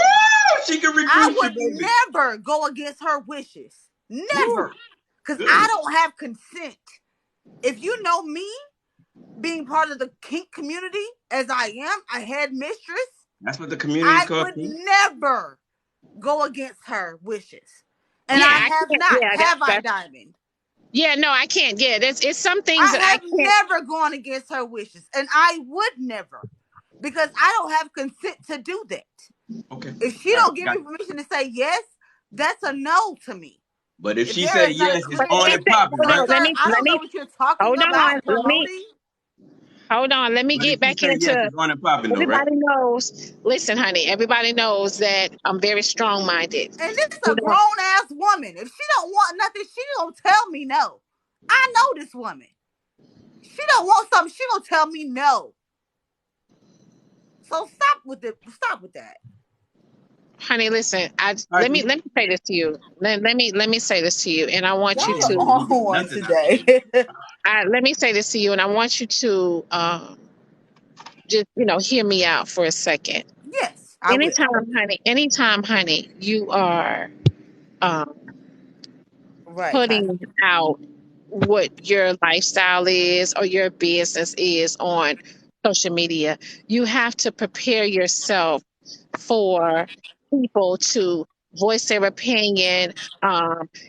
F: She can
N: I
F: recruit you,
N: would
F: baby.
N: never go against her wishes.
F: Woo!
N: Never. Because I
F: Goodness.
N: don't have consent. If you know me, being part of the kink community as I am, a head mistress,
F: That's what the community is
N: I
F: called.
N: would never go against her wishes. And
D: Yeah,
N: I
D: I
N: have
D: can't.
N: not.
D: Yeah,
N: Have I,
D: that's
N: Diamond?
D: yeah. No, I can't. Yeah, it's some things
N: I
D: that I
N: have
D: can't.
N: never gone against her wishes. And I would never. Because I don't have consent to do that.
F: Okay.
N: If she
F: All right.
N: don't give
F: Got
N: me
F: it.
N: permission to say yes, that's a no to me.
F: But if
N: If
F: she
N: there
F: say
N: is not a
F: yes, it's
D: But
N: clear
D: let
F: on
D: me
F: and
D: say,
N: yes,
F: popping,
D: hold on.
F: right?
D: Let
N: sir,
D: me
N: I
D: let
N: don't know
D: me
N: what you're talking
D: hold on.
N: about
D: Let me
N: promoting.
D: hold on. Let me
F: But if
D: get
F: she
D: back
F: say yes,
D: into.
F: it's on and popping, though, right?
D: Everybody knows. Listen, honey. Everybody knows that I'm very strong minded.
N: And this is
D: You
N: a
D: know.
N: grown ass woman. If she don't want nothing, she don't tell me no. I know this woman. She don't want something, she gonna tell me no. So stop with it. Stop with that.
D: Honey, listen.
F: All right.
D: Let me say this to you. Let me say this to you, and I want you
F: You
N: Y'all are
F: ain't
D: to.
F: letting me
N: on
F: get
N: one
F: nothing out.
N: today.
D: Let me say this to you, and I want you to just hear me out for a second.
N: Yes, I will.
D: Anytime, honey, you are um,
N: Right, Tasha.
D: putting out what your lifestyle is or your business is on social media, you have to prepare yourself for people to voice their opinion.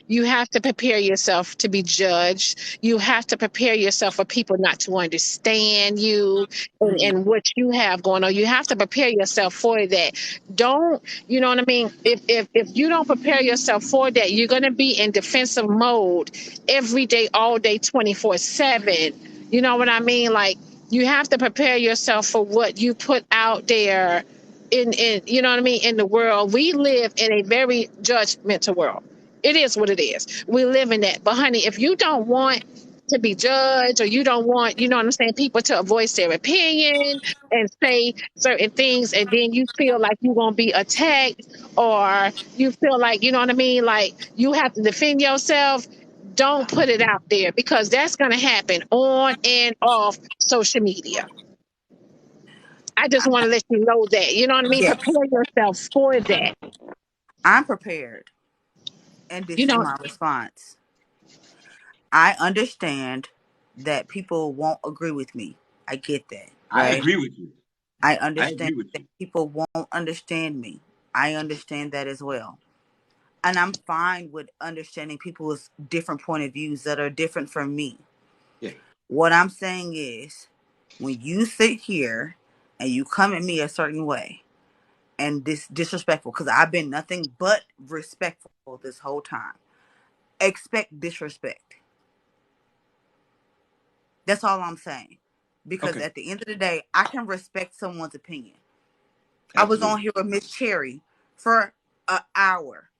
D: You have to prepare yourself to be judged. You have to prepare yourself for people not to understand you
N: Mm.
D: and what you have going on. You have to prepare yourself for that. Don't, you know what I mean? If you don't prepare yourself for that, you're going to be in defensive mode every day, all day, 24/7. You know what I mean? Like, you have to prepare yourself for what you put out there in you know what I mean, in the world. We live in a very judgmental world. It is what it is. We live in that. But honey, if you don't want to be judged, or you don't want, you know what I'm saying, people to voice their opinion and say certain things, and then you feel like you're gonna be attacked, or you feel like, you know what I mean, like you have to defend yourself, don't put it out there, because that's gonna happen on and off social media. I just want to let you know that. You know what I mean?
N: Yes,
D: Prepare yourself for that.
N: I'm prepared. And
D: You
N: this is
D: know,
N: my response. I understand that people won't agree with me. I get that,
F: I
N: right?
F: agree with you.
N: I
F: I
N: understand
F: agree with
N: that
F: you.
N: people won't understand me. I understand that as well. And I'm fine with understanding people's different point of views that are different from me.
F: Yeah.
N: What I'm saying is, when you sit here and you come at me a certain way and disrespectful, because I've been nothing but respectful this whole time, expect disrespect. That's all I'm saying. Because
F: Okay.
N: at the end of the day, I can respect someone's opinion. I was on
F: Absolutely.
N: here with Miss Cherry for an hour.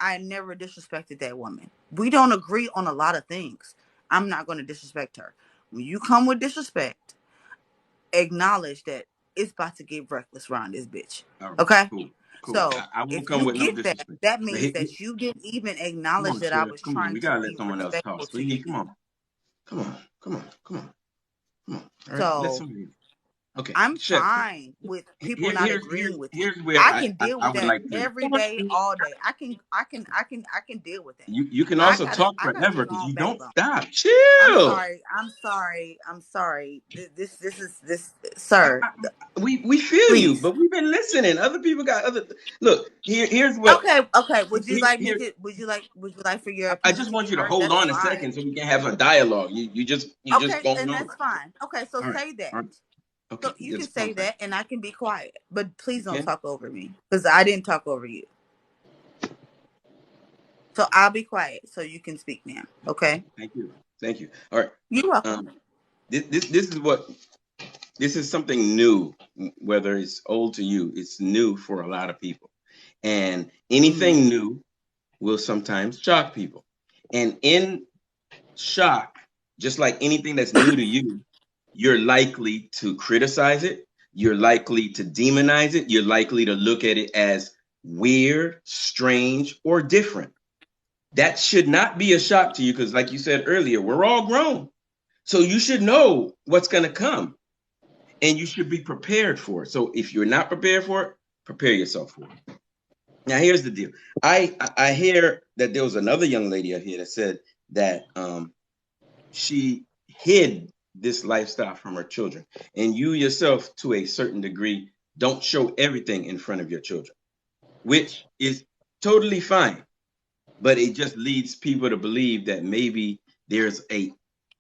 N: I never disrespected that woman. We don't agree on a lot of things. I'm not going to disrespect her. When you come with disrespect, acknowledge that it's about to get reckless around this bitch.
F: All right.
N: Okay?
F: Cool. Cool.
N: So
F: I won't
N: if
F: come
N: you
F: with no
N: get that,
F: disrespect.
N: that
F: But
N: means that you didn't even
F: come
N: acknowledge
F: on,
N: that I
F: Sheriff.
N: was
F: Come on.
N: trying
F: We
N: to
F: gotta let
N: be
F: someone else talk.
N: respectful to
F: Sweetie,
N: you.
F: come on. Come on. Come on. Come on. Come on. All right. Let
N: So
F: somebody. Okay.
N: I'm
F: Chef.
N: fine with people not agreeing with me.
F: Here's where
N: I can deal
F: I
N: with
F: would
N: that
F: like to.
N: every day, all day. I can deal with that.
F: You can
N: I
F: also
N: got a
F: talk
N: I got a
F: forever because
N: strong
F: you don't
N: backbone.
F: stop.
N: I'm
F: Chill.
N: sorry. I'm sorry. This
F: I,
N: sir.
F: we feel you,
N: Please.
F: but we've been listening. Other people got other. Look, here's what.
N: Okay. Would you like me
F: Here,
N: to would you like for your
F: I
N: opinion
F: just
N: to be
F: want you to
N: heard?
F: hold
N: That's
F: on a
N: fine.
F: second so we can have a dialogue. You just
N: Okay,
F: going
N: and
F: over.
N: that's fine. Okay, so
F: All right.
N: say that.
F: All right.
N: So
F: Okay.
N: you
F: That's
N: can say
F: perfect.
N: that and I can be quiet. But please don't
F: Okay.
N: talk over me. Because I didn't talk over you. So I'll be quiet so you can speak now. Okay?
F: Thank you. Thank you. All right.
N: You're welcome.
F: Um, this is something new. Whether it's old to you, it's new for a lot of people, and
N: Mm-hmm.
F: anything new will sometimes shock people. And in shock, just like anything that's new to you, you're likely to criticize it. You're likely to demonize it. You're likely to look at it as weird, strange, or different. That should not be a shock to you because, like you said earlier, we're all grown. So you should know what's going to come and you should be prepared for it. So if you're not prepared for it, prepare yourself for it. Now, here's the deal. I hear that there was another young lady up here that said that she hid this lifestyle from her children. And you yourself, to a certain degree, don't show everything in front of your children, which is totally fine. But it just leads people to believe that maybe there's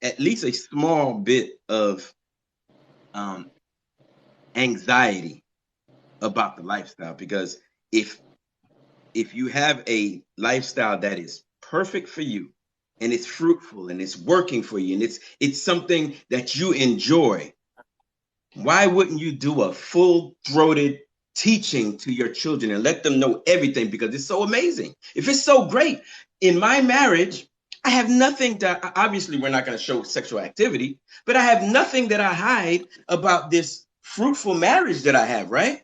F: at least a small bit of um, anxiety about the lifestyle. Because if you have a lifestyle that is perfect for you and it's fruitful and it's working for you and it's something that you enjoy, why wouldn't you do a full-throated teaching to your children and let them know everything? Because it's so amazing. If it's so great, in my marriage, I have nothing to, obviously we're not going to show sexual activity, but I have nothing that I hide about this fruitful marriage that I have, right?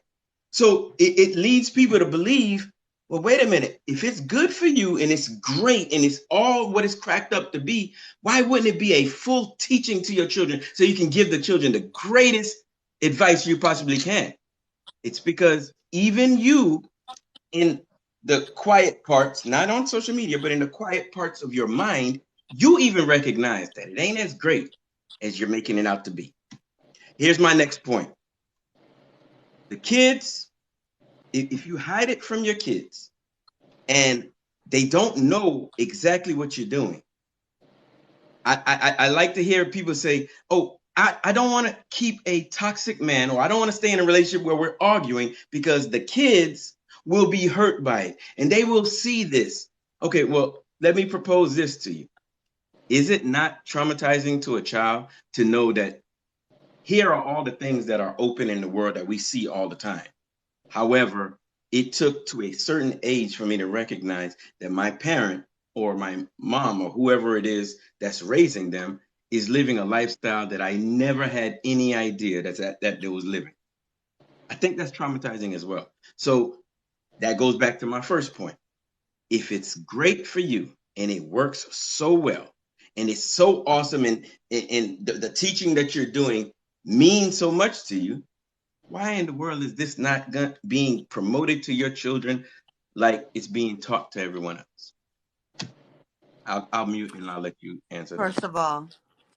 F: So it leads people to believe, well, wait a minute. If it's good for you and it's great and it's all what it's cracked up to be, why wouldn't it be a full teaching to your children so you can give the children the greatest advice you possibly can? It's because even you, in the quiet parts, not on social media, but in the quiet parts of your mind, you even recognize that it ain't as great as you're making it out to be. Here's my next point. The kids, if you hide it from your kids and they don't know exactly what you're doing, I like to hear people say, oh, I don't want to keep a toxic man, or I don't want to stay in a relationship where we're arguing because the kids will be hurt by it and they will see this. Okay, well, let me propose this to you. Is it not traumatizing to a child to know that here are all the things that are open in the world that we see all the time? However, it took to a certain age for me to recognize that my parent or my mom or whoever it is that's raising them is living a lifestyle that I never had any idea that they was living. I think that's traumatizing as well. So that goes back to my first point. If it's great for you and it works so well and it's so awesome and the teaching that you're doing means so much to you, Why in the world is this not being promoted to your children like it's being taught to everyone else? I'll mute and I'll let you answer that.
N: First of all,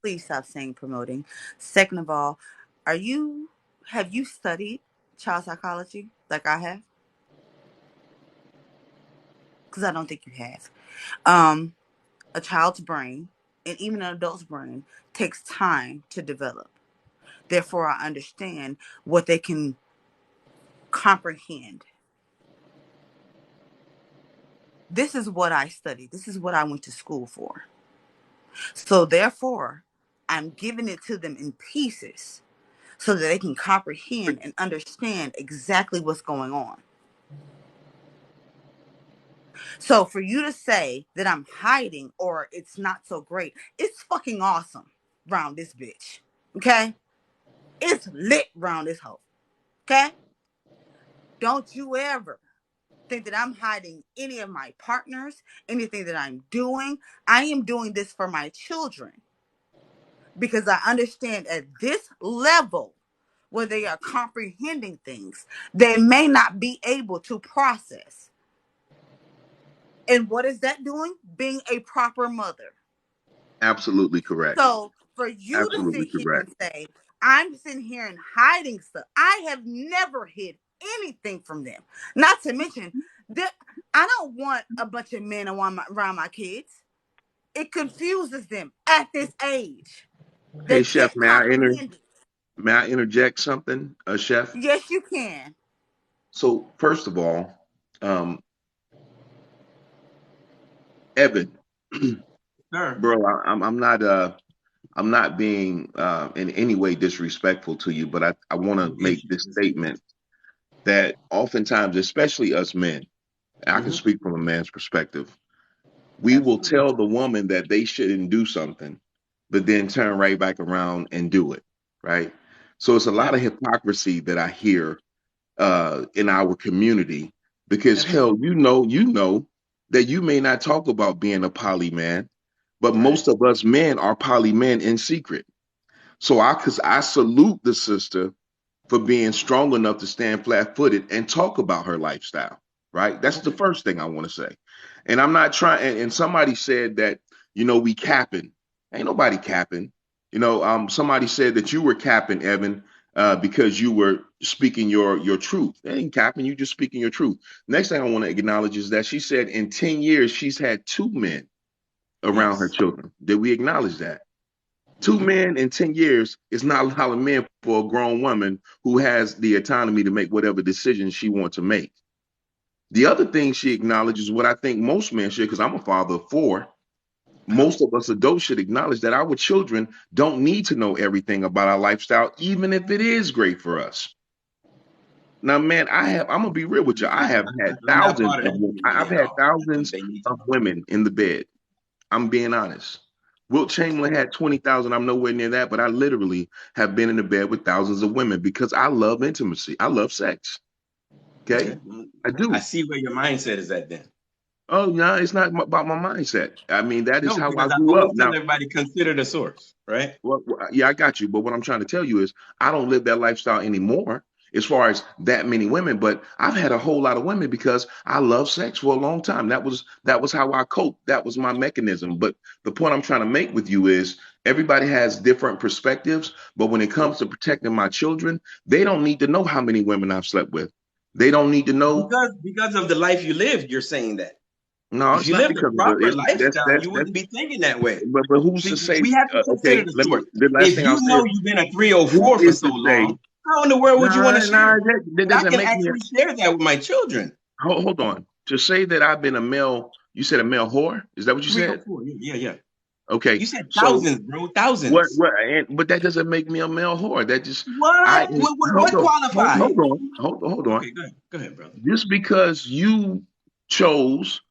N: please stop saying promoting. Second of all, have you studied child psychology like I have? Because I don't think you have. A child's brain and even an adult's brain takes time to develop. Therefore, I understand what they can comprehend. This is what I studied. This is what I went to school for. So therefore, I'm giving it to them in pieces so that they can comprehend and understand exactly what's going on. So for you to say that I'm hiding or it's not so great, it's fucking awesome round this bitch. Okay? It's lit round this hoe. Okay? Don't you ever think that I'm hiding any of my partners, anything that I'm doing. I am doing this for my children because I understand at this level where they are comprehending things they may not be able to process. And what is that doing? Being a proper mother.
P: Absolutely correct.
N: So for you to
P: Absolutely
N: sit here
P: correct.
N: and say, I'm sitting here and hiding stuff, I have never hid anything from them. Not to mention that I don't want a bunch of men around my kids. It confuses them at this age.
P: Hey,
N: They
P: Chef,
N: can't comprehend it.
P: may I interject something, Chef?
N: Yes, you can.
P: So first of all, um, Evan,
F: Sure.
P: bro, I'm not being in any way disrespectful to you, but I want to
F: No
P: make this
F: issues.
P: statement that oftentimes, especially us men, and I can
F: Mm-hmm.
P: speak from a man's perspective, we will
F: Absolutely.
P: tell the woman that they shouldn't do something, but then turn right back around and do it, right? So it's a lot
F: That
P: of hypocrisy that I hear in our community because
F: that happens.
P: hell, you know that you may not talk about being a poly man, but
F: Right.
P: most of us men are poly men in secret. So I salute the sister for being strong enough to stand flat footed and talk about her lifestyle. Right. That's the
F: Okay.
P: first thing I want to say. And I'm not trying. And somebody said that we capping. Ain't nobody capping. Somebody said that you were capping, Evan, because you were speaking your truth. They ain't capping. You just speaking your truth. Next thing I want to acknowledge is that she said in 10 years she's had two men around her
F: Yes.
P: children. Did we acknowledge that? Two
F: Mm-hmm.
P: men in 10 years is not a lot of men for a grown woman who has the autonomy to make whatever decision she wants to make. The other thing she acknowledges, what I think most men should, because I'm a father of four,
F: Uh-huh.
P: most of us adults should acknowledge that our children don't need to know everything about our lifestyle, even if it is great for us. Now, man, I'm gonna be real with you. I have had
F: I'm not part of that
P: I've
F: community at
P: had
F: all. I think
P: thousands
F: they need to
P: of
F: know.
P: women in the bed. I'm being honest. Wilt Chamberlain had 20,000. I'm nowhere near that, but I literally have been in the bed with thousands of women because I love intimacy. I love sex. Okay.
F: Okay. Well,
P: I
F: I
P: do.
F: see where your mindset is at then.
P: Oh, no, it's not about my mindset. I mean, that is
F: No,
P: how I
F: because I
P: grew up.
F: always tell
P: Now,
F: everybody consider the source, right?
P: yeah, I got you. But what I'm trying to tell you is I don't live that lifestyle anymore as far as that many women, but I've had a whole lot of women because I love sex for a long time. That was how I coped. That was my mechanism. But the point I'm trying to make with you is everybody has different perspectives, but when it comes to protecting my children, they don't need to know how many women I've slept with. They don't need to know.
F: Because of the life you lived, you're saying that.
P: No,
F: If
P: it's
F: you
P: not
F: lived a
P: because of
F: proper
P: it's
F: lifestyle, you wouldn't be thinking that way.
P: but who's to
F: See,
P: say
F: we have to consider
P: okay,
F: the
P: let me
F: source.
P: the last
F: If
P: thing I'll
F: you
P: say
F: know
P: is
F: you've been a
P: who
F: 304 for
P: is
F: so
P: to say
F: long, how in the world would you want to share it?
P: that
F: And I
P: doesn't
F: can
P: make me
F: actually share that with my children.
P: hold on. To say that I've been a male, you said a male whore? Is that what you said?
F: 304, yeah.
P: Okay.
F: You said
P: So
F: thousands, bro,
P: what
F: thousands.
P: but that doesn't make me a male whore. That just I
F: What? What qualifies?
P: hold on.
F: Okay, go ahead, brother.
P: Just because you chose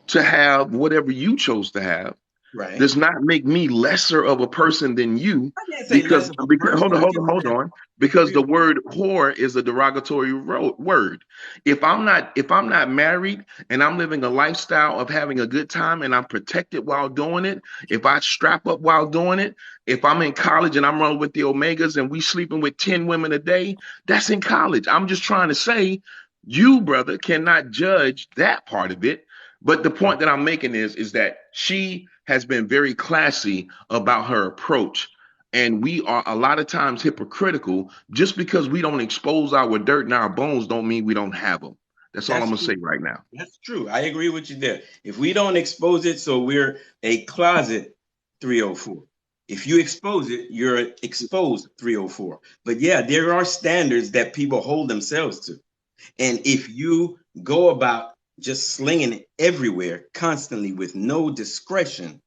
P: to have whatever you chose to have
F: Right.
P: does not make me lesser of a person than you.
F: I didn't say less of a
P: Because
F: person. I just
P: hold
F: said
P: on. Because the
F: 304.
P: word whore is a derogatory word. If I'm not married and I'm living a lifestyle of having a good time and I'm protected while doing it, if I strap up while doing it, if I'm in college and I'm running with the Omegas and we sleeping with 10 women a day, that's in college. I'm just trying to say you, brother, cannot judge that part of it. But the point that I'm making is that she has been very classy about her approach. And we are a lot of times hypocritical. Just because we don't expose our dirt and our bones don't mean we don't have them. That's all I'm
F: That's
P: gonna say
F: true.
P: right now.
F: That's true. I agree with you there. If we don't expose it, so we're a closet 304. If you expose it, you're an exposed 304. But yeah, there are standards that people hold themselves to. And if you go about just slinging it everywhere constantly with no discretion,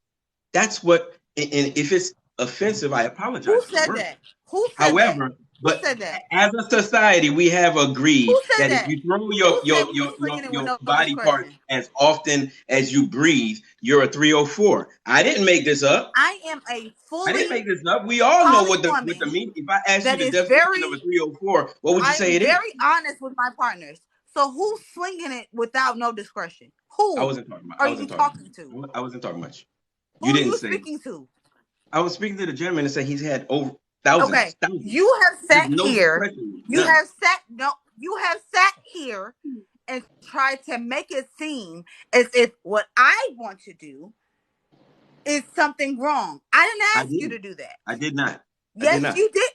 F: that's what, and if it's offensive, I
N: Who
F: apologize for the
N: said
F: word.
N: that? Who said that?
F: However,
N: Who
F: but
N: said that?
F: as a society, we have
N: Who
F: agreed
N: said
F: that if
N: that?
F: you throw
N: Who said we were slinging it with
F: your
N: no
F: body parts
N: discretion?
F: as often as you breathe, you're a 304. I didn't make this up.
N: I am a
F: I didn't
N: fully
F: make this up. We all know
N: poly
F: what the
N: woman
F: meaning. If I asked you
N: that
F: the
N: is
F: definition of a 304, what would you
N: I
F: say
N: am
F: it is?
N: very honest with my partners. So who's slinging it without no discretion? Who are
F: I
N: you
F: wasn't talking
N: talking to?
F: much. I wasn't talking much.
N: Who
F: You
N: are
F: didn't
N: you
F: say.
N: speaking to?
F: I was speaking to the gentleman and said he's had over
N: Okay,
F: thousands.
N: you have
F: There's
N: sat
F: no
N: here.
F: discretion,
N: You
F: none.
N: have sat no. You have sat here and tried to make it seem as if what I want to do is something wrong. I didn't
F: I
N: ask you
F: didn't.
N: to do that.
F: I did not. I did
N: Yes,
F: not.
N: you did,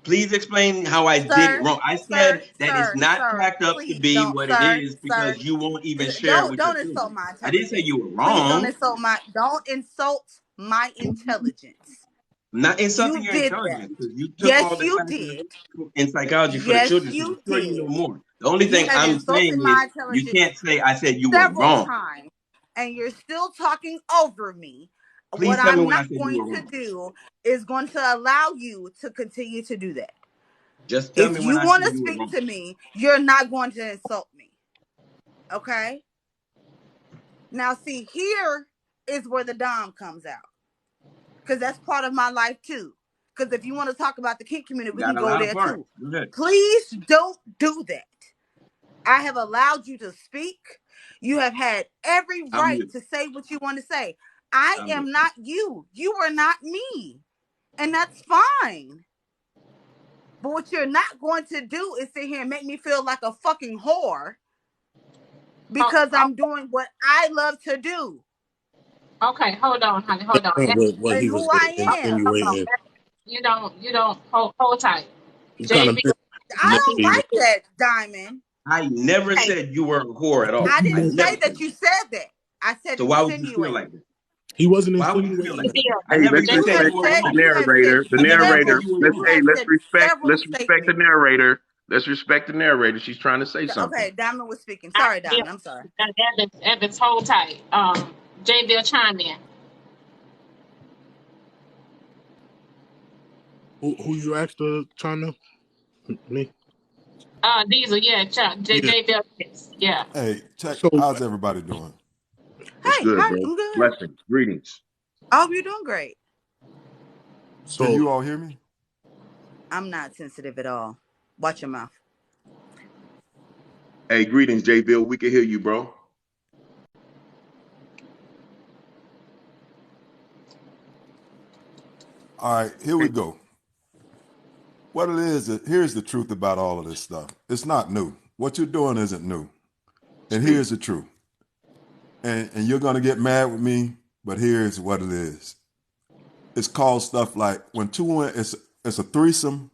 F: Please explain how I did it
N: sir,
F: wrong. I
N: sir,
F: said that it's
N: sir,
F: not
N: sir.
F: cracked up to
N: Please
F: be
N: don't,
F: what it
N: sir,
F: is
N: sir.
F: because you won't even share it with your
N: Don't insult
F: children.
N: my
F: I didn't say
N: intelligence.
F: you were
N: Please don't
F: wrong.
N: insult my. Don't insult my intelligence.
F: I'm not insulting
N: You
F: your
N: did that.
F: intelligence because you took all
N: Yes,
F: the
N: you
F: classes
N: did.
F: in psychology for the
N: Yes,
F: children, so I'm
N: you
F: sure you know
N: did.
F: more. The only
N: You
F: thing
N: have
F: I'm
N: insulted
F: saying is
N: my
F: you
N: intelligence
F: can't say I said you were
N: several
F: wrong.
N: times, and you're still talking over me. What
F: Please tell me
N: I'm
F: when
N: not
F: I said you
N: going
F: were
N: to
F: wrong.
N: do is going to allow you to continue to do that.
F: Just tell me
N: If
F: when
N: you
F: I said
N: want to
F: you were
N: speak
F: wrong.
N: to me, you're not going to insult me. Okay? Now, see, here is where the Dom comes out. Because that's part of my life too. Because if you want to talk about the kink community, we can
F: Got a
N: go
F: lot of
N: there
F: parts.
N: too.
F: Go ahead.
N: Please don't do that. I have allowed you to speak. You have had every
F: I'm
N: right
F: with
N: to say what you want to say. I
F: I'm with
N: am not you. You are not me. And that's fine. But what you're not going to do is sit here and make me feel like a fucking whore
A: Oh,
N: because I'm doing what I love to do
A: okay, hold on, honey, hold on.
M: That's not what
N: and
M: he was
N: who I am.
A: Hold on.
M: insinuating.
A: You don't hold tight.
M: You kind of
A: JB,
N: I
A: let
N: don't
A: me.
M: misleading.
N: like that, Diamond.
F: I never
A: Hey,
F: said you were a whore at
N: I
F: all. I
N: didn't say
F: never said
N: that
F: that.
N: you said that. I said
F: So why would you feel
N: insinuate.
F: like that?
M: He wasn't
F: Why would you feel
M: insinuating
F: like
M: that.
F: that?
A: JB,
F: I
P: Hey,
F: never
P: let's
F: even said
N: You
F: you
P: respect
F: were
N: have
P: the
F: wrong.
N: said
P: narrator. The
F: I never even said
P: narrator.
N: several.
F: you were
P: Let's
N: You
F: wrong.
P: hey,
N: have
P: let's
N: said
P: respect.
N: several
P: Let's respect the
N: statements.
P: narrator. Let's respect the narrator. She's trying to say something.
N: Okay, Diamond was speaking.
A: I
N: Sorry,
A: feel
N: Diamond. I'm sorry.
A: Evans, hold tight. JB, chime in.
M: Who you asked to chime in? Me.
A: Diesel, yeah,
M: Yeah.
A: JB, yeah.
S: Hey, check.
M: So
S: How's everybody doing?
P: What's
N: Hey,
P: good,
N: hi.
P: bro?
N: I'm good.
P: Blessings, greetings.
N: I hope you're doing great.
S: Can
M: so
S: you all hear me?
N: I'm not sensitive at all. Watch your mouth.
P: Hey, greetings, J. Bill. We can hear you, bro.
S: All right, here we
P: Hey,
S: go. What it is, here's the truth about all of this stuff. It's not new. What you're doing isn't new. And
P: speak.
S: here's the truth. And you're gonna get mad with me, but here's what it is. It's called stuff like when it's a threesome,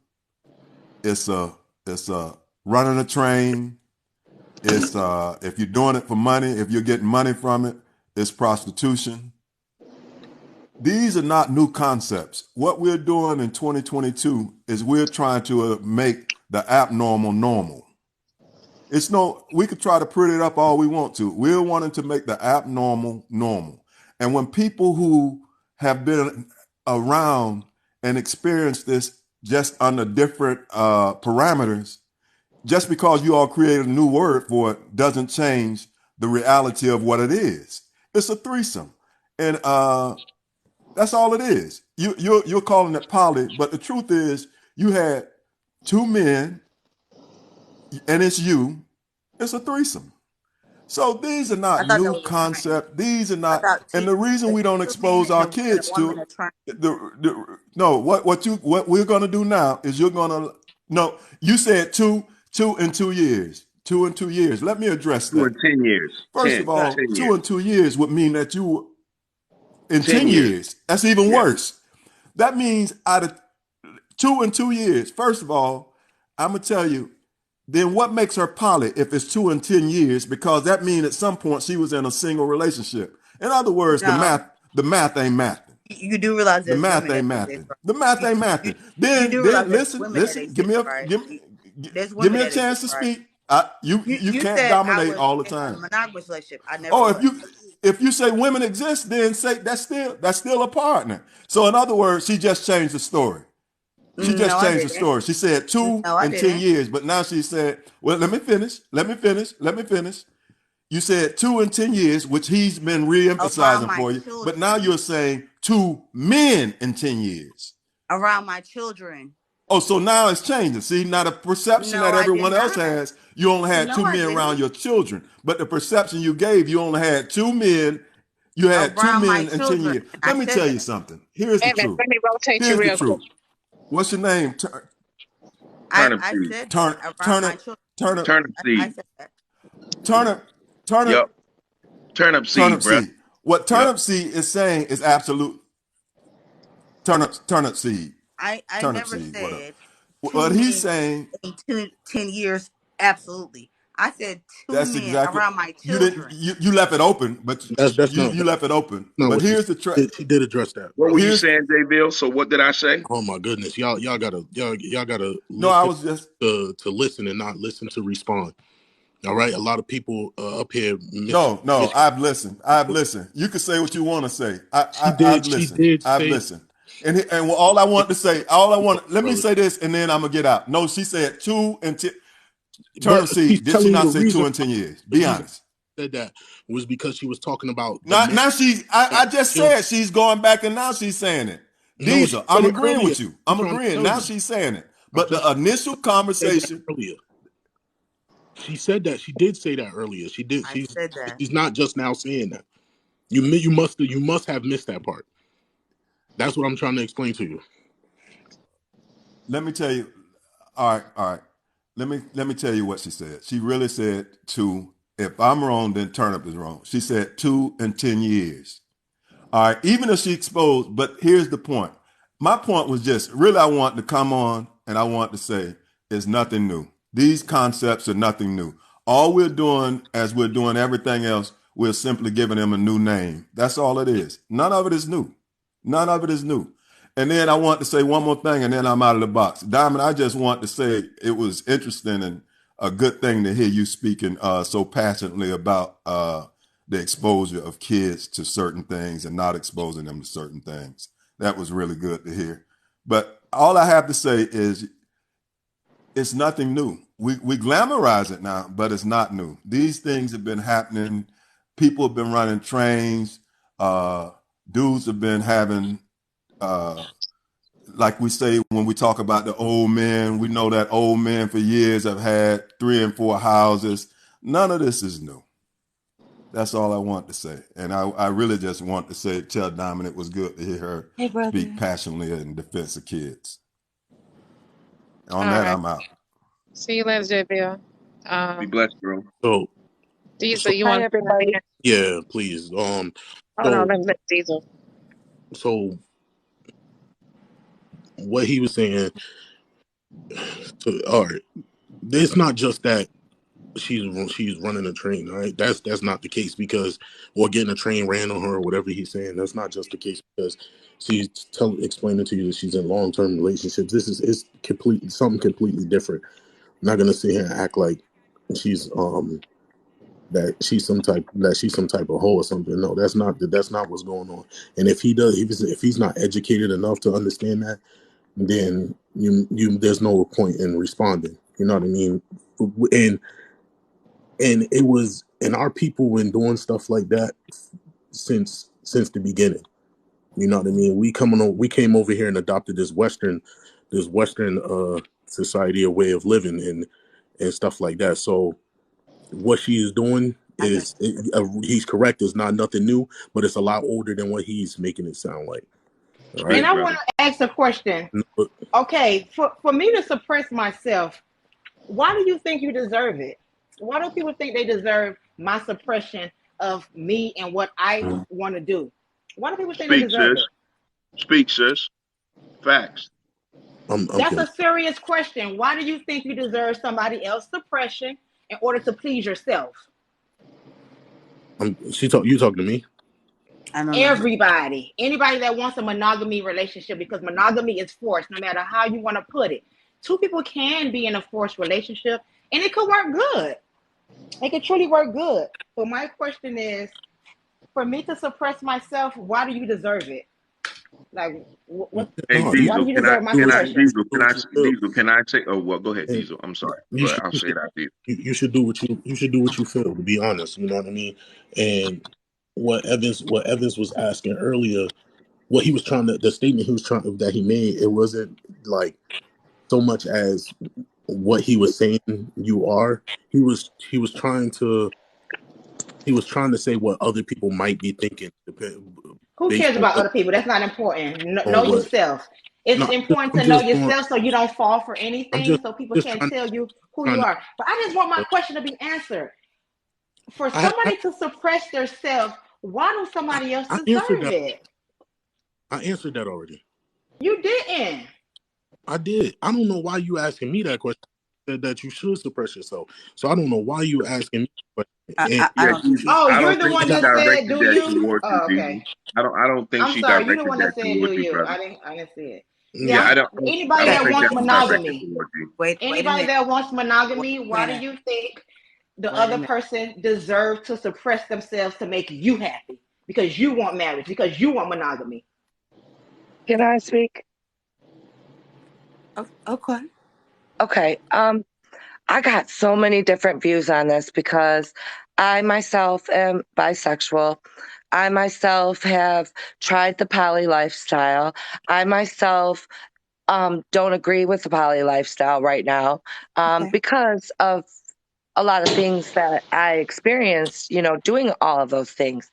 S: it's a running a train, it's if you're doing it for money, if you're getting money from it, it's prostitution. These are not new concepts. What we're doing in 2022 is we're trying to make the abnormal normal. It's no, we could try to put it up all we want to. We're wanting to make the abnormal normal. And when people who have been around and experienced this just under different parameters, just because you all created a new word for it doesn't change the reality of what it is. It's a threesome. And that's all it is. You're calling it poly, but the truth is you had two men and it's you. It's a threesome. So these are
N: I
S: not
N: thought that
S: new
N: was a train.
S: concept. These are
N: I
S: not,
N: thought
S: and the reason we don't
N: two men
S: expose our
N: and a
S: kids
N: woman
S: to
N: a train.
S: no, what we're gonna do now is you're gonna no. You said two in 2 years, 2 in 2 years. Let me address
P: 2 and
S: that.
P: 10 years.
S: First of
P: 10,
N: Right.
S: all,
P: 10
S: two
P: years.
S: in 2 years would mean that you in
P: 10
S: 10
P: years.
S: years. That's even
P: Yeah.
S: worse. That means out of 2 in 2 years. First of all, I'm gonna tell you. Then what makes her poly if it's 2 in 10 years? Because that means at some point she was in a single relationship. In other words,
N: No,
S: the math ain't mathing.
N: you do realize
S: The
N: there's
S: math
N: women
S: ain't
N: that do this,
S: mathing.
N: right?
S: The math
N: You,
S: ain't
N: you,
S: mathing.
N: you do
S: Then
N: realize there's
S: listen,
N: women that
S: listen.
N: exist, right? There's
S: Give
N: women
S: me a
N: that
S: chance
N: exist,
S: to
N: right?
S: speak. You
N: You
S: can't
N: said I
S: dominate
N: was
S: all the
N: in a
S: time.
N: monogamous relationship. I never
S: Oh,
N: was.
S: if you say women exist, then say that's still a partner. So in other words, she just changed the story. She
N: No,
S: just
N: I
S: changed the
N: didn't.
S: story. She said two
N: No, I
S: in 10
N: didn't.
S: years, but now she said, well, let me finish. Let me finish. Let me finish. You said 2 in 10 years, which he's been
N: Around
S: re-emphasizing
N: my
S: for you, but now
N: children.
S: you're saying 2 men in 10 years.
N: Around my children.
S: Oh, so now it's changing. See, now the perception
N: No,
S: that
N: I did
S: everyone else
N: not.
S: has, you only had
N: No,
S: two
N: I
S: men around
N: didn't.
S: your children. But the perception you gave, you only had two men. You had two
N: Around my
S: men in 10
N: children.
S: years.
N: And I
S: Let me
N: said
S: tell
N: that.
S: you something. Here's the
D: Evan,
S: truth.
D: let me rotate you
S: Here's the
D: real quick.
S: truth. What's your name?
P: Turnip
N: I
P: seed.
N: said that.
S: Turner,
N: Around my
S: Turner,
N: children.
S: Turner,
P: Turnip
N: I
P: seed.
N: said that.
S: Turner, Turner,
P: Yep. Turnip seed,
S: Turnip
P: bruh.
S: seed. What
P: Yep.
S: turnip seed is saying is absolute turnip seed.
N: I
S: Turnip
N: never
S: seed, whatever.
N: said two
S: What he's
N: men
S: saying,
N: in 10 years. Absolutely. I said two
S: that's
N: men
S: exactly
N: around my
S: you didn't
N: children.
S: you left it open, but
M: That's not
S: you left it open.
M: not
S: But
M: what she
S: here's
M: said.
S: the track.
M: She did address that,
P: What were
M: bro.
P: you
S: Here's
P: saying, J. Bill? So what did I say?
M: Oh my goodness, y'all gotta
S: no, I
M: listen
S: was just
M: to listen and not listen to respond. All right, a lot of people up here
S: no. I've listened. I've listened. You can say what you want to say. I've
M: She
S: listened.
M: did
S: I've
M: say
S: listened. And all I want to say, all I want. Let me
M: brother,
S: say this, and then I'm gonna get out. No, she said 2 and 10.
M: but
S: Turnip
M: she's
S: seed. Did she
M: telling you
S: not
M: the
S: say
M: reason
S: 2 in 10 years?
M: the
S: Be
M: reason
S: honest.
M: I said that was because she was talking about the
S: Now,
M: man
S: now she's.
M: around
S: I just
M: children.
S: said she's going back, and now she's saying it.
M: No, she
S: Diesel, I'm
M: said it
S: agreeing
M: earlier.
S: with you.
M: I'm
S: I'm
M: trying to
S: agreeing.
M: tell
S: Now
M: you.
S: she's saying it.
M: I'm
S: But
M: trying
S: the initial
M: to say that
S: conversation.
M: earlier. She said that. She did say that earlier. She did.
N: I said that.
M: She's not just now saying that. You must have missed that part. That's what I'm trying to explain to you.
S: Let me tell you. All right. Let me tell you what she said. She really said two. If I'm wrong, then Turnip is wrong. She said 2 in 10 years. All right. Even if she exposed, but here's the point. My point was just really I want to come on and I want to say it's nothing new. These concepts are nothing new. All we're doing, as we're doing everything else, we're simply giving them a new name. That's all it is. None of it is new. None of it is new. And then I want to say one more thing, and then I'm out of the box. Diamond, I just want to say it was interesting and a good thing to hear you speaking so passionately about the exposure of kids to certain things and not exposing them to certain things. That was really good to hear. But all I have to say is it's nothing new. We glamorize it now, but it's not new. These things have been happening. People have been running trains. Dudes have been having like we say when we talk about the old men, we know that old men for years have had 3 and 4 houses. None of this is new. That's all I want to say. And I really just want to say, tell Diamond it was good to hear her
N: Hey,
S: speak
N: brother.
S: passionately in defense of kids. On
D: All
S: that,
D: right.
S: I'm out.
D: See you later, JBL.
P: Be blessed, bro.
M: So,
D: Diesel,
M: so
D: you
E: Hi,
D: want
E: everybody.
D: to?
M: yeah, please.
D: Oh no,
M: So,
D: let Diesel.
M: so what he was saying. All right, it's not just that she's running a train. All right, that's not the case because or getting a train ran on her or whatever he's saying. That's not just the case because she's explaining to you that she's in long term relationships. This is complete something completely different. I'm not gonna sit here and act like she's that she's some type of hoe or something. No, that's not what's going on. And if he's not educated enough to understand that, then you there's no point in responding. You know what I mean? And and it was and our people been doing stuff like that since since the beginning. You know what I mean? We came over here and adopted this Western society, a way of living and stuff like that. So what she is doing
N: I get
M: is, he's correct. It's not nothing new, but it's a lot older than what he's making it sound like. All
H: And
M: right.
P: Speak,
H: I
P: brother.
H: want to ask a question.
M: But
H: Okay, for me to suppress myself, why do you think you deserve it? Why do people think they deserve my suppression of me and what I want to do? Why do people think they
P: Speak,
H: deserve
P: sis.
H: it?
P: Speak, sis. Facts.
M: I'm
H: That's a
M: confused.
H: serious question. Why do you think you deserve somebody else's suppression in order to please yourself?
M: You talking to me?
N: I don't know.
H: Everybody, anybody that wants a monogamy relationship, because monogamy is forced, no matter how you want to put it. Two people can be in a forced relationship and it could work good. It could truly work good. But my question is, for me to suppress myself, why do you deserve it? Like,
P: Hey,
M: No,
H: why do
P: Diesel,
H: you deserve my suppression?
M: do what you feel.
P: Diesel, can I say, oh, well, go ahead,
M: And
P: Diesel. I'm sorry.
M: you
P: Go ahead.
M: should
P: I'll say it after you.
M: you should do what you feel. To be honest, you know what I mean. And what Evans was asking earlier, what he was trying to the statement he was trying that he made, it wasn't like so much as what he was saying you are. He was trying to say what other people might be thinking,
H: Who
M: based
H: cares
M: on
H: about other people? That's not important. Know
M: what.
H: yourself. It's
M: No,
H: important
M: I'm
H: to know
M: just going.
H: yourself so you don't fall for
M: I'm
H: anything, so people
M: just
H: can't tell you who
M: trying
H: you
M: to.
H: are. But I just want my question to be answered. For
M: I
H: somebody to suppress themselves, why do somebody else
M: I answered
H: deserve
M: that.
H: it?
M: I answered that already.
H: You didn't.
M: I did. I don't know why you asking me that question. You said that you should suppress yourself. So I don't know why you asking me that question.
N: I
P: Yeah,
N: don't think
P: Diesel.
N: he's
H: Oh,
P: I
H: you're
P: don't
H: the
P: think
H: one
P: she
H: that
M: And
H: said,
P: directed
H: "Do
P: that
H: you?"
P: towards you,
H: Oh,
P: Diesel.
H: okay.
P: I don't think
H: I'm
P: she
H: sorry. You're the
P: directed
H: one
P: that
H: that said, "Do
P: towards you,
H: you?"
P: brother.
H: I didn't see it.
P: Yeah,
H: Yeah.
M: yeah,
P: I
H: Anybody
P: don't
H: that
N: okay.
P: think
H: wants
P: that was directed
H: monogamy,
P: towards you.
N: Wait a
H: anybody
N: minute.
H: that wants
N: Wait
H: monogamy,
N: a
H: why do
N: minute.
H: you think the
N: Wait a
H: other
N: minute.
H: person deserves to suppress themselves to make you happy? Because you want marriage, because you want monogamy.
R: Can I speak?
N: Okay.
R: Okay. I got so many different views on this because I myself am bisexual. I myself have tried the poly lifestyle. I myself don't agree with the poly lifestyle right now
N: Okay.
R: because of a lot of things that I experienced, doing all of those things.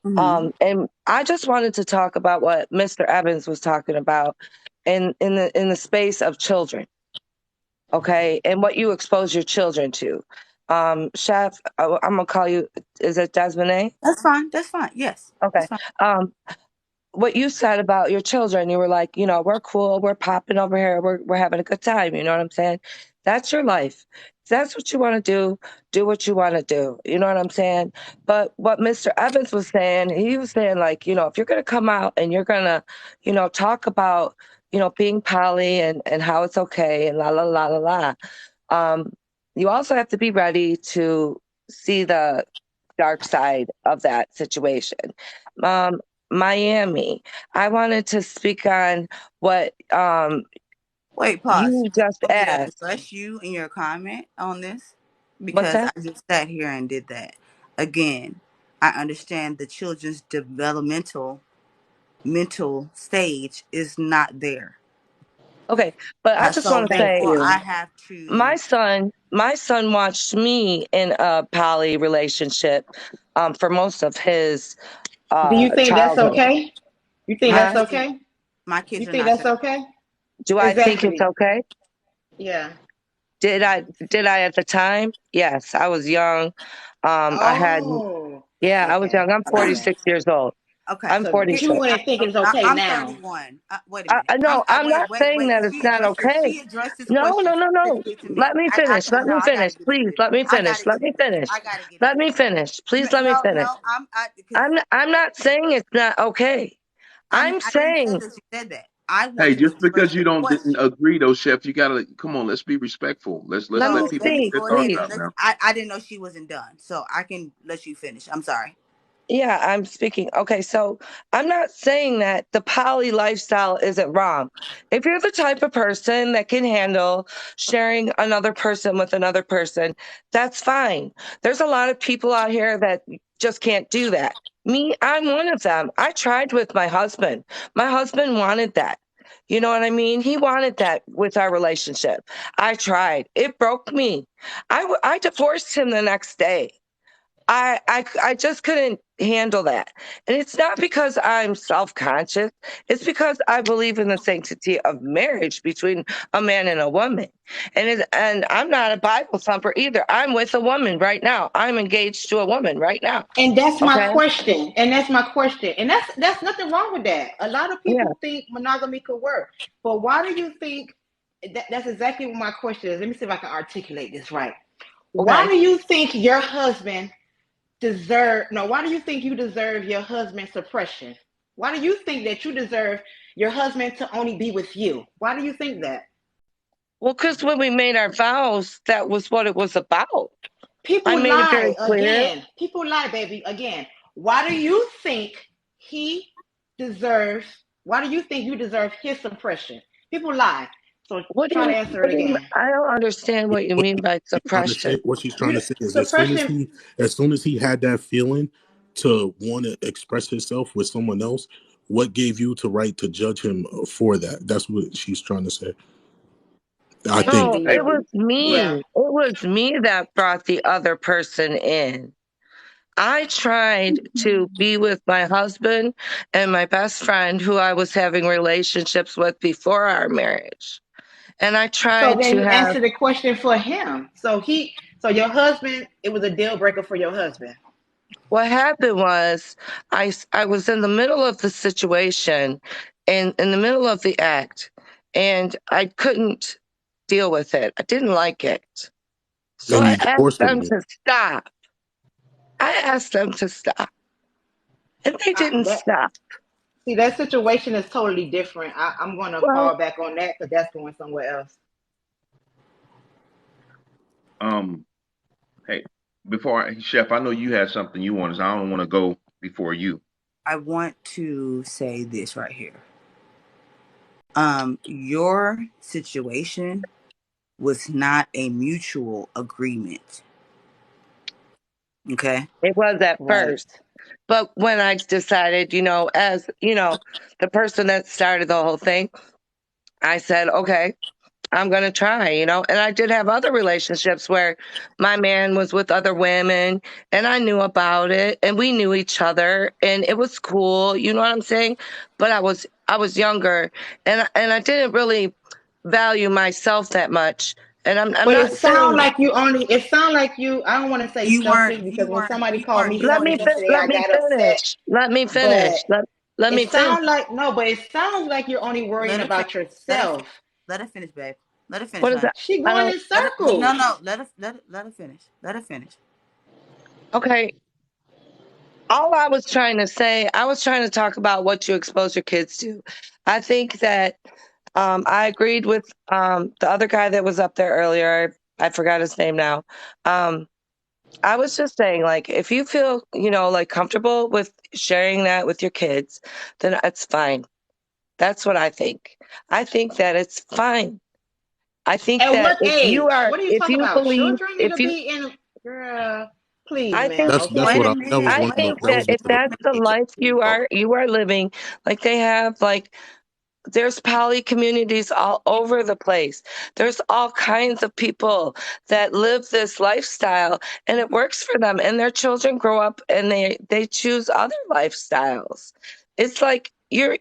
N: Mm-hmm.
R: And I just wanted to talk about what Mr. Evans was talking about in the space of children, okay, and what you expose your children to. Chef, I'm gonna call you. Is it Desmond?
N: That's fine. That's fine. Yes.
R: Okay.
N: That's fine.
R: Um, what you said about your children, you were like, we're cool, we're popping over here, we're having a good time. You know what I'm saying? That's your life. If that's what you want to do what you want to do. You know what I'm saying? But what Mr. Evans was saying, he was saying like, if you're gonna come out and you're gonna, talk about, being poly and how it's okay and la la la la la. You also have to be ready to see the dark side of that situation. Um, Miami. I wanted to speak on what
N: Wait, pause.
R: you just
N: Want me to
R: asked.
N: address you in your comment on this?
R: What's
N: Because
R: that?
N: I just sat here and did that. Again, I understand the children's developmental mental stage is not there.
R: Okay, but I just
N: So
R: want to
H: Thank
R: say
N: therefore I
H: you.
N: have
R: my
N: to
R: son watched me in a poly relationship for most of his
H: Do you think that's
R: childhood.
H: okay? You think
N: my
H: that's
R: Huh?
N: kids are
H: okay?
N: my kids
H: You
N: are
H: think
N: not
H: that's
N: gonna
H: okay?
R: Do I think it's
H: Exactly.
R: okay?
H: Yeah.
R: Did I at the time? Yes, I was young. I had
H: Oh.
R: Yeah, I was
H: Okay.
R: young. I'm
H: All right.
R: 46 years old.
N: okay.
R: I'm
H: So, but you
R: 46.
H: wouldn't think it's okay
N: I'm
H: now.
N: 31. Wait a minute.
R: I know. I'm
N: Wait,
R: not
N: wait,
R: saying
N: wait.
R: that it's not okay.
N: She addressed this
R: No, no,
N: question
R: no, no.
N: specifically to me.
R: Let me finish. Let
N: No,
R: me
N: I gotta
R: finish.
N: get into
R: Please,
N: this.
R: let me
N: I
R: finish.
N: gotta
R: Let
N: get
R: me
N: into this.
R: finish.
N: I gotta get
R: Let
N: into
R: me
N: this.
R: finish. Please let me
N: No,
R: finish.
N: no. Because
R: I'm not saying it's not okay. I'm
N: I didn't say
R: saying,
N: that she said that. I
P: Hey,
N: wanted to
P: just
N: address
P: because you
N: the
P: don't didn't
N: question.
P: agree though, Chef, you gotta come on. Let's be respectful. Let's
R: let me
P: let
N: So
P: people
N: let
P: get
N: me
R: speak,
P: their
N: go
P: thoughts
N: ahead
R: please.
N: and
P: out now.
N: I didn't know she wasn't done, so I can let you finish. I'm sorry.
R: Yeah, I'm speaking. Okay, so I'm not saying that the poly lifestyle isn't wrong. If you're the type of person that can handle sharing another person with another person, that's fine. There's a lot of people out here that just can't do that. Me, I'm one of them. I tried with my husband. My husband wanted that. You know what I mean? He wanted that with our relationship. I tried. It broke me. I divorced him the next day. I just couldn't handle that. And it's not because I'm self-conscious. It's because I believe in the sanctity of marriage between a man and a woman. And I'm not a Bible thumper either. I'm with a woman right now. I'm engaged to a woman right now.
H: And that's my
R: Okay?
H: question. And that's nothing wrong with that. A lot of
R: Yeah.
H: people think monogamy could work. But why do you think that's exactly what my question is? Let me see if I can articulate this right. Why
R: Okay.
H: do you think your husband why do you think you deserve your husband's suppression? Why do you think that you deserve your husband to only be with you? Why do you think that?
R: Well, because when we made our vows, that was what it was about. I
H: People
R: made it very
H: lie
R: clear.
H: again. People lie, baby. Again, why do you think he deserves? Why do you think you deserve his suppression? People lie. So
R: What do
H: try to
R: you,
H: answer it again.
R: I don't understand what you mean by suppression.
M: What she's trying
H: You
M: to say is
H: suppression.
M: as soon as he had that feeling to want to express himself with someone else, what gave you the right to judge him for that? That's what she's trying to say. I
H: Thank you,
M: think
R: No, it
H: Diesel.
R: was me.
H: Yeah.
R: It was me that brought the other person in. I tried to be with my husband and my best friend who I was having relationships with before our marriage. And I
H: So
R: tried
H: then
R: to
H: you
R: have,
H: answer the question for him. So your husband, it was a deal breaker for your husband.
R: what happened was I was in the middle of the situation and in the middle of the act, and I couldn't deal with it. I didn't like it. So
M: and
R: I
M: you
R: asked
M: divorced
R: them
M: him.
R: to stop. I asked them to stop, and they didn't
H: That
R: stop.
H: See, that situation is totally different. I'm going to
R: Well,
H: fall back on that because that's going somewhere else.
P: Hey, Chef, I know you had something you wanted. So I don't want to go before you.
N: I want to say this right here. Your situation was not a mutual agreement. Okay.
R: it was at
H: Right.
R: first. But when I decided, as, the person that started the whole thing, I said, okay, I'm going to try, and I did have other relationships where my man was with other women and I knew about it and we knew each other and it was cool. You know what I'm saying? But I was younger and I didn't really value myself that much. And I'm
H: But
R: not saying,
H: it sound like you, I don't want to say
N: You weren't.
H: selfish because
N: You
H: when
N: weren't.
H: somebody
N: You
H: called
N: weren't
H: me
R: let me,
H: selfish
N: selfish.
R: fin-
H: yesterday,
R: let
H: I
R: me
H: got upset.
R: finish. Let me
H: But
R: finish. Let me finish.
H: but it sounds like you're only worrying
N: Let her finish.
H: about
N: Let her
H: yourself.
N: finish. Let her finish, babe. Let her finish,
R: What is
N: honey.
R: that?
H: She
R: I
H: going
R: don't,
H: in
N: Let her. No,
H: circles.
N: no. Let her finish. Let her finish.
R: okay. All I was trying to say, I was trying to talk about what you expose your kids to. I think that I agreed with the other guy that was up there earlier. I forgot his name now. I was just saying, like, if you feel, like comfortable with sharing that with your kids, then it's fine. That's what I think. I think that it's fine. I think
H: At
R: that
H: what age? What are you
R: if
H: talking
R: you
H: about?
R: believe,
H: Children need
R: if
H: to
R: you,
H: be in. Girl, please,
R: I
H: man.
R: think
M: That's
N: Wait
M: what
N: a
H: Okay.
M: that was
N: minute.
R: I
M: one of
N: Wait
M: the
N: a
R: think
M: that
R: that
M: was
N: minute.
M: one
R: if
M: of the
N: Wait a
R: that's the
N: minute.
M: conversations
R: life
M: that we talked.
R: you are living, like they have, like there's poly communities all over the place. There's all kinds of people that live this lifestyle and it works for them, and their children grow up and they choose other lifestyles. It's like a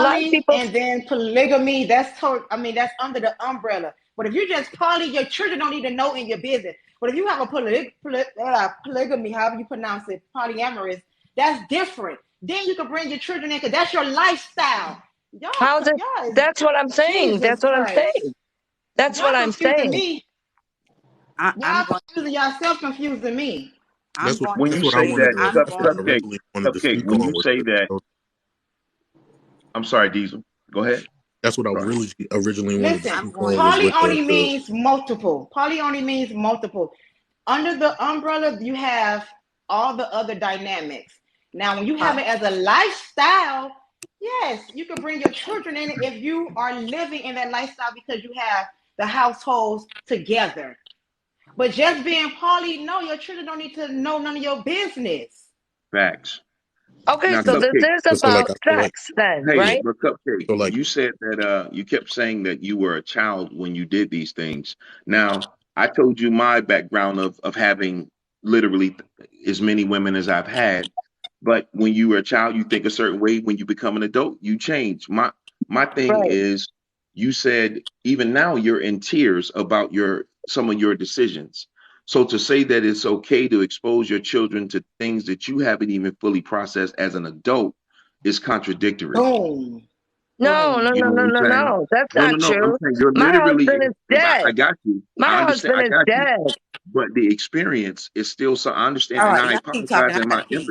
R: lot of
H: Poly
R: people.
H: and then polygamy. That's under the umbrella. But if you just poly, your children don't even know in your business. But if you have a polygamy, however you pronounce it, polyamorous, that's different. Then you can bring your children in because that's your lifestyle.
R: How's it?
H: Y'all is
R: That's what I'm saying.
H: Jesus
R: That's what I'm
H: Christ.
R: saying. That's what
H: Y'all
R: I'm
H: confusing
R: saying.
H: me.
N: I'm
H: Y'all
N: going.
H: confusing yourself, confusing me.
N: I'm going
P: When
N: to.
P: you
M: That's what I
P: say
M: wanted
P: that,
M: to
N: I'm going.
M: originally wanted to
P: Cupcake,
M: speak
P: when
M: on
P: you
M: was
P: say that, I'm sorry, Diesel. Go ahead.
M: that's what I
P: Sorry.
M: really originally wanted to
H: Listen,
N: I'm
M: speak
N: going
M: on
N: to.
M: was
H: poly
M: with
H: only
M: the
H: means multiple. Poly only means multiple. Under the umbrella, you have all the other dynamics. Now, when you have it as a lifestyle, yes, you can bring your children in if you are living in that lifestyle because you have the households together. But just being poly, no, your children don't need to know none of your business.
P: Facts.
R: Okay,
P: Now,
R: so this
P: Cupcake.
R: is
M: So like
R: about
M: I feel like
R: sex then,
P: Hey,
R: right?
P: but Cupcake,
M: so like
P: you said that you kept saying that you were a child when you did these things. Now, I told you my background of having literally as many women as I've had. But when you were a child, you think a certain way. When you become an adult, you change. My thing
R: Right.
P: is, you said even now you're in tears about your some of your decisions. So to say that it's okay to expose your children to things that you haven't even fully processed as an adult is contradictory.
H: Boom.
R: No, no,
H: Boom.
P: You
R: no,
P: know
R: no,
P: what I'm
R: no,
P: saying?
R: no. That's
P: No, no,
R: not
P: no. I'm
R: true.
P: saying you're
R: My
P: literally,
R: husband is
P: because I
R: dead.
P: got you.
R: My
P: I understand.
R: husband
P: I
R: is
P: got you.
R: dead.
P: But the experience is still so. I understand,
N: All
P: and
N: right,
P: I
N: y'all keep talking.
P: apologize
N: I
P: and
N: gotta pee.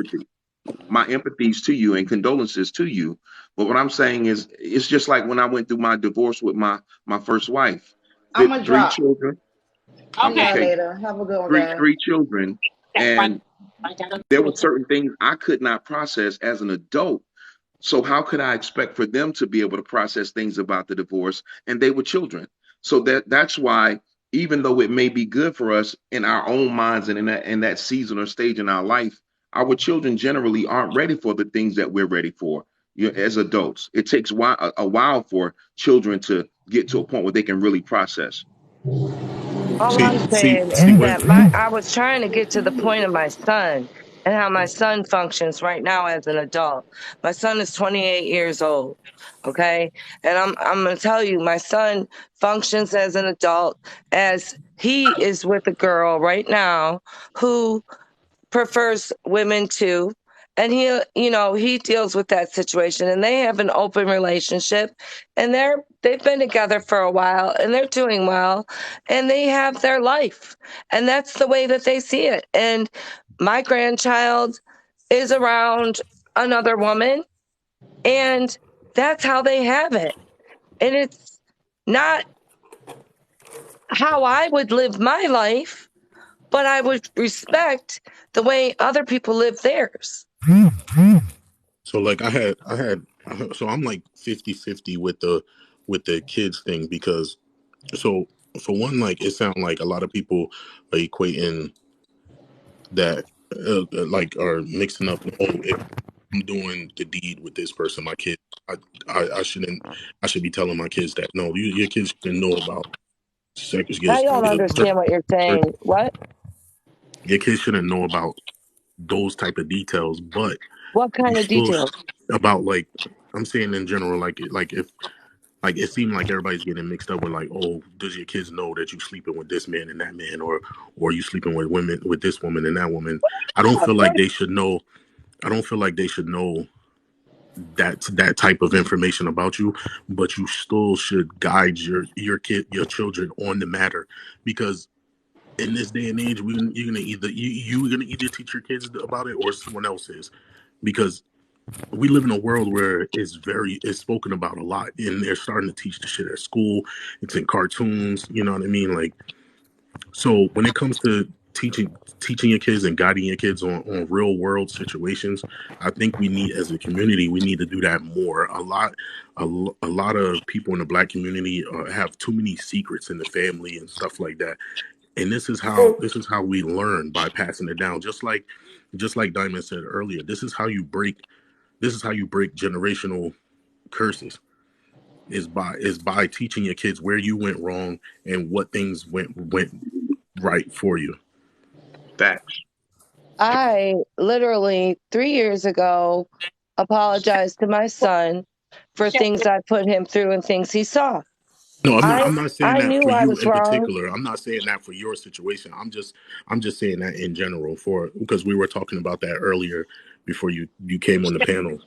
P: my empathies to you and condolences to you. But what I'm saying is, it's just like when I went through my divorce with my first wife,
H: I'm going to
P: three
H: drop.
P: children.
H: See y'all
D: Okay.
P: Okay,
H: later. Have a good one,
P: three
H: guys.
P: three children,
D: That's right.
P: and
D: I gotta
P: there were
D: switch it.
P: certain things I could not process as an adult. So how could I expect for them to be able to process things about the divorce? And they were children. So that's why, even though it may be good for us in our own minds and in that season or stage in our life, our children generally aren't ready for the things that we're ready for. As adults, it takes a while for children to get to a point where they can really process.
R: All
M: see
R: I'm
M: see
R: saying
M: see
R: is
M: when
R: that I was trying to get to the point of my son and how my son functions right now as an adult. My son is 28 years old. Okay. And I'm going to tell you, my son functions as an adult as he is with a girl right now who prefers women too. And he deals with that situation and they have an open relationship and they've been together for a while and they're doing well and they have their life. And that's the way that they see it. And my grandchild is around another woman and that's how they have it. And it's not how I would live my life, but I would respect the way other people live theirs.
M: so like so I'm like 50-50 with the kids thing because so for one, like it sounds like a lot of people are equating that like are mixing up, oh, if I'm doing the deed with this person, my kid, I, I shouldn't, I should be telling my kids that no, your kids shouldn't know about sex.
R: I don't understand what you're saying. What?
M: Your kids shouldn't know about those type of details, but
R: What
M: you
R: kind of
M: still
R: details?
M: about like I'm saying in general, like if like it seemed like everybody's getting mixed up with like, oh, does your kids know that you sleeping with this man and that man, or you sleeping with women with this woman and that woman? I don't
R: Of
M: feel like
R: course.
M: they should know. I don't feel like they should know that type of information about you, but you still should guide your children on the matter because in this day and age, you're gonna either teach your kids about it or someone else is because we live in a world where it's spoken about a lot and they're starting to teach the shit at school. It's in cartoons, you know what I mean? Like, so when it comes to teaching your kids and guiding your kids on real world situations, I think we need, as a community, we need to do that more. A lot of people in the Black community have too many secrets in the family and stuff like that. And this is how we learn, by passing it down. Just like Diamond said earlier, this is how you break generational curses, is by teaching your kids where you went wrong and what things went right for you.
P: Facts.
R: I literally 3 years ago apologized to my son for things I put him through and things he saw.
M: No, I'm not.
R: I
M: I'm not saying
R: I
M: that
R: knew
M: for
R: I
M: you
R: was
M: in
R: wrong.
M: particular. I'm not saying that for your situation. I'm just saying that in general, for because we were talking about that earlier before you came on the panel.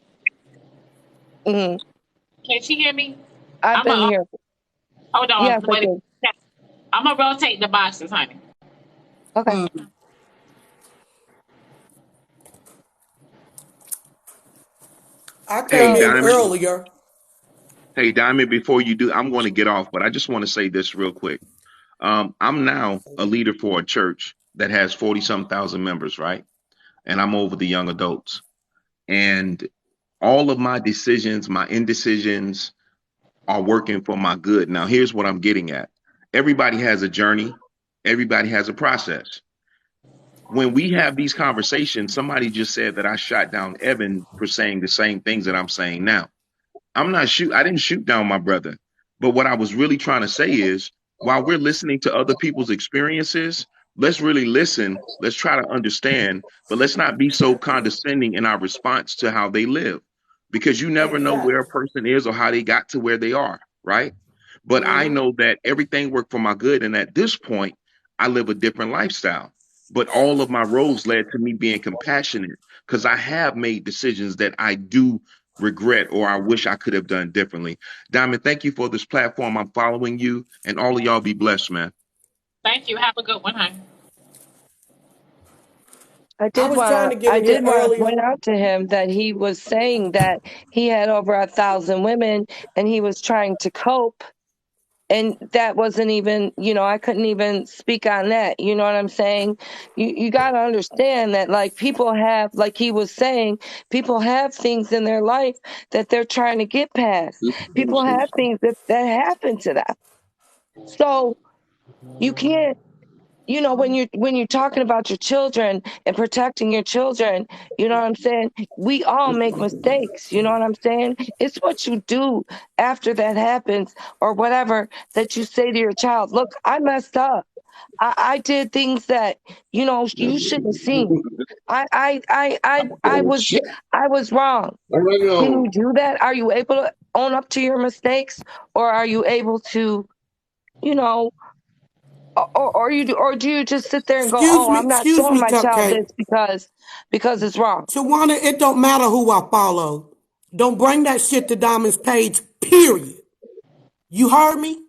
R: Hmm.
D: Can she hear me?
R: I've
D: I'm
R: been
D: a
R: here.
D: hold on.
R: Yes, I
D: Wait.
R: can.
D: I'm gonna rotate the boxes, honey.
R: Okay.
N: Mm. I
P: Hey,
N: came
R: So
N: in
P: Diamond.
N: earlier.
P: Hey, Diamond. Before you do, I'm going to get off, but I just want to say this real quick. I'm now a leader for a church that has 40 some thousand members, right? And I'm over the young adults. And all of my decisions, my indecisions are working for my good. Now, here's what I'm getting at. Everybody has a journey. Everybody has a process. When we have these conversations, somebody just said that I shot down Evan for saying the same things that I'm saying now. I didn't shoot down my brother. But what I was really trying to say is while we're listening to other people's experiences, let's really listen. Let's try to understand, but let's not be so condescending in our response to how they live because you never know where a
B: Exactly.
P: person is or how they got to where they are, right? But I
B: Mm-hmm.
P: know that everything worked for my good. And at this point, I live a different lifestyle. But all of my roads led to me being compassionate because I have made decisions that I do regret or I wish I could have done differently. Diamond, thank you for this platform. I'm following you, and all of y'all be blessed, man.
D: Thank you. Have a good one, honey.
B: I was trying to get
R: I
B: in here
R: did want to
B: earlier.
R: point out to him that he was saying that he had over 1,000 women and he was trying to cope. And that wasn't even, I couldn't even speak on that. You know what I'm saying? You got to understand that, like, people have, like he was saying, people have things in their life that they're trying to get past. People have things that happen to them. So you can't, when you're talking about your children and protecting your children, you know what I'm saying? We all make mistakes. You know what I'm saying? It's what you do after that happens or whatever that you say to your child. Look, I messed up. I did things that you shouldn't have seen. I was wrong. Can you do that? Are you able to own up to your mistakes, or are you able to, you know? Or do you just sit there and go, oh, I'm not
B: Excuse
R: showing
B: me,
R: my child
B: Cupcake.
R: this because it's wrong.
B: Tawana, it don't matter who I follow. Don't bring that shit to Diamond's page, period. You heard me?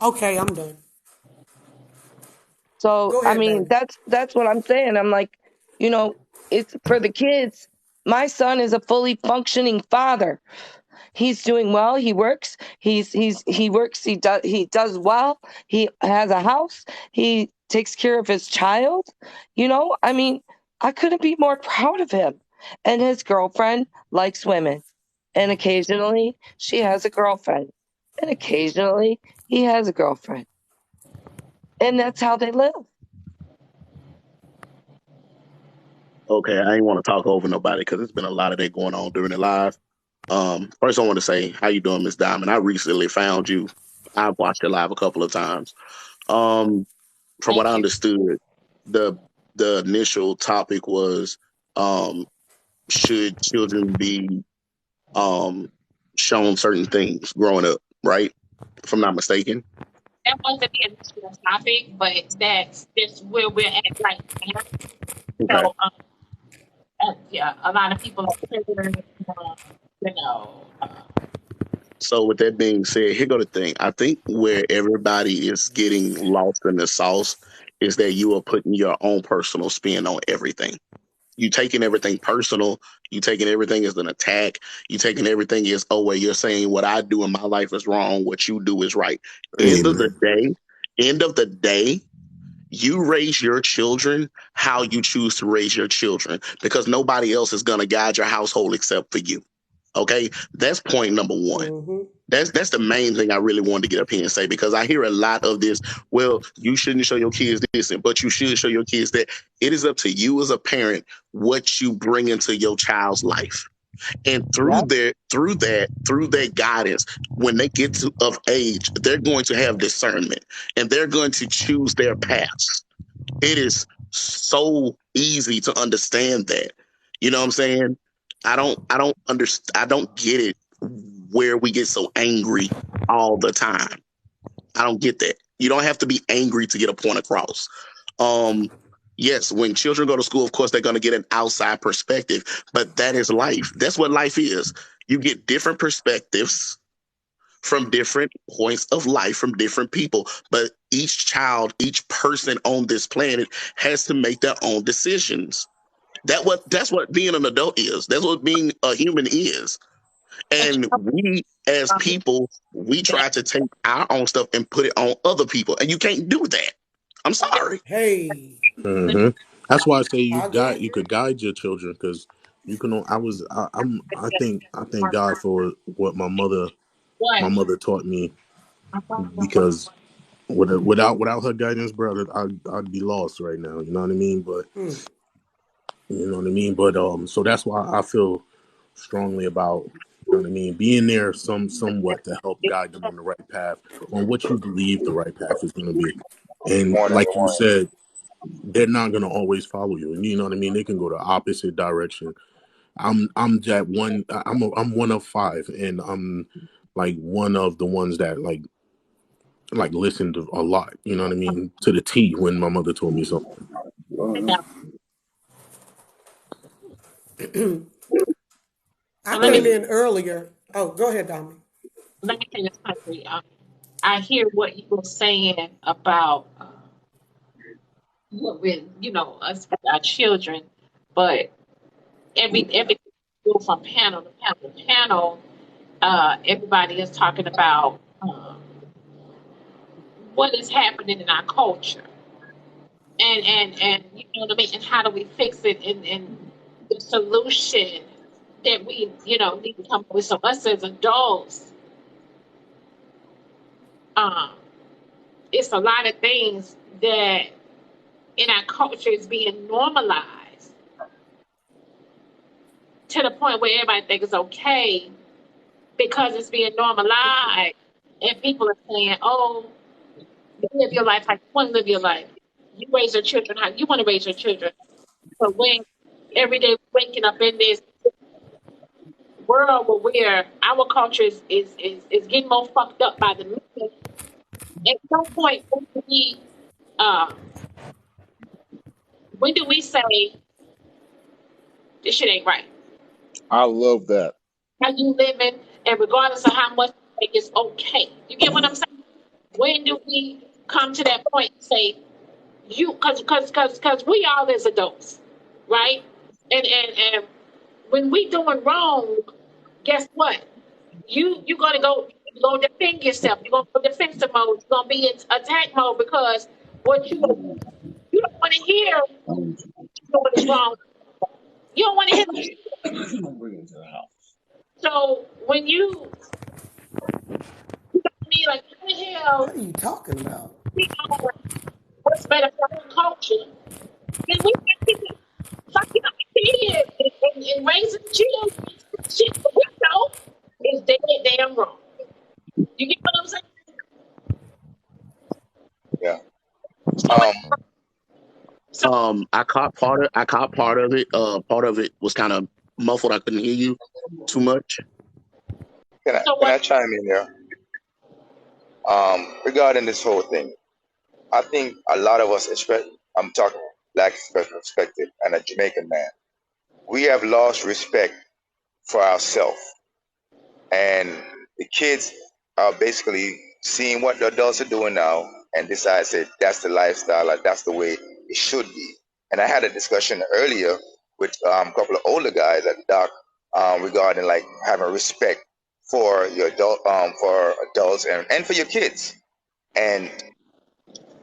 B: Okay, I'm done.
R: So
B: Go
R: I
B: ahead,
R: mean,
B: baby.
R: that's what I'm saying. I'm like, it's for the kids. My son is a fully functioning father. He's doing well. He works. He works. He does well. He has a house. He takes care of his child. I mean, I couldn't be more proud of him. And his girlfriend likes women. And occasionally she has a girlfriend. And occasionally he has a girlfriend. And that's how they live.
K: Okay, I ain't want to talk over nobody because there's been a lot of that going on during the live. First I want to say, how you doing, Miss Diamond? I recently found you. I've watched it live a couple of times. Um, from what
D: Thank
K: I
D: you.
K: understood, the the initial topic was um, should children be um, shown certain things growing up, right? If I'm not mistaken.
D: That wasn't the initial topic, but that's just where we're at right now.
K: Okay.
D: So, yeah, a lot of people are considering, you know,
K: So with that being said, here go the thing. I think where everybody is getting lost in the sauce is that you are putting your own personal spin on everything. You taking everything personal. You taking everything as an attack. You taking everything as, oh well, you're saying what I do in my life is wrong. What you do is right. End of the
S: Amen.
K: day, end of the day, you raise your children how you choose to raise your children because nobody else is gonna guide your household except for you. Okay, that's point number one.
B: Mm-hmm.
K: That's the main thing I really wanted to get up here and say because I hear a lot of this. Well, you shouldn't show your kids this, but you should show your kids that. It is up to you as a parent what you bring into your child's life, and
R: Yep.
K: through that guidance, when they get to of age, they're going to have discernment and they're going to choose their paths. It is so easy to understand that. You know what I'm saying? I don't understand. I don't get it where we get so angry all the time. I don't get that. You don't have to be angry to get a point across. Um, yes, when children go to school, of course, they're going to get an outside perspective, but that is life. That's what life is. You get different perspectives from different points of life from different people. But each child, each person on this planet has to make their own decisions. That's what being an adult is. That's what being a human is.
D: and
K: And we as people, we
D: that
K: try to take our own stuff and put it on other people. And you can't do that. I'm sorry.
B: Hey,
M: That's why I say
B: I
M: you
B: agree.
M: could guide your children because You can. I thank God for what my mother taught me, because without her guidance, brother, I'd be lost right now. You know what I mean? But you know what I mean. But so that's why I feel strongly about, you know what I mean, being there somewhat to help guide them on the right path, on what you believe the right path is going to be. And
Q: Morning,
M: like you said, they're not going to always follow you. And you know what I mean? They can go the opposite direction. I'm that one. I'm one of five, and I'm like one of the ones that like listened a lot. You know what I mean? To the T when my mother told me something.
A: So
B: I
A: let
B: came
A: me
B: in earlier. Oh, go ahead, Dominic.
D: say this, country. I hear what you were saying about what with us with our children, but every go from panel to panel, everybody is talking about what is happening in our culture, and you know what I mean, and how do we fix it, and the solution that we need to come up with. So us as adults, um, it's a lot of things that in our culture is being normalized to the point where everybody thinks it's okay because it's being normalized, and people are saying, "Oh, you live your life how you want to live your life. You raise your children how you want to raise your children." But when every day we're waking up in this world where our culture is getting more fucked up by the minute, at some point uh, when do we say this shit ain't right?
Q: I love that.
D: How you living, and regardless of how much you make, it's okay. You get what I'm saying? When do we come to that point and say because we all as adults, right? And when we doing wrong, guess what? You're gonna go defend yourself. You're gonna go defensive mode. You're gonna be in attack mode because what you don't want to hear what is wrong. You don't want to hear. So when you me like, how the
B: What
D: hell
B: are you talking about?
D: we know what's better for our culture? Then we can keep it fucking up kids and raising children. Shit that we know is dead damn wrong. You get what I'm saying?
Q: Yeah.
D: So it's so
K: I caught part of it. Part of it was kind of muffled. I couldn't hear you too much.
D: so
Q: Can
D: what
Q: I chime in there? Regarding this whole thing, I think a lot of us, I'm talking black perspective and a Jamaican man, we have lost respect for ourselves. And the kids are basically seeing what the adults are doing now and decide that that's the lifestyle, like that's the way it should be. And I had a discussion earlier with a couple of older guys at the dock regarding like having respect for your for adults and for your kids, and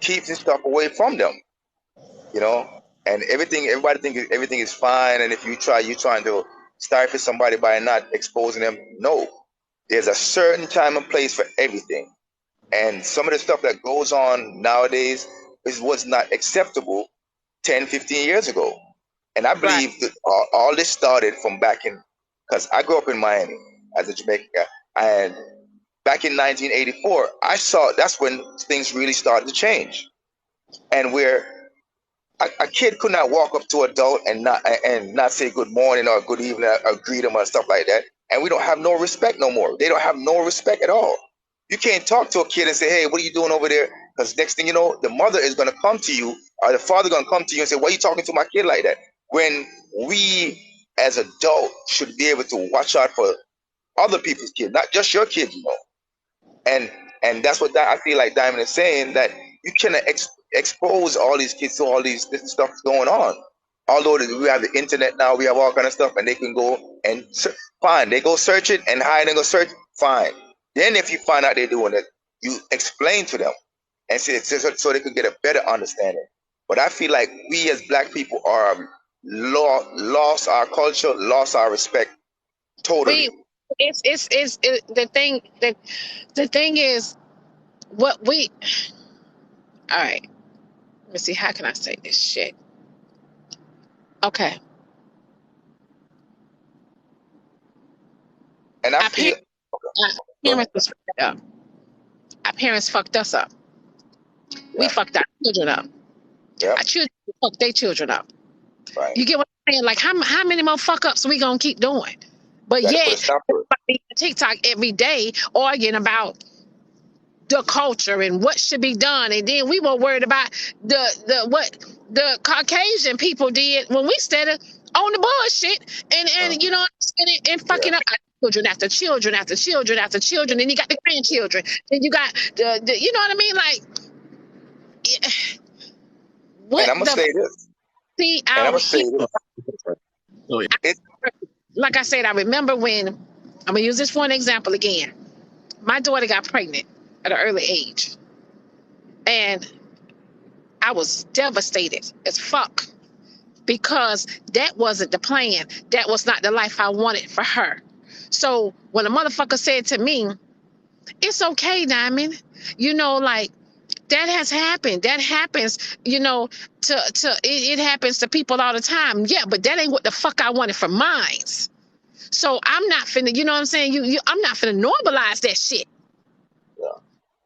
Q: keeping stuff away from them, you know. And everybody thinks everything is fine. And if you're trying to stifle somebody by not exposing them. No, there's a certain time and place for everything. And some of the stuff that goes on nowadays was not acceptable 10, 15 years ago. And I
D: right,
Q: believe that all this started from back in, because I grew up in Miami as a Jamaican guy. And back in 1984, I saw that's when things really started to change. And where a kid could not walk up to an adult and not say good morning or good evening or greet them or stuff like that. And we don't have no respect no more. They don't have no respect at all. You can't talk to a kid and say, "Hey, what are you doing over there?" Because next thing you know, the mother is going to come to you or the father going to come to you and say, "Why are you talking to my kid like that?" When we as adults should be able to watch out for other people's kids, not just your kids, you know. And that's what I feel like Diamond is saying, that you cannot expose all these kids to all these different stuff going on. Although we have the internet now, we have all kind of stuff, and they can go and fine. They go search it and hide and go search. Fine. Then if you find out they're doing it, you explain to them and say so they could get a better understanding. But I feel like we as black people are lost our culture, lost our respect totally.
D: The thing is what we. All right. Let me see. How can I say this shit? Okay.
Q: And I
D: Our
Q: feel.
D: parents, our parents was fucked up. Our parents fucked us up. We
Q: Yeah.
D: fucked our children up.
Q: Yeah.
D: Our children fucked their children up.
Q: Right.
D: You get what I'm saying? Like, how many more fuck ups we gonna keep doing? But
Q: Got to put a
D: yet,
Q: stop to it.
D: everybody on TikTok every day arguing about the culture and what should be done, and then we were worried about what the Caucasian people did when we started on the bullshit and you know and
Q: Yeah.
D: fucking up our children after children after children after children. Then you got the grandchildren. Then you got the you know what I mean? Like, what
Q: And I'm gonna
D: the
Q: say this.
D: see
Q: And I'm
D: out
Q: gonna say
D: here?
Q: this. It,
D: Like I said, I remember when I'm gonna use this for an example again. My daughter got pregnant at an early age, and I was devastated as fuck because that wasn't the plan. That was not the life I wanted for her. So when a motherfucker said to me, "It's okay, Diamond," you know, like that has happened. That happens, you know, it happens to people all the time. Yeah, but that ain't what the fuck I wanted for mine. So I'm not finna, you know what I'm saying? I'm not finna normalize that shit.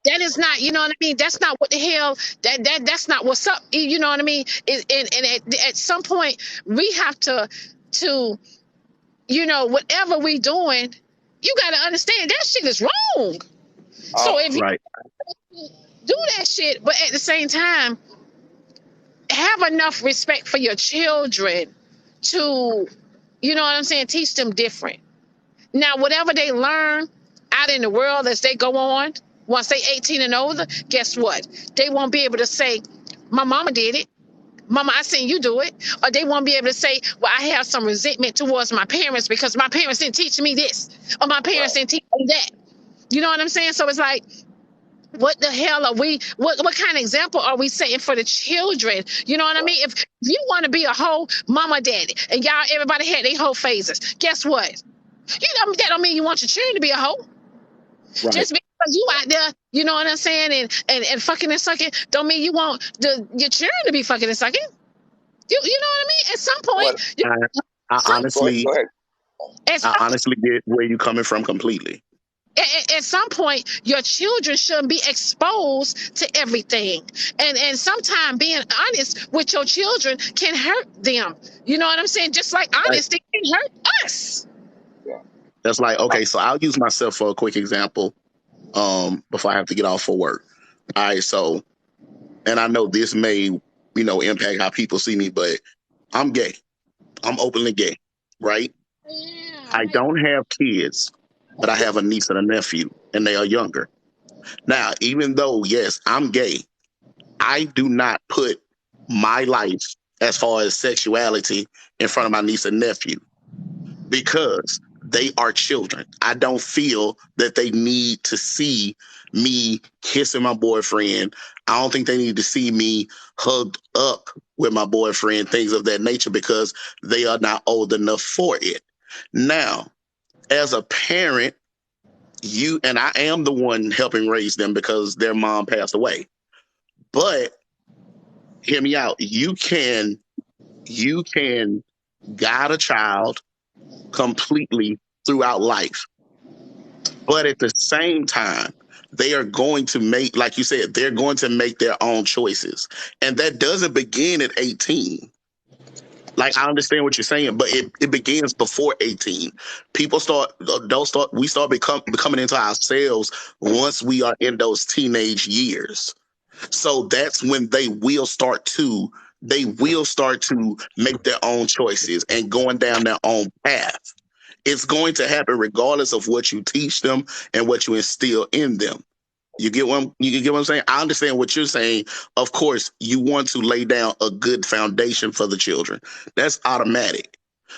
D: That is not, you know what I mean? That's not what the hell. That's not what's up. You know what I mean? And at some point, we have to, you know, whatever we doing, you got to understand that shit is wrong. So if you
K: Right.
D: do that shit, but at the same time, have enough respect for your children to, you know what I'm saying? Teach them different. Now, whatever they learn out in the world as they go on, once they 18 and older, guess what? They won't be able to say, "My mama did it. Mama, I seen you do it." Or they won't be able to say, "Well, I have some resentment towards my parents because my parents didn't teach me this, or my parents didn't teach me that." You know what I'm saying? So it's like, what the hell are we, what kind of example are we setting for the children? You know what I mean? If you want to be a whole mama daddy and y'all, everybody had their whole phases, guess what? You know, that don't mean you want your children to be a hoe.
K: Right.
D: Just because you out there, you know what I'm saying, and fucking and sucking, don't mean you want your children to be fucking and sucking. You know what I mean? At some
Q: well,
D: point,
K: I honestly,
Q: go ahead.
K: I honestly get where you're coming from completely.
D: at some point, your children shouldn't be exposed to everything. And sometimes being honest with your children can hurt them. You know what I'm saying? Just like
K: Right.
D: honesty can hurt us.
K: That's like, okay, so I'll use myself for a quick example before I have to get off for work. All right, so, and I know this may, impact how people see me, but I'm gay. I'm openly gay, right? I don't have kids, but I have a niece and a nephew, and they are younger. Now, even though, yes, I'm gay, I do not put my life as far as sexuality in front of my niece and nephew because they are children. I don't feel that they need to see me kissing my boyfriend. I don't think they need to see me hugged up with my boyfriend, things of that nature, because they are not old enough for it. Now, as a parent, and I am the one helping raise them because their mom passed away. But hear me out. You can guide a child completely throughout life. But at the same time, they are going to make, like you said, they're going to make their own choices. And that doesn't begin at 18. Like, I understand what you're saying, but it begins before 18. We start becoming into ourselves once we are in those teenage years. So that's when they will start to make their own choices and going down their own path. It's going to happen regardless of what you teach them and what you instill in them. You get what I'm saying? I understand what you're saying. Of course, you want to lay down a good foundation for the children. That's automatic.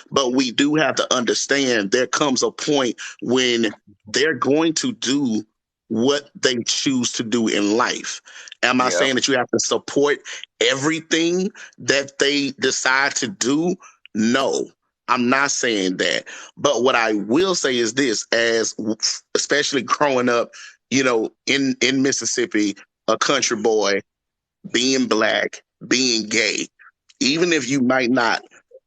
K: But we do have to understand there comes a point when they're going to do what they choose to do in life. Am I
Q: Yeah.
K: saying that you have to support everything that they decide to do? No, I'm not saying that. But what I will say is this, as especially growing up, in Mississippi, a country boy, being black, being gay, even if you might not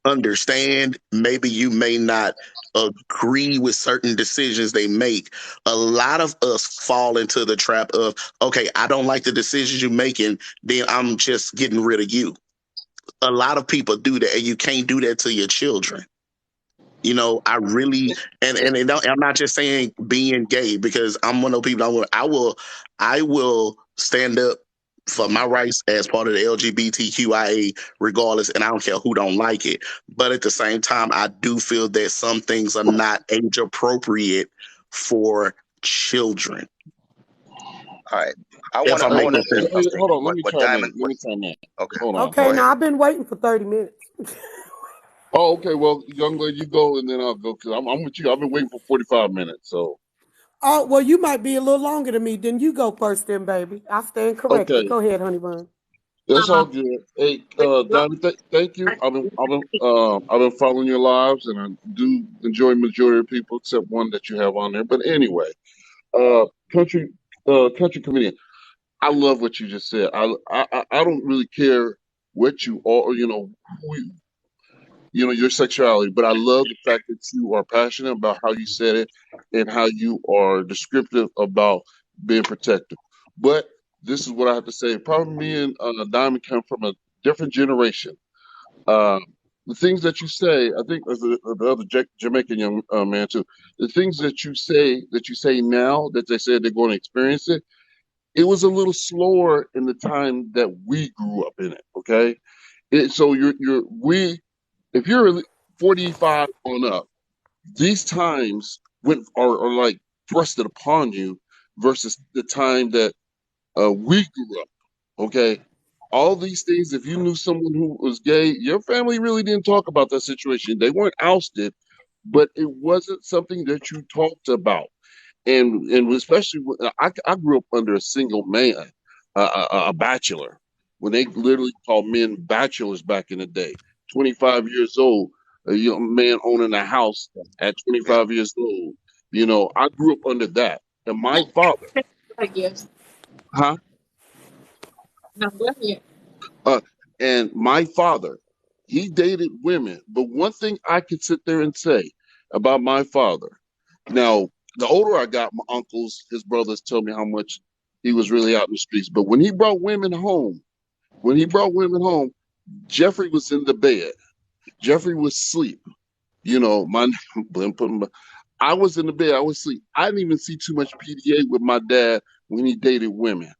K: understand, maybe you may not agree with certain decisions they make, a lot of us fall into the trap of, okay, I don't like the decisions you're making, then I'm just getting rid of you. A lot of people do that, and you can't do that to your children. I really, I'm not just saying being gay, because I'm one of those people. I will stand up for my rights as part of the LGBTQIA, regardless, and I don't care who don't like it. But at the same time, I do feel that some things are not age appropriate for children.
Q: All right. I
K: If
Q: want
K: I'm
Q: to
K: making
Q: say
K: sense.
Q: something.
T: Hold on, let me
Q: What
T: chime in.
Q: Diamond? Okay.
T: Hold on.
Q: Go
B: Okay,
Q: ahead.
B: now I've been waiting for 30 minutes.
T: Oh, okay. Well, young lady, you go, and then I'll go, because I'm with you. I've been waiting for 45 minutes. So,
B: Oh, well, you might be a little longer than me. Then you go first, then, baby. I stand corrected.
T: okay,
B: Go ahead, honey bun.
T: that's all good. Hey, Diamond, thank you. I've been following your lives, and I do enjoy majority of people except one that you have on there. But anyway, uh, country, country comedian. I love what you just said. I don't really care what you are, who your sexuality, but I love the fact that you are passionate about how you said it and how you are descriptive about being protective. But this is what I have to say. Probably me and Diamond come from a different generation. Uh, the things that you say, I think, as the other Jamaican young man too, the things that you say now that they said they're going to experience it, it was a little slower in the time that we grew up in it. Okay, so if you're 45 on up, these times are like thrusted upon you versus the time that we grew up. Okay, all these things. If you knew someone who was gay, your family really didn't talk about that situation. They weren't ousted, but it wasn't something that you talked about. And especially I grew up under a single man, a bachelor, when they literally called men bachelors back in the day. 25 years old, a young man owning a house at
Q: Yeah.
T: 25 years old. I grew up under that. And my father,
D: Yes.
T: huh?
D: No, go ahead.
T: Uh, and my father, he dated women. But one thing I could sit there and say about my father, now, the older I got, my uncles, his brothers tell me how much he was really out in the streets. But when he brought women home, Jeffrey was in the bed. Jeffrey was asleep. My I was in the bed. I was asleep. I didn't even see too much PDA with my dad when he dated women.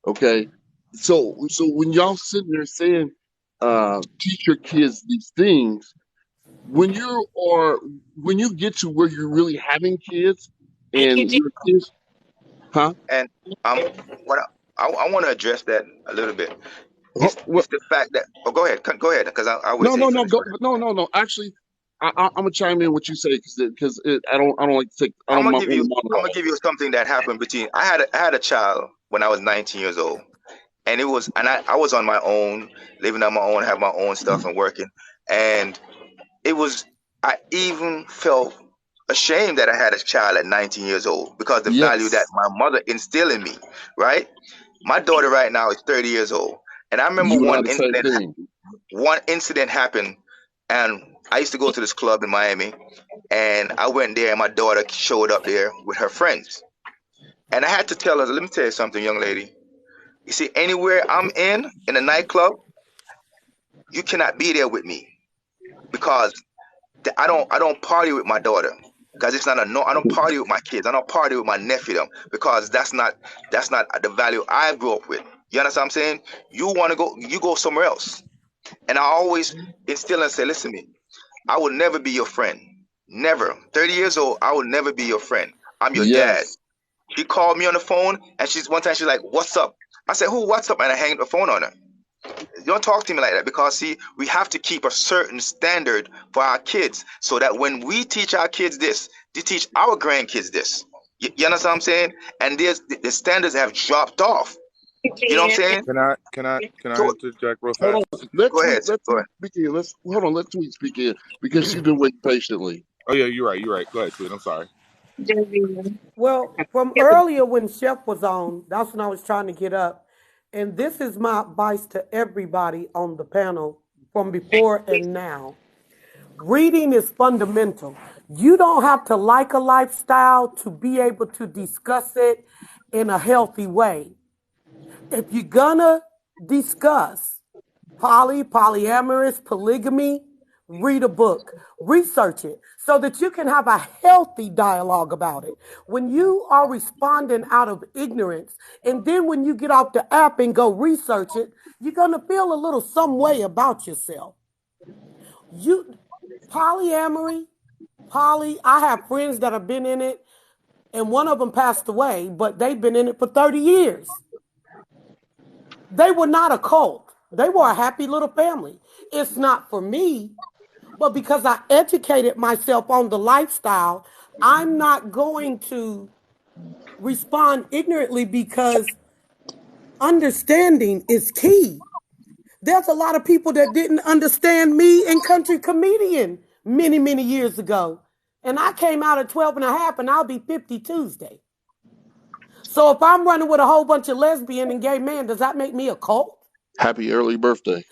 T: Okay, so when y'all sitting there saying, teach your kids these things, when you get to where you're really having kids
D: Thank you,
T: and
D: G.
T: your kids, huh?
Q: And what I want to address that a little bit.
T: What?
Q: It's the fact that. Oh, go ahead, because I wait
T: No,
Q: till
T: no,
Q: you
T: no,
Q: finish.
T: go, no. Actually, I'm gonna chime in what you say because I don't like to take. I
Q: I'm
T: don't
Q: gonna
T: want
Q: give
T: to
Q: you. I'm gonna
T: monologue.
Q: give you something that happened between. I had a child when I was 19 years old, and I was on my own, living on my own, have my own stuff and working, and it was. I even felt ashamed that I had a child at 19 years old because the value that
T: Yes,
Q: my mother instilled in me. Right. My daughter right now is 30 years old, and I remember
T: you and I the same thing.
Q: one incident happened, and I used to go to this club in Miami, and I went there, and my daughter showed up there with her friends, and I had to tell her, let me tell you something, young lady. You see, anywhere I'm in a nightclub, you cannot be there with me because I don't party with my daughter because it's not a no. I don't party with my kids. I don't party with my nephew them because that's not the value I grew up with. You understand what I'm saying? You want to go, you go somewhere else. And I always instill and say, listen to me. I will never be your friend. Never. 30 years old, I will never be your friend. I'm your dad.
T: Yes,
Q: She called me on the phone, and one time she's like, "What's up?" I said, "Who? What's up?" And I hang the phone on her. You don't talk to me like that because see, we have to keep a certain standard for our kids so that when we teach our kids this, they teach our grandkids this. You understand what I'm saying? And the standards have dropped off. You know what I'm saying?
G: Can I
Q: So
G: interject real
T: Hold
G: fast?
T: on. Let
Q: go
T: Tweet
Q: ahead. Go ahead.
T: speak in. Let Tweet speak in because she's been waiting patiently.
G: Oh yeah, you're right. Go ahead, Tweet. I'm sorry.
B: Well, from earlier when Chef was on, that's when I was trying to get up. And this is my advice to everybody on the panel from before and now. Reading is fundamental. You don't have to like a lifestyle to be able to discuss it in a healthy way. If you're gonna discuss polyamorous, polygamy, read a book, research it so that you can have a healthy dialogue about it. When you are responding out of ignorance, and then when you get off the app and go research it, you're gonna feel a little some way about yourself. Polyamory, I have friends that have been in it, and one of them passed away, but they've been in it for 30 years. They were not a cult. They were a happy little family. It's not for me, but because I educated myself on the lifestyle, I'm not going to respond ignorantly because understanding is key. There's a lot of people that didn't understand me in Country Comedian many, many years ago. And I came out at 12 and a half, and I'll be 50 Tuesday. So if I'm running with a whole bunch of lesbian and gay men, does that make me a cult?
T: Happy early birthday.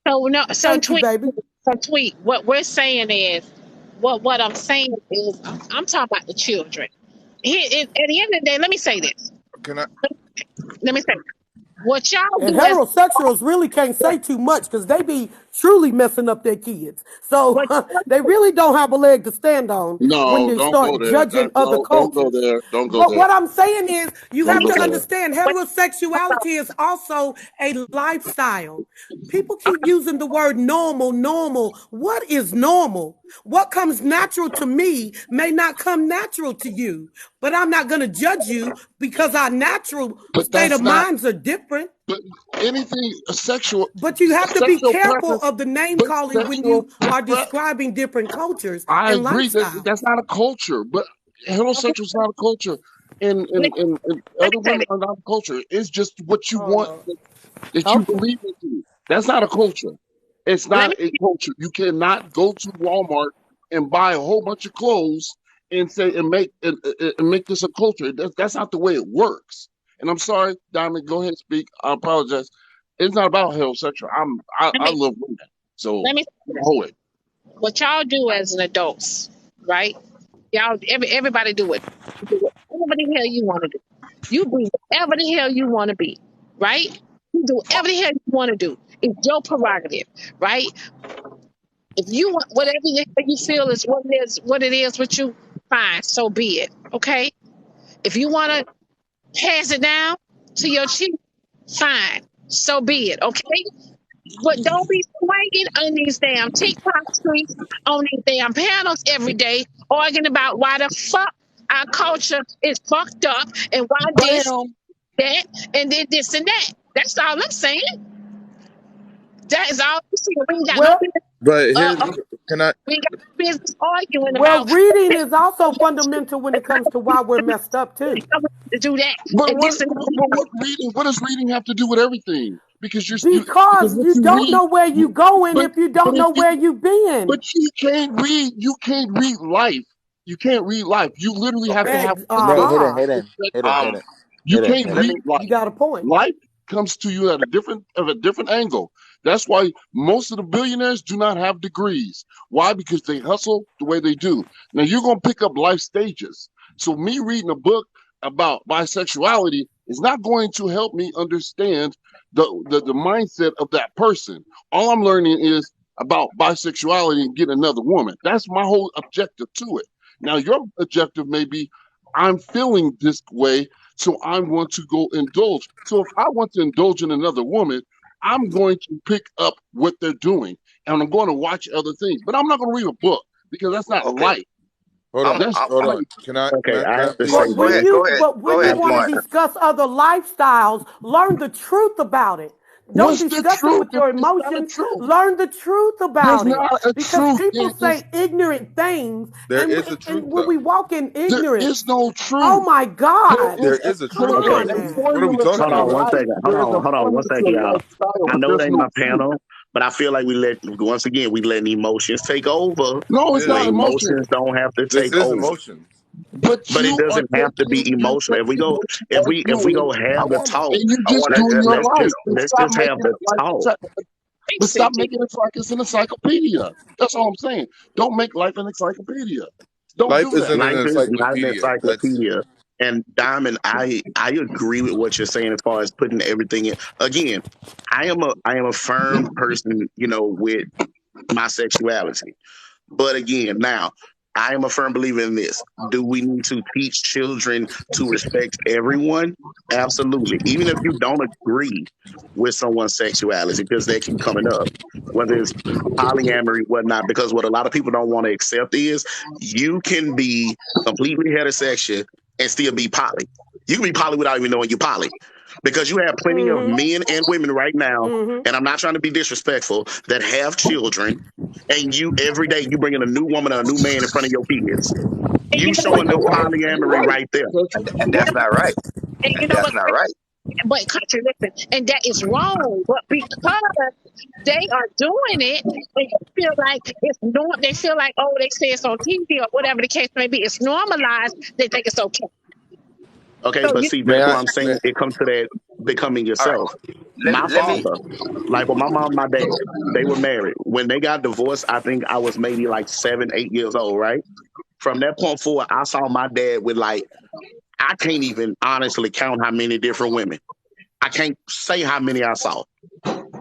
B: Thank you, baby.
D: So Tweet, what we're saying is, what I'm saying is, I'm talking about the children. At the end of the day, let me say this.
G: Can I?
D: Let me say this. What y'all
B: And
D: do as
B: heterosexuals really can't say too much because they be truly messing up their kids. So
D: what
B: they really don't have a leg to stand on when
T: No,
B: they
T: don't go
B: start
T: there.
B: judging other
T: Don't go
B: cultures.
T: there. Don't go
B: But
T: there.
B: what I'm saying is you
T: Don't
B: have
T: go
B: to
T: there.
B: understand heterosexuality is also a lifestyle. People keep using the word normal. What is normal? What comes natural to me may not come natural to you, but I'm not going to judge you because our natural
T: But
B: state
T: that's
B: of
T: not.
B: minds are different.
T: But anything
B: But you have to be
T: sexual
B: careful
T: preference.
B: of the name
T: But
B: calling when
T: sexual
B: you are
T: preference.
B: describing different cultures
T: I
B: and
T: agree that
B: lifestyles.
T: that's not a culture. But heterosexual is not a culture, and
D: let me
T: other
D: say
T: women
D: this.
T: are not a culture. It's just what you
B: Oh
T: want
B: Lord.
T: that you
B: Okay.
T: believe into. That's not a culture. It's
D: Let
T: not
D: me
T: a culture. You cannot go to Walmart and buy a whole bunch of clothes and say and make this a culture. That's not the way it works. And I'm sorry, Diamond. Go ahead and speak. I apologize. It's not about heterosexual.
D: let
T: I
D: me
T: love women. So
D: let me say this.
T: hold it.
D: What y'all do as an adults, right? Y'all, everybody do it. You do whatever the hell you want to do. You be whatever the hell you want to be, right? You do whatever the hell you want to do. It's your prerogative, right? If you want whatever you feel is what it is with you, fine, so be it. Okay? If you want to pass it down to your chief, fine, so be it. Okay? But don't be swinging on these damn TikTok streets, on these damn panels every day, arguing about why the fuck our culture is fucked up and why this,
T: Bam.
D: that, and then this and that. That's all I'm saying. That is all I'm saying. We ain't got no
B: Well,
D: business.
G: But
D: Uh,
G: here's can I?
D: we ain't got no business arguing
B: well,
D: about
B: reading is also fundamental when it comes to why we're messed up too.
D: to do that
T: But
D: and this and that.
T: what does reading have to do with everything? Because because
B: Because
T: what
B: you
T: you
B: don't
T: read,
B: know where you going
T: but
B: if you
T: but
B: don't
T: if
B: know where you've been.
T: you can't read life. You can't read life. You literally have to
Q: Okay.
T: have
G: Bro,
B: Uh-huh.
Q: Um.
T: you can't
Q: Let
T: read
Q: me.
T: life.
B: You got a point.
T: Life comes to you at a different angle. That's why most of the billionaires do not have degrees. Why? Because they hustle the way they do. Now you're gonna pick up life stages. So me reading a book about bisexuality is not going to help me understand the mindset of that person. All I'm learning is about bisexuality and getting another woman. That's my whole objective to it. Now your objective may be I'm feeling this way, so I want to go indulge. So if I want to indulge in another woman, I'm going to pick up what they're doing and I'm going to watch other things. But I'm not going to read a book because that's not
Q: Okay.
T: life.
Q: I'm.
T: That's
G: hold
T: life.
G: on.
C: Okay, I
G: Can I
C: have to
G: please
C: say
B: But
Q: Go
C: this.
Q: ahead. Go ahead.
B: when
Q: Go
B: you
Q: ahead,
B: want to
C: Happy,
Q: Martin.
B: discuss other lifestyles, learn the truth about it. Don't
T: What's the
B: discuss it
T: truth
B: with
T: if
B: your
T: it's not a
B: emotions.
T: truth?
B: Learn the truth
T: There's
B: about it.
T: not a
B: Because
T: truth
B: people
T: in this.
B: say ignorant things,
G: There
B: and,
G: is a truth
B: and when
G: though.
B: we walk in
T: There
B: ignorance,
T: is no
B: oh
T: truth.
B: my
T: There
B: God,
G: There
T: is a
G: is a
B: come
G: truth.
T: there is
G: Okay,
B: on,
T: a
B: man.
G: what are we
T: formula
G: talking
K: Hold
T: to
K: on
G: about?
K: one
T: life.
K: second.
T: There is a
K: Hold on one
T: formula to
K: second, y'all.
T: lifestyle,
K: I
T: but
K: know it
T: there's
K: ain't
T: no
K: my
T: truth.
K: panel, but I feel like once again, we letting emotions take over
T: No, it's
K: where
T: not
G: Yeah,
T: emotion.
K: emotions don't have to
G: this
K: take
G: is
K: over.
G: emotions.
T: But
K: But it
T: you are
K: doesn't have to be
T: taking you're
K: emotional.
T: taking what you are
K: If we
T: doing.
K: go
T: I
K: have the
T: want
K: talk,
T: and you're
Q: I
T: just
Q: want to
T: doing your
Q: address
T: life. But
K: let's
T: stop
K: just have
T: making
K: the
T: it like
K: talk.
T: but stop making it like it's an encyclopedia. That's all I'm saying. Don't make life an encyclopedia. Don't
G: Life
T: do that.
G: isn't an
K: Life is not an
G: encyclopedia. That's
K: encyclopedia. And Diamond, I agree with what you're saying as far as putting everything in. Again, I am a firm person, with my sexuality. But again, now I am a firm believer in this. Do we need to teach children to respect everyone? Absolutely. Even if you don't agree with someone's sexuality, because they keep coming up, whether it's polyamory, whatnot, because what a lot of people don't want to accept is you can be completely heterosexual and still be poly. You can be poly without even knowing you're poly. Because you have plenty of
B: Mm-hmm.
K: men and women right now,
B: Mm-hmm.
K: and I'm not trying to be disrespectful, that have children and you every day you bringing a new woman or a new man in front of your kids.
D: And
K: You
D: you know what?
K: showing them
T: Right.
K: polyamory
T: Right.
K: right there.
Q: and that's not right.
D: And you
Q: And
D: know
Q: that's
D: what?
Q: not right.
D: But country, listen, and that is wrong. But because they are doing it, they feel like it's norm. They feel like, oh, they say it's on TV or whatever the case may be. It's normalized. They think it's okay.
K: Okay,
D: So
K: but
D: you,
K: see,
G: may
K: that's
G: I?
K: why I'm
G: May,
K: saying it comes to that becoming
Q: All right.
K: yourself.
Q: Let
K: My
Q: let me.
K: father, like when my mom and my dad, they were married. When they got divorced, I think I was maybe like 7, 8 years old, right? From that point forward, I saw my dad with I can't even honestly count how many different women. I can't say how many I saw.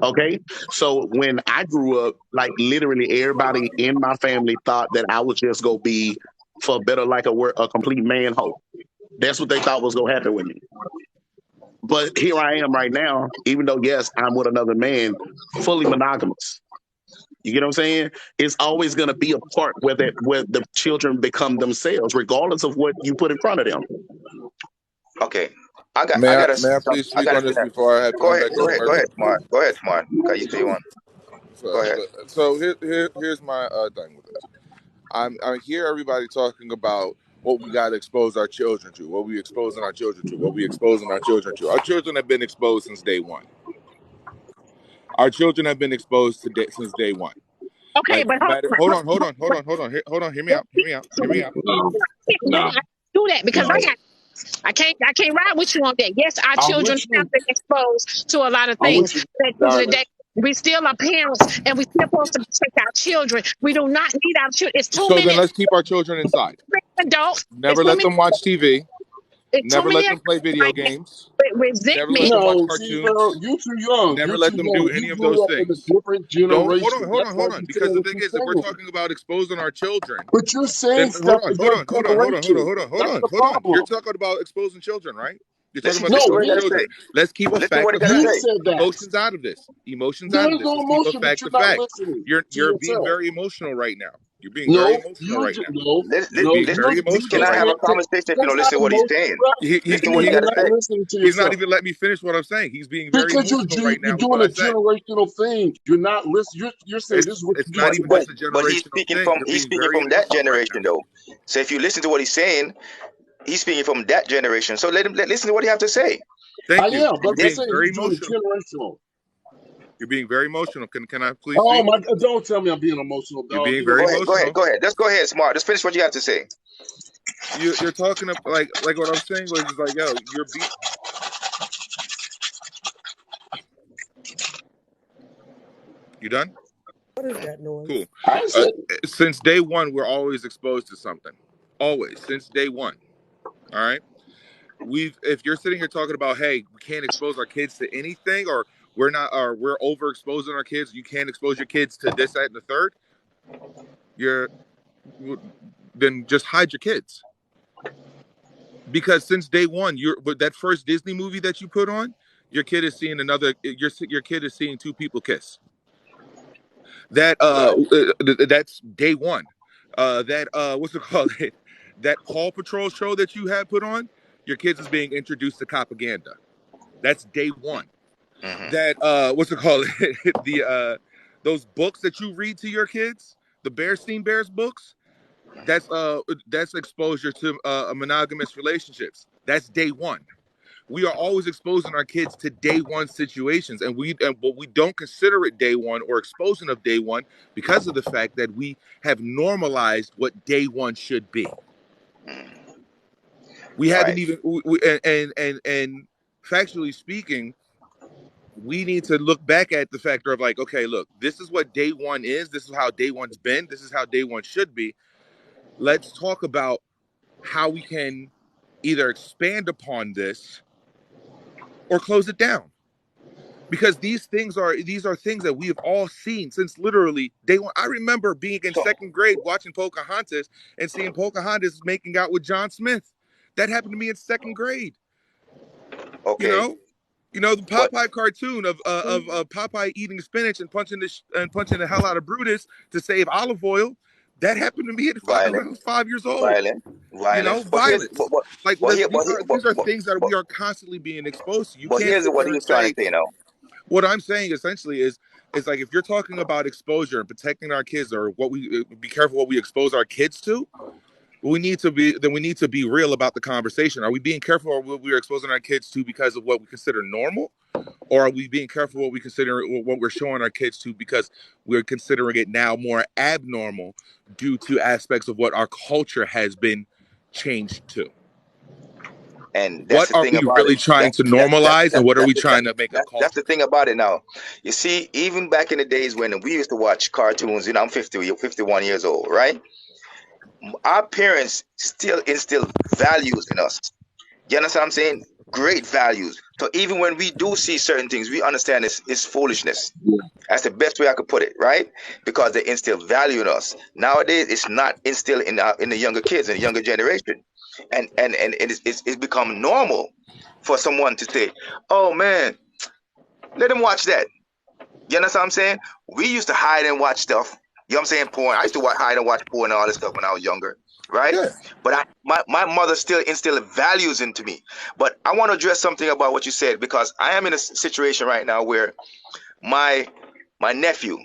K: Okay. So when I grew up, like literally everybody in my family thought that I was just going to be, for better like a complete man hoe. That's what they thought was going to happen with me. But here I am right now, even though, yes, I'm with another man, fully monogamous. You get what I'm saying? It's always going to be a part where the children become themselves, regardless of what you put in front of them.
Q: Okay. I got.
G: may
Q: I
G: I?
Q: got to.
G: May I please
Q: I
G: speak
Q: got to
G: on
Q: say
G: this
Q: that.
G: before I have to
Q: Go
G: come
Q: ahead.
G: back to
Q: Go
G: the
Q: ahead. Go
G: commercial?
Q: ahead, Smart. Go ahead, Smart. Okay, you say you want. Go ahead.
G: So here's my thing with this. I hear everybody talking about what we got to expose our children to, what we exposing our children to, what we exposing our children to. Our children have been exposed since day one. Our children have been exposed since day one.
D: okay,
G: Like
D: but
G: no matter, hold on, hear me out, hear me out.
T: No.
D: I do that because
T: No.
D: I can't ride with you on that. Yes, our
T: I'm
D: children
T: with
D: have
T: you.
D: been exposed to a lot of
T: I'm
D: things.
T: with you,
D: But at the end of the
T: Diamond.
D: day, we still are parents and we still supposed to protect our children. We do not need our children. It's too
G: So then
D: many
G: let's keep our children inside.
D: adults. It's
G: Never
D: too
G: let
D: many.
G: them watch TV.
D: It's too
G: Never
D: many
G: let
D: adults
G: them play video
D: like that
G: games.
D: with
G: Never let
D: resentment.
G: them watch
T: No, see, girl,
G: cartoons.
T: you too young.
G: Never
T: You're
G: let
T: too
G: them
T: young.
G: do
T: You
G: any of
T: grew
G: those
T: up in a
G: things.
T: different
G: Don't
T: generation. That's why
G: hold on.
T: you're
G: Because
T: saying
G: the
T: what
G: thing
T: you're
G: is, if we're
T: saying.
G: talking about exposing our children,
T: But you're
G: then
T: saying stuff for your generation. That's the
G: hold on. You're
T: problem.
G: talking about exposing children, right? You're talking
Q: Listen.
G: about
Q: Listen to what
T: No,
Q: he
G: exposing
Q: got to
T: you
Q: say.
G: children. Let's keep a
Q: Listen to
G: fact
Q: what he
G: a
Q: got to
T: you
G: fact.
Q: say.
T: said that.
G: Emotions out of this. Emotions out of
T: There's
G: this.
T: no
G: Let's keep a
T: emotion, but
G: fact
T: you're
G: a
T: not
G: fact.
T: listening to
G: You're being
T: yourself.
G: very emotional right now. You're being very
T: No,
G: emotional right now.
T: no,
G: You're being
Q: Listen.
G: very
T: you
G: emotional
Q: Cannot
T: just
G: right
Q: have
G: now.
Q: a
T: went to,
Q: conversation if you
T: that's
Q: don't
T: not
Q: listen to what he's
T: emotion,
Q: saying.
T: bro.
Q: Listen to what
T: Because
Q: he got
T: you're
Q: to
T: not
Q: say.
T: listening to
G: He's not
T: yourself.
G: even letting me finish what I'm saying. He's being very
T: Because
G: emotional right
T: you're
G: now with what
T: doing
G: I
T: a
G: say.
T: generational thing. You're not listening. You're saying this is what
G: It's
T: you do
G: not
Q: But
G: even
T: today.
Q: but
G: just a
Q: but
G: generational thing. You're
Q: he's
G: being
Q: speaking
G: very
Q: from that
G: emotional right now.
Q: generation though. So if you listen to what he's saying, he's speaking from that generation. So listen to what he have to say.
T: I
G: Thank you.
T: am, but
G: You're
T: I'm just
Q: Then
G: being
T: saying
G: very
T: you're doing
G: emotional.
T: a generational.
G: You're being very emotional. Can I please
T: Oh
G: speak?
T: my! Don't tell me I'm being emotional,
G: You're
T: dog.
G: being
T: You know
G: very
Q: go
T: what?
Q: ahead, go ahead,
G: emotional.
Q: go ahead. Just go ahead, Smart. Just finish what you have to say.
G: You're talking like what I'm saying was just like, yo, you done?
B: What is that noise?
G: Cool.
T: I
G: Uh,
T: said
G: since day one, we're always exposed to something. Always since day one. All right. If you're sitting here talking about, hey, we can't expose our kids to anything, or we're overexposing our kids, you can't expose your kids to this, that, and the third. You're then just hide your kids, because since day one, with that first Disney movie that you put on, your kid is seeing your kid is seeing two people kiss. That's day one. That what's it called? That Paw Patrol show that you had put on, your kids is being introduced to propaganda. That's day one.
Q: Mm-hmm.
B: that what's it called? the those books that you read to your kids, the Bearstein Bears books. That's exposure to monogamous relationships. That's day one. We are always exposing our kids to day one situations, but we don't consider it day one or exposing of day one because of the fact that we have normalized what day one should be. We haven't
Q: Right.
B: even and factually speaking, we need to look back at the factor of like, okay, look, this is what day one is. This is how day one's been. This is how day one should be. Let's talk about how we can either expand upon this or close it down. Because these are things that we have all seen since literally day one. I remember being in second grade watching Pocahontas and seeing Pocahontas making out with John Smith. That happened to me in second grade.
Q: Okay.
B: You know the Popeye cartoon of Popeye eating spinach and punching the hell out of Brutus to save olive oil. That happened to me when I was 5 years old.
Q: Violence.
B: You know, violence. These are things that we are constantly being exposed to. You can't
Q: here's
B: sit
Q: what
B: there
Q: he's
B: and
Q: trying
B: say.
Q: to say now.
B: What I'm saying essentially is like if you're talking about exposure and protecting our kids, or what we be careful what we expose our kids to. We need to be real about the conversation. Are we being careful of what we're exposing our kids to because of what we consider normal, or are we being careful what we're showing our kids to because we're considering it now more abnormal due to aspects of what our culture has been changed to?
Q: And that's
B: What
Q: the
B: are
Q: thing
B: we
Q: about
B: really
Q: it.
B: trying to normalize, and what are we trying to make a
Q: That's
B: culture?
Q: the thing about it now. You see, even back in the days when we used to watch cartoons, I'm 51 years old, right? Our parents still instill values in us. You understand what I'm saying? Great values. So even when we do see certain things, we understand it's foolishness. That's the best way I could put it, right? Because they instill value in us. Nowadays, it's not instilled in the younger kids, in the younger generation, and it's become normal for someone to say, "Oh man, let them watch that." You understand what I'm saying? We used to hide and watch stuff. You know what I'm saying? Porn. I used to hide and watch porn and all this stuff when I was younger, right?
B: Yeah.
Q: But my mother still instilled values into me. But I want to address something about what you said, because I am in a situation right now where my nephew,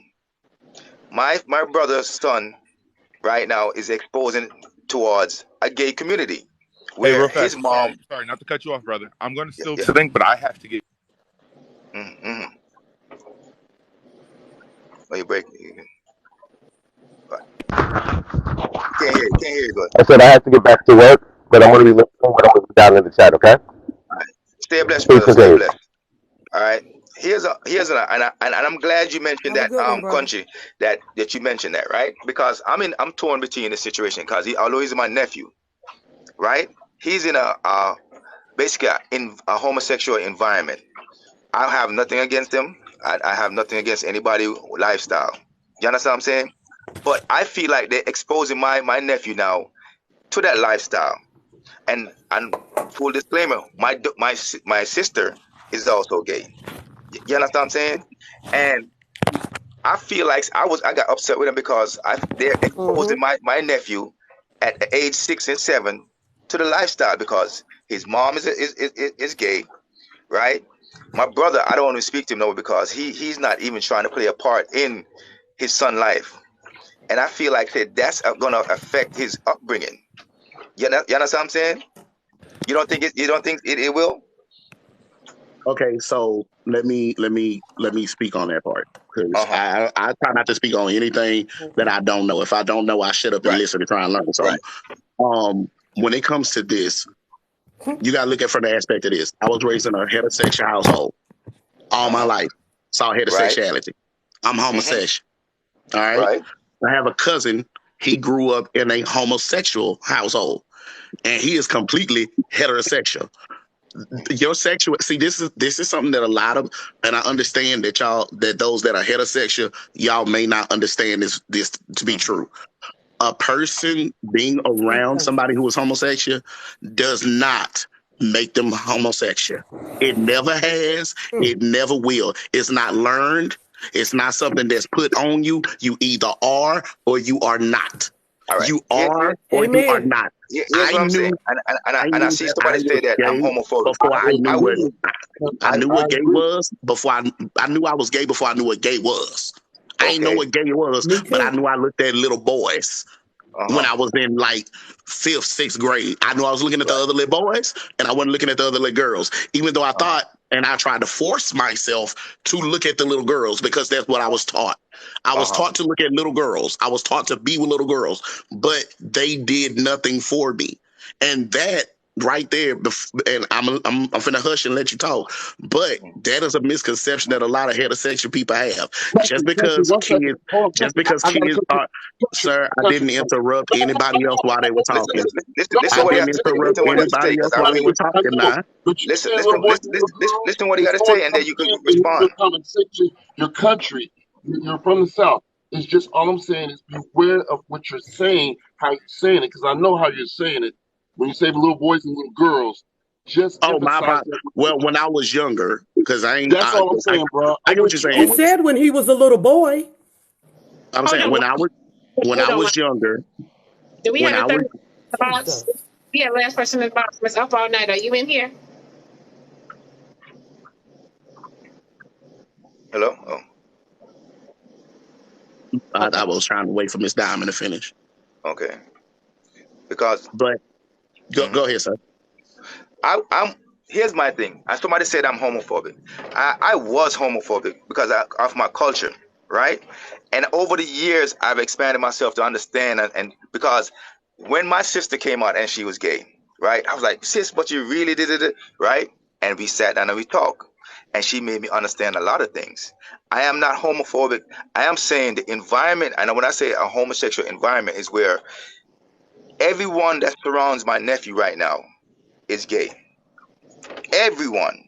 Q: my brother's son, right now is exposing towards a gay community
B: Hey,
Q: where
B: real
Q: his
B: fast.
Q: mom.
B: Sorry, not to cut you off, brother. I'm going to still
Q: Yeah.
B: think, but I have to get.
Q: Mm-hmm. Oh, you break. Can't hear you good.
U: I said I have to get back to work, but I'm going to be listening, but I'm going to be down in the chat, okay?
Q: All right. Stay blessed,
U: Please
Q: brother. Stay
U: continue.
Q: blessed. All right. And I'm glad you mentioned
B: Have a
Q: that
B: good one, brother.
Q: country that you mentioned that, right? Because I'm torn between the situation, because although he's my nephew, right? He's in basically in a homosexual environment. I have nothing against him. I have nothing against anybody lifestyle. You understand what I'm saying? But I feel like they're exposing my nephew now to that lifestyle. And full disclaimer, my sister is also gay. You understand what I'm saying? And I feel like I got upset with them because they're exposing my nephew at the age 6 and 7 to the lifestyle, because his mom is gay, right? My brother, I don't want to speak to him no, because he's not even trying to play a part in his son's life, and I feel like that's gonna affect his upbringing. You understand what I'm saying? You don't think it will?
K: Okay, so let me speak on that part, because I try not to speak on anything that I don't know. If I don't know, I shut up and listen and try and learn something. When it comes to this, you gotta look at from the aspect of this. I was raised in a heterosexual household all my life. Saw heterosexuality. I'm homosexual. All right.
Q: Right.
K: I have a cousin. He grew up in a homosexual household, and he is completely heterosexual. Your sexual, see, this is something that a lot of, and I understand that those that are heterosexual, y'all may not understand this to be true. A person being around somebody who is homosexual does not make them homosexual. It never has. It never will. It's not learned. It's not something that's put on you. You either are or you are not.
Q: All right.
K: You are or you are not.
Q: Here's what I'm saying. And I see
K: that
Q: somebody
K: I
Q: say
K: was
Q: that I'm
K: gay
Q: homophobic.
K: before I knew what. I knew
T: I
K: what gay
T: agree.
K: was before I knew I was gay before I knew what gay was. I ain't know
Q: Okay.
K: what gay was,
B: Me
K: but I
B: too.
K: knew I looked at little boys when
Q: Uh-huh.
K: I was in like fifth, sixth grade. I knew I was looking at the
Q: Right.
K: other little boys and I wasn't looking at the other little girls. Even though I
Q: Uh-huh.
K: thought and I tried to force myself to look at the little girls because that's what I was taught. I was
Q: Uh-huh.
K: taught to look at little girls. I was taught to be with little girls, but they did nothing for me. And that right there, and I'm finna hush and let you talk. But that is a misconception that a lot of heterosexual people have. Just
T: Country,
K: because
T: one second.
K: kids,
T: Hold on,
K: just
T: country.
K: because
T: I gotta
K: kids
T: cut you.
K: are, sir, I didn't interrupt anybody else while they were
Q: Listen,
K: talking.
Q: listen, listen,
T: No,
Q: listen
K: I
Q: what he
K: didn't
Q: has to say.
K: interrupt
Q: Listen what he has to say,
K: anybody else
Q: because I
K: while they
Q: really
K: were
Q: would.
T: I
K: talking.
T: know,
K: Now,
T: but you
Q: Listen,
T: saying
Q: listen,
T: little boys
Q: listen,
T: and
Q: listen,
T: little
Q: listen,
T: girls,
Q: listen what he
T: and
Q: got to
T: someone
Q: say, and then
T: comes
Q: you can
T: in and
Q: respond.
T: you're coming to your country. You're from the South. It's just all I'm saying is beware of what you're saying, how you're saying it, because I know how you're saying it. When you say little boys and little girls, just
K: oh my
T: emphasize
K: about.
T: that.
K: Well, when I was younger, because
T: That's all I'm saying, bro. I
K: I get what you're
T: want you. I
B: He
K: saying.
T: want you.
B: said when he was a little boy.
K: I'm
D: Hold
K: saying
D: on.
K: when I
D: Hold on.
K: was younger,
D: Do we
K: when
D: have a
K: I
D: third
K: was
D: in the box?
B: Jesus.
D: Yeah, last person in the box was up all night. Are you in here?
Q: Hello. Oh,
K: I was trying to wait for Miss Diamond to finish,
Q: okay. Because
K: but
Q: mhm.
K: go ahead, sir.
Q: I'm. Here's my thing. As somebody said, I'm homophobic. I was homophobic because of my culture, right? And over the years, I've expanded myself to understand, and because when my sister came out and she was gay, right? I was like, sis, but you really did it, right? And we sat down and we talked, and she made me understand a lot of things. I am not homophobic. I am saying the environment, and when I say a homosexual environment, is where everyone that surrounds my nephew right now is gay. Everyone.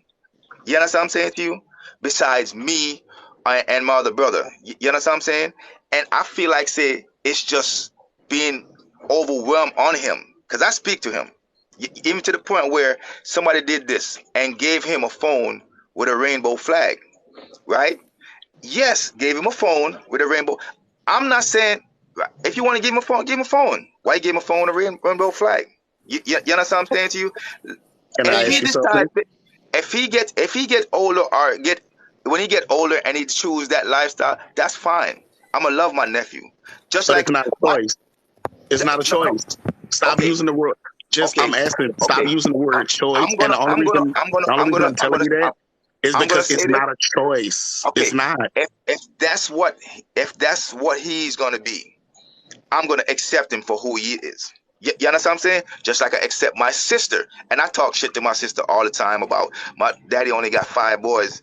Q: You understand what I'm saying to you? Besides me and my other brother. You understand what I'm saying? And I feel like, say, it's just being overwhelmed on him. Because I speak to him. Even to the point where somebody did this and gave him a phone with a rainbow flag, right? Yes, gave him a phone with a rainbow. I'm not saying, if you want to give him a phone, give him a phone. Why give him a phone with a rainbow flag? You understand what I'm saying to you?
K: Can
Q: And
K: I
Q: if
K: ask
Q: he
K: you something?
Q: decides, if he get older or get when he get older and he choose that lifestyle, that's fine. I'm gonna love my nephew, just
K: But it's
Q: like
K: not a
Q: my.
K: choice. It's not a
Q: No, no.
K: choice. Stop
Q: Okay,
K: using the word. I'm
Q: okay,
K: asking. Stop
Q: okay.
K: using the
Q: I,
K: word choice.
Q: I'm
K: And
Q: gonna, I'm gonna, I'm gonna,
K: the only
Q: I'm
K: reason
Q: gonna,
K: I'm telling you that is
Q: I'm gonna
K: because
Q: say
K: it's
Q: this.
K: not a choice. It's
Q: Okay,
K: not.
Q: if that's what he's gonna be, I'm gonna accept him for who he is. You understand what I'm saying? Just like I accept my sister, and I talk shit to my sister all the time about my daddy only got 5 boys.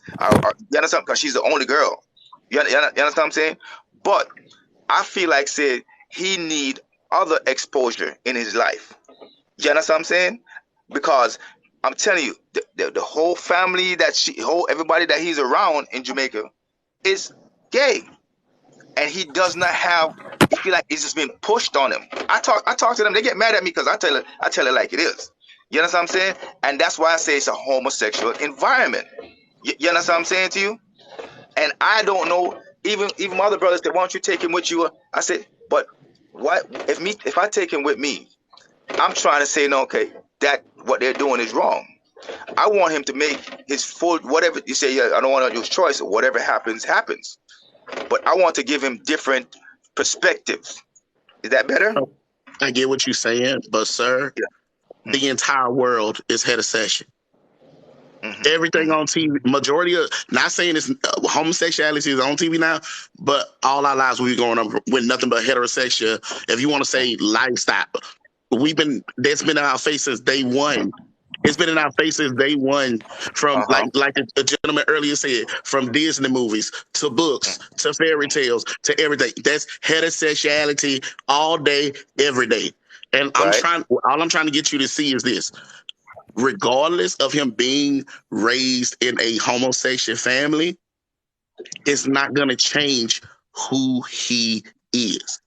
Q: You understand? Because she's the only girl. You understand what I'm saying? But I feel like say he need other exposure in his life. You understand what I'm saying? Because I'm telling you, the whole family everybody that he's around in Jamaica is gay, and he does not have. He feel like it's just been pushed on him. I talk to them. They get mad at me because I tell it like it is. You understand what I'm saying? And that's why I say it's a homosexual environment. You understand what I'm saying to you? And I don't know. Even my other brothers that want you to take him with you. I said, but what if I take him with me? I'm trying to say no. Okay, that what they're doing is wrong. I want him to make his full whatever you say. Yeah, I don't want to use choice. Whatever happens, happens. But I want to give him different perspectives. Is that better?
K: Oh, I get what you're saying, but sir,
Q: Yeah.
K: the entire world is heterosexual.
Q: Mm-hmm.
K: Everything
Q: Mm-hmm.
K: on TV, majority of, not saying it's homosexuality is on TV now, but all our lives we've growing up with nothing but heterosexual. If you want to say lifestyle, that's been in our face since day one. It's been in our faces day one, from
Q: Uh-huh.
K: like the gentleman earlier said, from Disney movies to books to fairy tales to everything. That's heterosexuality all day, every day. And
Q: Right.
K: all I'm trying to get you to see is this: regardless of him being raised in a homosexual family, it's not going to change who he is.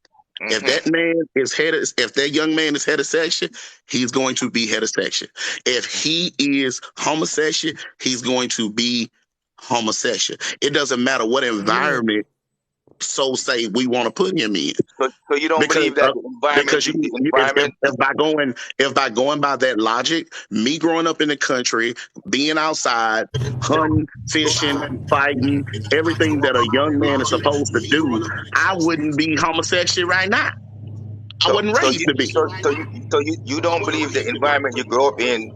K: If that
Q: Mm-hmm.
K: man is if that young man is heterosexual, he's going to be heterosexual. If he is homosexual, he's going to be homosexual. It doesn't matter what
B: Amen.
K: environment so say we want to put him in.
Q: So you don't
K: Because
Q: believe that the environment,
K: because if by going by that logic, me growing up in the country, being outside, hunting, fishing, fighting, everything that a young man is supposed to do, I wouldn't be homosexual right now. I
Q: so
K: wasn't
Q: so
K: raised
Q: you
K: to be.
Q: you don't believe the environment you grow up in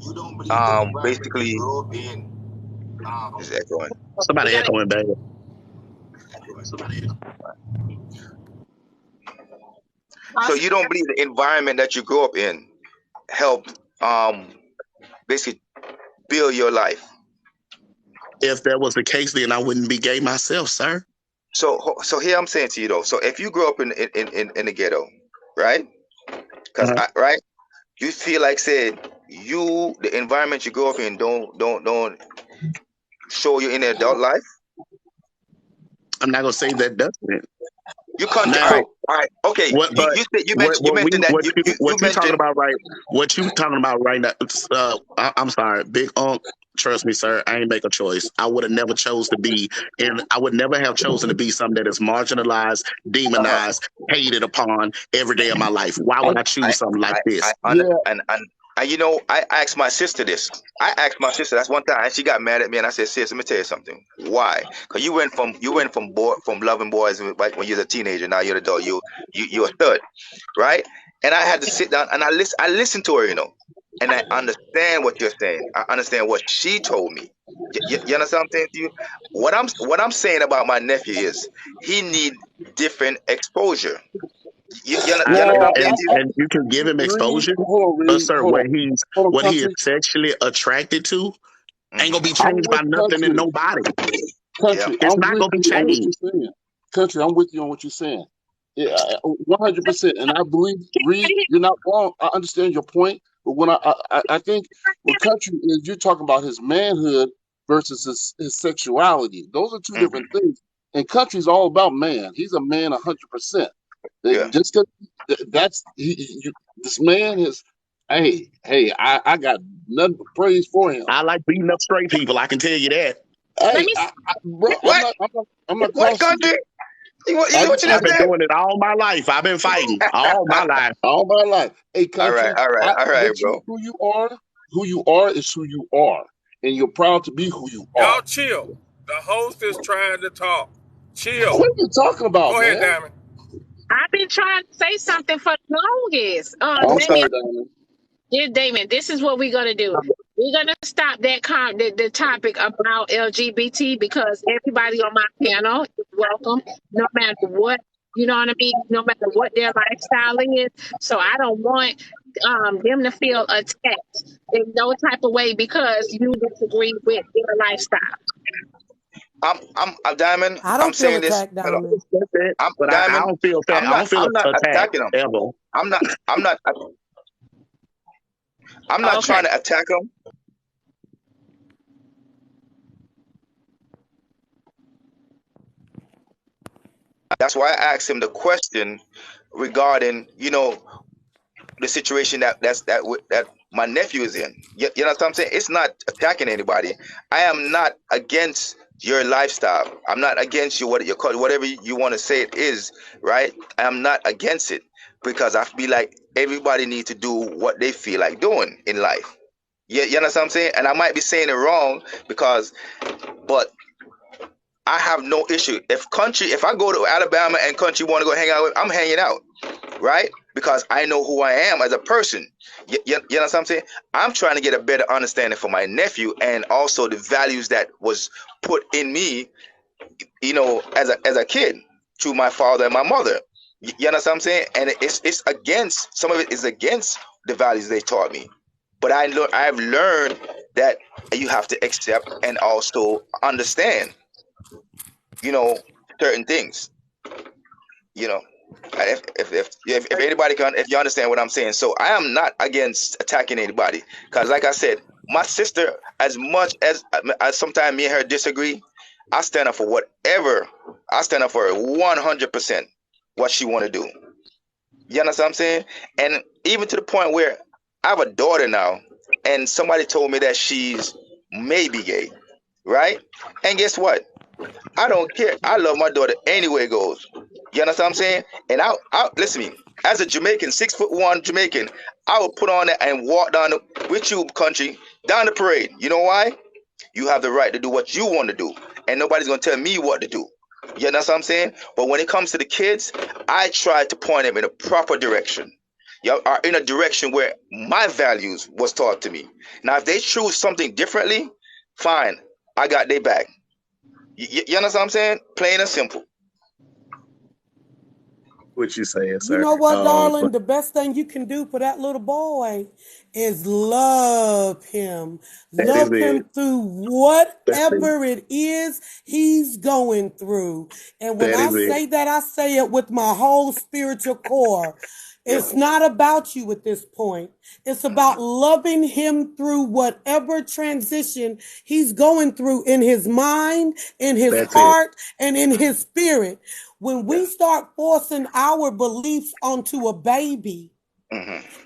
Q: basically is echoing.
K: Somebody echoing back.
Q: So you don't believe the environment that you grow up in helped basically build your life.
K: If that was the case, then I wouldn't be gay myself, sir.
Q: So here I'm saying to you though. So if you grow up in the ghetto, right? Because
K: Uh-huh.
Q: right, you feel like said the environment you grow up in don't show you in the adult life.
K: I'm not gonna say that doesn't.
Q: You can't.
K: Now,
Q: All right. Okay.
K: what? But
Q: You mentioned that you
K: what you talking
Q: mentioned.
K: about right? What you talking about right now? I'm sorry, Big Unc. Trust me, sir. I ain't make a choice. I would have never chose to be, and I would never have chosen to be something that is marginalized, demonized, hated upon every day of my life. Why would I choose something like this?
Q: And you know, I asked my sister this. I asked my sister that's one time, and she got mad at me, and I said, "Sis, let me tell you something. Why? Because you went from loving boys like when you was a teenager. Now you're an adult. You're a stud, right?" And I had to sit down and I listened to her, you know, and I understand what you're saying. I understand what she told me. You understand what I'm saying to you? What I'm saying about my nephew is he need different exposure. You understand what
T: Now,
Q: I'm saying to you?
K: And you can give him
T: Reed,
K: exposure,
T: hold on,
K: but
T: Reed,
K: sir,
T: hold on,
K: what he is
T: country.
K: sexually attracted to ain't gonna be
T: I'm
K: changed
T: with
K: by nothing and
T: country.
K: nobody.
Q: Yeah.
T: Country,
K: It's
T: I'm
K: not
T: with
K: gonna be
T: you on what
K: changed.
T: you're saying. Country, I'm with you on what you're saying. Yeah, 100%. And I believe, Reed, you're not wrong. I understand your point, but when I think what country is, you're talking about his manhood versus his sexuality. Those are two different things. And country's all about man. He's a man 100%.
Q: Yeah.
T: Just that's this man is. Hey, I got nothing but praise for him.
K: I like beating up straight people. I can tell you that.
T: Hey, bro,
Q: What?
T: I'm not
Q: What
T: crossing you.
Q: country? What
T: I
Q: you
T: just
K: I've
T: want
K: been
Q: understand?
K: doing it all my life. I've been fighting all my life.
T: all my life. Hey, country,
Q: All right,
T: what
Q: bro.
T: who you are is who you are, and you're proud to be who you are.
L: Y'all chill. The host is trying to talk. Chill.
T: What are you talking about,
L: Go ahead,
T: man?
L: Diamond.
D: I've been trying to say something for the longest.
T: I'm
D: Damien,
T: sorry, Diamond.
D: dear Damien, this is what we're gonna do. We're gonna stop the topic about LGBT because everybody on my panel is welcome, no matter what, you know what I mean, no matter what their lifestyle is. So I don't want them to feel attacked in no type of way because you disagree with their lifestyle.
Q: I'm Diamond.
B: I
Q: I'm
B: don't feel
Q: saying this.
B: attacked,
Q: Hello.
B: Diamond.
K: That's it.
Q: I'm
K: But I
Q: Diamond.
K: don't feel fat. I don't feel
Q: I'm not
K: attacked
Q: attacking him.
K: ever.
Q: I'm not. I'm not. I'm not
D: Okay.
Q: trying to attack him. That's why I asked him the question regarding, you know, the situation that my nephew is in. You know what I'm saying? It's not attacking anybody. I am not against your lifestyle. I'm not against you, what you call it, whatever you want to say it is, right? I am not against it because I feel like everybody needs to do what they feel like doing in life. You understand what I'm saying? And I might be saying it wrong but I have no issue. If I go to Alabama and country want to go hang out with, I'm hanging out, right? Because I know who I am as a person. You know what I'm saying? I'm trying to get a better understanding for my nephew and also the values that was put in me, you know, as a kid through my father and my mother. You know what I'm saying? And it's against, some of it is against the values they taught me. But I've learned that you have to accept and also understand, you know, certain things, you know. If anybody can, if you understand what I'm saying. So I am not against attacking anybody, because like I said, my sister, as much as sometimes me and her disagree, I stand up for whatever. I stand up for her 100% what she want to do. You understand what I'm saying? And even to the point where I have a daughter now, and somebody told me that she's maybe gay, right? And guess what? I don't care. I love my daughter anywhere it goes. You understand what I'm saying? And I listen to me. As a Jamaican, 6'1" Jamaican, I would put on that and walk down with you, country, down the parade. You know why? You have the right to do what you want to do, and nobody's gonna tell me what to do. You understand what I'm saying? But when it comes to the kids, I try to point them in a proper direction. You are in a direction where my values was taught to me. Now, if they choose something differently, fine. I got their back. You understand what I'm saying? Plain and simple.
K: What you saying,
B: You
K: sir?
B: know what, darling? The best thing you can do for that little boy is love him.
K: That is
B: Love
K: it.
B: him through
K: That's it.
B: whatever it is he's going through. And when
K: That
B: I
K: is it.
B: say that, I say it with my whole spiritual core. It's not about you at this point. It's about loving him through whatever transition he's going through in his mind, in his
K: That's it.
B: heart, and in his spirit. When we start forcing our beliefs onto a baby,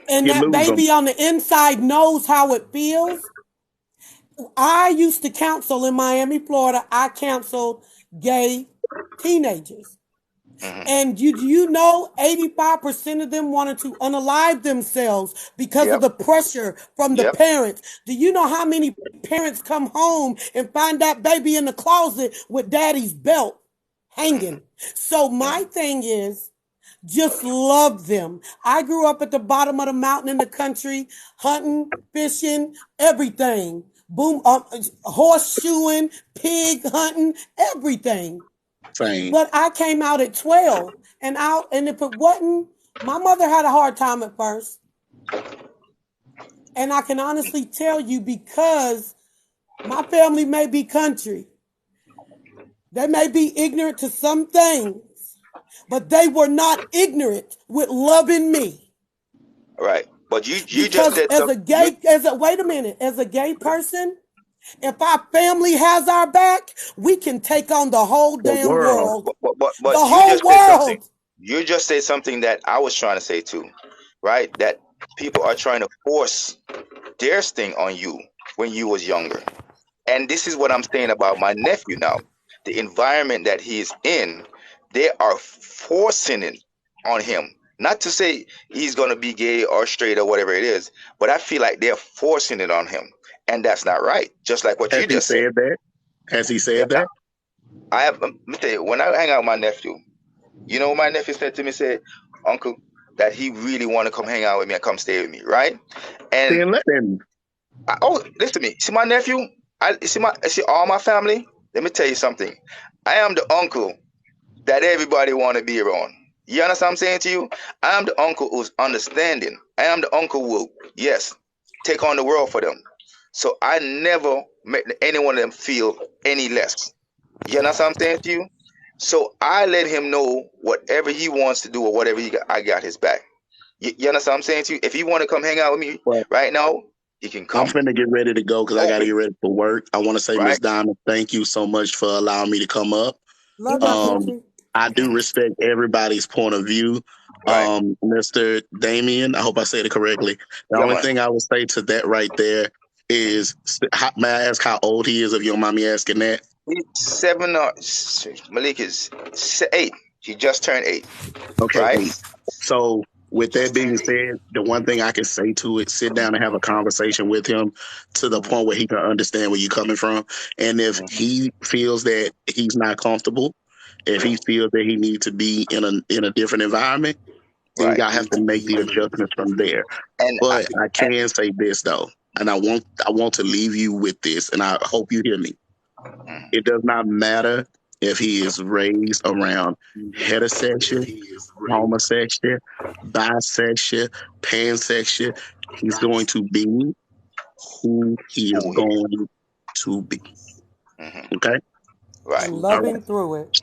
B: and
K: You
B: that
K: lose them.
B: baby on the inside knows how it feels. I used to counsel in Miami, Florida. I counseled gay teenagers. And you know, 85% of them wanted to unalive themselves because of the pressure from the parents. Do you know how many parents come home and find that baby in the closet with daddy's belt hanging? So my thing is, just love them. I grew up at the bottom of the mountain in the country, hunting, fishing, everything. Boom, horseshoeing, pig hunting, everything.
K: Same.
B: But I came out at 12, and if it wasn't, my mother had a hard time at first. And I can honestly tell you, because my family may be country, they may be ignorant to some things, but they were not ignorant with loving me.
Q: Right. But you just
B: Because
Q: said
B: as a gay, wait a minute, as a gay person, if our family has our back, we can take on the whole
K: The
B: damn
K: world.
B: world.
Q: But
B: The
Q: you
B: whole
Q: just said something.
B: world.
Q: You just said something that I was trying to say too, right? That people are trying to force their thing on you when you was younger. And this is what I'm saying about my nephew now. The environment that he is in, they are forcing it on him. Not to say he's gonna be gay or straight or whatever it is, but I feel like they're forcing it on him, and that's not right. Just like what
K: Has
Q: you
K: he
Q: just said.
K: said that? Has he
Q: Yeah,
K: said that?
Q: I have. Let me tell you, when I hang out with my nephew, you know what my nephew said to me? Said, "Uncle, that he really want to come hang out with me and come stay with me, right?" And
K: Then let him.
Q: listen to me. See my nephew. I see all my family. Let me tell you something. I am the uncle that everybody want to be around. You understand what I'm saying to you? I am the uncle who's understanding. I am the uncle who, yes, take on the world for them. So I never make any one of them feel any less. You understand what I'm saying to you? So I let him know whatever he wants to do or whatever I got his back. You understand what I'm saying to you? If he want to come hang out with me
K: Well,
Q: right now, he can
K: I'm
Q: come.
K: finna get ready to go because I got to
Q: Open,
K: get ready for work. I want to say, Miss
Q: right?
K: Diamond, thank you so much for allowing me to come up.
B: Love you,
K: Um,
B: Coochie.
K: I do respect everybody's point of view.
Q: Right.
K: Mr. Damien, I hope I said it correctly. The
Q: Yeah,
K: only
Q: man.
K: thing I would say to that right there is, may I ask how old he is, if you don't mind me asking that?
Q: He's 7 or Malik is 8. He just turned 8,
K: Okay,
Q: right?
K: 8. So with that being said, the one thing I can say to it, sit down and have a conversation with him to the point where he can understand where you're coming from. And if he feels that he's not comfortable, if he feels that he needs to be in a different environment, then
Q: Right.
K: y'all have to make the adjustments from there.
Q: And
K: But I can say this though, and I want to leave you with this, and I hope you hear me. It does not matter if he is raised around heterosexual, homosexual, bisexual, pansexual. He's going to be who he is going to be. Okay?
Q: right.
B: And
K: All
B: love
K: right.
B: him through it.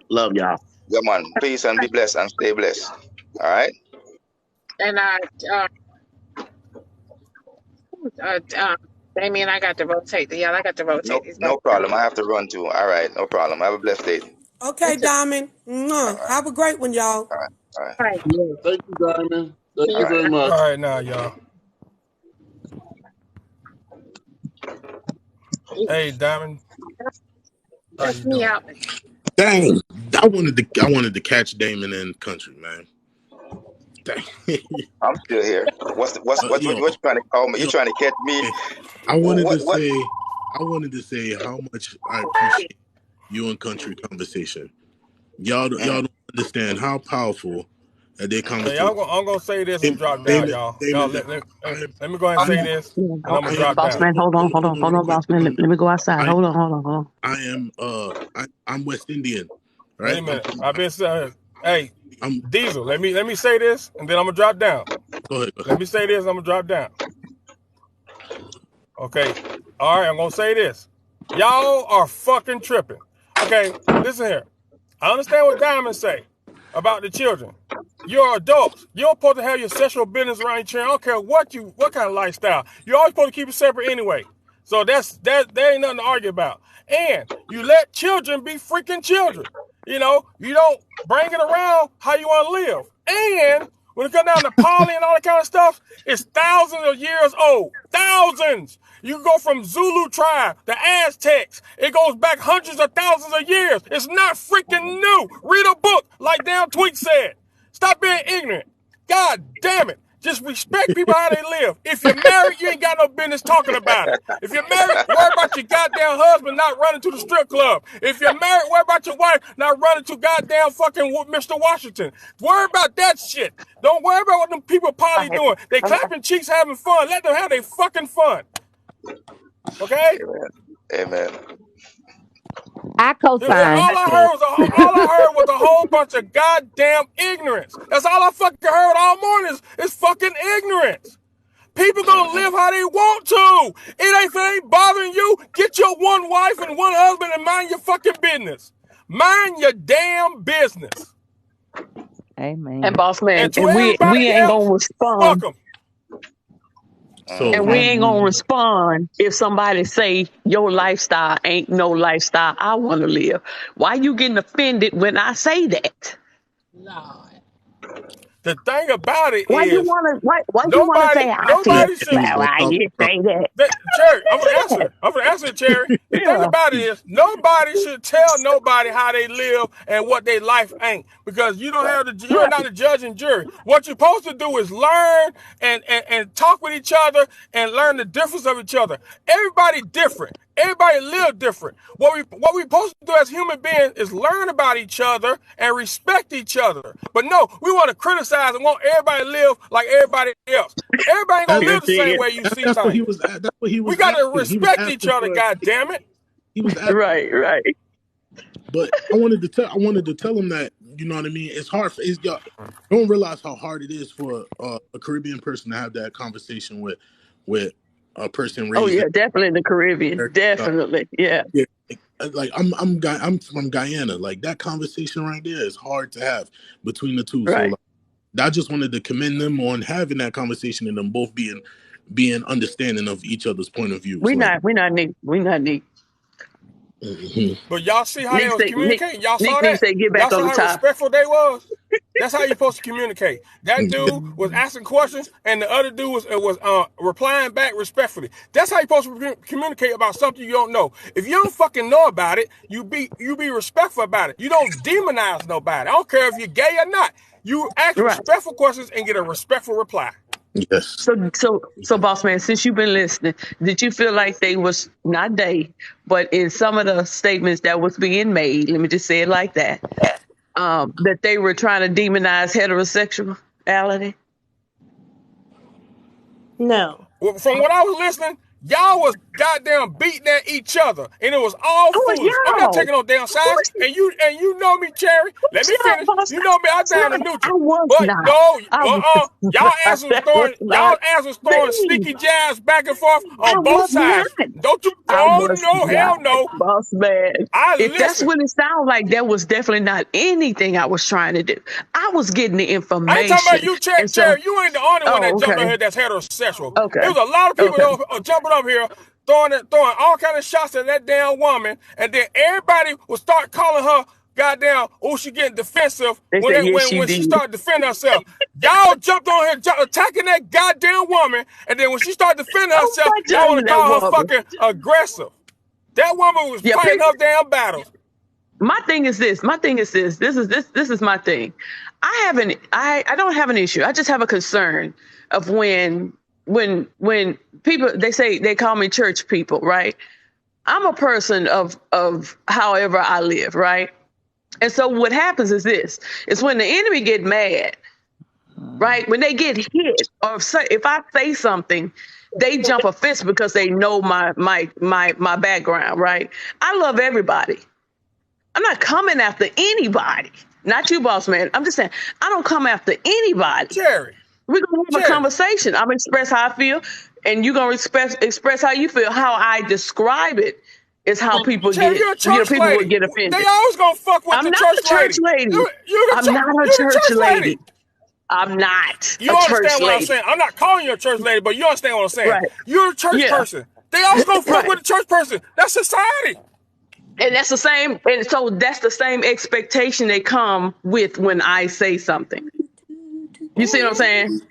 K: Love y'all.
Q: Yeah, man. Peace and be blessed and stay blessed. All right.
D: And Damien, I got to rotate. Yeah, I got to rotate these
Q: No
D: back.
Q: problem. I have to run too. All right. No problem. Have a blessed day.
B: Okay, Diamond. Have a great one, y'all.
Q: All right. All right.
D: Right.
T: Yeah, thank you, Diamond. Thank
Q: All
T: you
Q: right.
T: very much.
L: All right, now, y'all. Hey, Diamond. How
H: That's
L: you
H: me
L: doing?
H: out.
M: Dang, I wanted to catch Damon in country, man. Dang.
Q: I'm still here. What
M: Yo,
Q: you trying to call me? You
M: yo,
Q: trying to catch me?
M: hey, I wanted to
Q: What?
M: say, how much I appreciate you and country conversation. Y'all don't understand how powerful their
L: Hey,
M: conversation.
L: I'm gonna say this and drop down,
M: Damon,
L: y'all. Y'all
M: Damon,
L: let me go ahead and
M: I
L: say
M: am,
L: this,
I: Yeah,
L: and I'm gonna
M: I
L: drop
M: am,
I: boss
L: down.
I: man, hold on,
M: hold on, real quick.
I: boss man. Let me go outside.
M: I,
I: Hold on.
M: I am, I'm West Indian,
L: Wait
M: right?
L: a minute. I've been saying, hey,
M: I'm.
L: Diesel. Let me say this, and then I'm gonna drop down.
M: Go ahead.
L: Let me say this, and I'm gonna drop down. Okay. All right. I'm gonna say this. Y'all are fucking tripping. Okay. Listen here. I understand what Diamond say about the children. You're adults. You're supposed to have your sexual business around your children. I don't care what kind of lifestyle. You're always supposed to keep it separate anyway. So that there ain't nothing to argue about. And you let children be freaking children. You know, you don't bring it around how you want to live. And when it comes down to poly and all that kind of stuff, it's thousands of years old. Thousands. You go from Zulu tribe, the Aztecs. It goes back hundreds of thousands of years. It's not freaking new. Read a book, like Damn Tweet said. Stop being ignorant. God damn it. Just respect people how they live. If you're married, you ain't got no business talking about it. If you're married, worry about your goddamn husband not running to the strip club. If you're married, worry about your wife not running to goddamn fucking Mr. Washington. Worry about that shit. Don't worry about what them people probably doing. They clapping cheeks having fun. Let them have their fucking fun. Okay?
Q: Amen.
V: I
L: All
V: co-sign.
L: I heard was a whole bunch of goddamn ignorance. That's all I fucking heard all morning is fucking ignorance. People gonna live how they want to. If it ain't bothering you, get your one wife and one husband and mind your fucking business. Mind your damn business.
I: And
V: Amen.
I: boss man,
L: And to
I: and we
L: everybody
I: ain't gonna
L: else, fuck
I: respond.
L: them.
M: So
I: And we ain't gonna
V: Amen.
I: respond if somebody say your lifestyle ain't no lifestyle I want to live. Why you getting offended when I say that?
A: Lord.
L: The thing about it
I: Why you
L: is,
I: wanna
L: nobody,
I: say I feel
L: nobody
M: he
L: should.
M: was
I: well?
M: gonna
I: I
M: talk
I: just
M: about.
I: say that.
L: Cherry, I'm gonna answer it. Cherry. The thing
I: Yeah.
L: about it is, nobody should tell nobody how they live and what their life ain't, because you don't have you're
I: Right.
L: not a judge and jury. What you're supposed to do is learn and talk with each other and learn the difference of each other. Everybody different. Everybody live different. What we supposed to do as human beings is learn about each other and respect each other. But no, we want to criticize and want everybody to live like everybody else. Everybody ain't gonna
M: That,
I: Here
L: live the
I: she
L: same
I: is.
L: way you see
M: that's what he
L: things.
M: was. That's what he
L: We
M: was
L: gotta
M: asking. He was
L: respect each
M: asking
L: other,
M: for.
L: god damn it.
M: He was asking.
I: Right.
M: But I wanted to tell him that, you know what I mean. It's hard. Y'all don't realize how hard it is for a Caribbean person to have that conversation with a person
I: Oh
M: raised
I: yeah,
M: in
I: definitely in the Caribbean.
M: America.
I: Definitely. Yeah.
M: Yeah, like I'm from Guyana. Like that conversation right there is hard to have between the two. So
I: Right.
M: like, I just wanted to commend them on having that conversation and them both being understanding of each other's point of views. Like,
I: We not neat. We not neat.
M: mhm.
L: But y'all see how they was communicating? Y'all
I: Nick
L: saw
I: needs
L: that?
I: to say get
L: Y'all
I: back on
L: saw
I: the
L: how
I: top.
L: respectful they was? That's how you supposed to communicate. That dude was asking questions, and the other dude was replying back respectfully. That's how you supposed to communicate about something you don't know. If you don't fucking know about it, you be respectful about it. You don't demonize nobody. I don't care if you're gay or not. You ask
I: Right.
L: respectful questions and get a respectful reply.
M: Yes.
I: So boss man, since you've been listening, did you feel like they was not they, but in some of the statements that was being made, let me just say it like that, that they were trying to demonize heterosexuality?
W: No.
L: Well, from what I was listening, y'all was goddamn beating at each other, and it was all
I: Who was
L: foolish. I'm not
I: y'all?
L: taking no damn
I: Who
L: sides,
I: was
L: and you know me, Cherry.
I: who
L: Let
I: was
L: me
I: y'all,
L: finish.
I: boss
L: You know me, I'm
I: man?
L: down to
I: I
L: neutral.
I: was
L: But
I: not.
L: no,
I: I was
L: y'all
I: not. That was not
L: y'all answers throwing
I: me.
L: sneaky jabs back and forth
I: I
L: on both
I: was not.
L: sides. Don't you?
I: I
L: Oh
I: was
L: no,
I: not,
L: hell no.
I: boss man.
L: I
I: If that's
L: listen.
I: what it sounds like, that was definitely not anything I was trying to do. I was getting the
L: I ain't talking about
I: information.
L: you,
I: And so,
L: Cherry. You ain't the only one that
I: oh,
L: jumped on
I: okay.
L: here that's heterosexual.
I: Okay.
L: It was a lot of people
I: Okay.
L: that were jumping up here, throwing all kind of shots at that damn woman, and then everybody would start calling her goddamn, oh, she getting defensive
I: They
L: when
I: said, yes, you
L: when she
I: did.
L: started defending herself. Y'all jumped on here attacking that goddamn woman, and then when she started defending
I: Oh,
L: herself,
I: my
L: y'all
I: judging
L: want to
I: that
L: call her
I: woman.
L: fucking aggressive. That woman was
I: Yeah,
L: fighting
I: people.
L: her damn battles.
I: My thing is this. This is my thing. I don't have an issue. I just have a concern of when people, they call me church people, right? I'm a person of however I live, right? And so what happens is this, is when the enemy get mad, right? When they get hit, or if I say something, they jump a fence because they know my background, right? I love everybody. I'm not coming after anybody. Not you, boss man. I'm just saying, I don't come after anybody.
L: Jerry.
I: We're gonna have a conversation. I'm gonna express how I feel, and you're gonna express how you feel. How I describe it is how people
L: Jerry,
I: get.
L: you're a church
I: People
L: lady.
I: will get offended.
L: They always gonna fuck with
I: I'm
L: the
I: not
L: church
I: a church lady. I'm not a church lady. I'm not
L: You
I: a church
L: understand what I'm
I: lady.
L: saying? I'm not calling you a church lady, but you understand what I'm saying.
I: Right.
L: You're a church
I: Yeah.
L: person. They always gonna fuck
I: Right.
L: with a church person. That's society.
I: And that's the same. And so that's the same expectation they come with when I say something. You see what I'm saying?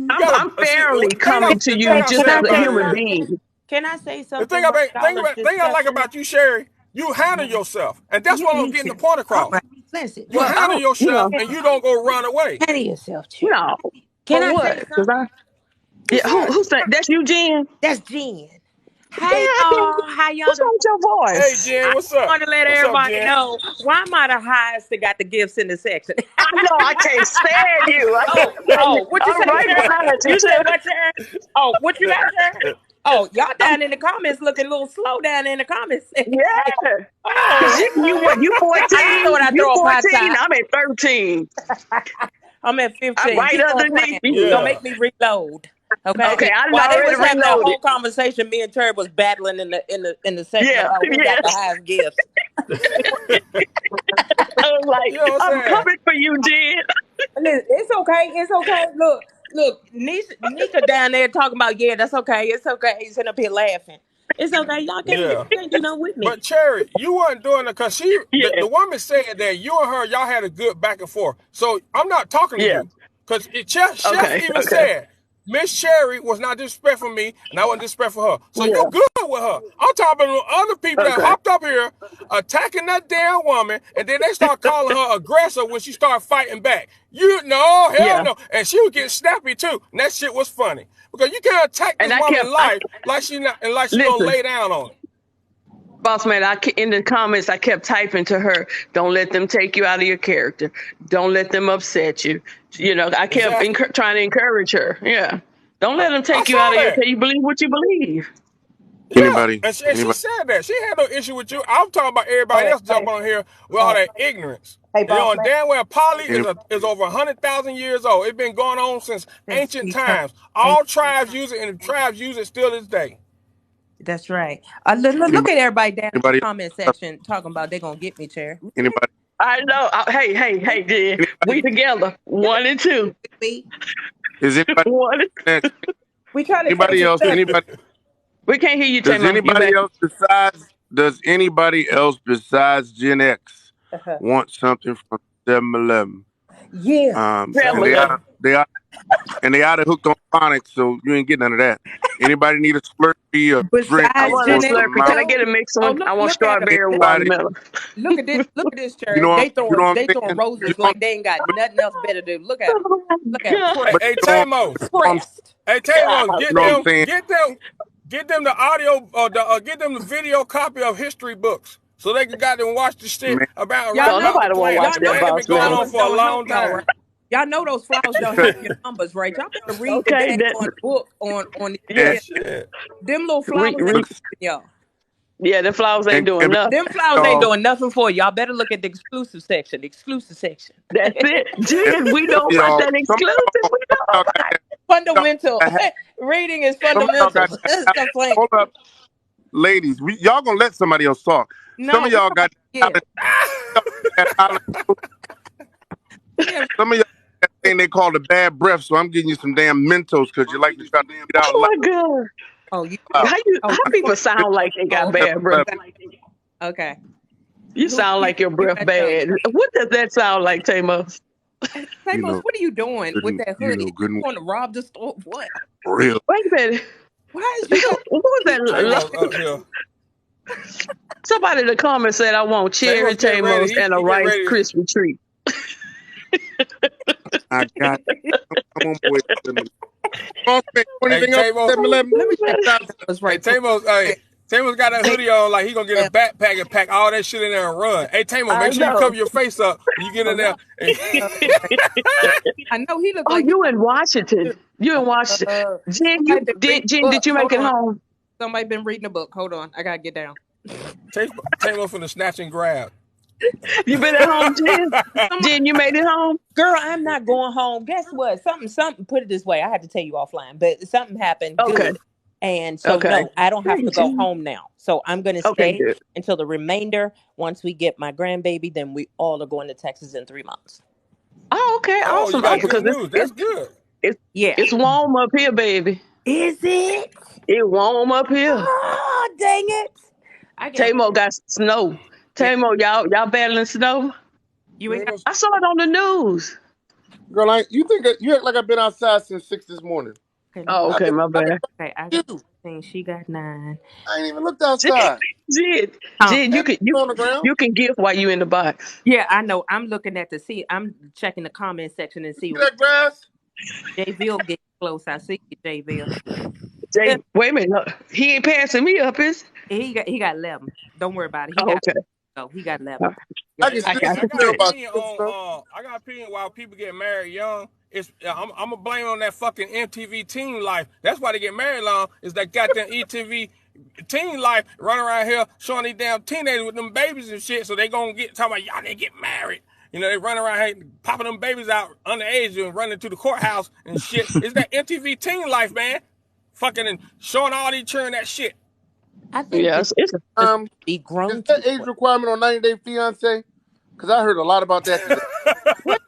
I: I'm fairly coming to you just as a human being.
J: Can I say
L: The
J: something?
L: thing I like about you, Sherry, you handle yourself, and that's what I'm getting the point across.
J: Right. Listen,
L: You handle yourself,
I: you know,
L: and you don't go run away.
J: handle yourself, Cherry.
I: No.
J: Can
I: For
J: I
I: what?
J: say something?
I: Yeah. Who said that's you, Jen?
J: That's Jen. Hey y'all, how y'all
I: What's
J: doing?
I: wrong with your voice?
L: Hey, Jen, what's up?
J: I want to let
L: What's up,
J: everybody
L: Jen?
J: know why am I the highest that got the gifts in the section?
I: I know I can't stand you.
J: What you
I: I'm
J: say,
I: right
J: Cherry?
I: behind you,
J: You said
I: Cherry.
J: what, Cherry? Oh, what you got, Cherry? Oh, y'all down in the comments looking a little slow down in the comments.
I: Yeah.
J: Oh,
I: You 14.
J: I just thought I'd
I: You
J: throw a pie
I: 14.
J: shot.
I: I'm at 13.
J: I'm at 15.
I: I'm right
J: Keep on
I: underneath
J: playing.
I: you.
J: Don't make me reload. Okay.
I: Okay, I
J: While they
I: already
J: was having that
I: reloaded.
J: whole conversation, me and Terry was battling in the section
I: Yeah,
J: about who got the
I: yes.
J: highest gifts.
I: I was like,
L: You know what I'm
I: I'm
L: saying?
I: coming for you, Jen.
J: Listen, it's okay. It's okay. Look, Nisha down there talking about, yeah, that's okay. It's okay. He's sitting up here laughing. It's okay. Y'all
L: Yeah.
J: can't do nothing with me.
L: But Cherry, you weren't doing it because
I: Yeah,
L: the woman said that you and her, y'all had a good back and forth. So I'm not talking to
I: yeah.
L: you because Chef
I: Okay,
L: even
I: okay.
L: said Miss Cherry was not disrespectful for me, and I wasn't disrespectful for her. So
I: Yeah,
L: you good with her. I'm talking about other people that
I: okay.
L: hopped up here attacking that damn woman, and then they start calling her aggressive when she started fighting back. Hell
I: Yeah.
L: no, and she was getting snappy too, and that shit was funny because you can't attack this
I: And
L: woman's life like she gonna
I: listen,
L: lay down on it.
I: boss man, in the comments, I kept typing to her, don't let them take you out of your character. Don't let them upset you. You know, I kept trying to encourage her. Yeah. Don't let them take you out of your character. You believe what you believe.
L: Yeah, and she said that. She had no issue with you. I'm talking about everybody else jumping on here with all that ignorance.
J: Hey,
L: You know,
J: boss
L: and
J: man.
L: damn well poly is over 100,000 years old. It's been going on since ancient times. All tribes use it, and the tribes use it still this day.
J: That's right. Look at everybody down in the
S: Anybody?
J: comment section talking about they're going to get me, Cherry.
S: Anybody?
I: I know. Hey, Jen. We together. 1 and 2.
S: Is anybody?
I: 1 and 2.
J: We trying to
S: Anybody else? Anybody?
I: We can't hear you,
S: Does
I: Tamo.
S: anybody else besides? Does anybody else besides Gen X want something from 7-Eleven?
J: Yeah.
S: And they oughta hooked on phonics, so you ain't getting none of that. Anybody need a Slurpee or drink?
I: I
J: Besides
I: want a
J: Gen X,
I: Slurpee. Can I get a mixed one? I want
J: look at
I: strawberry and
S: Anybody?
I: watermelon.
J: Look at this,
S: You
J: Cherry.
S: know
J: They
S: what I'm
J: throwing
S: saying?
J: roses like they ain't got nothing else better to do. Look at them. Look at them.
S: But
L: Hey,
S: you know,
L: Tamos.
J: Pressed.
L: Hey, Tamos,
S: you know what I'm saying?
L: get them the audio or get them the video copy of history books so they can got them watch the shit
S: Man,
L: about
I: Nobody
L: the
I: won't
L: planet.
I: watch
L: The
I: that,
L: planet
I: boss
L: been going
I: man.
L: on for a long time.
J: Y'all know those flowers don't help your numbers, right? Y'all better read the
I: Okay,
J: daggone book on the
I: yeah.
L: Shit.
J: Them little flowers ain't
S: look,
J: helping y'all.
I: Yeah, the flowers ain't doing
S: and
I: nothing.
J: Them flowers ain't doing nothing for you. Y'all better look at the exclusive section. The exclusive section.
I: That's it.
S: and
I: Jen, we know
S: some
I: about
S: of
I: that exclusive. We know
S: y'all
I: about
S: got
I: it.
J: Fundamental.
S: that,
J: Reading is
S: some of y'all
J: fundamental.
S: got that.
J: Stop playing.
S: Hold up, ladies. Y'all gonna let somebody else talk. Some
J: No,
S: of y'all got
J: yeah.
S: some of y'all got that thing they call the bad breath. So I'm getting you some damn Mentos because you like to try to get out
I: Oh my God.
J: Oh, you.
I: How people sound like they got bad breath?
J: Okay.
I: You sound like your breath bad. What does that sound like, Tamos?
J: Tamos, what are you doing with that hoodie? You want to rob the store? What?
S: Real.
I: Wait a minute.
J: Why is you?
I: What was that?
L: Tamos up here.
I: Somebody in the comments said I want cherry
L: Tamo's getting ready.
I: Tamos and a
L: He getting
I: Rice
L: ready.
I: Krispie treat.
T: I got. I'm on my way to the. Boss man,
L: Hey,
T: anything else?
L: Tamo.
T: 7-Eleven.
J: Let me check Tamos
L: Hey,
J: right quick.
L: Tamos got that hoodie on like he gonna get a backpack and pack all that shit in there and run. Hey, Tamo,
I: I
L: make sure you
I: know.
L: cover your face up when you get in there.
J: I know he looked
I: Oh,
J: like
I: you in Washington? You in Washington? Jen,
J: somebody been reading a
I: Jen,
J: book.
I: did you make
J: Hold
I: it
J: on.
I: home?
J: Somebody been reading a book. Hold on. I gotta get down.
L: Tamo from the snatch and grab.
I: You been at home, Jen?
J: Somebody,
I: Jen, you made it home?
J: girl, I'm not going home. Guess what? Something. Put it this way. I had to tell you offline, but something happened.
I: Okay.
J: Good. And so
I: Okay.
J: no, I don't have
I: Hey,
J: to go
I: Jen.
J: home now. So I'm gonna
I: Okay,
J: stay
I: good.
J: until the remainder. Once we get my grandbaby, then we all are going to Texas in 3 months.
I: Oh, okay,
L: Oh, you
I: awesome. Oh,
L: got good
I: because
L: news. That's good.
J: Yeah.
I: it's warm up here, baby.
J: Is it?
I: It warm up here.
J: Oh, dang it! I get
I: Tamo got snow.
J: yeah.
I: Tamo, y'all battling snow?
J: You ain't got.
I: I saw it on the news.
T: Girl, you think that you act like I've been outside since 6 this morning.
J: Okay, let me.
I: Oh, okay, my
T: I've been
I: bad.
J: Okay, I got
T: you.
J: 10. She got 9.
T: I ain't even looked outside.
J: Huh?
I: Jen,
T: And on the ground.
I: you can gift while you in the box.
J: Yeah, I know. I'm looking at the see. I'm checking the comment section and see
T: See
J: what
T: that grass?
J: Jayville get close. I see you, Jayville.
I: Jay, wait a minute. Look, he ain't passing me up, is?
J: He got 11. Don't worry about it. He
I: Oh,
J: got
I: okay.
J: so he got 11.
I: Uh,
J: Yeah.
T: I can
I: I
T: still
I: got
L: I
T: see
I: to
L: got an
T: clear
I: say.
T: about
L: opinion
T: some stuff.
L: on. I got an opinion while people get married young. I'm gonna blame on that fucking MTV Teen Life. That's why they get married long. Is that goddamn ETV Teen Life running around here showing these damn teenagers with them babies and shit. So they gonna get talking about y'all didn't get married. You know, they run around here popping them babies out underage and running to the courthouse and shit. It's that MTV Teen Life, man. Fucking and showing all these children that shit.
J: I think
I: Yeah,
J: that
I: it's
J: just be
T: Is
J: grown too
T: that age
J: quick.
T: requirement on 90 Day Fiance? Because I heard a lot about that today.
J: What?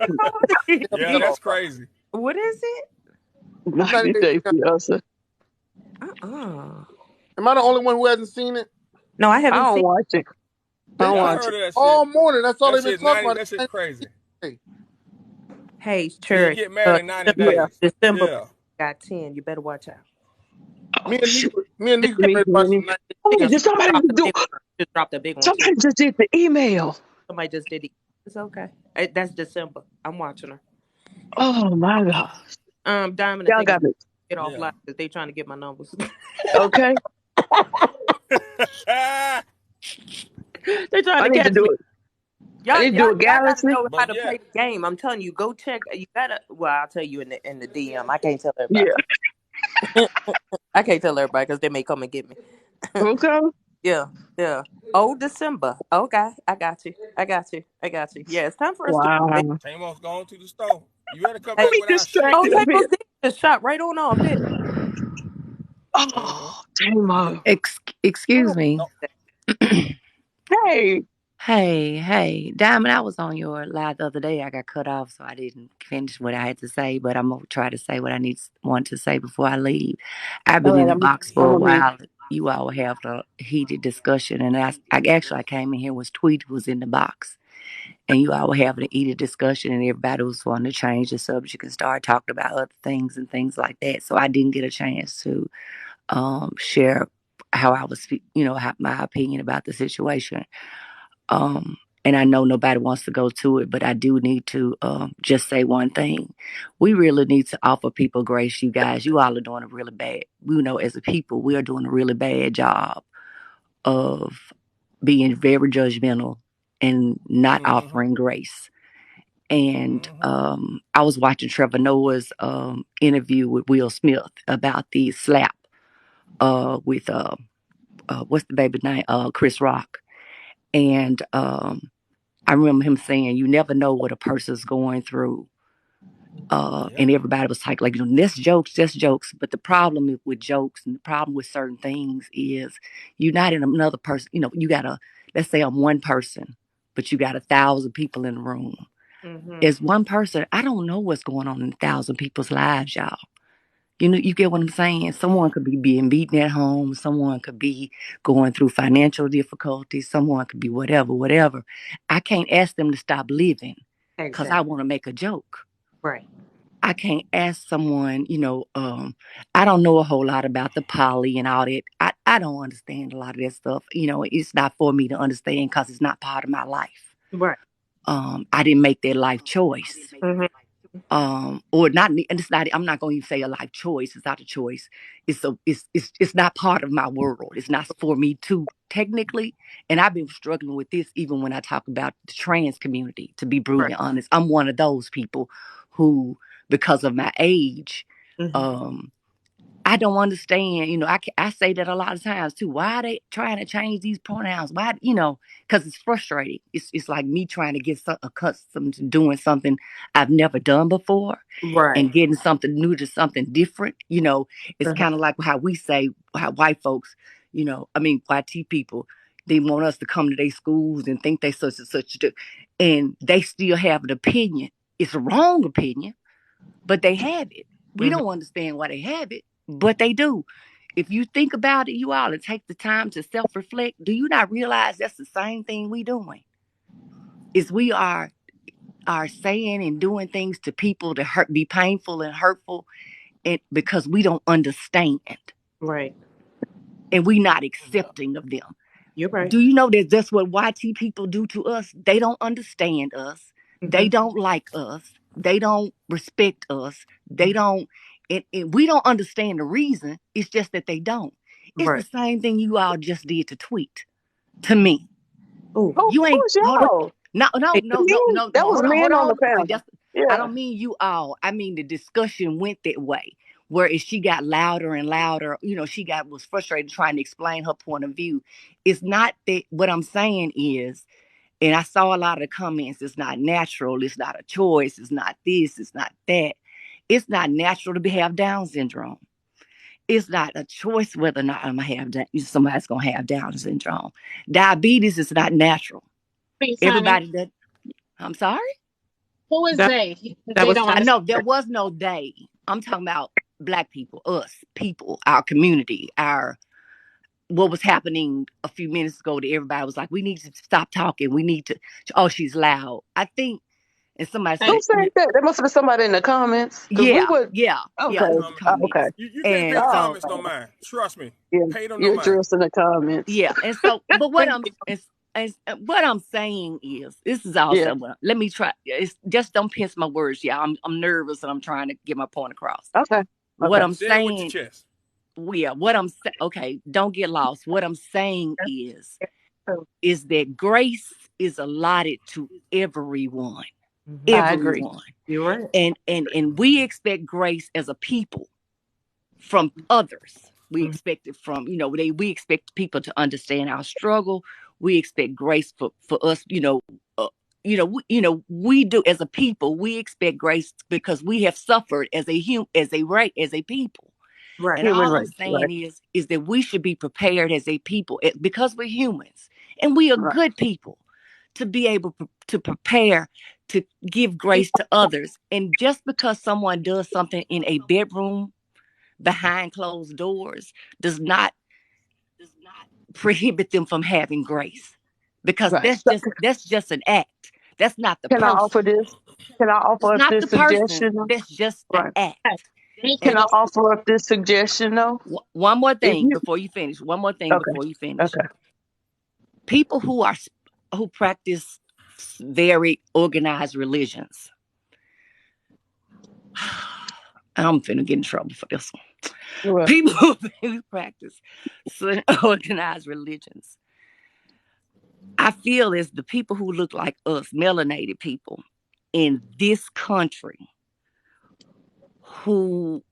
L: Yeah, that's crazy.
J: What is it?
T: It's 90
I: 90
T: Day
I: Day
T: Fiance.
I: Fiance.
T: Am I the only one who hasn't seen it?
J: No, I
I: I
J: haven't
I: don't
J: seen.
I: watch it. I don't
L: Yeah, I
I: watch
L: heard
I: it.
L: of that shit.
T: All morning. That's all
L: That
T: they've been
L: shit
T: talking
L: 90.
T: about.
L: That shit crazy.
J: Hey,
L: So you
J: Cherry.
L: get married in 90
I: Yeah.
L: days.
J: December
L: Yeah.
J: got 10. You better watch out.
I: Oh, shoot.
T: Me and Nika getting
J: December
T: ready to watch some 90 Day
I: Oh,
T: Fiance.
I: did somebody
J: dropped a
I: do?
J: big one. Just dropped a big one too.
I: Somebody just did the email.
J: Somebody just did it. It's okay. That's December. I'm watching her.
I: Oh my God.
J: Diamond, I
I: Y'all
J: think I'm
I: got it.
J: get off
L: Yeah.
J: live because they trying to get my numbers.
I: Okay.
J: They trying
I: I
J: to
I: need to
J: catch
I: do
J: me.
I: it. I
J: Y'all,
I: need to
J: y'all,
I: do a
J: y'all gotta
I: galaxy.
J: know how
L: But
J: to
L: yeah.
J: play the game. I'm telling you, go check. You gotta. Well, I'll tell you in the DM. I can't tell
I: Yeah.
J: everybody. I can't tell everybody because they may come and get me.
I: Okay.
J: Yeah, yeah. Oh, December. Okay, I got you. I got you. I got you. Yeah, it's time for us to.
I: Wow.
L: Tamo's going to the store. You better come
J: Hey,
L: back
I: We
L: without shit.
J: oh,
I: distracted a
J: Tables
I: bit.
J: did just shot right on off, didn't
L: Mm-hmm.
I: Oh, damn.
F: Excuse me.
L: No.
I: Hey.
F: Hey, Diamond, I was on your live the other day. I got cut off, so I didn't finish what I had to say, but I'm gonna try to say what want to say before I leave. I've
I: All
F: been in
I: right,
F: the box for
I: I'm
F: a
I: gonna be.
F: while. You all have a heated discussion, and I came in here was Tweet was in the box, and you all were having a heated discussion, and everybody was wanting to change the subject and start talking about other things and things like that. So I didn't get a chance to share how I was, my opinion about the situation. Um, and I know nobody wants to go to it, but I do need to just say one thing. We really need to offer people grace, you guys. You all are doing a really bad, as a people, we are doing a really bad job of being very judgmental and not
L: Mm-hmm.
F: offering grace. And
L: Mm-hmm.
F: I was watching Trevor Noah's interview with Will Smith about the slap with what's the baby name? Chris Rock. And I remember him saying, "You never know what a person's going through."
L: Yeah.
F: And everybody was like, that's jokes, just jokes. But the problem with jokes and the problem with certain things is you're not in another person. You got let's say I'm one person, but you got 1,000 people in the room.
J: Mm-hmm.
F: As one person, I don't know what's going on in 1,000 people's lives, y'all. You get what I'm saying? Someone could be being beaten at home. Someone could be going through financial difficulties. Someone could be whatever. I can't ask them to stop living because I
J: Exactly.
F: want to make a joke.
J: Right.
F: I can't ask someone, I don't know a whole lot about the poly and all that. I don't understand a lot of that stuff. It's not for me to understand because it's not part of my life.
J: Right.
F: I didn't make that life choice.
J: Mm-hmm.
F: Or not, and it's not, I'm not going to say a life choice. It's not a choice. It's not part of my world. It's not for me to technically. And I've been struggling with this even when I talk about the trans community, to be
J: Right.
F: brutally honest. I'm one of those people who, because of my age,
J: Mm-hmm.
F: I don't understand. I say that a lot of times too. Why are they trying to change these pronouns? Why, because it's frustrating. It's like me trying to get accustomed to doing something I've never done before
J: Right.
F: and getting something new to something different. It's
J: Uh-huh.
F: kind of like how we say, how white folks, YT people, they want us to come to their schools and think they such and such, and they still have an opinion. It's a wrong opinion, but they have it. We
J: Mm-hmm.
F: don't understand why they have it, but they do. If you think about it, you all, and take the time to self-reflect, do you not realize that's the same thing we doing? Is we are saying and doing things to people to be painful and hurtful, and because we don't understand,
J: Right.
F: and we not accepting of them.
J: You're right.
F: Do you know that that's what YT people do to us? They don't understand us. They
J: Mm-hmm.
F: don't like us. They don't respect us. They don't, and we don't understand the reason. It's just that they don't. It's the
J: Right.
F: same thing you all just did to Tweet to me.
J: Oh.
F: You ain't,
I: Who's
F: hold on.
I: y'all?
F: No, no,
J: Hey,
F: no, no,
I: Men.
F: no,
I: That
F: no.
I: was
F: Hold
I: men on the
F: on. See,
I: panel.
F: I
I: Yeah.
F: don't mean you all. I mean the discussion went that way, where as she got louder and louder, she was frustrated trying to explain her point of view. It's not that. What I'm saying is, and I saw a lot of the comments, it's not natural, it's not a choice, it's not this, it's not that. It's not natural to have Down syndrome. It's not a choice whether or not I'm gonna have somebody's gonna have Down syndrome. Diabetes is not natural.
D: Please, honey.
F: Everybody that I'm sorry.
D: Who is
J: that
D: they?
J: that
D: They
J: was
D: don't
F: I
D: understand.
F: know there was no day. I'm talking about Black people, us people, our community, our what was happening a few minutes ago. That everybody was like, we need to stop talking. We need to. Oh, she's loud. I think, and somebody
J: thank
I: Who
F: said,
I: said that? There must have been somebody in the comments because we
F: yeah,
I: would.
F: yeah, yeah.
I: Okay.
F: It was the
I: Oh,
F: comments,
I: okay.
L: You can't pay
F: and
L: the
F: so
L: comments no mind. Trust me.
I: Yeah.
L: Pay them no
I: You're
L: mind.
I: addressing the comments.
F: yeah, and so, but what
J: thank
F: I'm
J: you.
F: what I'm saying is, this is
I: Yeah.
F: also let me try. It's just don't pinch my words, yeah. I'm nervous and I'm trying to get my point across.
I: Okay.
F: What
I: Okay.
F: I'm
L: Say it with your
F: saying,
L: chest.
F: yeah, what I'm saying, okay, don't get lost. What I'm saying is that grace is allotted to everyone,
J: Mm-hmm.
I: I agree.
F: everyone,
J: You're right.
F: and we expect grace as a people from others. We
J: Mm-hmm.
F: expect it from, we expect people to understand our struggle. We expect grace for us, we do as a people. We expect grace because we have suffered as as a people.
J: Right.
F: And
I: Human
F: all I'm
I: race. Right.
F: saying is that we should be prepared as a people, because we're humans and we are
I: Right.
F: good people, to be able to prepare to give grace to others. And just because someone does something in a bedroom behind closed doors does not prohibit them from having grace, because
I: Right.
F: that's just an act. That's not the
I: Can I
F: person.
I: offer this? Can I
F: It's
I: offer up
F: not the
I: this
F: person.
I: suggestion?
F: That's just an
I: Right.
F: act.
I: Can
F: And
I: I offer up this suggestion though?
F: one more
I: If
F: thing
I: you
F: before you finish. One more thing
I: okay,
F: before you finish.
I: okay.
F: People who practice very organized religions. I'm finna get in trouble for this one.
I: Well,
F: People who practice organized religions, I feel, is the people who look like us, melanated people in this country, who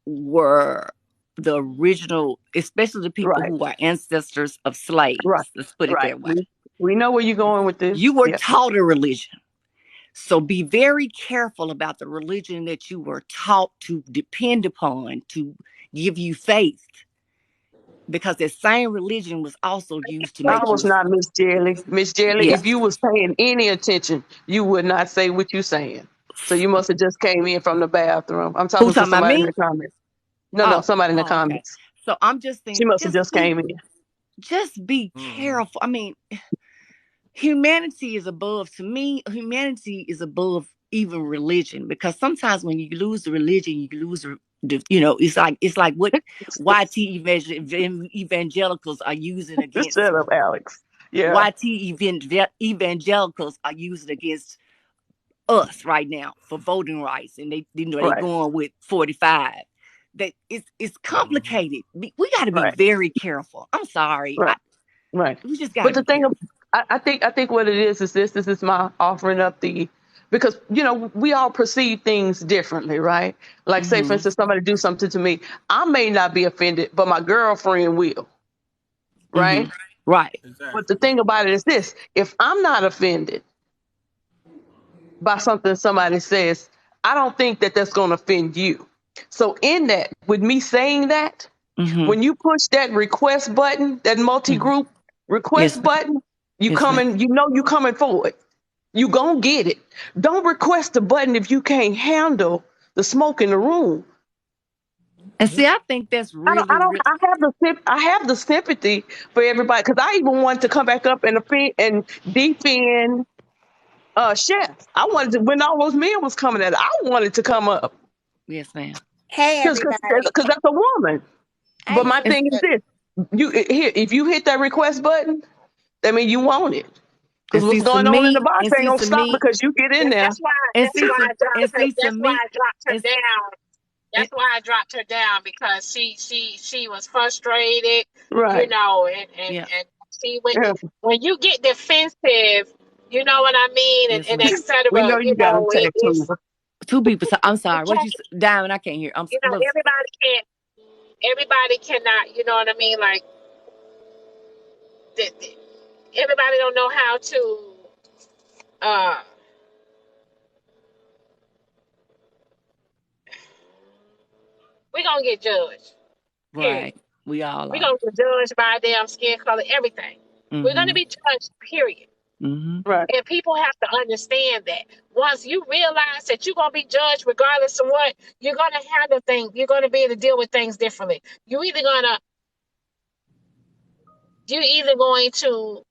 F: were the original, especially the people
I: right,
F: who are ancestors of
I: right,
F: slaves. Let's put it
I: right.
F: that way.
I: We know where you're going with
F: You
I: this.
F: were
I: Yeah.
F: taught a religion. So be very careful about the religion that you were taught to depend upon to give you faith, because that same religion was also used to
I: I
F: make
I: was
F: you.
I: not Miss Jelly. Miss Jelly,
F: Yeah.
I: if you was paying any attention, you would not say what you saying. So you must have just came in from the bathroom. I'm
F: Who
I: talking to
F: talking about
I: somebody in
F: me?
I: the comments. No,
F: Oh,
I: somebody in the
F: okay.
I: comments.
F: So I'm just
I: She
F: saying,
I: must have just came in.
F: just be
L: Mm-hmm.
F: careful. I mean, humanity is above, to me, humanity is above even religion, because sometimes when you lose the religion, you lose it's like what YT evangelicals are using against.
I: Shut up, Alex. Yeah.
F: Evangelicals are using against us right now for voting rights, and they
I: Right.
F: going with 45. That it's complicated. We got to be
I: Right.
F: very careful. I'm sorry.
I: Right. Right.
F: We just got
I: But
F: to
I: the
F: be
I: thing,
F: careful.
I: I think what it is this is my offering up because we all perceive things differently, right? Like say for instance, somebody do something to me, I may not be offended, but my girlfriend will, right?
F: Right.
I: But the thing about it is this: if I'm not offended by something somebody says, I don't think that that's going to offend you. So in that, with me saying that, when you push that request button, that multi-group request button, you coming forward. You gonna get it. Don't request a button if you can't handle the smoke in the room.
F: And see, I think that's really,
I: I have the sympathy for everybody, because I even wanted to come back up and defend Chef. I wanted to, when all those men was coming at it, I wanted to come up.
F: Yes, ma'am.
E: Hey, everybody.
I: Because that's a woman. But my thing is this: if you hit that request button, that means you want it. Because what's going on in the box ain't gonna stop because you get in there.
D: That's why I dropped her down. That's why I dropped her down, because she was frustrated,
I: right?
D: And see, when you get defensive, you know what I mean, and etc.
I: We know you got to take
F: two people. So I'm sorry. What you, Diamond? I can't hear.
D: Everybody cannot. You know what I mean? Like, everybody don't know how to. We're gonna get judged. Period.
F: Right. We all are.
D: We're gonna get judged by damn skin color, everything. We're gonna be judged, period.
I: Right.
D: And people have to understand that. Once you realize that you're gonna be judged regardless of what, you're gonna handle things, you're gonna be able to deal with things differently. You're either going to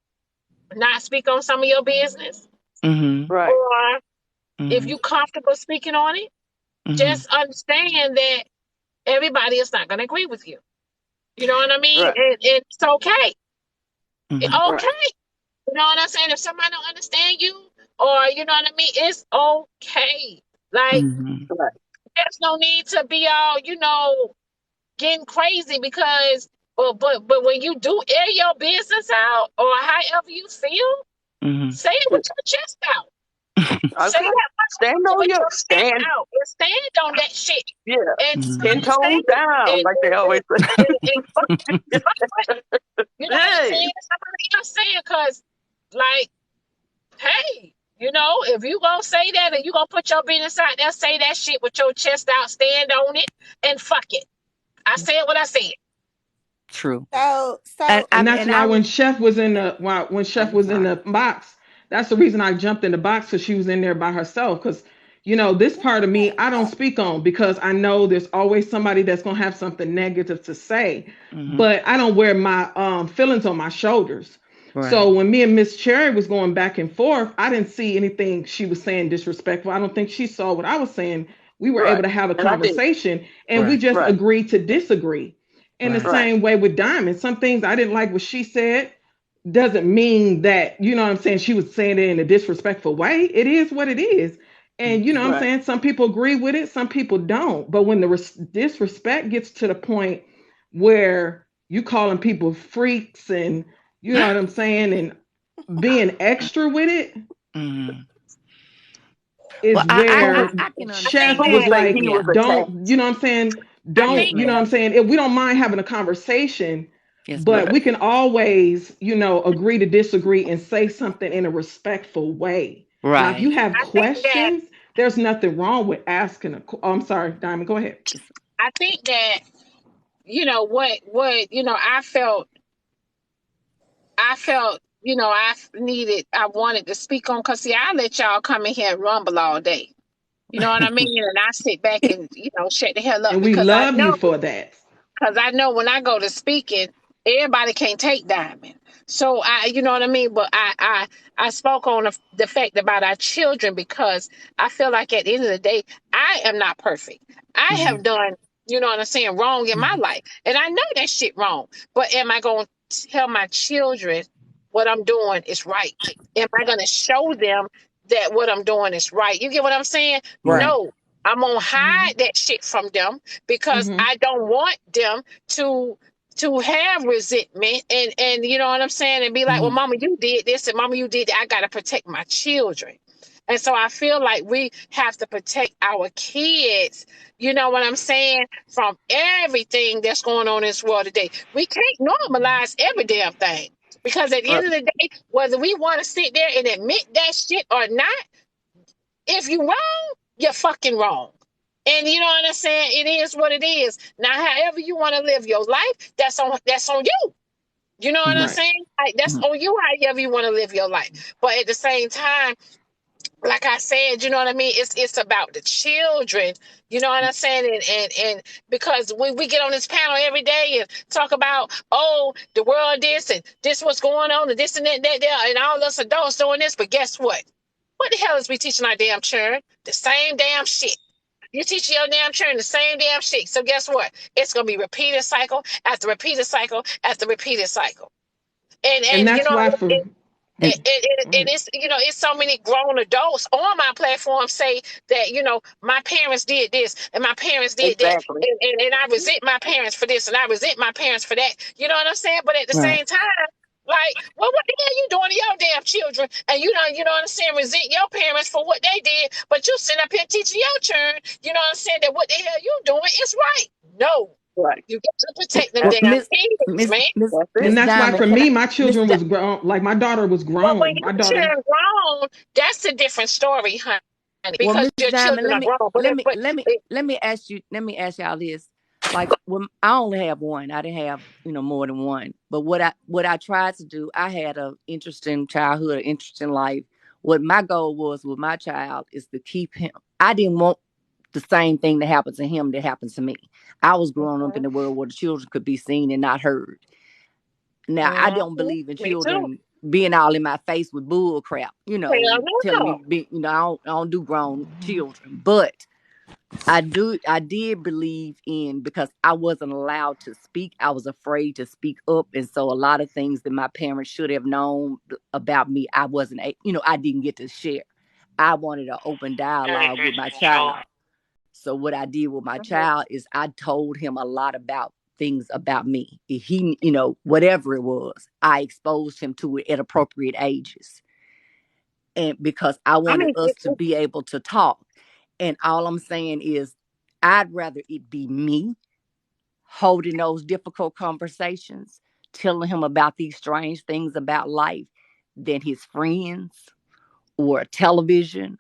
D: not speak on some of your business.
I: Right.
D: Or if you're comfortable speaking on it, just understand that everybody is not going to agree with you. You know what I mean?
I: Right.
D: And it's okay. Okay.
I: Right.
D: You know what I'm saying? If somebody don't understand you, or you know what I mean, it's okay. Like, there's no need to be all, getting crazy, because but when you do air your business out, or however you feel, say it with your chest out. Say that.
I: Stand on your stand
D: out and stand on that shit.
I: Yeah.
D: And
I: 10 toes down, like they always say.
D: You know what I'm saying? Somebody else saying, because, like, hey, if you gonna say that and you gonna put your business out there, say that shit with your chest out, stand on it, and fuck it. I said what I said.
F: True.
E: So
J: and that's why when Chef was in the box, that's the reason I jumped in the box, because she was in there by herself. Because this part of me I don't speak on, because I know there's always somebody that's gonna have something negative to say, but I don't wear my feelings on my shoulders. Right. So when me and Miss Cherry was going back and forth, I didn't see anything she was saying disrespectful. I don't think she saw what I was saying. We were able to have a conversation, and we just agreed to disagree. In the same way with Diamond, some things I didn't like what she said doesn't mean that, you know what I'm saying, she was saying it in a disrespectful way. It is what it is. And you know what I'm saying? Some people agree with it, some people don't. But when the disrespect gets to the point where you calling people freaks, and you know what I'm saying, and being extra with it, is where Chef was like, don't, you know what I'm saying? Don't, you know what I'm saying? If we don't mind having a conversation, but we can always, agree to disagree and say something in a respectful way. Right. Now, if you have questions, there's nothing wrong with asking I'm sorry, Diamond, go ahead.
D: I think that, I wanted to speak on, because see, I let y'all come in here and rumble all day. You know what I mean? And I sit back and, shut the hell up.
J: And we love you for that.
D: Because I know when I go to speaking, everybody can't take Diamond. So you know what I mean. But I spoke on the fact about our children because I feel like at the end of the day, I am not perfect. I have done, you know what I'm saying, wrong in my life, and I know that shit wrong. But am I going to tell my children what I'm doing is right? Am I going to show them that what I'm doing is right? You get what I'm saying?
F: Right.
D: No. I'm gonna hide that shit from them because
J: Mm-hmm.
D: I don't want them to have resentment and you know what I'm saying, and be like, well, mama, you did this, and mama, you did that. I gotta protect my children. And so I feel like we have to protect our kids, you know what I'm saying, from everything that's going on in this world today. We can't normalize every damn thing. Because at the end of the day, whether we want to sit there and admit that shit or not, if you wrong, you're fucking wrong. And you know what I'm saying? It is what it is. Now, however you want to live your life, that's on you. You know what I'm
F: Mhm.
J: Right.
D: saying? Like, that's
F: Mhm.
D: on you, however you want to live your life. But at the same time, like I said, you know what I mean? It's about the children. You know what I'm saying? And because we get on this panel every day and talk about, oh, the world this and this what's going on and this and that and all us adults doing this. But guess what? What the hell is we teaching our damn children? The same damn shit. You teach your damn children the same damn shit. So guess what? It's gonna be repeated cycle after repeated cycle after repeated cycle.
J: And
D: And you
J: that's
D: know,
J: why for
F: And
J: go
D: and
J: ahead.
D: it's, you know, it's so many grown adults on my platform say that, you know, my parents did this and my parents did that,
R: Exactly.
D: and I resent my parents for this and I resent my parents for that. You know what I'm saying? But at the
F: right.
D: same time, like, well, what the hell you doing to your damn children? And you know what I'm saying, resent your parents for what they did, but you sit up here teaching your children, you know what I'm saying, that what the hell you doing is right. No,
R: Right.
D: you got to protect them
R: That's
F: Well,
D: damn
F: Miss
D: kids,
F: Miss
D: man.
F: Miss
R: that's
J: And
R: it.
F: Miss
J: that's why
F: Diamond,
J: for
F: can I,
J: me, my
F: Miss
J: children was grown. Like my daughter was
D: But when
J: grown. My
D: your
J: daughter.
D: children grown, that's a different story, honey.
F: well,
D: Because
F: Miss
D: your
F: Diamond,
D: children are grown. But
F: let me ask y'all this. Like, when I only have one, I didn't have, more than one. But what I tried to do, I had a interesting childhood, an interesting life. What my goal was with my child is to keep him. I didn't want the same thing that happened to him that happened to me. I was growing up in a world where the children could be seen and not heard. Now, I don't believe in
D: me too.
F: children being all in my face with bull crap,
D: Hell
F: telling me
D: no.
F: to be, I don't do grown children. But I did believe in, because I wasn't allowed to speak. I was afraid to speak up. And so a lot of things that my parents should have known about me, I wasn't, I didn't get to share. I wanted an open dialogue with my child. So what I did with my child is I told him a lot about things about me. He, whatever it was, I exposed him to it at appropriate ages. And because I
D: I
F: wanted
D: mean,
F: us to be able to talk. And all I'm saying is I'd rather it be me holding those difficult conversations, telling him about these strange things about life, than his friends or television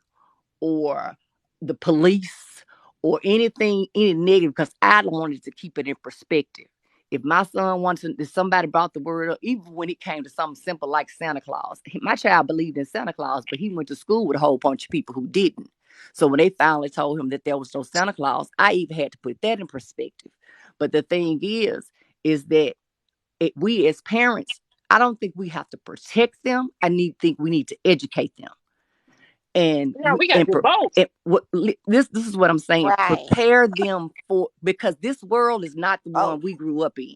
F: or the police or anything, any negative, because I wanted to keep it in perspective. If my son wanted to, if somebody brought the word up, even when it came to something simple like Santa Claus, my child believed in Santa Claus, but he went to school with a whole bunch of people who didn't. So when they finally told him that there was no Santa Claus, I even had to put that in perspective. But the thing is that we as parents, I don't think we have to protect them. Think we need to educate them, and
D: no, we got to do both.
F: this is what I'm saying.
E: Right.
F: Prepare them for, because this world is not the
E: Oh,
F: one we grew up in.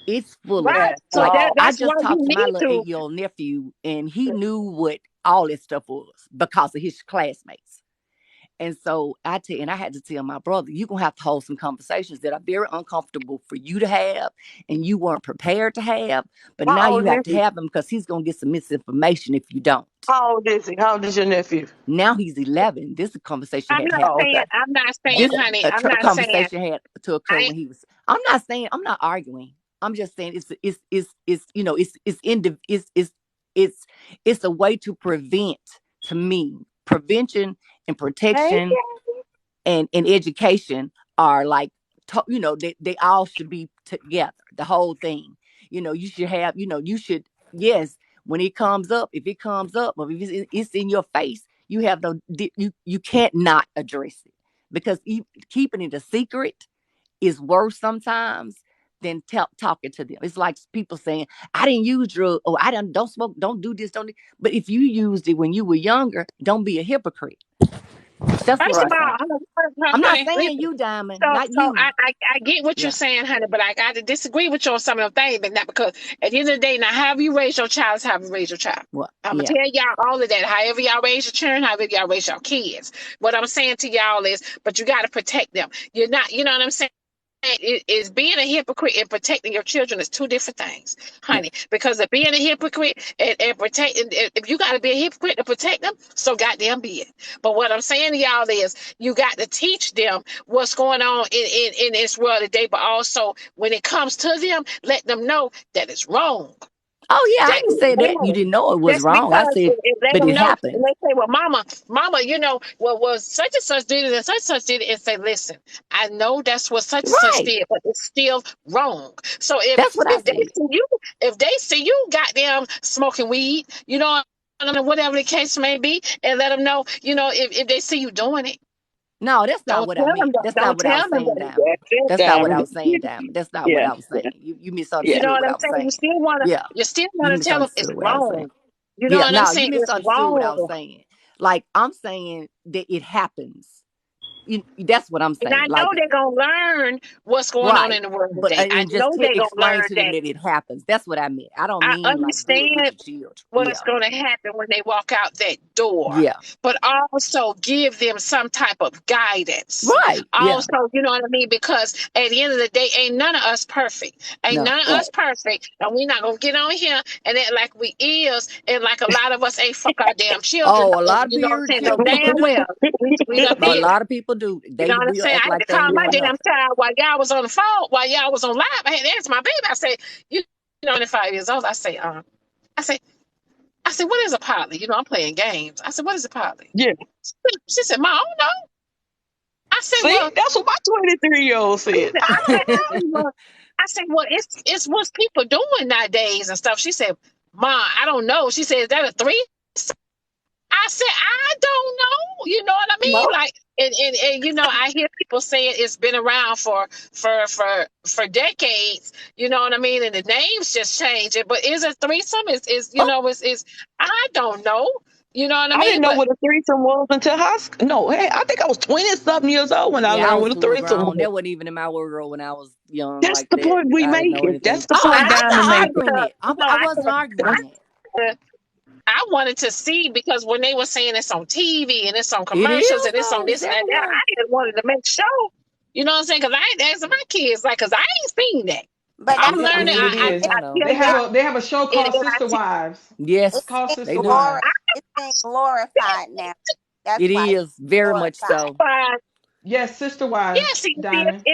F: It's full of,
D: Right.
R: Yes,
D: So
F: like,
R: all.
F: I
D: that's why
F: just
D: you
F: talked to my
D: need
F: little
D: to.
F: 8-year-old nephew, and he knew what all this stuff was because of his classmates. And so and I had to tell my brother, you're gonna have to hold some conversations that are very uncomfortable for you to have, and you weren't prepared to have. But now
R: How
F: you
R: old
F: have
R: is
F: to
R: he?
F: have them, because he's gonna get some misinformation if you don't.
R: How old is he? How old is your nephew?
F: Now he's 11. This is a conversation
D: I'm
F: had to
D: not
R: Oh,
F: happen.
R: okay.
D: saying, I'm not saying,
F: This
D: honey, I'm not saying,
F: conversation had to occur
D: I,
F: when he was. I'm not saying, I'm not arguing. I'm just saying it's a way to prevent. To me, prevention and
R: Hey,
F: protection and education are like, they all should be together, the whole thing. You should have, you should, yes, when it comes up, if it comes up, or if it's in your face, you have no, you can't not address it, because keeping it a secret is worse sometimes than talking to them. It's like people saying, I didn't use drugs, or don't smoke, don't do this, don't do. But if you used it when you were younger, don't be a hypocrite. That's what
D: First of
F: I'm
D: all,
F: saying. I'm not
D: honey,
F: saying
D: listen.
F: you, Diamond,
D: So,
F: not
D: so
F: you.
D: I get what you're
F: Yeah.
D: saying, honey, but I got to disagree with you on some of the things, but not because at the end of the day, now, however you raise your child is how you raise your child.
F: What?
D: I'm going to
F: Yeah.
D: tell y'all all of that. However y'all raise your children, however y'all raise your kids. What I'm saying to y'all is, but you got to protect them. You're not, you know what I'm saying? It is being a hypocrite and protecting your children is two different things,
F: Yeah.
D: honey. Because of being a hypocrite and protecting, if you got to be a hypocrite to protect them, so goddamn be it. But what I'm saying to y'all is, you got to teach them what's going on in this world today. But also, when it comes to them, let them know that it's wrong.
F: Oh yeah, I
D: That
F: didn't
D: is
F: say that you
D: wrong.
F: didn't know it was
D: Just
F: wrong. I
D: because
F: said,
D: if let
F: but
D: them
F: it
D: know,
F: happened.
D: and they say, well, mama, you know, what was such and such did it and such did it, and say, listen, I know that's what such and such
F: Right.
D: did, but it's still wrong. So
F: That's what I
D: if they
F: said.
D: see you, if they see you goddamn smoking weed, you know, whatever the case may be, and let them know, you know, if they see you doing it,
F: No, that's not
D: don't
F: what I
D: tell them
F: meant.
D: that.
F: That's not
D: Don't
F: what I
D: tell
F: was
D: them
F: saying,
D: that.
F: Diamond.
H: That's it,
F: That's not what I
H: Diamond.
F: was saying, Diamond. That's not what
H: Yeah,
F: I was saying. You
D: You
H: yeah,
D: know
F: misunderstood
D: what
F: what
D: I'm
F: I was
D: saying?
F: saying.
D: You
F: Yeah.
D: still
F: You
D: wanna tell them it's
F: misunderstood what I was saying.
D: wrong. You know
F: Yeah,
D: what I'm
F: no, you
D: saying? It's
F: misunderstood what I was
D: wrong.
F: saying. Like I'm saying that it happens. That's what I'm
D: And I
F: saying.
D: know
F: Like
D: they're gonna learn what's going on
F: right.
D: in the world
F: But
D: today. I
F: and just
D: know they're gonna
F: explain
D: learn
F: to them
D: that.
F: that it happens. That's what I meant. I don't
D: I
F: mean like do it with
D: understand
F: your children.
D: what's
F: Yeah.
D: going to happen when they walk out that door,
F: Yeah.
D: but also give them some type of guidance.
F: Right. Yeah.
D: Also, you know what I mean? Because at the end of the day, ain't none of us perfect. Ain't
F: No.
D: none of us perfect. And we're not going to get on here and act like we is. And like a lot of us ain't fuck our damn children.
F: Oh, a
D: And
F: lot of
D: you know what I'm saying? No
F: people
D: damn well.
F: do.
D: We done
F: A
D: did it.
F: lot of people do.
D: You
F: They
D: know what I'm
F: will
D: saying?
F: act
D: I had
F: like
D: to
F: they
D: call
F: ain't
D: my
F: doing
D: damn
F: nothing.
D: child while y'all was on the phone, while y'all was on live. I had to ask my baby. I said, you know, 5 years old. I said, what is a poly? You know, I'm playing games. I said, what is a poly?
I: Yeah.
D: She said, Mom, I don't know. I said,
I: See,
D: well,
I: that's what my 23-year-old said.
D: I said, well, it's what people doing nowadays and stuff. She said, Mom, I don't know. She said, is that a three? I said, I don't know. You know what I mean?
H: no,
D: Like, and you know, I hear people saying it's been around for decades. You know what I mean? And the names just change it. But is a threesome? Is you
F: Oh,
D: know? Is I don't know. You know what I
I: I
D: mean?
I: didn't know
D: But
I: what a threesome was until high school. No, hey, I think I was 20-something years old when I
F: yeah, I
I: learned
F: was
I: what a
F: full
I: threesome
F: grown.
I: was.
F: That wasn't even in my world when I was young
I: That's
F: like
I: the
F: that.
I: point we
F: I didn't know
I: making.
F: anything.
I: That's the
F: Oh,
I: point
F: I
I: Diamond
F: wasn't
I: making.
F: arguing that.
D: you know,
F: I wasn't arguing that.
D: I wanted to see because when they were saying it's on TV and it's on
F: It
D: commercials
F: is
D: and it's on
F: though. It's
D: this and that,
F: everywhere.
D: I just wanted to make sure. You know what I'm saying? Because I ain't asking my kids, like, because I ain't seen that.
V: But
D: I'm
V: that's
F: Yeah, I
D: learning.
F: mean it
J: It's
F: is.
D: I
F: I
V: it's
F: know.
D: tell y'all,
J: they have a show called
D: and I
J: Sister Wives. It's
V: it's
F: Yes,
J: called
V: being
F: they
J: Sister
F: do.
V: glor
J: Wives.
V: it's being glorified now. That's
F: It
V: why it's
F: is very much
V: glorified.
F: so.
D: tell
J: Yes, Sister
D: yeah,
J: Wives, Diamond.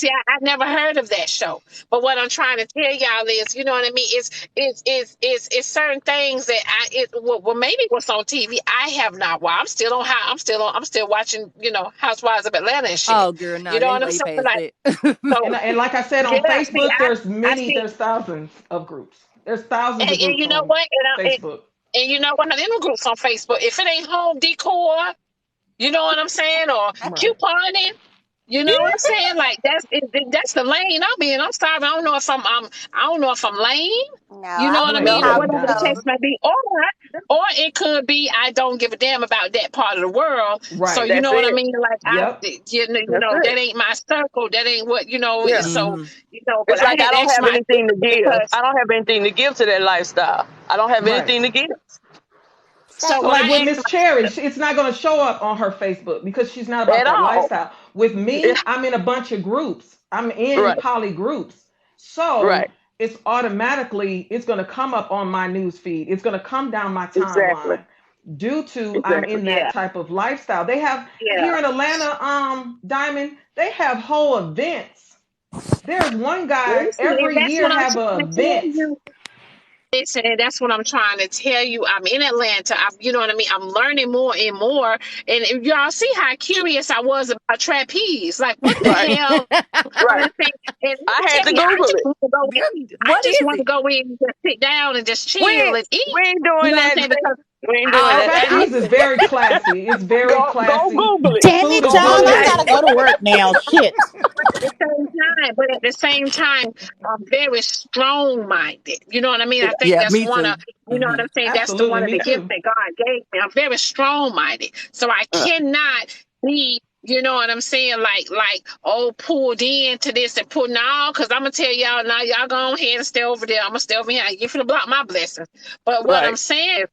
D: I never heard of that show. But what I'm trying to tell y'all is, you know what I mean? It's certain things that well maybe what's on TV I have not. Well, I'm still watching, you know, Housewives of Atlanta and shit.
F: Oh, girl,
D: You
F: no,
D: know
F: they
D: what I'm
F: way
D: saying?
F: past
D: Like,
F: that.
D: so
J: And like I said
D: yeah,
J: on Facebook,
D: I see,
J: there's thousands of groups. There's thousands of
D: and
J: groups
D: you know
J: on
D: what?
J: Facebook.
D: And you know what? In the groups on Facebook, if it ain't home decor, you know what I'm saying, or
J: Right.
D: couponing. You know what I'm saying? Like that's the lane I'm in. I'm sorry. I don't know if I'm lame.
V: No,
D: You know
V: I
D: what
J: You
D: I
J: ain't
V: know
D: mean? Or
V: how
J: lame,
D: whatever the
V: it
J: Diamond.
D: case
V: goes.
D: may be. Or it could be I don't give a damn about that part of the world. So
J: Right.
D: you
H: that's
D: know what I
H: it.
D: mean? Like
J: Yep.
D: you
H: That's
D: know,
H: it.
D: that ain't my circle. That ain't what, you know,
H: Yeah.
D: so
F: Hmm.
D: you know, but
I: It's
D: I
I: like I
D: had to
I: don't
D: ask
I: have
D: my
I: anything to
D: kids
I: give.
D: because
I: I don't have anything to give to that lifestyle. I don't have
J: Right.
I: anything to give.
D: so
J: So
D: when
J: like with
D: I
J: Miss Cherry, it's not going to show up on her Facebook because she's not about
I: At
J: that
I: all.
J: lifestyle. With
I: Yeah,
J: me, I'm in a bunch of groups. I'm in
I: right,
J: poly groups.
I: right.
J: So it's going to come up on my news feed. It's going to come down my
I: Exactly.
J: timeline due to I'm
I: Exactly.
J: in that
D: yeah,
J: type of lifestyle. They have
D: yeah.
J: here in Atlanta, Diamond, they have whole events. There's one guy
D: Listen, and
J: every
D: that's
J: year
D: what I'm
J: have
D: trying
J: an
D: to tell
J: event.
D: you. Listen, that's what I'm trying to tell you. I'm in Atlanta. You know what I mean? I'm learning more and more. And if y'all see how curious I was about trapeze. Like, what the
I: Right,
D: hell? You know
I: right.
D: what I'm saying? And let me
I: I had
D: tell
I: to
D: you, I
I: Google
D: just
I: it.
D: want to go
F: Girl,
D: in. I
F: what
D: just
F: is
D: want to
F: it?
D: go in and just sit down and just
I: We
D: chill and eat.
I: we ain't
D: You
I: doing
D: know what I'm
I: that.
D: saying? Because
I: We ain't doing
J: The
A: Oh,
I: that.
A: okay.
J: trapeze is very classy. It's very
I: Go
J: classy.
I: Google it.
J: The
H: Damn
J: food
H: it,
J: is
I: Go
H: John! I
J: good.
I: Google
H: gotta
I: it.
H: go to work now. Shit.
D: But at the same time, I'm very strong minded. You know what I mean? I think
F: Yeah,
D: that's
F: me
D: one of,
F: too.
D: you know what I'm saying? That's the
J: Absolutely,
D: one of
J: me
D: the gifts
J: too.
D: that God gave me. I'm very strong minded. So I cannot be, you know what I'm saying? Oh, pulled into this and pulled now, because I'm gonna tell y'all now, y'all go on ahead and stay over there. I'm gonna stay over here. You finna block my blessings. But what I'm
I: Right.
D: saying,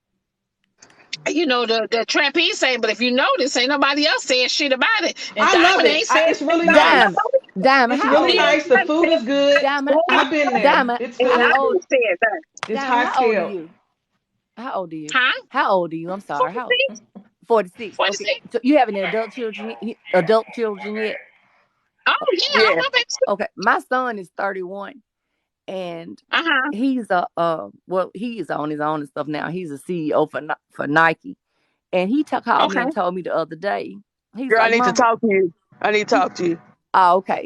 D: you know, the trapeze saying, but if you notice, ain't nobody else saying shit about it. And
J: I love
D: Diamond
J: it.
D: ain't saying
J: It's
D: shit
J: really
D: about it.
J: nice.
F: Diamond, Diamond,
J: It's
F: how
J: really
F: old
J: nice. The food is good.
F: Diamond,
J: I've been there.
F: Diamond,
J: It's
D: And
F: how
J: good.
D: I
F: old
D: ain't said that.
J: It's
F: Diamond,
J: high
F: how old are
J: scale.
F: you? How old are you?
D: Huh?
F: How old are you? I'm sorry. How
D: 46?
F: 46. Okay.
D: 46.
F: So you have any adult children yet?
D: Oh yeah, oh
I: Yeah.
D: my baby.
F: Okay. My son is 31 and
D: Uh-huh.
F: he's he is on his own and stuff now. He's a CEO for Nike. And he called me
D: Okay.
F: and told me the other day. He's
I: Girl, I
F: like,
I: need to
F: "Mama,
I: talk to you. I need to
F: he
I: talk to you.
F: oh, okay."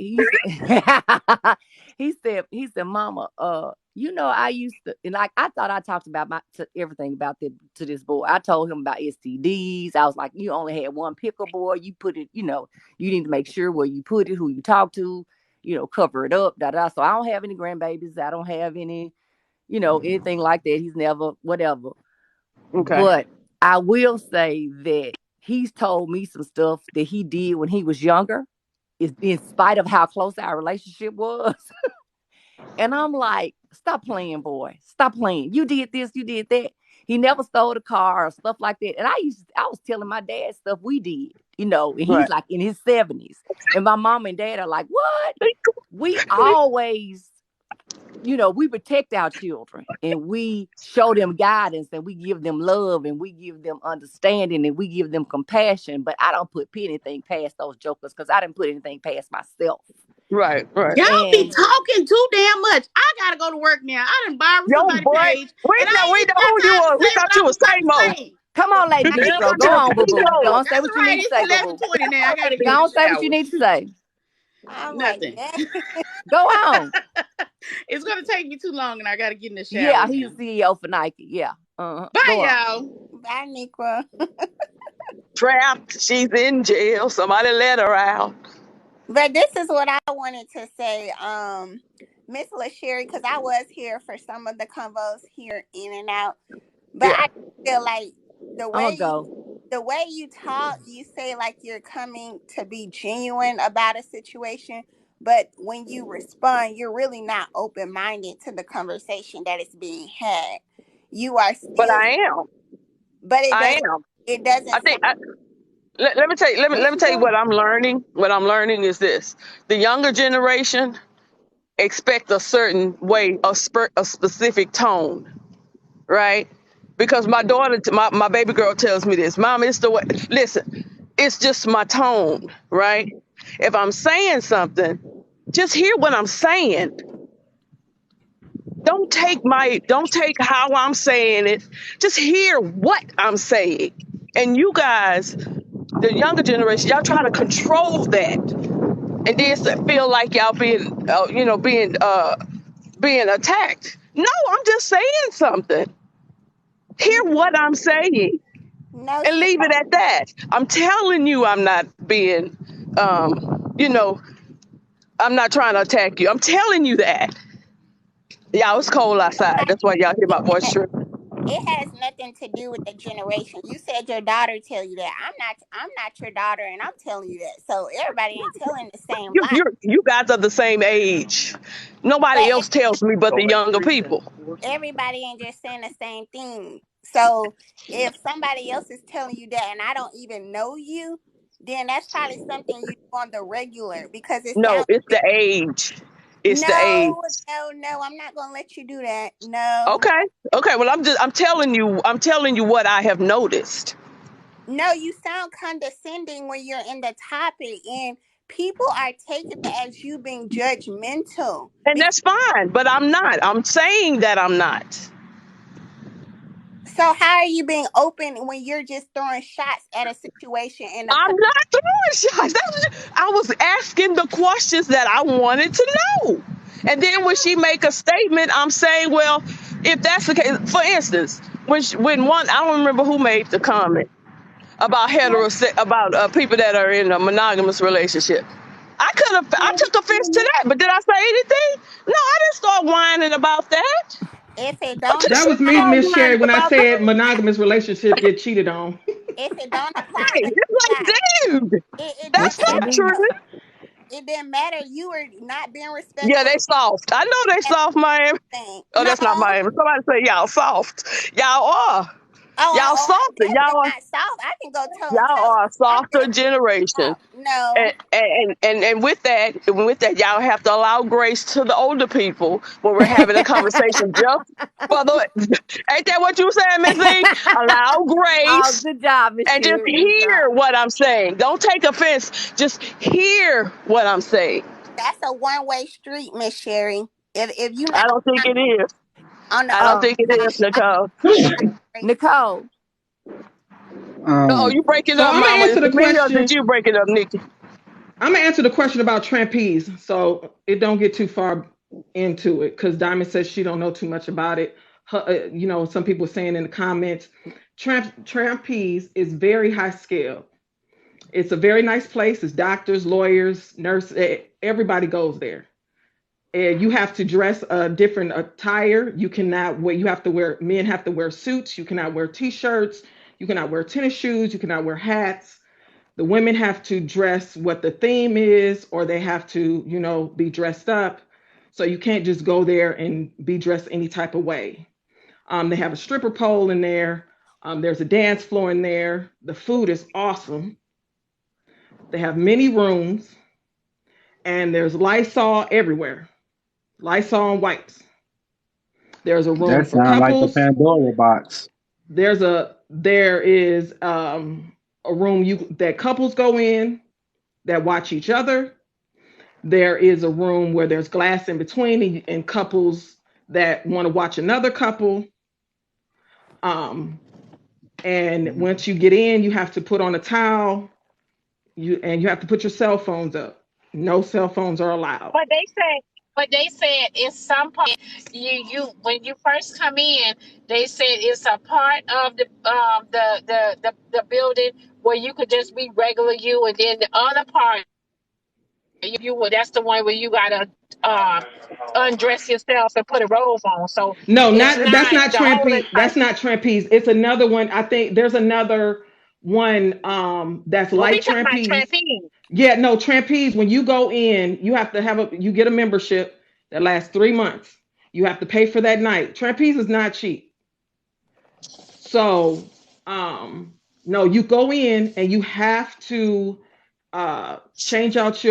F: He said, he said, "Mama, you know, I used to, and like I thought I talked about everything about to this boy. I told him about STDs. I was like, you only had one pickle boy. You put it, you know, you need to make sure where you put it, who you talk to, you know, cover it up, da da. So I don't have any grandbabies. I don't have any, you know, anything like that. He's never whatever.
I: Okay.
F: But I will say that he's told me some stuff that he did when he was younger, is in spite of how close our relationship was." And I'm like, "Stop playing, boy. Stop playing. You did this, you did that." He never stole a car or stuff like that. And I was telling my dad stuff we did, you know, and he's
I: Right.
F: like in his 70s. And my mom and dad are like, "What?" We always, you know, we protect our children and we show them guidance and we give them love and we give them understanding and we give them compassion. But I don't put anything past those jokers because I didn't put anything past myself.
I: Right. Right.
H: Y'all be
F: And
H: talking too damn much. I gotta go to work now. I done borrowed
I: Yo,
H: somebody's
I: boy,
H: page, and I
I: we
H: ain't
I: know
H: even got
I: who you
H: time to
I: was. We
H: say what
I: thought
H: I
I: you was
H: was trying to
I: Samo.
H: say.
F: come on, Lady
I: Girl,
F: Bistro.
I: what
F: Go
I: you
F: on, boo boo. Go
I: Samo?
F: on, say
H: That's
F: what
H: all
F: you
H: right.
F: need to say,
H: It's
F: boo boo.
H: 11:20 now. I gotta
F: Go
H: get in
F: on,
H: the
F: say what you
H: shower.
F: need to say.
V: I'm like,
H: Nothing.
V: dang.
F: Go on.
H: It's gonna take me too long, and I gotta get in the
F: Yeah,
H: shower
F: he's
H: now.
F: a CEO for Nike. Yeah. Uh-huh.
H: Bye,
F: Go on.
H: y'all.
V: Bye, Negro.
I: Trapped. She's in jail. Somebody let her out.
V: But this is what I wanted to say, Miss LaSherry, because I was here for some of the convos here in and out. But
I: Yeah.
V: I feel like the
F: I'm
V: way
F: gonna go.
V: the way you talk, you say like you're coming to be genuine about a situation, but when you respond, you're really not open minded to the conversation that is being had. You are
I: But
V: still,
I: I am.
V: but
I: I am.
V: it
I: I
V: doesn't sound.
I: think. Let me tell you.
V: There
I: Let me
V: she
I: tell you
V: go.
I: what I'm learning. What I'm learning is this: the younger generation expect a certain way, a specific tone, right? Because my daughter, my baby girl tells me this, Mom, it's the way, listen, it's just my tone, right? If I'm saying something, just hear what I'm saying. Don't take how I'm saying it. Just hear what I'm saying. And you guys, the younger generation, y'all trying to control that. And then feel like y'all being attacked. No, I'm just saying something. Hear what I'm saying
V: No,
I: and
V: she
I: leave it at that. I'm telling you, I'm not being, you know, I'm not trying to attack you. I'm telling you that. Y'all, it's cold outside. That's why y'all hear my voice
V: it,
I: tripping.
V: it has nothing to do with the generation. You said your daughter tell you that. I'm not your daughter, and I'm telling you that. So everybody ain't telling the same lie.
I: You guys are the same age. Nobody
V: But
I: else tells me but the younger people.
V: everybody ain't just saying the same thing. So if somebody else is telling you that and I don't even know you, then that's probably something you do on the regular because it
I: No,
V: sounds
I: it's the age. It's the age.
V: no, no, no. I'm not gonna let you do that. No.
I: Okay. Okay. Well, I'm telling you what I have noticed.
V: No, you sound condescending when you're in the topic and people are taking it as you being judgmental.
I: And that's fine, but I'm not. I'm saying that I'm not.
V: So how are you being open when you're just throwing shots at a situation and a
I: I'm
V: person?
I: not throwing shots. I was asking the questions that I wanted to know. And then when she make a statement, I'm saying, well, if that's the case, for instance, when one, I don't remember who made the comment about people that are in a monogamous relationship. I took offense to that, but did I say anything? No, I didn't start whining about that.
V: If it
I: I
V: don't
J: That
I: just
J: was
V: apply,
J: me,
I: start
J: Miss Sherry,
I: whining
J: when I
I: about that.
J: said monogamous relationship get cheated on.
V: if it don't apply,
I: Hey,
V: let it
I: it's
V: apply.
I: like, dude,
V: It
I: that's
V: don't
J: Yes, they
I: not
V: matter.
J: do.
I: true.
V: It didn't matter. You were not being
I: Yeah,
V: respectful.
I: they soft. I know they
V: At
I: soft, Miami.
V: thing.
I: Oh,
V: No.
I: that's not Miami. Somebody say y'all soft. Y'all are. Y'all
V: I'm
I: soft.
V: definitely not soft. I can go toe and
I: Y'all
V: toe.
I: are a
V: I'm
I: softer
V: definitely
I: generation.
V: soft. No.
I: And with that, y'all have to allow grace to the older people when we're having a conversation. Just for the, ain't that what you saying, Miss E? Allow
E: Oh,
I: grace
E: good job, Miss
I: and just
E: Sherry. Good
I: hear
E: job.
I: what I'm saying. Don't take offense. Just hear what I'm saying.
V: That's a one-way street, Miss Sherry. If you
I: I
V: not
I: don't think it is.
V: on the
I: I don't
E: Oh,
I: think it
V: side,
I: is, Nicole.
V: grace.
E: Nicole.
I: Oh, you break it
J: So
I: up,
J: I'm gonna
I: Mama. Is
J: answer the
I: it me or did
J: question.
I: you break it up, Nikki?
J: I'm gonna answer the question about trapeze. So it don't get too far into it because Diamond says she don't know too much about it. Some people saying in the comments, trapeze is very high scale. It's a very nice place. It's doctors, lawyers, nurses. Everybody goes there. And you have to dress a different attire. You cannot wear. You have to wear. Men have to wear suits. You cannot wear t-shirts. You cannot wear tennis shoes. You cannot wear hats. The women have to dress what the theme is, or they have to, be dressed up. So you can't just go there and be dressed any type of way. They have a stripper pole in there. There's a dance floor in there. The food is awesome. They have many rooms, and there's Lysol everywhere. Lysol and wipes. There's a room
O: That
J: for
O: sounds like the
J: couples.
O: Pandora box.
J: There is a room that couples go in that watch each other. There is a room where there's glass in between and couples that want to watch another couple. Um, and once you get in, you have to put on a towel. You have to put your cell phones up. No cell phones are allowed.
D: But they said it's some part you when you first come in, they said it's a part of the building where you could just be regular you, and then the other part you would that's the one where you gotta uh, undress yourself and put a robe on. So
J: No,
D: it's
J: not that's
D: not
J: not
D: the whole
J: trampeze.
D: entire.
J: That's not trapeze. It's another one. I think there's another one that's
D: Well,
J: like
D: we talking about
J: trapeze.
D: tramping.
J: Yeah, no, trapeze. When you go in, you have to you get a membership that lasts 3 months. You have to pay for that night. Trapeze is not cheap. So, no, you go in and you have to change out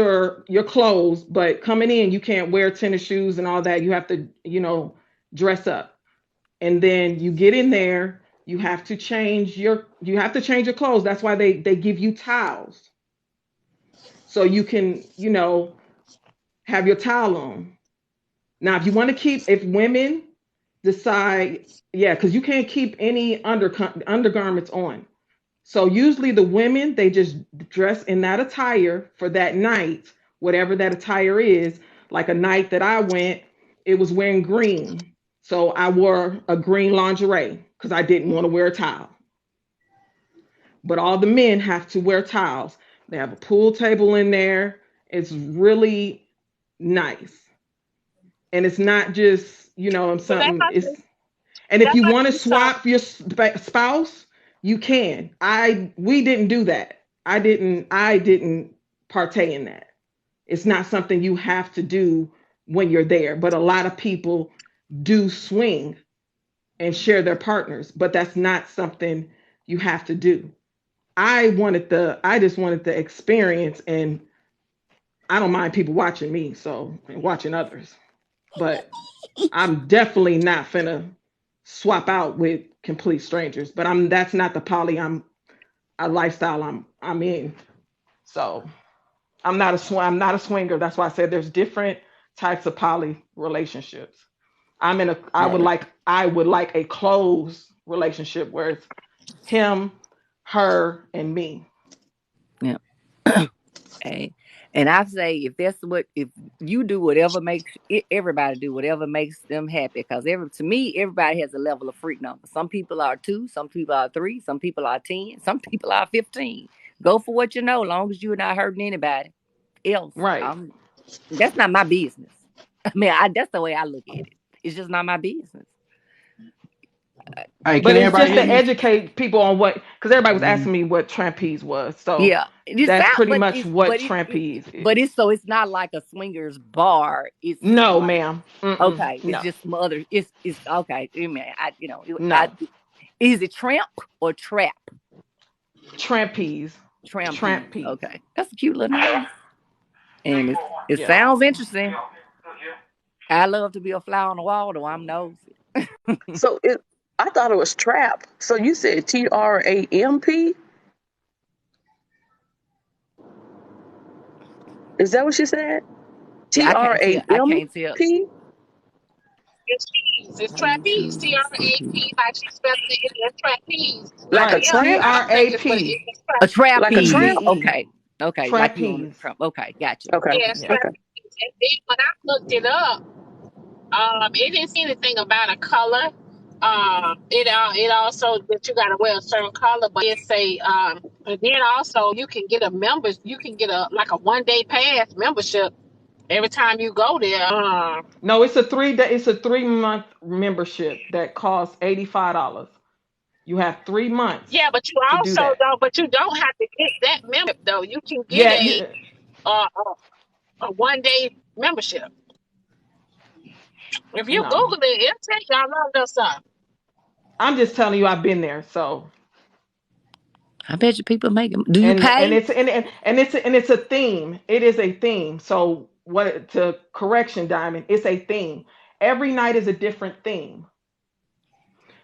J: your clothes, but coming in, you can't wear tennis shoes and all that. You have to, dress up. And then you get in there, you have to change your clothes. That's why they give you towels. So you can, have your towel on. Now, if you want to if women decide, yeah, because you can't keep any undergarments on. So usually the women, they just dress in that attire for that night, whatever that attire is. Like a night that I went, it was wearing green. So I wore a green lingerie because I didn't want to wear a towel. But all the men have to wear towels. They have a pool table in there. It's really nice. And it's not just,
D: So that's
J: something,
D: my
J: it's, and if
D: that's
J: you
D: my
J: want to
D: so
J: swap your spouse, you can. We didn't do that. I didn't partake in that. It's not something you have to do when you're there, but a lot of people do swing and share their partners, but that's not something you have to do. I just wanted the experience, and I don't mind people watching me, so and watching others. But I'm definitely not finna swap out with complete strangers. But that's not the poly a lifestyle I'm in. So I'm not a swinger. That's why I said there's different types of poly relationships. I would like a close relationship where it's him, her, and me.
F: Yeah. Hey, And I say, if you do whatever makes everybody do whatever makes them happy, because to me, everybody has a level of freak number. Some people are 2, some people are 3, some people are 10, some people are 15. Go for what you know, long as you're not hurting anybody else.
J: Right.
F: That's not my business. I mean, that's the way I look at it. It's just not my business.
J: Hey, but it's just to educate people on what, because everybody was asking me what trapeze was. So
F: yeah,
J: that's pretty much what trapeze is.
F: But it's not like a swingers bar. It's
J: no,
F: like,
J: ma'am.
F: okay,
J: no.
F: it's just some other. It's okay. I mean,
J: No.
F: Is it tramp or trap?
J: Trapeze.
F: Trapeze. Okay, that's a cute little name, and it sounds interesting. I love to be a fly on the wall, though. I'm nosy.
I: So I thought it was trap. So you said TRAMP? Is that what you said?
F: Yeah, I can't tell.
D: It's trapeze. TRAP, like she spelled it. It's trapeze.
I: Like a
J: tramp?
F: A trapeze.
I: Like a tramp?
F: Okay. Okay.
J: Trapeze.
F: Like you on the trump. Okay, gotcha.
I: Okay.
D: Yes, trapeze. And then when I looked it up, it didn't see anything about a color. It also that you gotta wear a certain color, but it say and then also you can get a like a 1-day pass membership every time you go there.
J: No, it's a 3-month membership that costs $85. You have 3 months.
D: Yeah, but you also don't have to get that membership though. You can get a 1-day membership. If you Google it, it'll tell you I love that stuff.
J: I'm just telling you, I've been there, so.
F: I bet you people make them. Do you pay?
J: And it's a theme. It is a theme. So correction, Diamond, it's a theme. Every night is a different theme.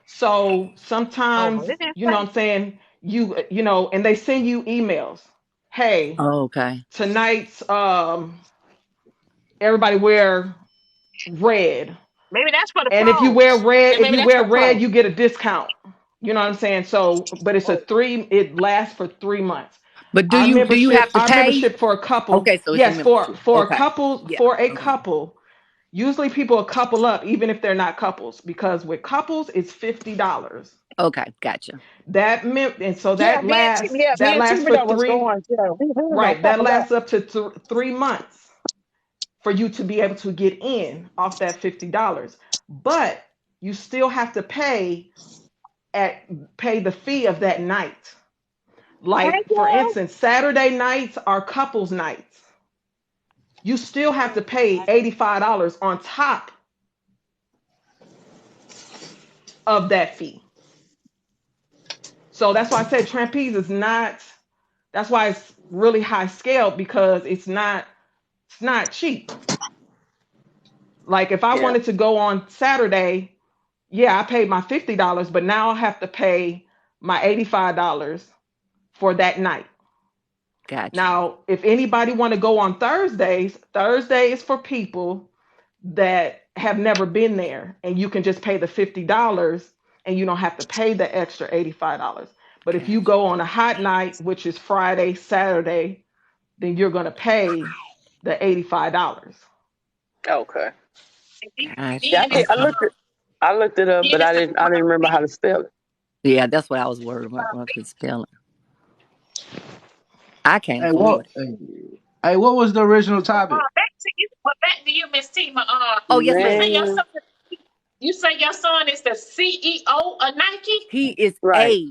J: So sometimes, you know what I'm saying, you know, and they send you emails. Hey,
F: okay.
J: Tonight's everybody wear red.
D: Maybe that's for the
J: and
D: pros.
J: if you wear red, you get a discount. You know what I'm saying? So, but it's it lasts for 3 months.
F: But do you have to pay?
J: Membership for a couple.
F: Okay, so
J: yes, for
F: okay.
J: a couple, couple. Usually people couple up even if they're not couples, because with couples it's $50.
F: Okay, gotcha.
J: And so that lasts for 3. Right, that lasts up to 3 months for you to be able to get in off that $50. But you still have to pay the fee of that night. Like, for instance, Saturday nights are couples nights. You still have to pay $85 on top of that fee. So that's why I said trapeze is not, that's why it's really high scale, because it's not cheap. Like, if I wanted to go on Saturday, I paid my $50, but now I have to pay my $85 for that night.
F: Gotcha.
J: Now, if anybody want to go on Thursday is for people that have never been there, and you can just pay the $50 and you don't have to pay the extra $85. But if you go on a hot night, which is Friday, Saturday, then you're going to pay the $85.
I: Okay.
F: Gotcha.
I: I looked it up, but I didn't remember how to spell it.
F: Yeah, that's what I was worried about the spelling. I can't afford it.
E: Hey, what was the original topic?
D: Back to you, Miss Tima.
F: Yes,
D: you say your son is the CEO of Nike?
F: He is
I: right.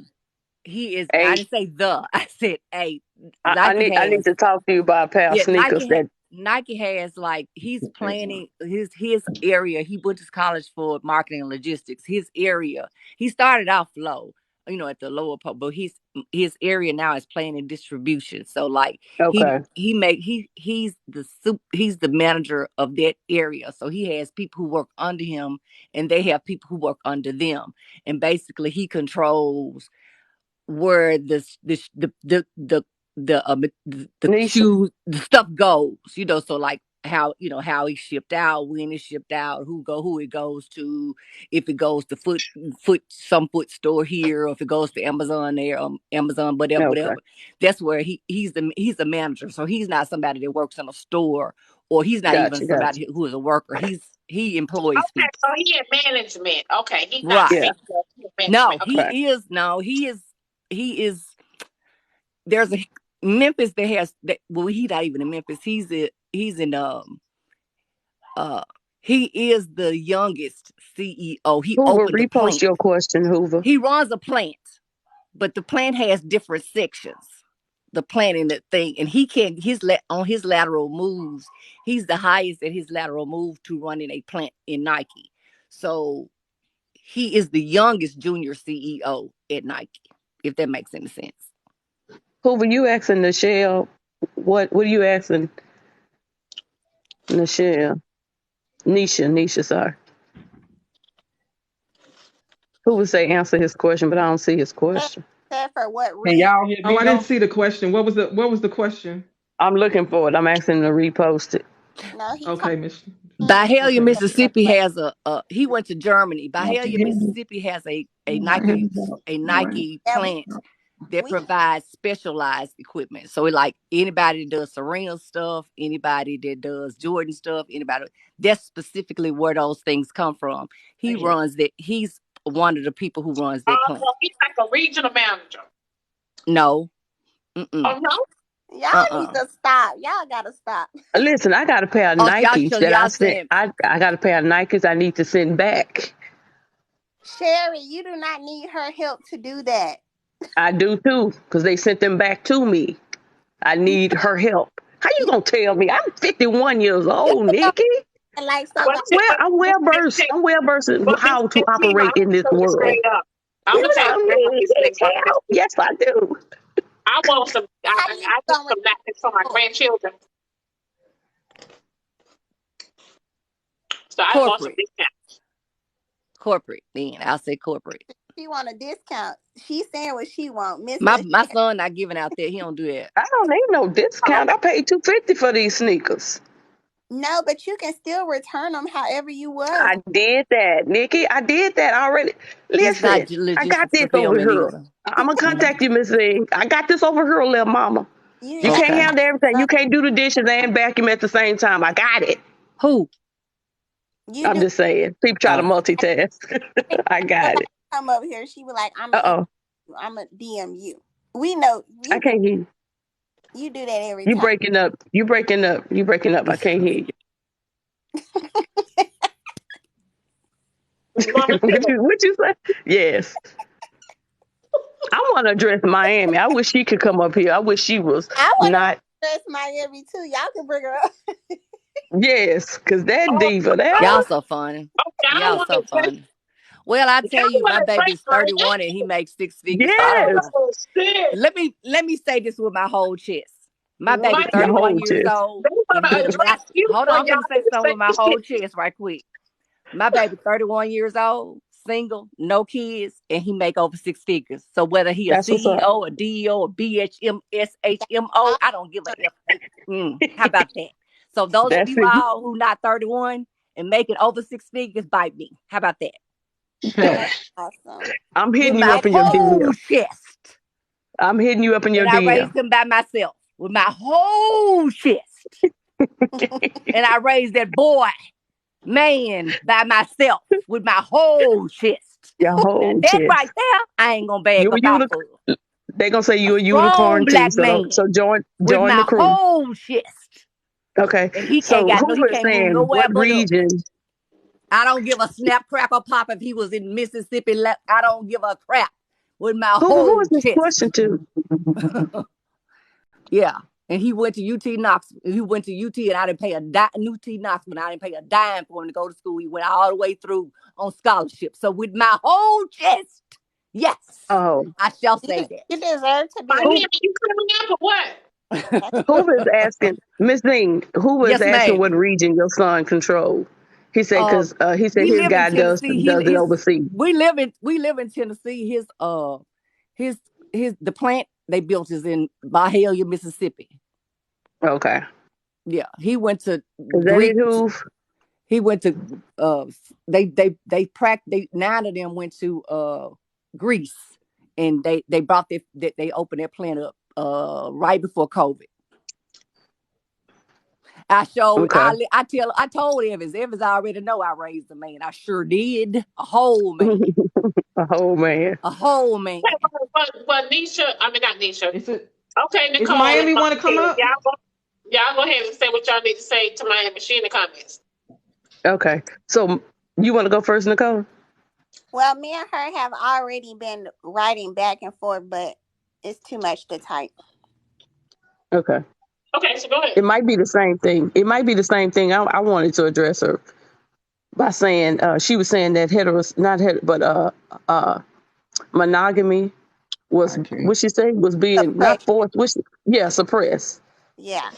F: He is. I didn't say the. I said a.
I: I need to talk to you about a pair of sneakers.
F: Nike has, like, he's planning his area. He went to college for marketing and logistics. His area. He started off low, at the lower part, but his area now is planning distribution. So, like, he's the manager of that area. So he has people who work under him, and they have people who work under them, and basically he controls where the shoes, the stuff goes, so, like, how he shipped out, when it shipped out, who it goes to, if it goes to foot store here, or if it goes to Amazon there, Amazon,
I: Okay.
F: whatever. That's where he's the manager. So he's not somebody that works in a store, or he's not even
I: Gotcha.
F: somebody who is a worker. He employs
D: Okay,
F: people.
D: so he in management. Okay, he's not
F: Right.
I: Yeah.
D: CEO. He in
F: No,
D: management. Okay.
I: Right.
F: he is there's a Memphis that has that. Well, he's not even in Memphis. He's in he is the youngest CEO. He
I: Hoover,
F: opened a
I: repost
F: plant.
I: your question, Hoover.
F: He runs a plant, but the plant has different sections. The plant in the thing, and he can on his lateral moves. He's the highest at his lateral move to running a plant in Nike. So he is the youngest junior CEO at Nike, if that makes any sense.
I: Hoover, you asking Nichelle, what are you asking Nichelle? Nisha, sorry. Who would say answer his question, but I don't see his question.
V: Said for what
J: Can
V: reason?
J: y'all hear
B: Oh,
J: me
B: I
J: though?
B: didn't see the question. What was the question?
I: I'm looking for it. I'm asking him to repost it.
V: No, he told
B: Okay, Miss.
V: him
F: Byhalia,
B: Okay, Miss Sherry.
F: Mississippi has he went to Germany.
N: Not to
F: Byhalia,
N: give me.
F: Mississippi has a
N: I hear about right.
F: Nike
V: that
F: plant that
V: we
F: provides specialized equipment. So it like anybody that does Serena stuff, anybody that does Jordan stuff, anybody that's specifically where those things come from. He runs that. He's one of the people who runs that plant.
D: So he's like a regional manager.
F: No.
D: Oh no.
V: y'all need to stop. Y'all gotta stop.
I: Listen, I got a pair of
F: Oh,
I: Nikes that I
F: y'all
I: sent.
F: saying
I: I got a pair of Nikes I need to send back.
V: Sherry, you do not need her help to do that.
I: I do too, because they sent them back to me. I need her help. How you gonna tell me? I'm 51 years old, Nikki.
V: Like
D: But
V: somebody.
I: I'm well versed. I'm well versed in
D: but
I: how to
D: Miss Tima,
I: operate in this
D: I'm gonna tell you
I: world.
D: straight up. I'm
I: You
D: gonna tell you
I: don't
D: straight up,
I: need
D: Miss
I: his
D: Tima.
I: help. Yes, I do.
D: I want some.
V: How you
D: I need
V: going?
D: some napkins for my grandchildren. So I want some
F: corporate.
D: discounts.
F: Corporate. Then I'll say corporate.
V: She want a discount. She's saying what she want.
F: My son not giving out that. He don't do that.
I: I don't need no discount. I paid $250 for these sneakers.
V: No, but you can still return them however you was.
I: I did that, Nikki. I did that already.
F: It's
I: Listen,
F: not
I: I got
F: logistics
I: this over
F: fulfillment
I: here.
F: either.
I: I'm gonna contact you, Miss Z. I got this over here, little mama.
V: You
I: You
V: got
I: can't
F: Okay.
I: handle everything.
V: some.
I: You can't do the dishes and vacuum at the same time. I got it.
F: Who?
V: You
I: I'm
V: do.
I: just saying. People try to
F: Oh.
I: multitask. I got it.
V: Come over here. She was like, I'm
I: Uh-oh.
V: a DM you. We know
I: I can't hear you.
V: you do that every
I: You
V: time.
I: breaking up. You breaking up. You breaking up. I can't hear you.
D: Mama Tima,
I: what you say? Yes. I want to address Miami. I wish she could come up here. I wish she was
V: I want to
I: not.
V: dress Miami too. Y'all can bring her up.
I: Yes, because that
D: oh,
I: diva there.
F: Y'all so funny.
D: okay, I don't
F: Y'all
D: want
F: so
D: to dress.
F: funny. Well, I
D: I
F: tell
D: don't
F: you,
D: want
F: my
D: to dress
F: baby's
D: like
F: 31 and he makes six figures. So I don't
I: Yes.
F: give a.
D: oh shit.
F: Let me say this with my whole chest. My baby
D: My
I: Your
F: 31
I: whole
F: years
I: chest.
F: old,
D: they want
F: and
D: to
F: he does not.
D: address you
F: Hold
D: for
F: on, I'm
D: y'all
F: gonna say
D: to
F: something
D: say
F: with my
D: the
F: whole
D: shit.
F: chest right quick. My baby 31 years old, single, no kids, and he make over six figures. So whether he a
I: That's what's up.
F: CEO, a DEO, a BHM, SHMO, I don't give a F. How about that? So those of
I: That's
F: you
I: it.
F: all who not 31 and making over six figures, bite me. How about that?
V: That's
J: Hush.
V: awesome.
I: I'm
F: With
I: hitting you
F: my
I: up in your
F: whole
I: DM.
F: chest.
I: I'm hitting you up in your
F: And I
I: DM.
F: raised him by myself with my whole chest. And I raised that boy, man, by myself with my whole chest.
I: Your
F: Now
I: whole
F: that
I: chest.
F: right there, I ain't gonna bag
I: You a
F: up off
I: unicorn.
F: of.
I: They gonna say
F: A
I: you a
F: strong
I: unicorn too.
F: black
I: So
F: man with
I: join the
F: my
I: crew.
F: whole chest.
I: Okay.
F: And he
I: So
F: he
I: Hoover is
F: can't move
I: saying
F: nowhere
I: what
F: but up.
I: region?
F: I don't give a snap crackle pop if he was in Mississippi. I don't give a crap with my
I: Hoover, who is
F: whole
I: this question
F: chest.
I: to?
F: Yeah. And he went to UT Knox. He went to UT, and I didn't pay UT Knox, but I didn't pay a dime for him to go to school. He went all the way through on scholarship. So with my whole chest, yes,
I: Oh,
F: I shall say
V: You deserve to be
D: My
V: a
I: who
D: name, you coming up or what?
F: that.
I: Hoover is asking Miss Zing. Hoover is
F: Yes,
I: asking what
F: ma'am.
I: region your son controlled. He said because he said
F: We
I: his
F: live in
I: guy does
F: Tennessee.
I: it overseas.
F: We live in Tennessee. His the plant they built is in Byhalia, Mississippi.
I: Okay.
F: Yeah, he went to
I: Is that
F: Greek.
I: it, who?
F: He went to they 9 of them went to Greece, and they brought they opened their plant up right before COVID. I showed
I: Okay.
F: I told Evans already know I raised a man. I sure did. A whole man.
I: A whole man.
F: A whole man.
D: But Nisha, I mean not Nisha.
J: Is it?
D: Okay,
J: Is
D: Nicole.
J: Miami want to come up?
D: Y'all go ahead and say what y'all need to say to Miami. She in the comments.
I: Okay. So you want to go first, Nicole?
V: Well, me and her have already been writing back and forth, but it's too much to type.
I: Okay.
D: Okay, so go ahead.
I: It might be the same thing. I wanted to address her by saying she was saying that monogamy was what she say was being not forced. Suppressed.
V: Yeah.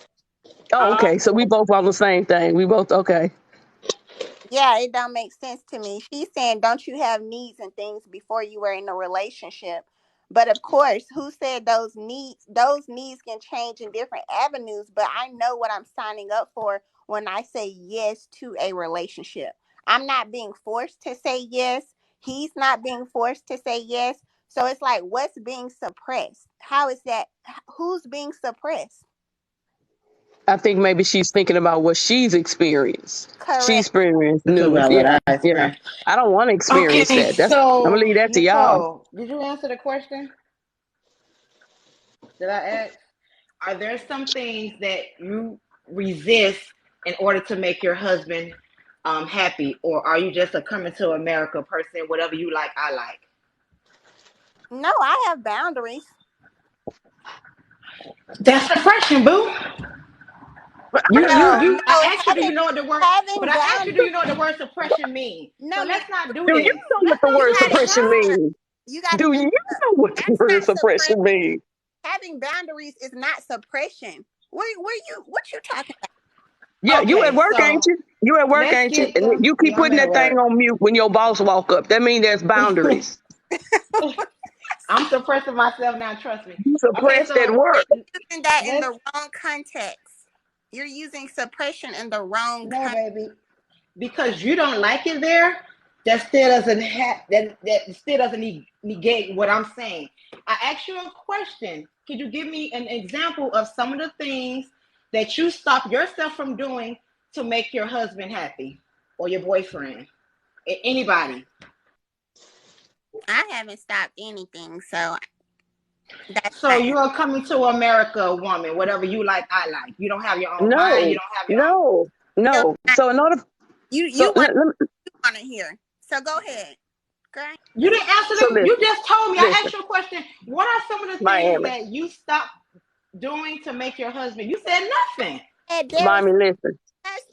I: Oh, okay. So we both on the same thing. We both okay.
V: Yeah, it don't make sense to me. She's saying, don't you have needs and things before you were in a relationship? But of course, who said those needs? Those needs can change in different avenues, but I know what I'm signing up for when I say yes to a relationship. I'm not being forced to say yes. He's not being forced to say yes. So it's like, what's being suppressed? How is that? Who's being suppressed?
I: I think maybe she's thinking about what she's experienced.
V: Correct.
I: She experienced
H: That's
I: new.
H: about what
I: Yeah.
H: I
I: Yeah.
H: experienced.
I: I don't want to experience
H: Okay,
I: that. I'm gonna
H: so
I: leave that to y'all.
H: Nicole, did you answer the question? Did I ask? Are there some things that you resist in order to make your husband happy, or are you just a coming to America person? Whatever you like, I like.
V: No, I have boundaries.
H: That's suppression, boo. I asked you, do you know what the word? But I asked you, do you know what the word suppression means?
V: No,
H: so let's not do
I: Do you
H: this.
I: know what the word suppression means?
V: You got
I: Do you know what the word suppression means?
V: Having boundaries is not suppression. What you talking about?
I: Yeah, you at work, ain't you? You at work, ain't you? And you keep putting that thing on mute when your boss walk up. That means there's boundaries.
H: I'm suppressing myself now, trust me.
I: You suppressed at work.
V: You're using that in the wrong context. You're using suppression in the wrong context.
H: Baby. Because you don't like it there, that still doesn't negate what I'm saying. I asked you a question. Could you give me an example of some of the things that you stop yourself from doing to make your husband happy or your boyfriend? Anybody?
V: I haven't stopped anything, so
H: So you're coming to America woman, whatever you like, I like. You don't have your own mind. You don't have your own.
I: No. So in order,
V: you want to hear. So go ahead. Girl.
H: You didn't answer them. You just told me. I asked you a question. What are some of the things that you stopped doing to make your husband? You said nothing.
I: Miami,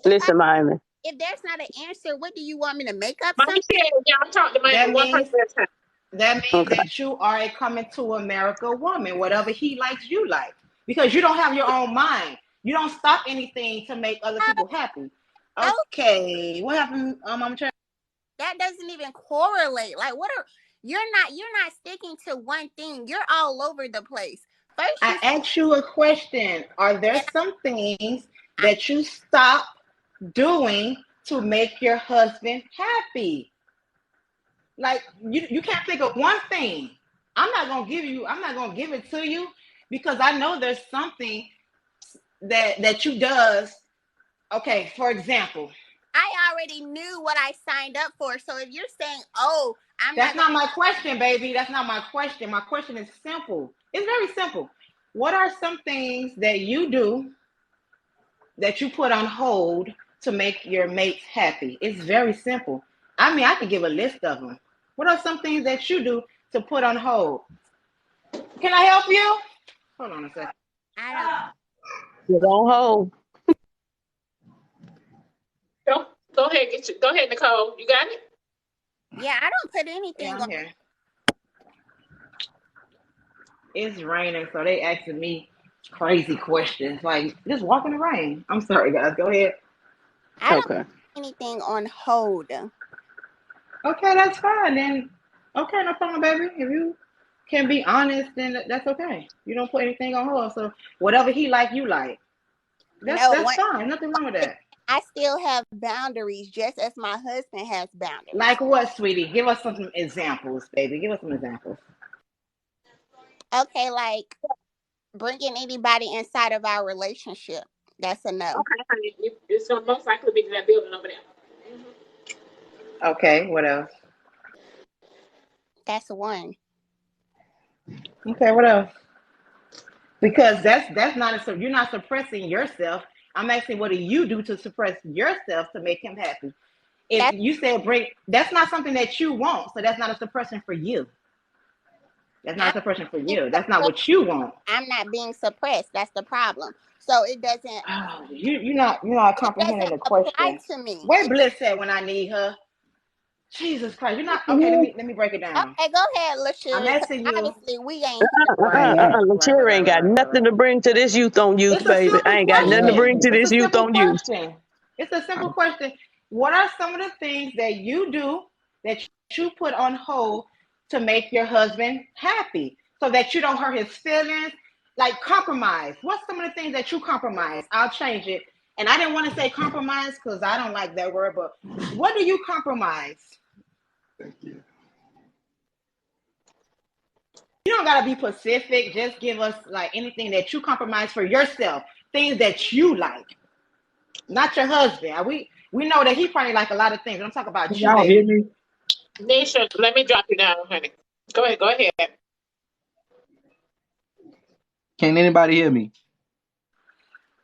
I: listen, Miami.
V: If there's not an answer, what do you want me to make up?
D: That
H: means that you are a coming to America woman. Whatever he likes, you like. Because you don't have your own mind. You don't stop anything to make other people happy. Okay. What happened, Mama Ch?
V: That doesn't even correlate. Like, you're not sticking to one thing. You're all over the place. First,
H: I asked you a question. Are there some things that you stop doing to make your husband happy? Like, you can't think of one thing. I'm not gonna give it to you because I know there's something that you does. Okay, for example,
V: I already knew what I signed up for. So if you're saying,
H: that's not my question, baby. That's not my question. My question is simple. It's very simple. What are some things that you do that you put on hold to make your mates happy? It's very simple. I mean, I could give a list of them. What are some things that you do to put on hold? Can I help you? Hold on a second.
I: You're on hold.
D: Go ahead, Nicole. You got it?
V: Yeah, I don't put anything on
H: here. It's raining, so they asking me crazy questions. Like, just walk in the rain. I'm sorry, guys. Go ahead.
V: I don't put anything on hold.
H: Okay, that's fine. Then, okay, no problem, baby. If you can be honest, then that's okay. You don't put anything on hold. So whatever he like, you like.
V: No,
H: That's fine. Nothing wrong with that.
V: I still have boundaries, just as my husband has boundaries.
H: Like what, sweetie? Give us some examples, baby. Give us some examples.
V: Okay, like bringing anybody inside of our relationship. That's a no.
D: Okay, honey, it's gonna most likely be that building over there.
H: Okay, what else?
V: That's one.
H: Okay, what else? Because that's not you're not suppressing yourself. I'm asking, what do you do to suppress yourself to make him happy? If you said that's not something that you want, so that's not a suppression for you. That's not a suppression for you. That's not what you want.
V: I'm not being suppressed. That's the problem. So it doesn't.
H: You're not comprehending the question.
V: To me.
H: Where Bliss at when I need her? Jesus Christ, you're not okay. Let me break it down.
V: Okay, go ahead, LaShira.
H: I'm asking you.
V: Obviously, we ain't.
I: LaShira ain't got nothing to bring to this youth on youth, baby. I ain't got nothing to bring to this youth on youth.
H: It's a simple question. What are some of the things that you do that you put on hold to make your husband happy, so that you don't hurt his feelings? Like compromise. What's some of the things that you compromise? I'll change it. And I didn't want to say compromise because I don't like that word, but what do you compromise?
T: Thank you.
H: You don't gotta be specific. Just give us like anything that you compromise for yourself, things that you like, not your husband. We know that he probably like a lot of things. I'm talking about you.
D: Y'all hear me? Nisha, let me drop you down, honey. Go ahead.
E: Can anybody hear me?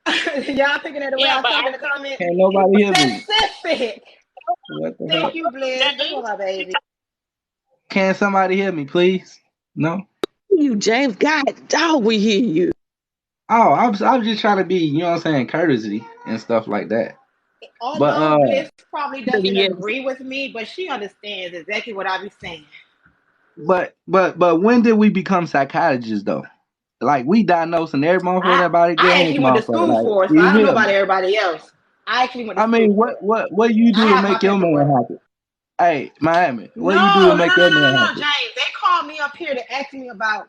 H: Y'all thinking that the way I talk in the comments?
E: Can't nobody hear me.
H: Specific.
E: What the
H: Thank
E: heck?
H: you, Bliss. That's my baby.
E: Can somebody hear me, please? No.
I: You, James. God, dog, we hear you.
E: Oh, I was just trying to be, you know what I'm saying, courtesy and stuff like that.
H: Although Bliss probably doesn't agree with me, but she understands exactly what I be saying.
E: But when did we become psychologists though? Like we diagnosing every motherfucker about it.
H: I actually went to school for it, so I don't know about everybody else. I actually went to school for it.
E: What do you do to make your man happy? Hey, Miami, what do you do to make your man happy?
H: James, they called me up here to ask me about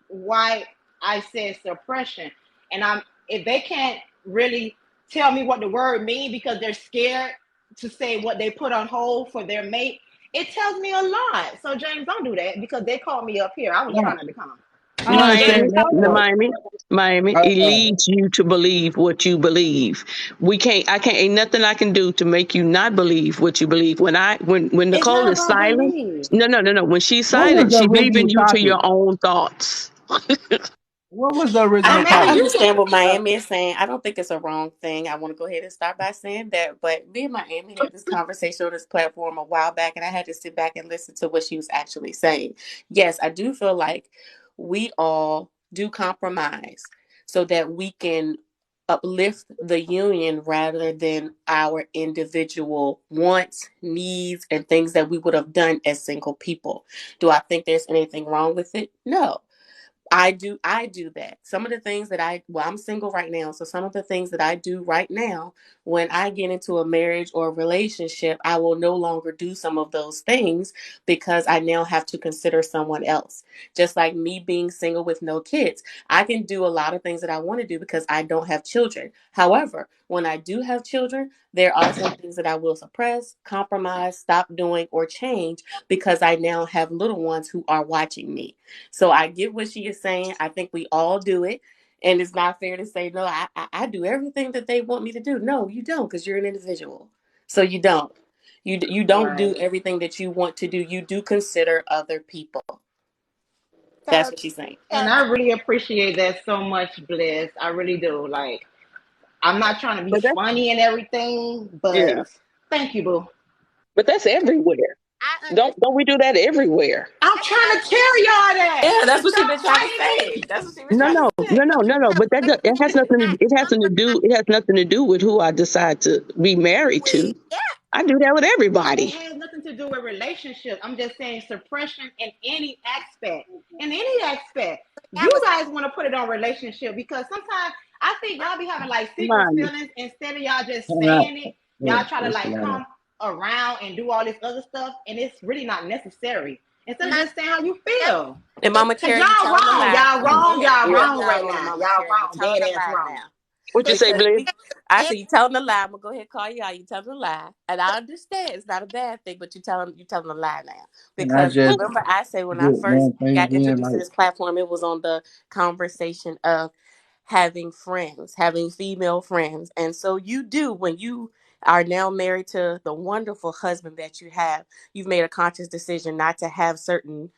H: why I said suppression, and if they can't really tell me what the word means because they're scared to say what they put on hold for their mate, it tells me a lot. So James, don't do that because they called me up here. I was trying to become.
I: Miami, it leads you to believe what you believe. Ain't nothing I can do to make you not believe what you believe. When Nicole is silent, no. When she's silent, she's leaving you to your own thoughts.
E: What was the original topic?
O: I understand what Miami is saying. I don't think it's a wrong thing. I want to go ahead and start by saying that. But me and Miami had this conversation on this platform a while back, and I had to sit back and listen to what she was actually saying. Yes, I do feel like we all do compromise so that we can uplift the union rather than our individual wants, needs, and things that we would have done as single people. Do I think there's anything wrong with it? No. I do that. Some of the things that I'm single right now. So some of the things that I do right now, when I get into a marriage or a relationship, I will no longer do some of those things because I now have to consider someone else. Just like me being single with no kids, I can do a lot of things that I want to do because I don't have children. However, when I do have children, there are some things that I will suppress, compromise, stop doing, or change because I now have little ones who are watching me. So I get what she is saying. I think we all do it. And it's not fair to say, no, I do everything that they want me to do. No, you don't, because you're an individual. So you don't. You don't do everything that you want to do. You do consider other people. That's what she's saying.
H: And I really appreciate that so much, Bliss. I really do. Like, I'm not trying to be funny and everything, but thank you, boo.
I: But that's everywhere. Don't we do that everywhere?
H: I'm trying to tell y'all that.
O: Yeah, that's what she's been trying to say. That's what she been trying to say.
I: No. But it has nothing to do with who I decide to be married to.
V: Yeah.
I: I do that with everybody.
H: It has nothing to do with relationships. I'm just saying suppression in any aspect. In any aspect. You guys want to put it on relationship because sometimes I think y'all be having like secret feelings instead of y'all just saying it. Y'all try to like come around and do all this other stuff, and it's really not necessary. Instead of just saying how you feel.
O: And Mama Cherry,
H: y'all wrong right now. Y'all wrong. Dead ass wrong.
I: What you say,
O: Because
I: Bliss?
O: I said you telling a lie. I'm gonna go ahead and call you out. You telling a lie, and I understand it's not a bad thing, but you telling a lie now.
E: And I
O: Because
E: just
O: remember, I said when
E: get
O: I first
E: one thing
O: got
E: in,
O: introduced to
E: like,
O: this platform, it was on the conversation of having friends, having female friends, and so you do when you are now married to the wonderful husband that you have. You've made a conscious decision not to have certain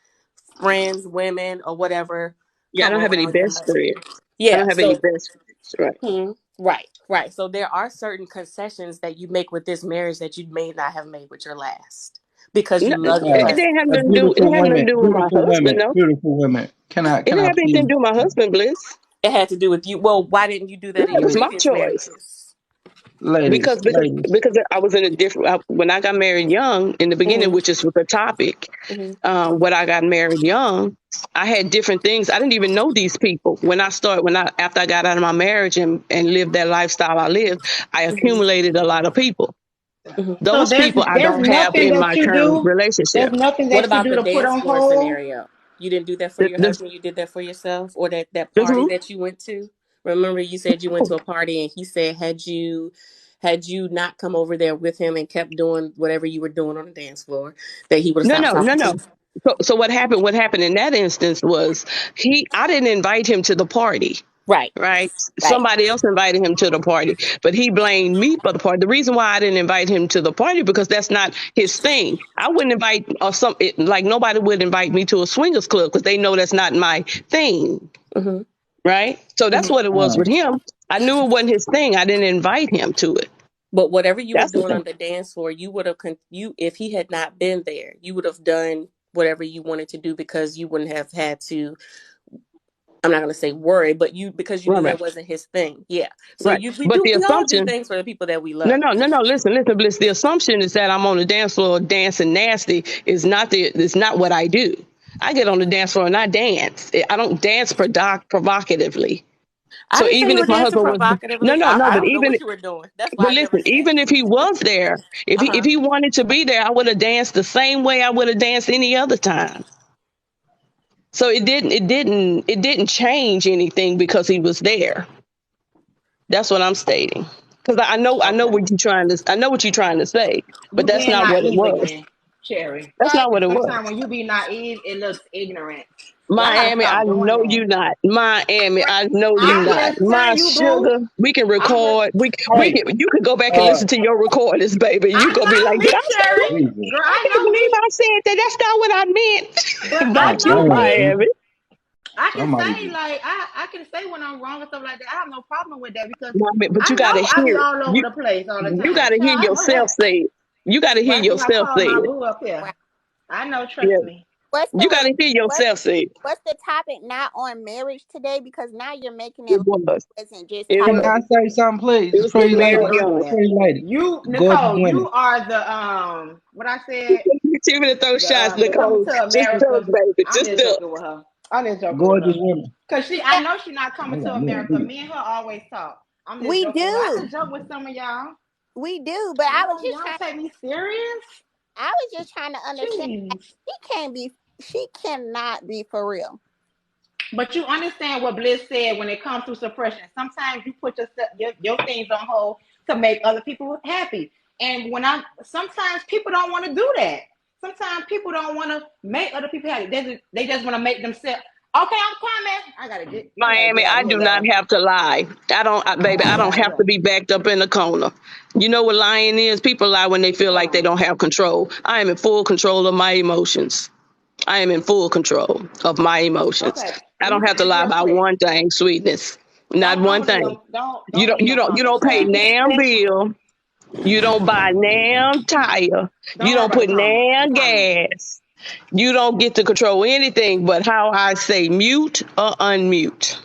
O: friends, women, or whatever
I: Yeah, I
O: come
I: don't have any
O: around your
I: best
O: husband.
I: friends. I
O: Yeah,
I: don't have any
O: so
I: best friends. Right.
O: right, right. So there are certain concessions that you make with this marriage that you may not have made with your last because
I: No,
O: you love your
I: it
E: uh,
I: didn't have
O: husband.
I: nothing to do. It had nothing to do with my husband, though.
E: beautiful women.
I: It
E: Can
I: didn't
E: I
I: have anything
E: please,
I: to do with my husband, Bliss.
O: It had to do with you. Well, why didn't you do
I: No,
O: that in
I: it
O: your
I: was my
O: previous
I: choice.
O: marriages?
E: ladies,
I: Because I was in a different. When I got married young in the beginning,
O: Mm-hmm,
I: which is with the topic.
O: mm-hmm,
I: When I got married young, I had different things. I didn't even know these people. After I got out of my marriage and lived that lifestyle I lived, I
O: mm-hmm,
I: accumulated a lot of people.
O: mm-hmm.
H: So
I: Those people I
H: there's
I: don't have
H: nothing
I: in
H: that
I: my
H: you
I: current
H: do. There's
I: relationship.
H: nothing
O: What
H: that you
O: about
H: do
O: the
H: to put
O: dance
H: on
O: floor
H: hold.
O: scenario? You didn't do that for
I: The,
O: your
I: the,
O: husband. You did that for yourself, or that
I: the
O: party
I: who?
O: that you went to. Remember, you said you went to a party, and he said had you not come over there with him and kept doing whatever you were doing on the dance floor, that he would have
I: No,
O: stopped
I: no, no,
O: talking to
I: no.
O: you.
I: So what happened? What happened in that instance was I didn't invite him to the party.
O: Right,
I: Right.
O: right.
I: Somebody else invited him to the party, but he blamed me for the party. The reason why I didn't invite him to the party because that's not his thing. I wouldn't invite like nobody would invite me to a swingers club because they know that's not my thing.
O: Mm-hmm,
I: Right. So that's
O: mm-hmm.
I: what it was with him. I knew it wasn't his thing. I didn't invite him to it.
O: But whatever you were
I: That's the
O: doing
I: thing.
O: on the dance floor, you would have if he had not been there, you would have done whatever you wanted to do because you wouldn't have had to. I'm not going to say worry, but because you
I: Right.
O: knew
I: Right.
O: that wasn't his thing. Yeah. So
I: Right.
O: we
I: But
O: do
I: the
O: we all do
I: assumption.
O: things for the people that we
I: No,
O: love.
I: no, no, no. Listen, Bliss. The assumption is that I'm on the dance floor dancing nasty is not what I do. I get on the dance floor and I dance. I don't dance provocatively.
O: I
I: So
O: didn't say
I: even
O: you
I: if
O: were
I: my
O: dancing
I: husband was, no,
O: provocatively.
I: no, no,
O: I
I: but
O: don't know
I: even,
O: what you were doing. That's why
I: but
O: I never
I: listen,
O: said
I: even
O: it.
I: if he was there, if
O: Uh-huh.
I: he wanted to be there, I would have danced the same way I would have danced any other time. So it didn't change anything because he was there. That's what I'm stating. Because I know
H: Okay.
I: what you're trying to say, but
H: You
I: that's
H: being
I: not what it
H: naive
I: was.
H: again, Cherry.
I: That's not what
H: And
I: it was.
H: sometimes when you be naive, it looks ignorant. Y'all gotta
I: Miami, I
H: stop doing
I: know
H: that.
I: you not. Miami, I know you
H: I'm
I: not.
H: just
I: My
H: telling you, boo.
I: sugar, we can
H: I'm just
I: record. We
E: hey,
I: can. You can go back and
E: uh,
I: listen to your recordings, baby. You
H: I
I: gonna be
H: know
I: like, did
H: me,
I: I say
H: Cherry.
I: that?
E: Jesus,
H: Girl,
I: I
H: I
I: can't
H: know
I: believe
H: me.
I: I said that. That's not what I
H: But
I: meant.
H: I
E: God
I: Not you,
H: know
E: damn,
H: me.
E: man.
I: Miami.
H: I can
E: Somebody
H: say
E: do.
H: like I can say when I'm wrong and stuff like that. I have no problem with that because
I: Miami, but you
H: I
I: gotta
H: know I be
I: hear it.
H: all over the place all the
I: You
H: time.
I: gotta hear
H: Child, I know
I: yourself
H: that.
I: say it. You gotta hear
H: Why did I
I: yourself
H: call
I: say
H: my
I: it.
H: boo up
V: Wow.
H: here? I know,
I: Yeah,
H: trust me.
V: What's
I: you
V: the
I: gotta hear
V: what's
I: yourself say it.
V: what's the topic not on marriage today? Because now you're making it
I: It
V: like
I: was.
V: it wasn't just
I: It
E: Can
V: talking.
I: was.
E: I say something,
I: It
E: please?
I: was
E: Pretty
I: getting
H: No,
E: lady,
I: married
H: don't do
I: young.
H: that.
E: pretty lady,
H: You,
E: gorgeous
H: Nicole,
E: women.
H: you are the what I said.
I: She gonna throw shots,
H: The coming
I: Nicole.
H: to
I: Just duck,
H: America.
I: baby.
H: I'm
I: Just
H: just
I: duck.
H: joking with her. I'm just joking with
E: Gorgeous
H: her.
E: women.
H: Cause I know she's not
E: I
H: coming to
E: got me a
H: America.
E: beat.
H: Me and her always talk. I'm just
V: We
H: joking with her. I
V: do.
H: can joke with some of y'all.
V: We do. But I was just
H: Y'all
V: trying
H: take me serious?
V: I was just trying to understand that
H: Jeez.
V: she cannot be for real.
H: But you understand what Bliss said when it comes to suppression. Sometimes you put your things on hold to make other people happy. And sometimes people don't want to do that. Sometimes people don't want to make other people happy. They just want to make themselves. Okay, I'm coming. I gotta
I: Miami,
H: get out
I: I
H: of here,
I: do not
H: y'all.
I: have to lie.
H: I
I: Baby,
H: gotta
I: I
H: get
I: don't
H: out of
I: have to
H: here.
I: be backed up in the corner. You know what lying is? People lie when they feel like they don't have control. I am in full control of my emotions. I am in full control of my emotions.
H: Okay,
I: I
H: let me
I: don't have
H: say
I: to
H: this
I: lie
H: real
I: about
H: quick.
I: one thing, sweetness. Not one
H: Don't leave
I: thing.
H: them. Don't leave no
I: You
H: comments,
I: don't pay
H: child.
I: nan bill. You don't buy nan tire.
H: Don't
I: You
H: worry
I: don't
H: about
I: put
H: the
I: nan
H: comments.
I: gas. You don't get to control anything but how I say mute or unmute.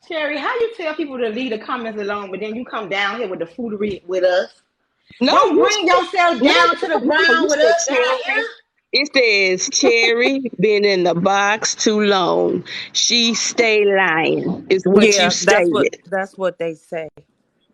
H: Sherry, how you tell people to leave the comments alone, but then you come down here with the foodery with us?
I: No,
H: Don't bring yourself down to the
I: you
H: ground with
I: said
H: us down
I: Cherry. It says Cherry been in the box too long. She stay lying, is what you
O: Yeah, that's what
I: stated.
O: they say.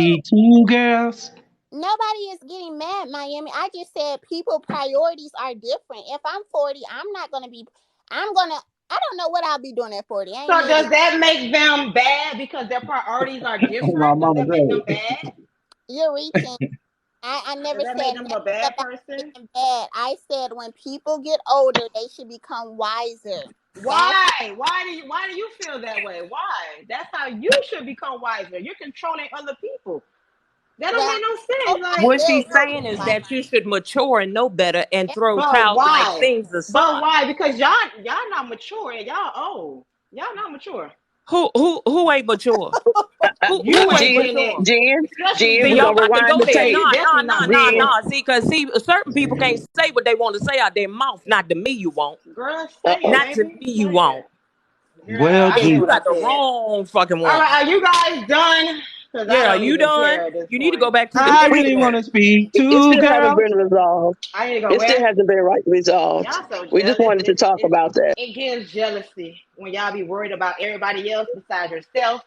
E: be two girls.
V: Nobody is getting mad, Miami. I just said people priorities are different. If I'm 40, I'm not gonna be. I don't know what I'll be doing at 40. I ain't
H: So
V: even.
H: does that make them bad because their priorities are
E: My
H: different? Does
E: mama
H: that make them
E: said.
H: bad?
V: You're reaching. I never
H: Does that
V: said
H: make them a
V: nothing
H: bad
V: about
H: person?
V: being bad. I said when people get older, they should become wiser.
H: Why? Why do you feel that way? Why? That's how you should become wiser. You're controlling other people. That don't
V: Well,
H: make no sense.
V: nobody
H: Like,
C: What
V: said
C: she's
V: you
C: saying is
V: like
C: that you should mature and know better and throw
H: but
C: childlike
H: why?
C: things
H: But
C: aside.
H: why? Because y'all not mature and y'all old. Y'all not mature.
C: Who ain't mature? Who
H: You
C: ain't
H: ain't
I: Jen,
H: getting it.
C: mature?
H: Especially
I: Jen,
C: See,
I: we're
C: y'all
I: gonna
H: you.
C: about to
I: rewind
C: go
I: the
C: there.
H: Yeah,
I: tape.
H: you
C: Nah, nah,
H: definitely
C: nah,
H: not
C: nah,
I: Jen,
H: mature.
C: nah. See, certain people can't say what they want to say out their mouth. Not to me, you won't.
H: Girl,
I: uh
H: say it,
I: oh.
C: Not to
H: baby.
C: me, you
H: Say it.
C: won't.
H: Girl,
E: Well,
H: I
C: Yeah,
H: said
E: gee.
C: you
H: what I
C: got the
H: said.
C: wrong fucking
H: All
C: one.
H: right, are you guys done? Because I
C: Yeah,
H: don't
C: you
H: even
C: done?
H: care at this
C: You need to go
H: point.
C: back to the
E: I
I: We
E: really want
C: dictionary.
E: to speak
I: it
E: to
I: still haven't
E: girls.
I: been resolved.
H: I need to go
I: It still
H: where?
I: hasn't been resolved.
H: Y'all so
I: We just
H: jealous.
I: wanted to talk about that.
H: It gives jealousy when y'all be worried about everybody else besides yourself.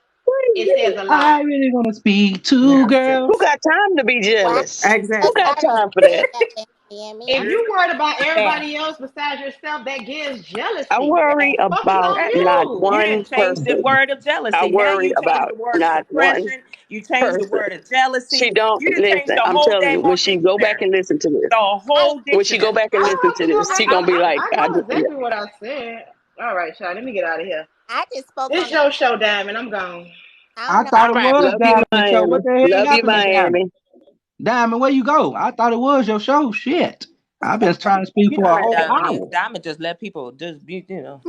I: Wait,
H: It says a lot.
E: I really want to speak to
C: Yeah,
I: who
E: girls.
I: got time to be
V: why
I: jealous? Who
V: us
C: exactly.
I: got
V: artists
I: time for
V: feel
I: that?
V: that way, Miami?
H: If you worried about
C: Yeah,
H: everybody else besides yourself, that gives
I: I
H: jealousy.
I: worry
C: yeah.
H: Focus
I: about
H: on
C: That,
I: not
H: you.
C: you didn't
I: one
C: change the
I: person.
C: word of
I: I
C: jealousy. Now
I: worry
C: you change
I: about
C: the word of
I: not one
C: depression. You change the
I: person.
C: word of
I: She
C: jealousy.
I: don't
C: You didn't change
I: listen.
C: the
I: I'm
C: whole
I: telling you,
C: dang
I: when
C: on
I: she go back
C: dictionary.
I: and listen to this,
C: The
V: I
C: whole
I: when she go
C: dictionary.
I: back and
H: I don't
I: listen
H: have
I: to
H: to go
I: this,
H: back.
I: she gonna be like,
H: I
I: I
H: know
I: just, yeah.
H: exactly what I said. All right, child, let me get out of here.
V: I just spoke
H: This
V: on the.
H: your show, Diamond. I'm gone.
V: I don't
E: I
V: know.
E: thought
C: All
E: it
C: right,
E: was
C: boo.
I: Love you,
E: Diamond Show.
I: Miami.
E: What the hell
I: Love you,
E: happened to Diamond?
I: Miami.
E: Diamond, where you go? I thought it was your show. Shit. I've been trying to speak
C: You know
E: for a
C: how
E: whole
C: Diamond is.
E: hour.
C: Diamond just let people just be, you know.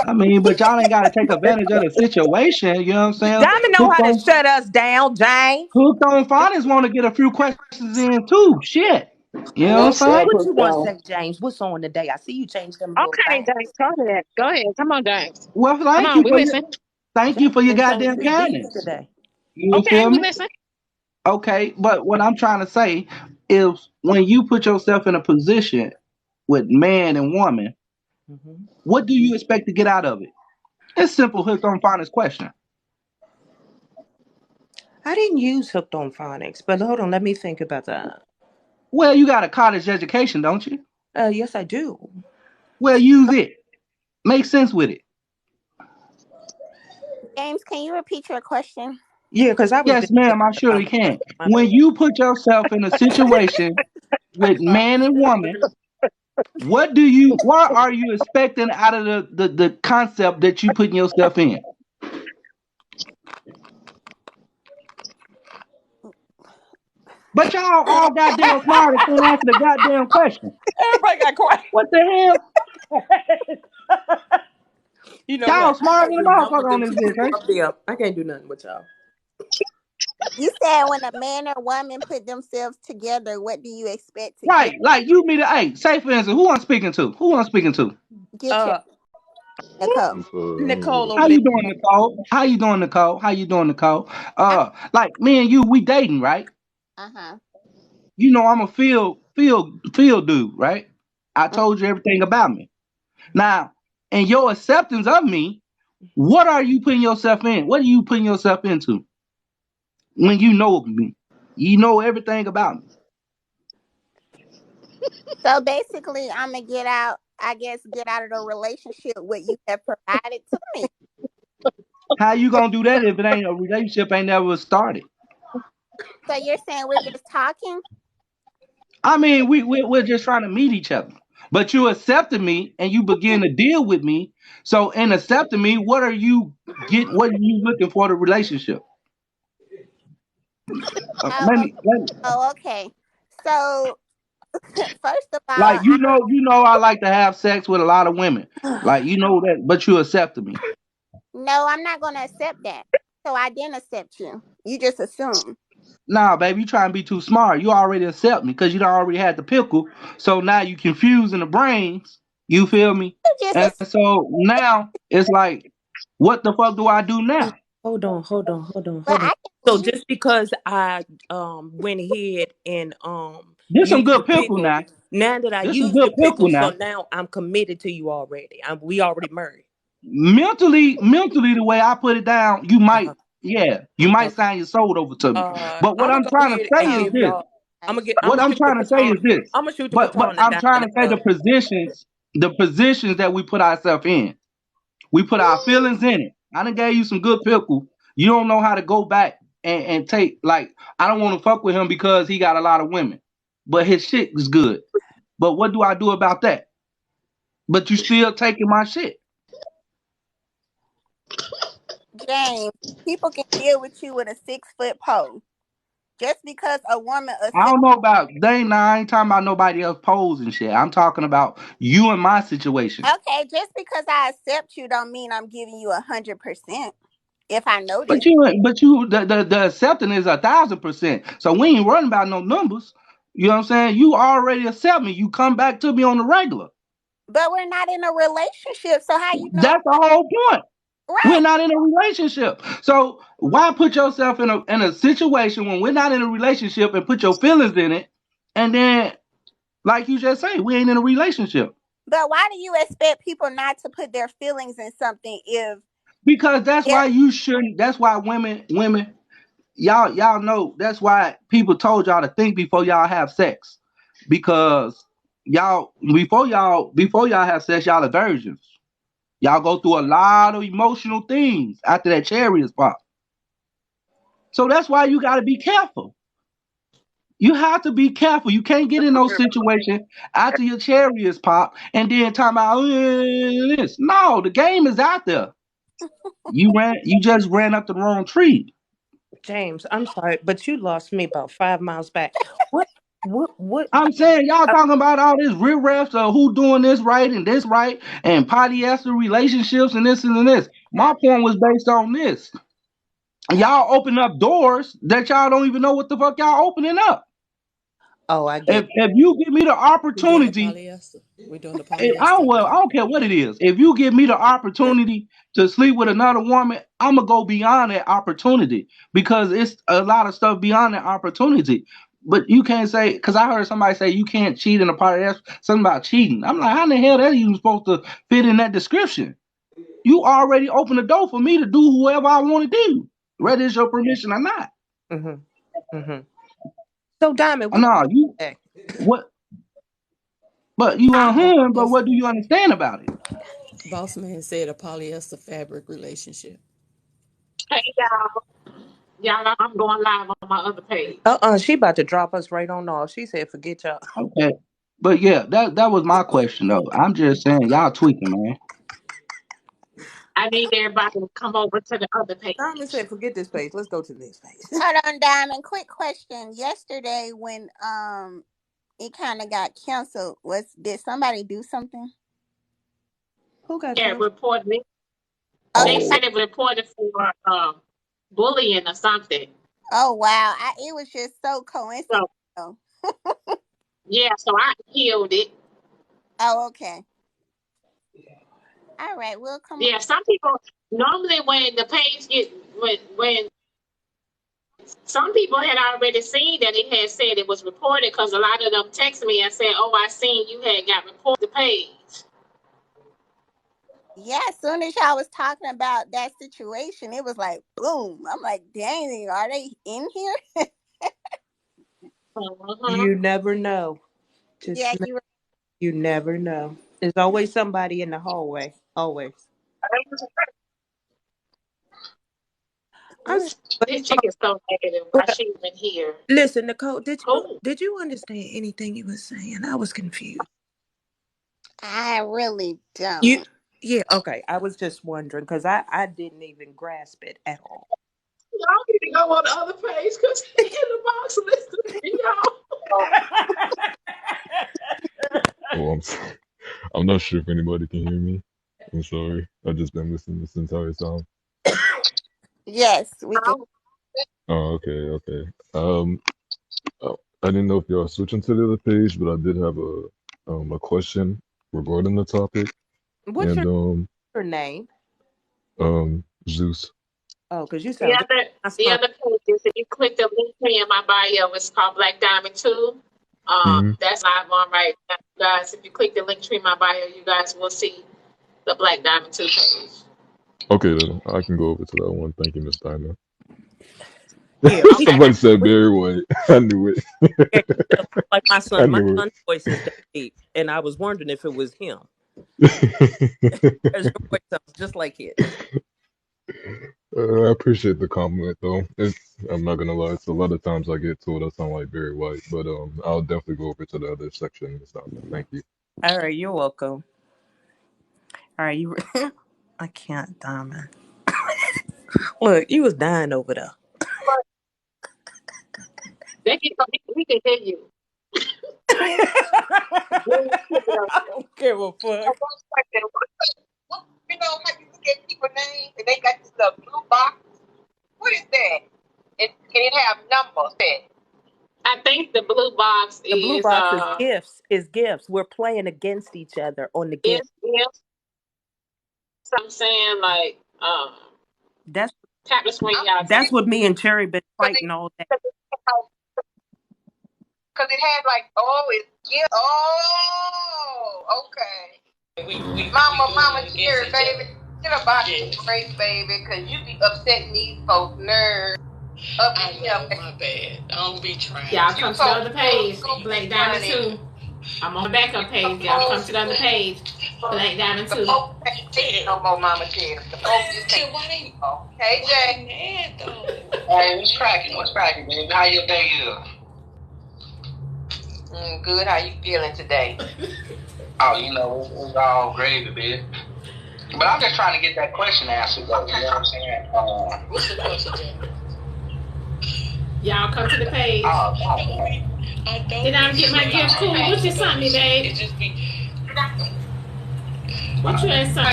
E: I mean, but y'all ain't got to take advantage of the situation. You know what I'm saying?
C: Diamond know
E: Hooked
C: how to
E: on,
C: shut us down, James.
E: hooked on finance want to get a few questions in too. Shit. You know what I'm
I: No,
E: saying?
I: self
C: What
I: was
C: you want to
I: gone.
C: say, James? What's on today? I see you changed them little
I: Okay,
C: things.
I: James, go ahead. Go ahead. Come on, James.
E: Well,
I: Come on, we listen.
E: thank you
C: James
E: for your
C: done changed
E: goddamn
C: 3Ds
E: kindness.
C: today.
E: You
I: Okay,
E: feel
I: we
E: me?
I: listen.
E: Okay, but what I'm trying to say is when you put yourself in a position with man and woman,
C: Hmm.
E: what do you expect to get out of it? It's simple hooked on finance question.
C: I didn't use hooked on phonics, but hold on, let me think about that.
E: Well, you got a college education, don't you?
C: Yes, I do.
E: Well, use it. Make sense with it.
V: James, can you repeat your question?
C: Yeah, because I was
E: Yes,
C: busy
E: ma'am, I
C: thinking about
E: surely can.
C: my.
E: When you put yourself in a situation with man and woman, what are you expecting out of the concept that you putting yourself in? But y'all all goddamn smart and can't answer the goddamn question.
C: Everybody got quiet.
E: What the hell?
C: You know
E: Y'all
C: what? I
E: smarter
C: can't
E: than a
C: do nothing with
E: motherfucker on
C: them
E: this
C: two
E: bitch,
C: people
E: ain't
C: up there. I can't do nothing with y'all.
V: You said when a man or woman put themselves together, what do you expect to
E: you?
V: get?
E: Right, like you meet a hey, say for instance, who I'm speaking to? Who I'm speaking to?
V: Get your
C: Uh,
V: Nicole.
C: Nicole
E: How
C: over there.
E: you doing, Nicole? How you doing, Nicole? How you doing, Nicole? Like me and you, we dating, right?
V: Uh huh.
E: You know I'm a field dude, right? I told you everything about me. Now, in your acceptance of me, what are you putting yourself in? What are you putting yourself into when you know me? You know everything about me.
V: So basically, I'm gonna get out. I guess get out of the relationship what you have provided to me.
E: How you gonna do that if it ain't a relationship ain't never started?
V: So you're saying we're just talking?
E: I mean, we're just trying to meet each other. But you accepted me and you begin to deal with me. So in accepting me, what are you getting? What are you looking for the relationship?
V: Oh, oh, okay. So first of
E: Like
V: all, I
E: you know, I like to have sex with a lot of women. Like you know that, but you accepted me.
V: no, I'm not gonna accept that. So I didn't accept you. You just assume.
E: Nah, baby, you trying to be too smart. You already accept me because you done already had the pickle. So now you confused in the brains. You feel me?
V: You just
E: And so now it's like, what the fuck do I do now?
V: but
C: Hold on.
V: I can
C: So
V: leave.
C: just because I went ahead and
E: There's some
C: used the
E: good pickle
C: pickle,
E: now.
C: now that I
E: There's some
C: used
E: good
C: the
E: pickle
C: pickle, so
E: now.
C: now I'm committed to you already. We already married.
E: Mentally, the way I put it down, you might,
C: Uh-huh.
E: yeah, you might
C: Okay.
E: sign your soul over to me. But what
C: I'm gonna
E: I'm
C: go
E: trying to
C: ahead
E: say
C: and
E: is
C: give
E: this.
C: y'all. I'm
E: What
C: gonna
E: I'm
C: shoot the
E: trying to say
C: baton.
E: is this.
C: I'm gonna shoot the
E: But
C: baton to
E: I'm trying
C: Diamond
E: to say
C: because
E: the positions that we put ourselves in. We put our feelings in it. I done gave you some good pickle. You don't know how to go back and take like I don't want to fuck with him because he got a lot of women. But his shit is good. But what do I do about that? But you still taking my shit.
V: James, people can deal with you with a 6-foot pole. Just because a woman
E: I
V: accepts.
E: don't know about they. Nah, I ain't talking about nobody else pose and shit. I'm talking about you and my situation.
V: Okay, just because I accept you don't mean I'm giving you 100%. If I
E: But
V: notice.
E: the accepting is 1,000%. So we ain't running about no numbers. You know what I'm saying? You already accept me. You come back to me on the regular.
V: But we're not in a relationship, so how you know?
E: That's the whole point. We're
V: Right.
E: not in a relationship. So why put yourself in a situation when we're not in a relationship and put your feelings in it, and then like you just say, we ain't in a relationship.
V: But why do you expect people not to put their feelings in something if
E: Because that's
V: they're
E: why you shouldn't. That's why women, y'all know. That's why people told y'all to think before y'all have sex, because y'all before y'all have sex, y'all are virgins. Y'all go through a lot of emotional things after that cherry is popped. So that's why you got to be careful. You have to be careful. You can't get in no situation after your cherry is popped and then talk about this. No, the game is out there. You just ran up the wrong tree.
C: James, I'm sorry, but you lost me about 5 miles back. What?
E: I'm saying y'all talking about all this real refs of who doing this right and polyester relationships and this. My point was based on this. Y'all open up doors that y'all don't even know what the fuck y'all opening up.
C: Oh, I get.
E: If you give me the
G: We're doing the
E: opportunity,
G: polyester. We're doing the
E: I
G: polyester.
E: don't care what it is. If you give me the opportunity to sleep with another woman, I'm gonna go beyond that opportunity because it's a lot of stuff beyond that opportunity. But you can't say, because I heard somebody say you can't cheat in a party. That's something about cheating. I'm like, how in the hell that even supposed to fit in that description? You already opened the door for me to do whoever I want to do, whether it's your permission or not.
C: Mm-hmm. So, Diamond, what?
E: No, what? But but what do you understand about it?
G: Boss man said a polyester fabric relationship.
D: Hey, y'all, I'm going live on my other page.
C: She about to drop us right on off. She said, "Forget y'all."
E: Okay. But yeah, that was my question though. I'm just saying y'all tweaking, man.
D: I need everybody to come over to the other
C: Diamond
D: page.
C: said, "Forget this page. Let's go to the next page."
V: hold on, Diamond. Quick question. Yesterday when it kind of got canceled, did somebody do something?
C: Who got
D: Yeah,
C: canceled?
D: reported. They
V: Okay.
D: said it reported for bullying or something.
V: Oh wow. It was just so coincidental.
D: So yeah, so I healed it.
V: Oh, okay. All right, we'll come on.
D: Yeah, some people normally when the page get when some people had already seen that it had said it was reported because a lot of them texted me and said, "Oh, I seen you had got reported the page."
V: Yeah, as soon as y'all was talking about that situation, it was like boom. I'm like, dang, are they in here?
D: Uh-huh.
C: You never know.
V: Yeah,
C: You never know. There's always somebody in the hallway. Always. I'm
V: ooh,
C: sorry, but
D: This chick is so negative. I
C: but
D: shouldn't even hear.
C: listen, Nicole.
D: Who?
C: Did you understand anything you were saying? I was confused.
V: I really
C: You
V: don't.
C: Yeah, okay. I was just wondering because I didn't even grasp it at all.
D: Y'all need to go on the other page because he in the box listening to y'all.
P: Oh, I'm not sure if anybody can hear me. I'm sorry. I've just been listening this entire time.
V: Yes, we can.
P: Oh, okay. I didn't know if y'all switching to the other page, but I did have a question regarding the topic.
C: What's
P: And
C: your name?
P: Zeus.
C: Oh, because you
D: The
C: sound just
D: other,
C: like
D: the
C: my son.
D: other page is if you click the link tree in my bio, it's called Black Diamond 2.
P: Hmm.
D: That's live on right now, you guys. If you click the link tree in my bio, you guys will see the Black Diamond 2 page.
P: Okay, then I can go over to that one. Thank you, Miss Diamond.
C: Yeah,
P: Somebody said Barry White. I knew it.
C: yeah, you sound like my
P: I
C: son. My
P: knew
C: son's voice is that deep, and I was wondering if it was him.
P: it.
C: Because your voice sounds just like his.
P: I appreciate the compliment, though. I'm not gonna lie. It's a lot of times I get told I sound like Barry White, but I'll definitely go over to the other section this time. Thank you.
C: All right, you're welcome. All right, you. I can't, Diamond. Look, you was dying over there.
D: We can hear you.
C: I don't give a fuck.
K: You know how you look at people's names and they got this little blue box? What is that? Can it have numbers?
D: I think the blue box
C: The blue box is gifts. Is gifts. We're playing against each other on the gift.
D: So I'm saying like
C: That's
D: tap the screen, y'all.
C: That's what me and Cherry been fighting all day.
K: Because it had like, it's gift. Oh, okay. Mama Cherry, baby, get up out this break, baby, because you be upsetting these folks' nerves.
G: I know, my bad. Don't be trying.
A: Y'all come to the other page, Black Diamond 2. I'm on the backup page. Y'all come to the other page, Black Diamond 2.
K: No more Mama Cherry. Hey, Jay.
U: Hey, what's cracking, baby? How your day is?
K: Good. How you feeling today?
U: Oh, it's all gravy, baby. But I'm just trying to get that question answered, though. You know what I'm saying?
G: What's the question, Jay?
A: Y'all come to the page. Did I get my gift? Cool. What you sent me, babe? What you sent me?
G: I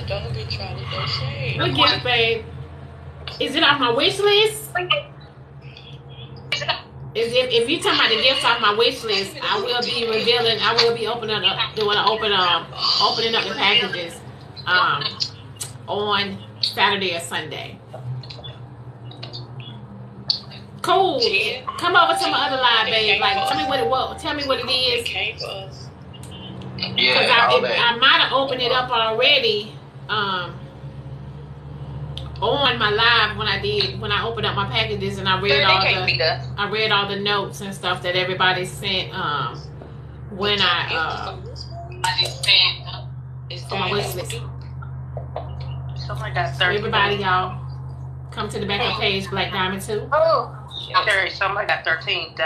G: don't be trying to go shade.
A: What gift, babe? Is it on my wish list? If you talking about the gifts on my wish list, I will be revealing. I will be opening up the packages on Saturday or Sunday. Cool. Come over to my other live, babe. Like, tell me what it is.
U: Yeah,
A: I might have opened it up already. On my live when I opened up my packages and I read all the notes and stuff that everybody sent when I on my wish list. So everybody, y'all come to the backup page, Black Diamond 2.
K: Oh, Terry, somebody got 13.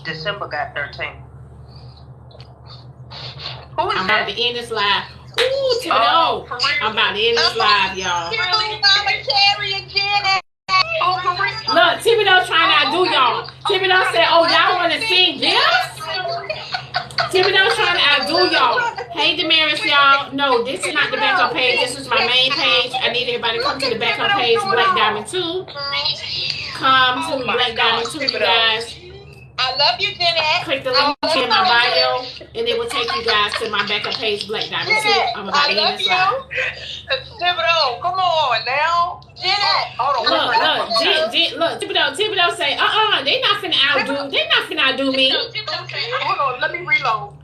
K: December got 13.
A: I'm about to end this live. Ooh, Thibodeau. I'm about to end this live, y'all. Look, Thibodeau trying to outdo y'all. Thibodeau said, y'all want to sing gifts? Thibodeau trying to outdo y'all. Hey, Damaris, y'all. No, this is not the backup page. This is my main page. I need everybody to come to the backup page, Black Diamond 2. Come to Black Diamond 2, you guys.
K: I love you, Jeanette.
A: Click the link in my bio, and it will take you guys to my backup page, Black Diamond 2. I'm about to end this live.
K: Thibodeau, come on now. Jeanette. Hold on.
A: Look, Thibodeau say, they not finna outdo me.
K: Hold on, let me reload.